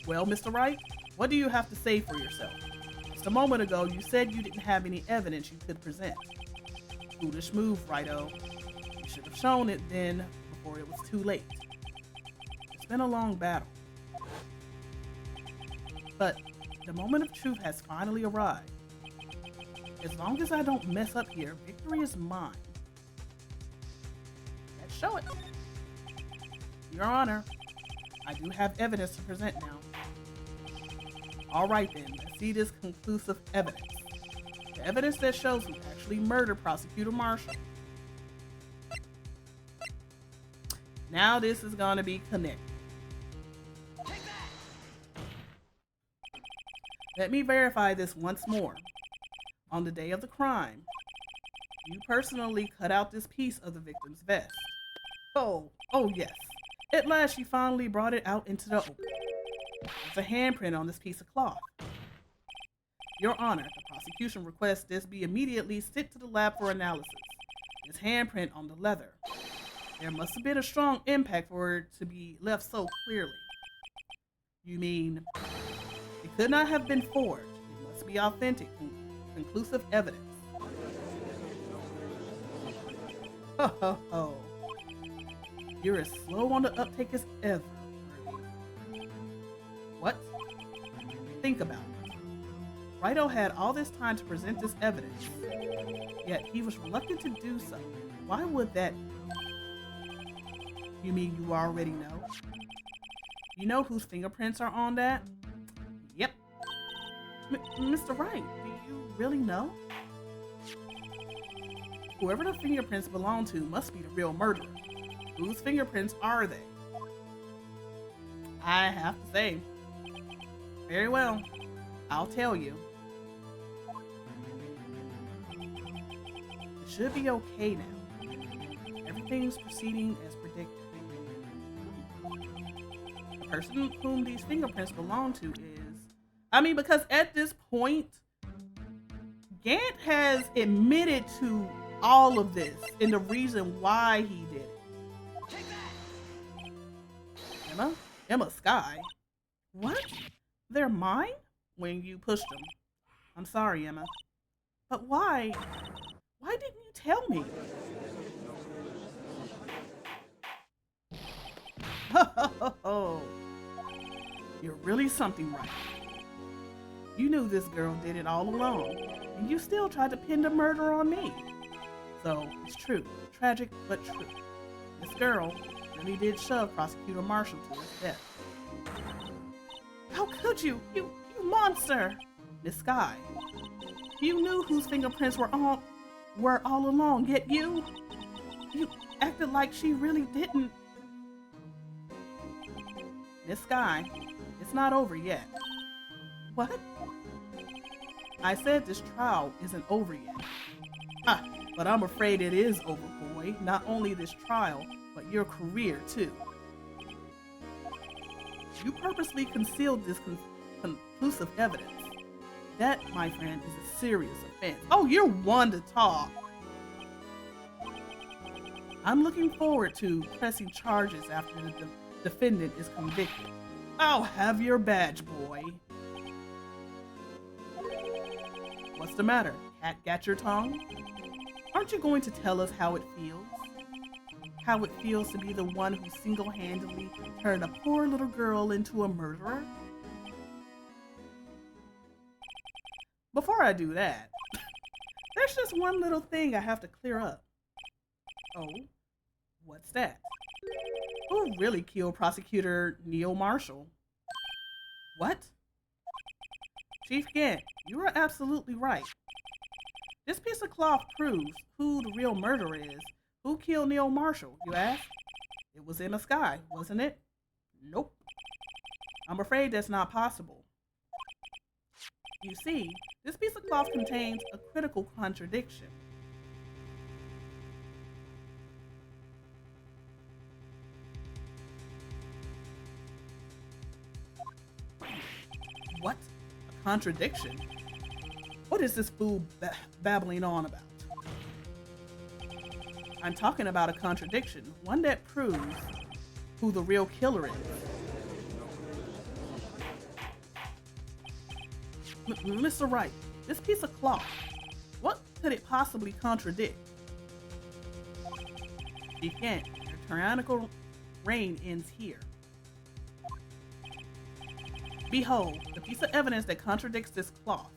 Well, Mr. Wright, what do you have to say for yourself? Just a moment ago, you said you didn't have any evidence you could present. Foolish move, Righto. You should have shown it then, before it was too late. It's been a long battle. But the moment of truth has finally arrived. As long as I don't mess up here, victory is mine. Let's show it. Your Honor, I do have evidence to present now. All right then, let's see this conclusive evidence. The evidence that shows who actually murdered Prosecutor Marshall. Now this is gonna be connected. Let me verify this once more. On the day of the crime, you personally cut out this piece of the victim's vest. Oh yes. At last you finally brought it out into the open. There's a handprint on this piece of cloth. Your Honor, the prosecution requests this be immediately sent to the lab for analysis. This handprint on the leather. There must have been a strong impact for it to be left so clearly. You mean it could not have been forged? It must be authentic, conclusive evidence. Ho ho ho. You're as slow on the uptake as ever. What? Think about it. Wright had all this time to present this evidence, yet he was reluctant to do so. Why would that be? You mean you already know? You know whose fingerprints are on that? Yep. Mr. Wright, do you really know? Whoever the fingerprints belong to must be the real murderer. Whose fingerprints are they? I have to say. Very well. I'll tell you. It should be okay now. Everything's proceeding as predicted. The person whom these fingerprints belong to is... because at this point, Gant has admitted to all of this and the reason why he did it. Emma Sky. What? They're mine? When you pushed them. I'm sorry, Emma. But why? Why didn't you tell me? Oh, you're really something, Right. You knew this girl did it all along, and you still tried to pin the murder on me. So, it's true. Tragic, but true. This girl really did shove Prosecutor Marshall to his death. How could you? You monster! Miss Sky. You knew whose fingerprints were all along, yet you acted like she really didn't. Miss Sky, it's not over yet. What? I said this trial isn't over yet. But I'm afraid it is over, boy. Not only this trial, but your career, too. You purposely concealed this conclusive evidence. That, my friend, is a serious offense. Oh, you're one to talk. I'm looking forward to pressing charges after the defendant is convicted. I'll have your badge, boy. What's the matter? Cat got your tongue? Aren't you going to tell us how it feels? How it feels to be the one who single-handedly turned a poor little girl into a murderer? Before I do that, there's just one little thing I have to clear up. Oh, what's that? Who really killed Prosecutor Neil Marshall? What? Chief Gant, you are absolutely right. This piece of cloth proves who the real murderer is. Who killed Neil Marshall, you ask? It was Emma Sky, wasn't it? Nope. I'm afraid that's not possible. You see, this piece of cloth contains a critical contradiction. What? A contradiction? What is this fool babbling on about? I'm talking about a contradiction, one that proves who the real killer is. Mr. Wright, this piece of cloth, what could it possibly contradict? Chief Gant, your tyrannical reign ends here. Behold, the piece of evidence that contradicts this cloth.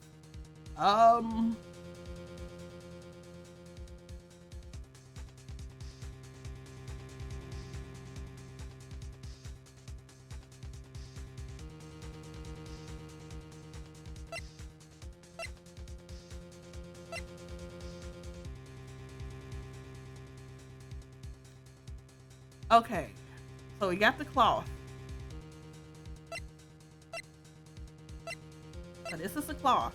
Okay, so we got the cloth. So this is the cloth.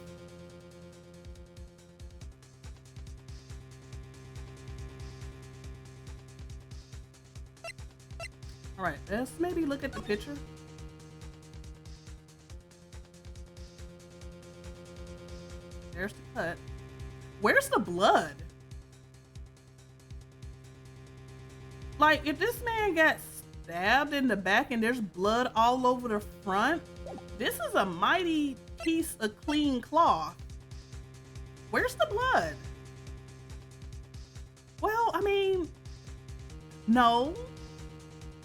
All right, let's maybe look at the picture. There's the cut. Where's the blood? Like, if this man got stabbed in the back and there's blood all over the front, this is a mighty piece of clean cloth. Where's the blood? Well, I mean, no.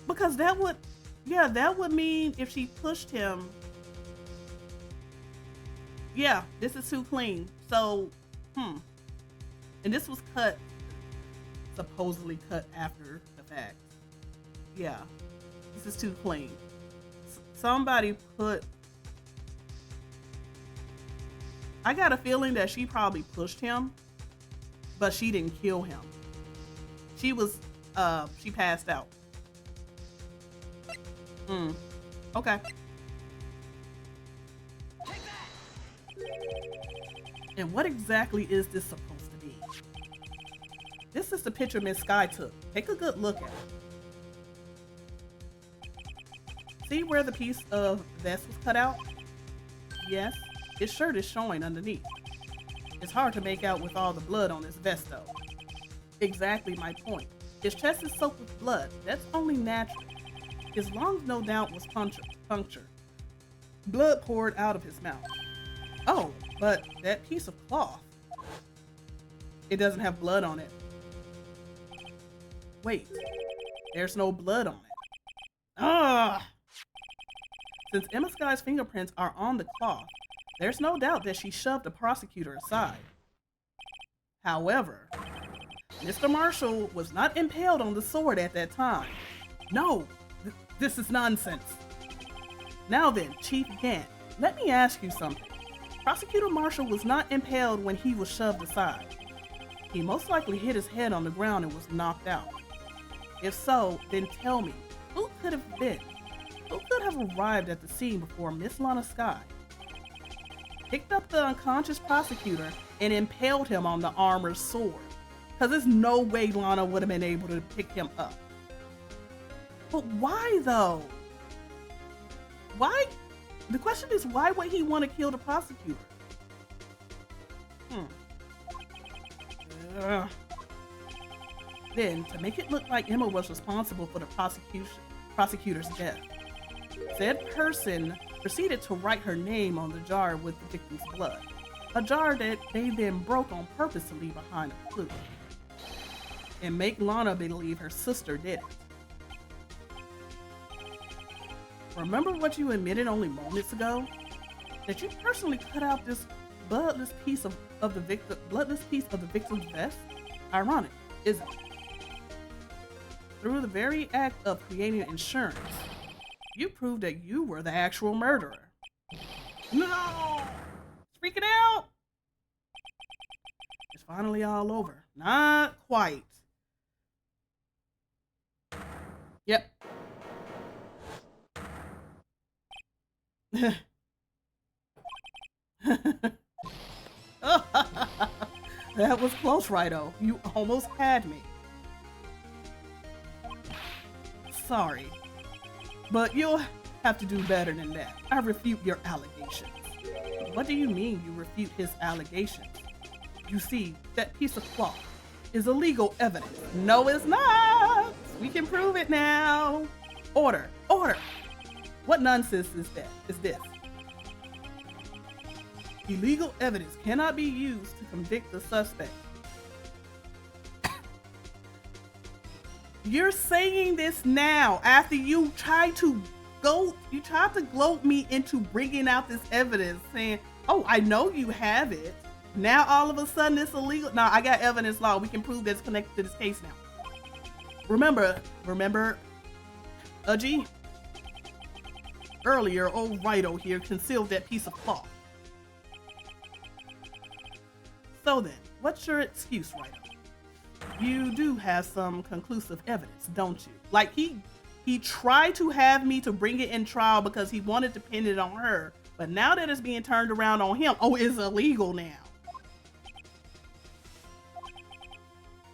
Because that would, yeah, that would mean if she pushed him. Yeah, this is too clean. So, and this was cut, supposedly cut after the fact. Yeah, this is too clean. Somebody put, I got a feeling that she probably pushed him, but she didn't kill him. She was, she passed out. Okay. And what exactly is this supposed to be? This is the picture Miss Sky took. Take a good look at it. See where the piece of vest was cut out? Yes, his shirt is showing underneath. It's hard to make out with all the blood on his vest though. Exactly my point. His chest is soaked with blood. That's only natural. His lungs no doubt was punctured. Blood poured out of his mouth. Oh, but that piece of cloth. It doesn't have blood on it. Wait, there's no blood on it. Ah! Since Emma Sky's fingerprints are on the cloth, there's no doubt that she shoved the prosecutor aside. However, Mr. Marshall was not impaled on the sword at that time. No, this is nonsense. Now then, Chief Gant, let me ask you something. Prosecutor Marshall was not impaled when he was shoved aside. He most likely hit his head on the ground and was knocked out. If so, then tell me, who could have been? Who could have arrived at the scene before Miss Lana Sky? Picked up the unconscious prosecutor and impaled him on the armor's sword. Because there's no way Lana would have been able to pick him up. But why though? Why? The question is, why would he want to kill the prosecutor? Then, to make it look like Emma was responsible for the prosecutor's death, said person proceeded to write her name on the jar with the victim's blood, a jar that they then broke on purpose to leave behind a clue, and make Lana believe her sister did it. Remember what you admitted only moments ago? That you personally cut out this bloodless piece of the victim's vest? Ironic, isn't it? Through the very act of creating insurance, you proved that you were the actual murderer. No! It's freaking out! It's finally all over. Not quite. Yep. That was close, Righto. You almost had me. Sorry, but you'll have to do better than that. I refute your allegations. What do you mean you refute his allegations? You see, that piece of cloth is illegal evidence. No, it's not. We can prove it now. Order, order. What nonsense is that? Is this? Illegal evidence cannot be used to convict the suspect. You're saying this now after you tried to gloat me into bringing out this evidence, saying, "Oh, I know you have it." Now all of a sudden it's illegal. No, I got evidence law. We can prove that it's connected to this case now. Remember, G. Earlier, old Righto here concealed that piece of cloth. So then, what's your excuse, Righto? You do have some conclusive evidence, don't you? Like he tried to have me to bring it in trial because he wanted to pin it on her, but now that it's being turned around on him, oh, it's illegal now.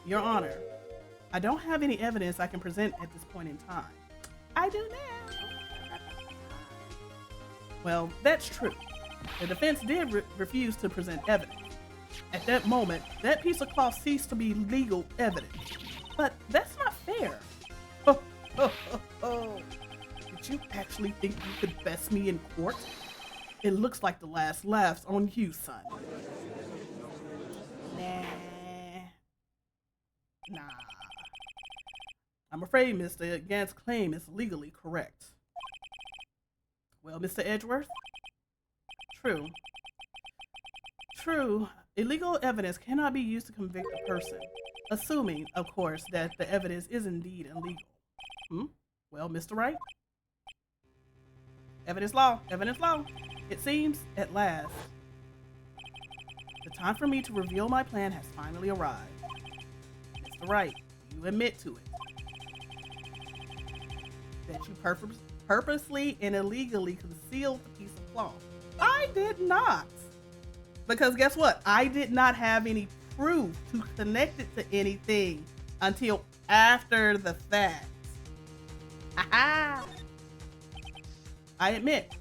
Your Honor, I don't have any evidence I can present at this point in time. I do now. Well, that's true. The defense did refuse to present evidence. At that moment, that piece of cloth ceased to be legal evidence. But that's not fair. Did you actually think you could best me in court? It looks like the last laugh's on you, son. Nah. I'm afraid Mr. Gant's claim is legally correct. Well, Mr. Edgeworth? True. Illegal evidence cannot be used to convict a person, assuming, of course, that the evidence is indeed illegal. Well, Mr. Wright? Evidence law. It seems, at last, the time for me to reveal my plan has finally arrived. Mr. Wright, you admit to it. That you purposely and illegally concealed the piece of cloth. I did not. Because guess what? I did not have any proof to connect it to anything until after the fact. I admit,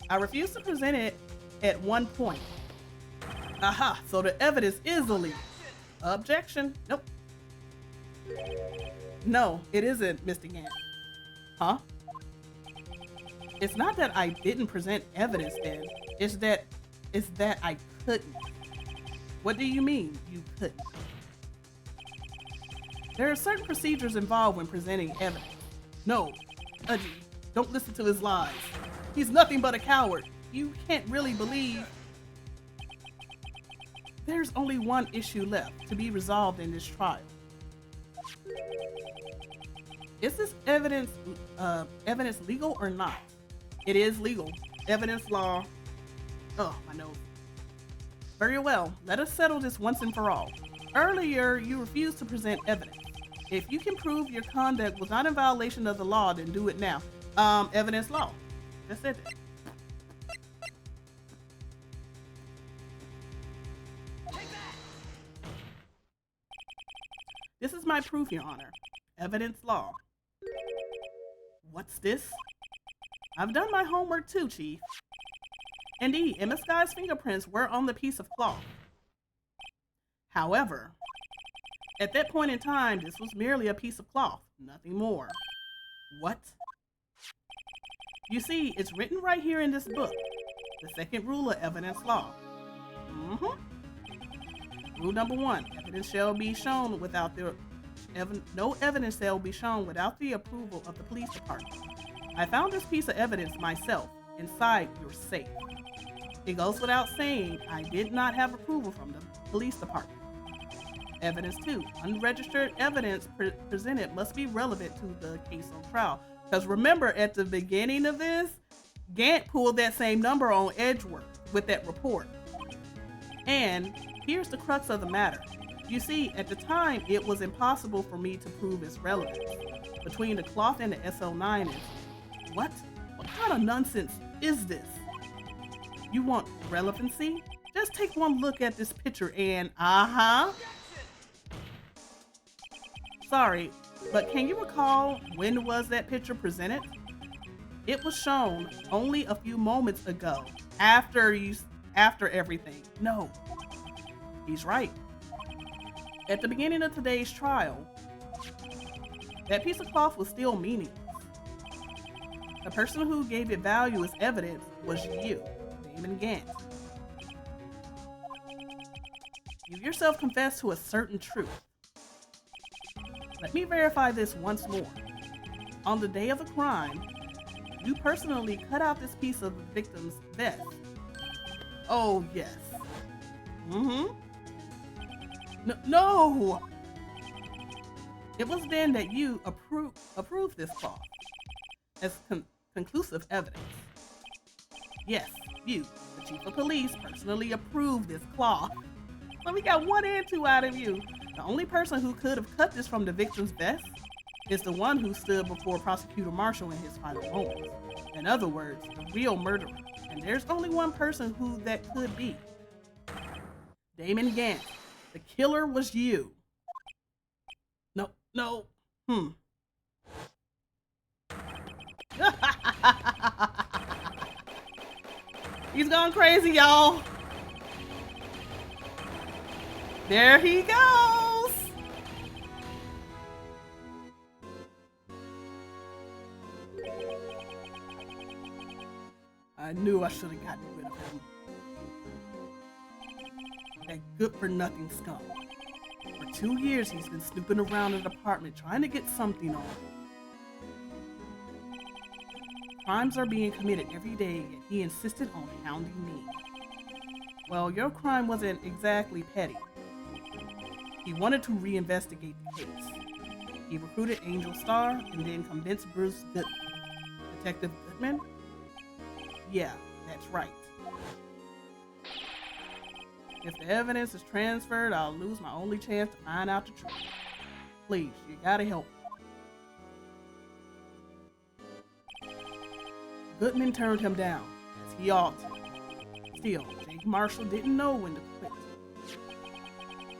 I refused to present it at one point. So the evidence is illegal. Objection. Nope. No, it isn't, Mr. Gant. Huh? It's not that I didn't present evidence then. It's that I couldn't. What do you mean, you couldn't? There are certain procedures involved when presenting evidence. No, Udgy, don't listen to his lies. He's nothing but a coward. You can't really believe. There's only one issue left to be resolved in this trial. Is this evidence legal or not? It is legal. Evidence law. Oh, my nose. Very well. Let us settle this once and for all. Earlier, you refused to present evidence. If you can prove your conduct was not in violation of the law, then do it now. Evidence law. That's it. This is my proof, Your Honor. Evidence law. What's this? I've done my homework too, Chief. Indeed, Emma Sky's fingerprints were on the piece of cloth. However, at that point in time, this was merely a piece of cloth, nothing more. What? You see, it's written right here in this book, the second rule of evidence law. Rule number 1, evidence shall be shown without no evidence shall be shown without the approval of the police department. I found this piece of evidence myself inside your safe. It goes without saying I did not have approval from the police department. Evidence 2, unregistered evidence presented must be relevant to the case on trial. Because remember, at the beginning of this, Gant pulled that same number on Edgeworth with that report. And here's the crux of the matter. You see, at the time, it was impossible for me to prove its relevance. Between the cloth and the SL9 is, what? What kind of nonsense is this? You want relevancy? Just take one look at this picture and, Sorry, but can you recall when was that picture presented? It was shown only a few moments ago, after everything. No, he's right. At the beginning of today's trial, that piece of cloth was still meaningless. The person who gave it value as evidence was you, Damon Gant. You yourself confessed to a certain truth. Let me verify this once more. On the day of the crime, you personally cut out this piece of the victim's vest. Oh, yes. No! It was then that you approved this cloth as conclusive evidence. Yes, you, the chief of police, personally approved this cloth. So we got 1 and 2 out of you. The only person who could have cut this from the victim's vest is the one who stood before Prosecutor Marshall in his final moments. In other words, the real murderer. And there's only one person who that could be. Damon Gant. The killer was you. No. He's going crazy, y'all. There he goes. I knew I should have gotten rid of him. That good-for-nothing scum. For 2 years, he's been snooping around an apartment trying to get something on. Crimes are being committed every day, yet he insisted on hounding me. Well, your crime wasn't exactly petty. He wanted to reinvestigate the case. He recruited Angel Star and then convinced Bruce Goodman. Detective Goodman? Yeah, that's right. If the evidence is transferred, I'll lose my only chance to find out the truth. Please, you gotta help me. Goodman turned him down, as he ought to. Still, Jake Marshall didn't know when to quit.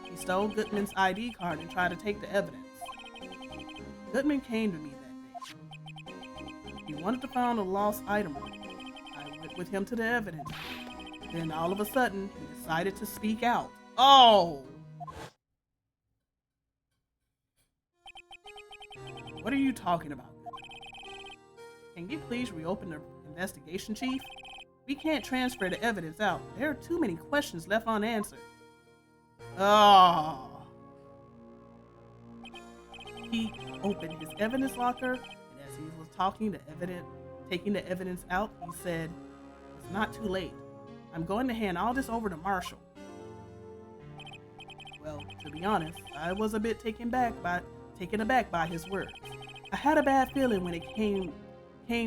He stole Goodman's ID card and tried to take the evidence. Goodman came to me that day. He wanted to find a lost item. I went with him to the evidence. Then all of a sudden, he decided to speak out. Oh! What are you talking about? Can you please reopen the investigation, Chief? We can't transfer the evidence out. There are too many questions left unanswered. Oh. He opened his evidence locker, and as he was taking the evidence out, he said, "It's not too late. I'm going to hand all this over to Marshall." Well, to be honest, I was a bit taken aback by his words. I had a bad feeling when it came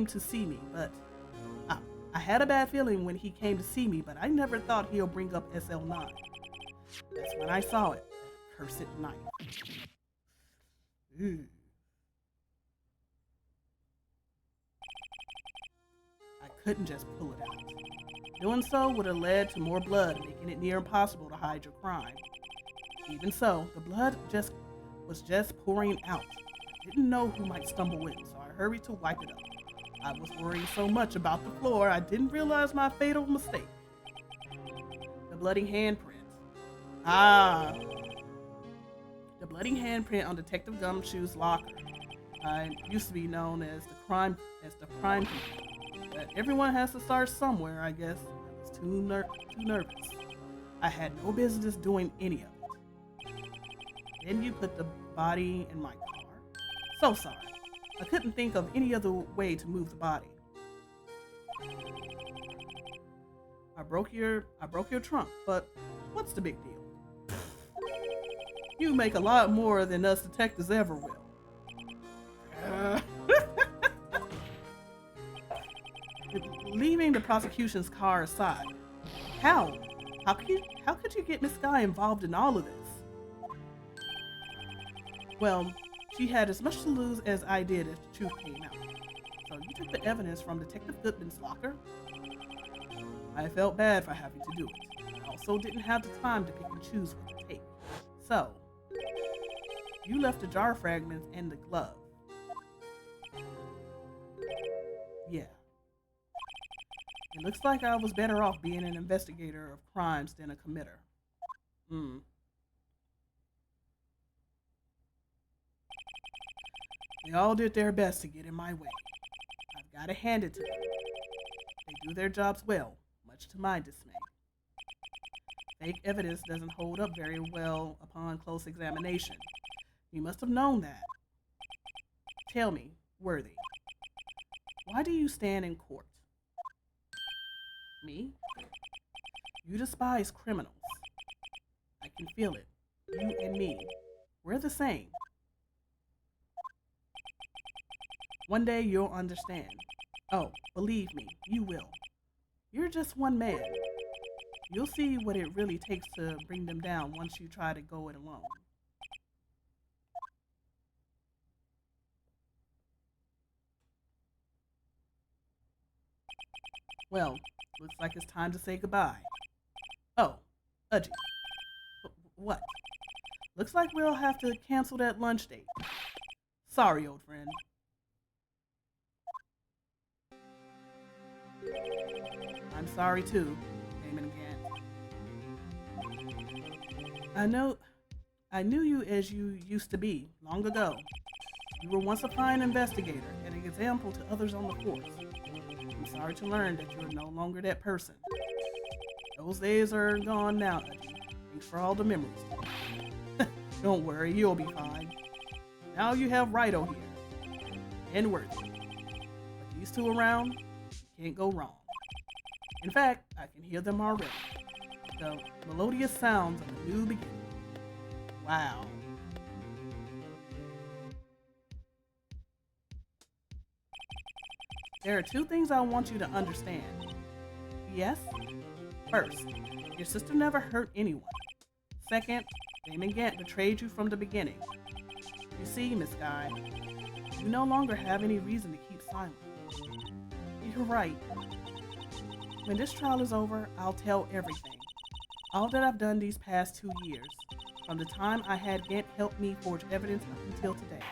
to see me, but I had a bad feeling when he came to see me, but I never thought he'll bring up SL9. That's when I saw it, that cursed knife. Ooh. I couldn't just pull it out. Doing so would have led to more blood, making it near impossible to hide your crime. Even so, the blood was just pouring out. I didn't know who might stumble in, so I hurried to wipe it up. I was worrying so much about the floor, I didn't realize my fatal mistake. The bloody handprint. The bloody handprint on Detective Gumshoe's locker. I used to be known as the crime people. But everyone has to start somewhere, I guess. I was too nervous. I had no business doing any of it. Then you put the body in my car. So sorry. I couldn't think of any other way to move the body. I broke your trunk, but what's the big deal? You make a lot more than us detectives ever will. Leaving the prosecution's car aside, how could you get Miss Guy involved in all of this? Well, she had as much to lose as I did if the truth came out. So you took the evidence from Detective Goodman's locker? I felt bad for having to do it. I also didn't have the time to pick and choose what to take. So, you left the jar fragments and the glove. Yeah. It looks like I was better off being an investigator of crimes than a committer. They all did their best to get in my way. I've got to hand it to them. They do their jobs well, much to my dismay. Fake evidence doesn't hold up very well upon close examination. You must have known that. Tell me, Worthy, why do you stand in court? Me? You despise criminals. I can feel it. You and me, we're the same. One day you'll understand. Oh, believe me, you will. You're just one man. You'll see what it really takes to bring them down once you try to go it alone. Well, looks like it's time to say goodbye. Oh, Udgy. What? Looks like we'll have to cancel that lunch date. Sorry, old friend. I'm sorry too, Damon again. I knew you as you used to be, long ago. You were once a fine investigator and an example to others on the force. I'm sorry to learn that you are no longer that person. Those days are gone now, Udgy. Thanks for all the memories. Don't worry, you'll be fine. Now you have Wright here. And Worthy. With these two around, you can't go wrong. In fact, I can hear them already. The melodious sounds of a new beginning. Wow. There are two things I want you to understand. Yes? First, your sister never hurt anyone. Second, Damon Gant betrayed you from the beginning. You see, Miss Guy, you no longer have any reason to keep silent. You're right. When this trial is over, I'll tell everything. All that I've done these past 2 years, from the time I had Gant help me forge evidence up until today.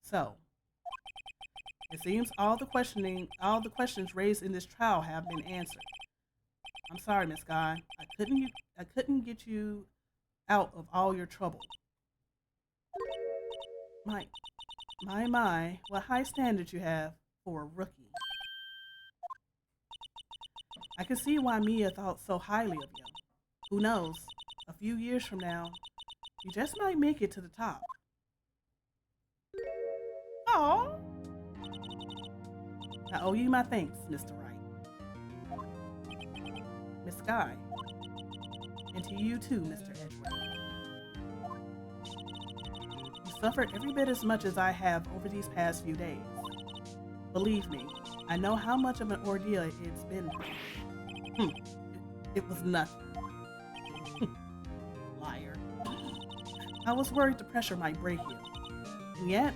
So, it seems all the questions raised in this trial have been answered. I'm sorry, Miss Guy. I couldn't get you out of all your trouble. My, what high standards you have for a rookie. I can see why Mia thought so highly of you. Who knows, a few years from now, you just might make it to the top. Oh, I owe you my thanks, Mr. Wright. Miss Sky. And to you too, Mr. Edgeworth. You suffered every bit as much as I have over these past few days. Believe me, I know how much of an ordeal it's been. It was nothing. Liar. I was worried the pressure might break you. And yet,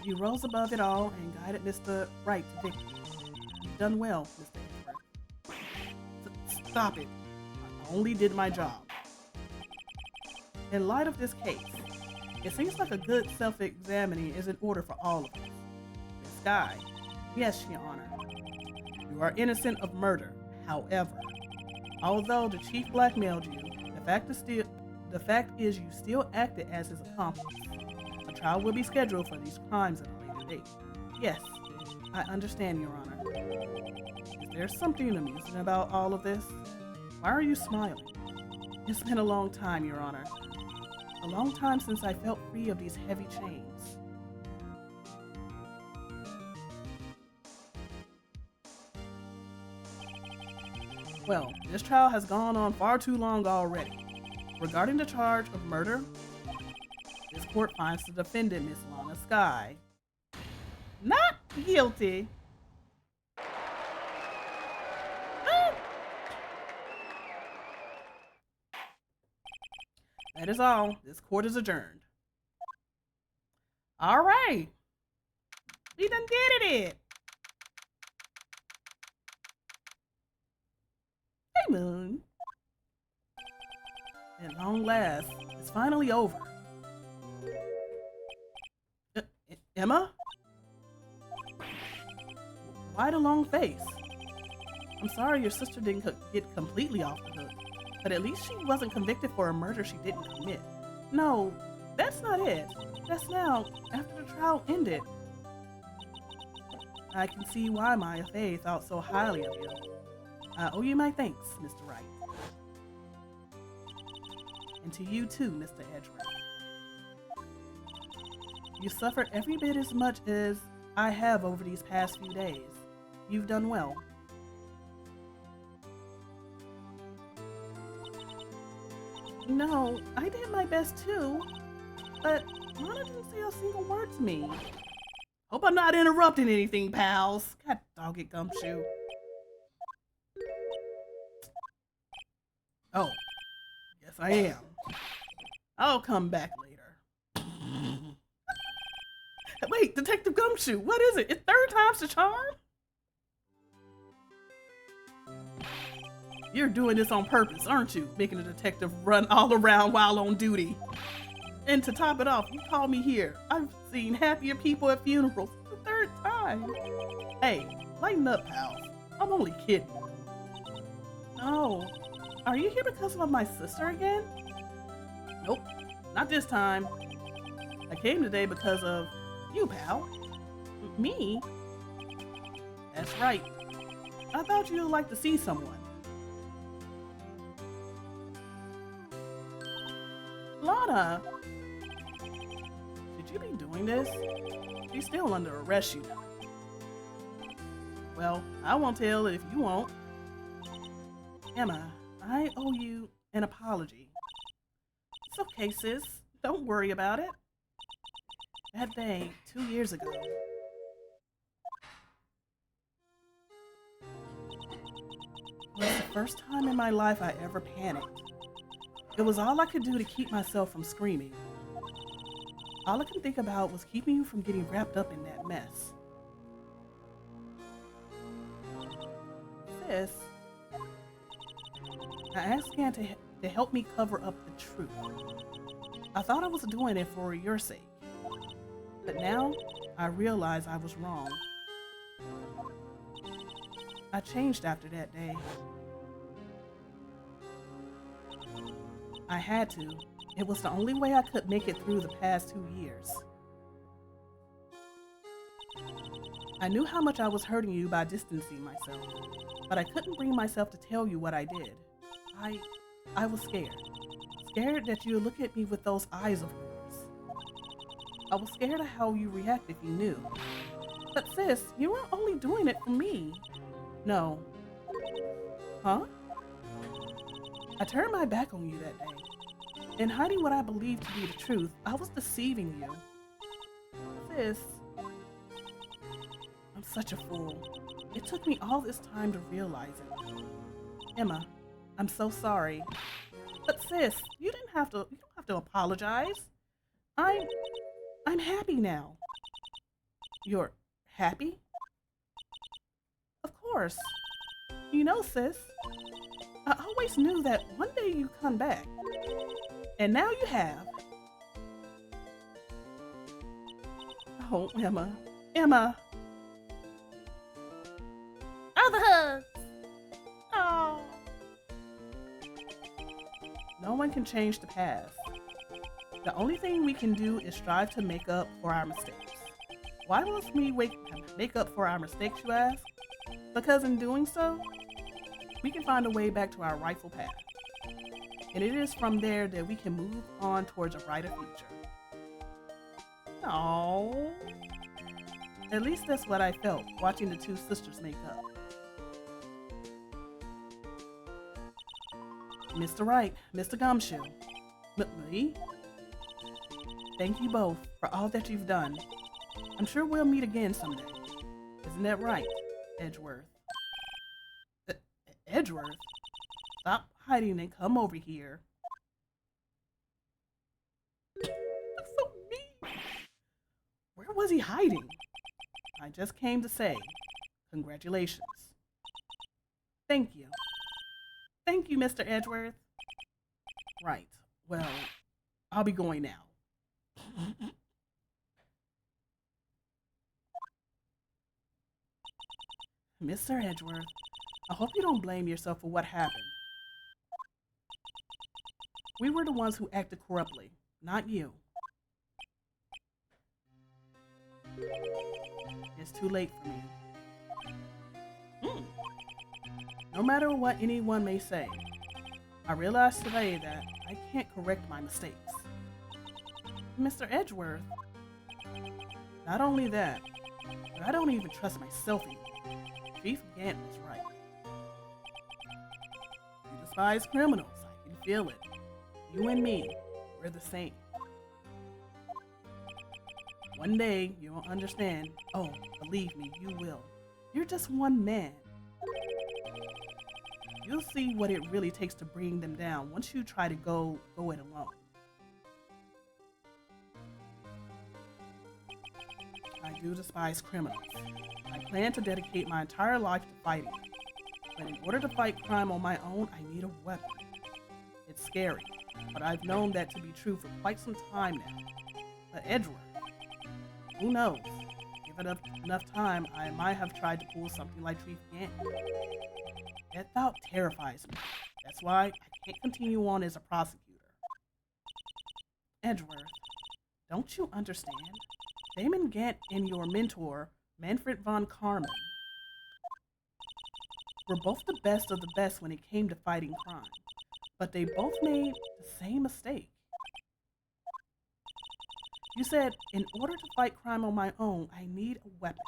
you rose above it all and guided Mr. Wright to victory. You've done well, Mr. Edgeworth. Stop it. I only did my job. In light of this case, it seems like a good self-examining is in order for all of us. Miss Sky, yes, Your Honor. You are innocent of murder. However, although the chief blackmailed you, the fact is you still acted as his accomplice. A trial will be scheduled for these crimes at a later date. Yes, I understand, Your Honor. Is there something amusing about all of this? Why are you smiling? It's been a long time, Your Honor. A long time since I felt free of these heavy chains. Well, this trial has gone on far too long already. Regarding the charge of murder, this court finds the defendant, Miss Lana Sky, not guilty. That is all. This court is adjourned. All right. We done did it. Hey, Moon. At long last, it's finally over. Emma? Why the long face? I'm sorry your sister didn't get completely off the hook, but at least she wasn't convicted for a murder she didn't commit. No, that's not it. That's now, after the trial ended. I can see why Maya Fey thought so highly of you. I owe you my thanks, Mr. Wright. And to you too, Mr. Edgeworth. You suffered every bit as much as I have over these past few days. You've done well. No, I did my best too, but Lana didn't say a single word to me. Hope I'm not interrupting anything, pals. God dog it, Gumshoe. Oh, yes I am. I'll come back later. Wait, Detective Gumshoe, what is it? It's third time's the charm? You're doing this on purpose, aren't you? Making a detective run all around while on duty. And to top it off, you call me here. I've seen happier people at funerals the third time. Hey, lighten up, pals. I'm only kidding. Oh, are you here because of my sister again? Nope, not this time. I came today because of you, pal. Me? That's right. I thought you'd like to see someone. Lana! Should you be doing this? She's still under arrest, you know. Well, I won't tell if you won't. Emma, I owe you an apology. It's okay, sis. Don't worry about it. That day, 2 years ago. Was the first time in my life I ever panicked. It was all I could do to keep myself from screaming. All I could think about was keeping you from getting wrapped up in that mess. Sis, I asked Gan to help me cover up the truth. I thought I was doing it for your sake. But now, I realize I was wrong. I changed after that day. I had to. It was the only way I could make it through the past 2 years. I knew how much I was hurting you by distancing myself, but I couldn't bring myself to tell you what I did. I was scared. Scared that you'd look at me with those eyes of yours. I was scared of how you react if you knew. But sis, you weren't only doing it for me. No. Huh? I turned my back on you that day. In hiding what I believed to be the truth, I was deceiving you. Sis, I'm such a fool. It took me all this time to realize it. Emma, I'm so sorry. But sis, you don't have to apologize. I'm happy now. You're happy? Of course. You know, sis, I always knew that one day you'd come back. And now you have. Oh, Emma. Emma. Other hugs. Oh. No one can change the past. The only thing we can do is strive to make up for our mistakes. Why must we make up for our mistakes, you ask? Because in doing so, we can find a way back to our rightful path. And it is from there that we can move on towards a brighter future. Aww. At least that's what I felt watching the two sisters make up. Mr. Wright, Mr. Gumshoe, me? Thank you both for all that you've done. I'm sure we'll meet again someday. Isn't that right, Edgeworth? Edgeworth? Stop hiding and come over here. That's so mean. Where was he hiding? I just came to say, congratulations. Thank you. Thank you, Mr. Edgeworth. Right. Well, I'll be going now. Mr. Edgeworth, I hope you don't blame yourself for what happened. We were the ones who acted corruptly, not you. It's too late for me. No matter what anyone may say, I realized today that I can't correct my mistakes. Mr. Edgeworth, not only that, but I don't even trust myself anymore. Chief Gant was right. You despise criminals, I can feel it. You and me, we're the same. One day, you'll understand. Oh, believe me, you will. You're just one man. You'll see what it really takes to bring them down once you try to go it alone. I do despise criminals. I plan to dedicate my entire life to fighting them. But in order to fight crime on my own, I need a weapon. It's scary, but I've known that to be true for quite some time now. But Edgeworth, who knows? Give it enough time, I might have tried to pull something like Chief Gantt. That thought terrifies me. That's why I can't continue on as a prosecutor. Edgeworth, don't you understand? Damon Gantt and your mentor, Manfred von Karman, were both the best of the best when it came to fighting crime, but they both made the same mistake. You said, in order to fight crime on my own, I need a weapon.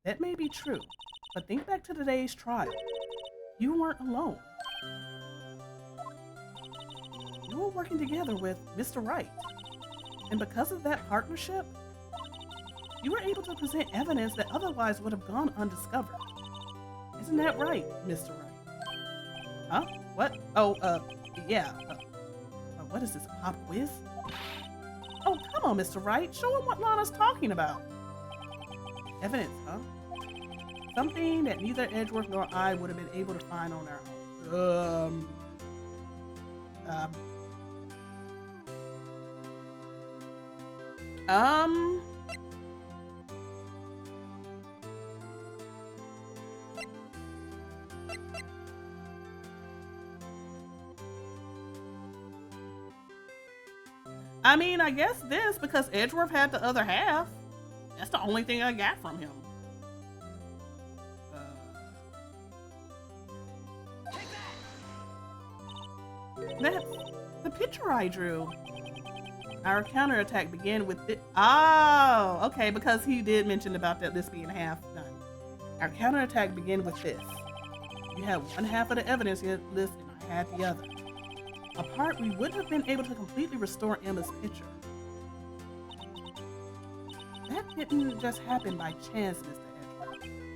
That may be true, but think back to today's trial. You weren't alone. You were working together with Mr. Wright, and because of that partnership, you were able to present evidence that otherwise would have gone undiscovered. Isn't that right, Mr. Wright? Huh? What? Oh, yeah. What is this, a pop quiz? Oh, come on, Mr. Wright. Show him what Lana's talking about. Evidence, huh? Something that neither Edgeworth nor I would have been able to find on our own. I mean, I guess this, because Edgeworth had the other half. That's the only thing I got from him. That's the picture I drew. Our counterattack began with it. Oh, okay, because he did mention about this being half done. Our counterattack began with this. You had one half of the evidence list and I had the other. Apart, we wouldn't have been able to completely restore Emma's picture. That didn't just happen by chance, Mr. Edgeworth.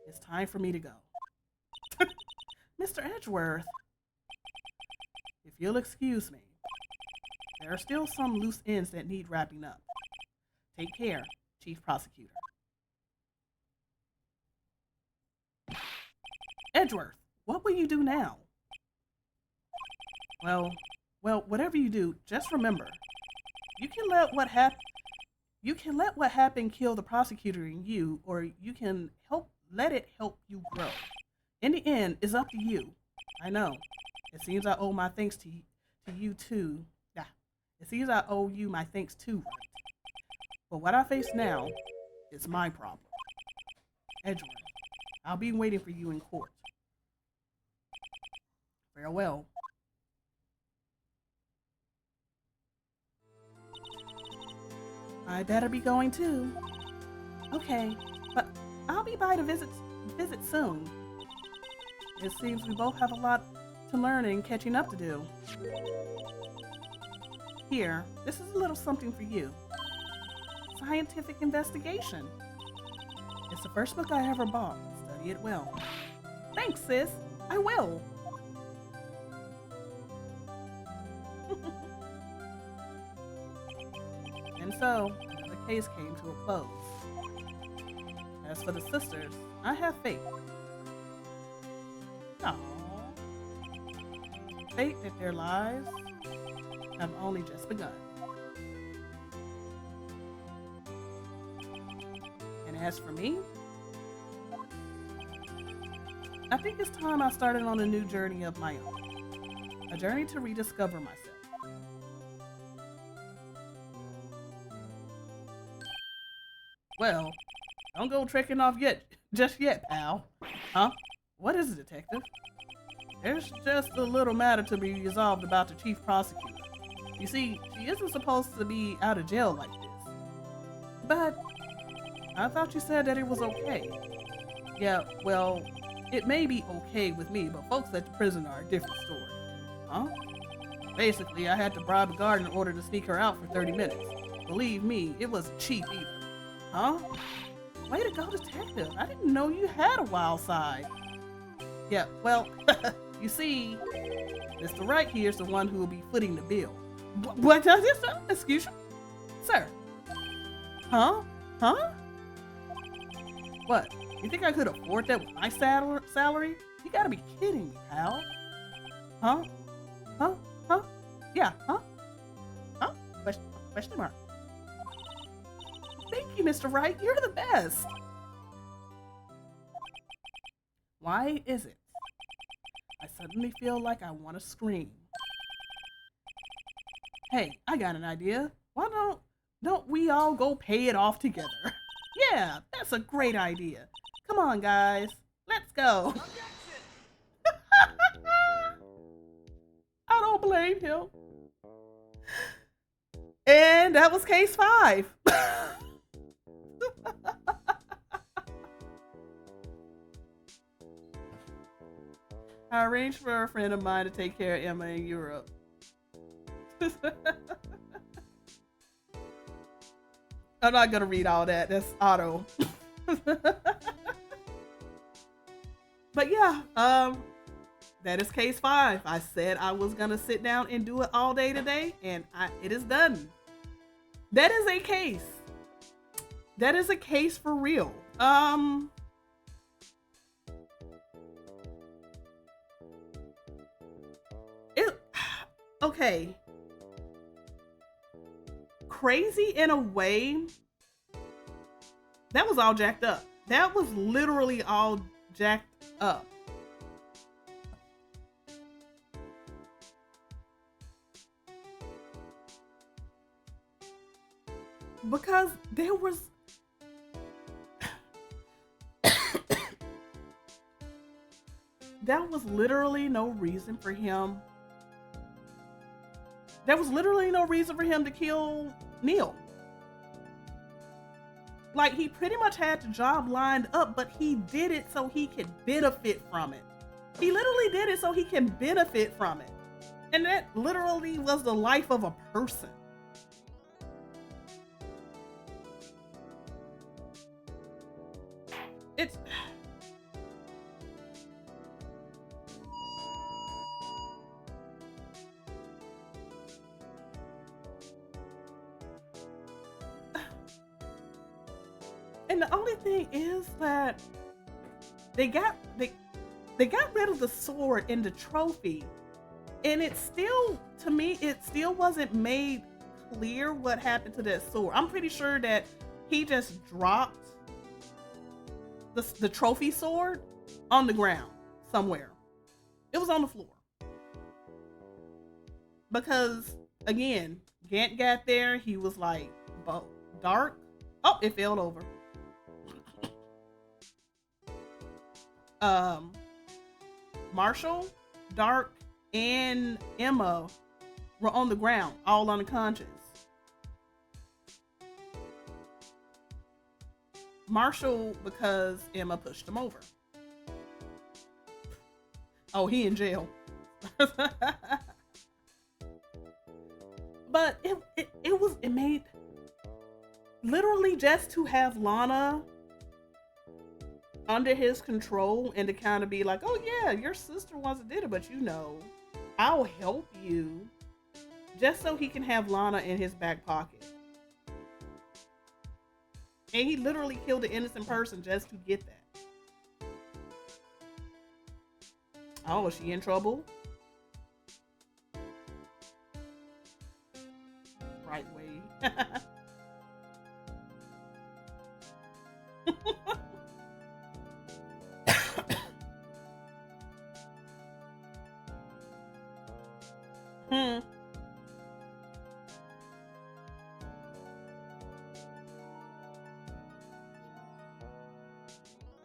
It's time for me to go. Mr. Edgeworth, if you'll excuse me, there are still some loose ends that need wrapping up. Take care, Chief Prosecutor. Edgeworth, what will you do now? Well, whatever you do, just remember, you can let what happened kill the prosecutor in you, or you can let it help you grow. In the end, it's up to you. I know. It seems I owe my thanks to you too. Yeah. It seems I owe you my thanks too, Wright. But what I face now is my problem. Edgeworth, I'll be waiting for you in court. Farewell. I better be going too. Okay, but I'll be by to visit soon. It seems we both have a lot to learn and catching up to do. Here, this is a little something for you. Scientific investigation. It's the first book I ever bought. Study it well. Thanks, sis. I will. And so, the case came to a close. As for the sisters, I have faith. Aww. Faith that their lives have only just begun. And as for me, I think it's time I started on a new journey of my own. A journey to rediscover myself. Well, don't go trekking off just yet, pal. Huh? What is it, detective? There's just a little matter to be resolved about the chief prosecutor. You see, she isn't supposed to be out of jail like this. But I thought you said that it was okay. Yeah, well, it may be okay with me, but folks at the prison are a different story. Huh? Basically, I had to bribe a guard in order to sneak her out for 30 minutes. Believe me, it wasn't cheap either. Huh? Way to go, detective. I didn't know you had a wild side. Yeah, well, you see, Mr. Wright here is the one who will be footing the bill. What does this? Excuse me? Sir. Huh? Huh? What? You think I could afford that with my salary? You gotta be kidding me, pal. Huh? Huh? Huh? Yeah, huh? Huh? Question mark. Thank you, Mr. Wright. You're the best. Why is it? I suddenly feel like I want to scream. Hey, I got an idea. Why don't we all go pay it off together? Yeah, that's a great idea. Come on, guys. Let's go. I don't blame him. And that was case 5. I arranged for a friend of mine to take care of Emma in Europe. I'm not gonna read all that. That's auto. But yeah, that is case 5. I said I was gonna sit down and do it all day today, and it is done. That is a case. That is a case for real. Okay. Crazy in a way. That was all jacked up. That was literally all jacked up. Because there was that was literally no reason for him. There was literally no reason for him to kill Neil. Like, he pretty much had the job lined up, but he did it so he could benefit from it. He literally did it so he can benefit from it. And that literally was the life of a person. It's... And the only thing is that they got rid of the sword in the trophy, and it still, to me, it still wasn't made clear what happened to that sword. I'm pretty sure that he just dropped the trophy sword on the ground somewhere. It was on the floor. Because, again, Gant got there, he was like, dark. Oh, it fell over. Marshall, Dark, and Emma were on the ground, all unconscious. Marshall, because Emma pushed him over. Oh, he in jail. But it made literally just to have Lana under his control and to kind of be like, oh yeah, your sister once did it, but you know, I'll help you, just so he can have Lana in his back pocket. And he literally killed an innocent person just to get that. Oh, is she in trouble? Right way.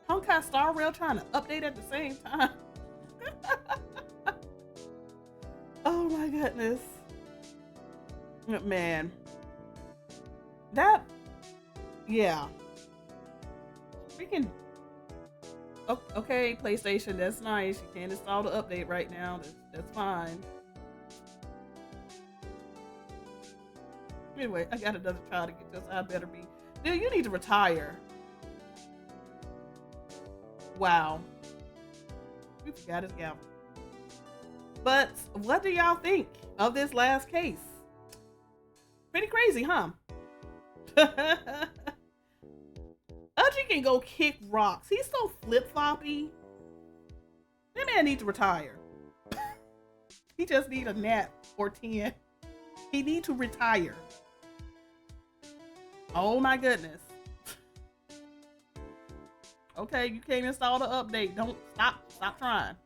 Honkai Star Rail trying to update at the same time. Oh my goodness. Man. Yeah. Freaking. Okay, PlayStation, that's nice. You can't install the update right now. That's fine. Anyway, I got another child to get this. I better be. Dude, you need to retire. Wow. We forgot his gavel. But what do y'all think of this last case? Pretty crazy, huh? Uji can go kick rocks. He's so flip-floppy. That man needs to retire. He just need a nap or 10. He need to retire. Oh my goodness. Okay, you can't install the update. Don't stop trying.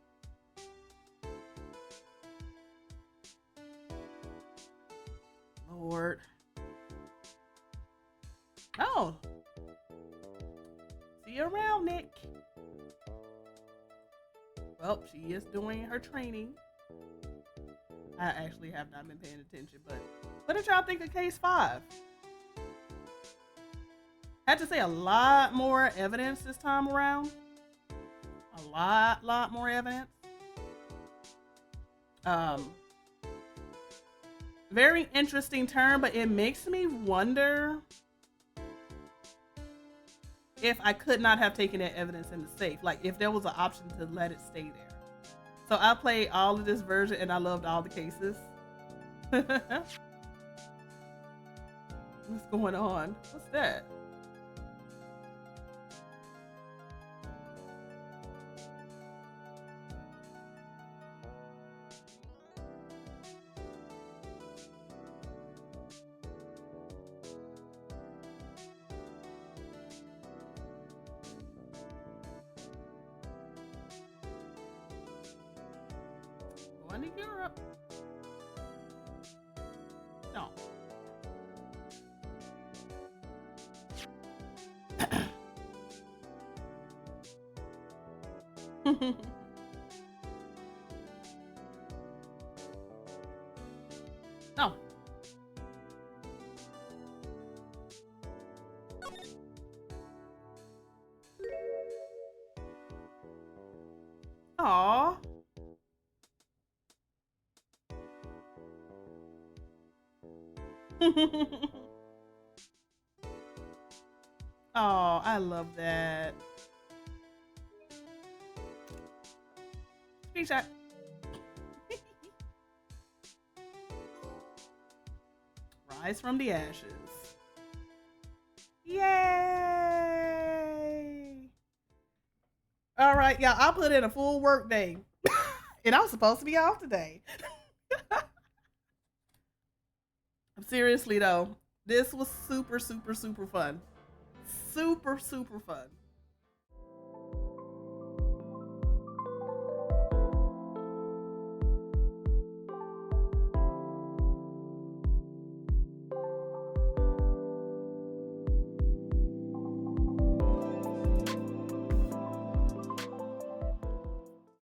Lord. Oh. See you around, Nick. Well, she is doing her training. I actually have not been paying attention, but what did y'all think of case 5? Had to say a lot more evidence this time around. A lot more evidence. Very interesting turn, but it makes me wonder if I could not have taken that evidence in the safe. Like if there was an option to let it stay there. So I played all of this version and I loved all the cases. What's going on? What's that? Going to Europe. No. No. Aww. Oh, I love that. Screenshot. Rise from the ashes. Yay! All right, y'all. I put in a full work day, and I was supposed to be off today. Seriously though, this was super fun. Super fun.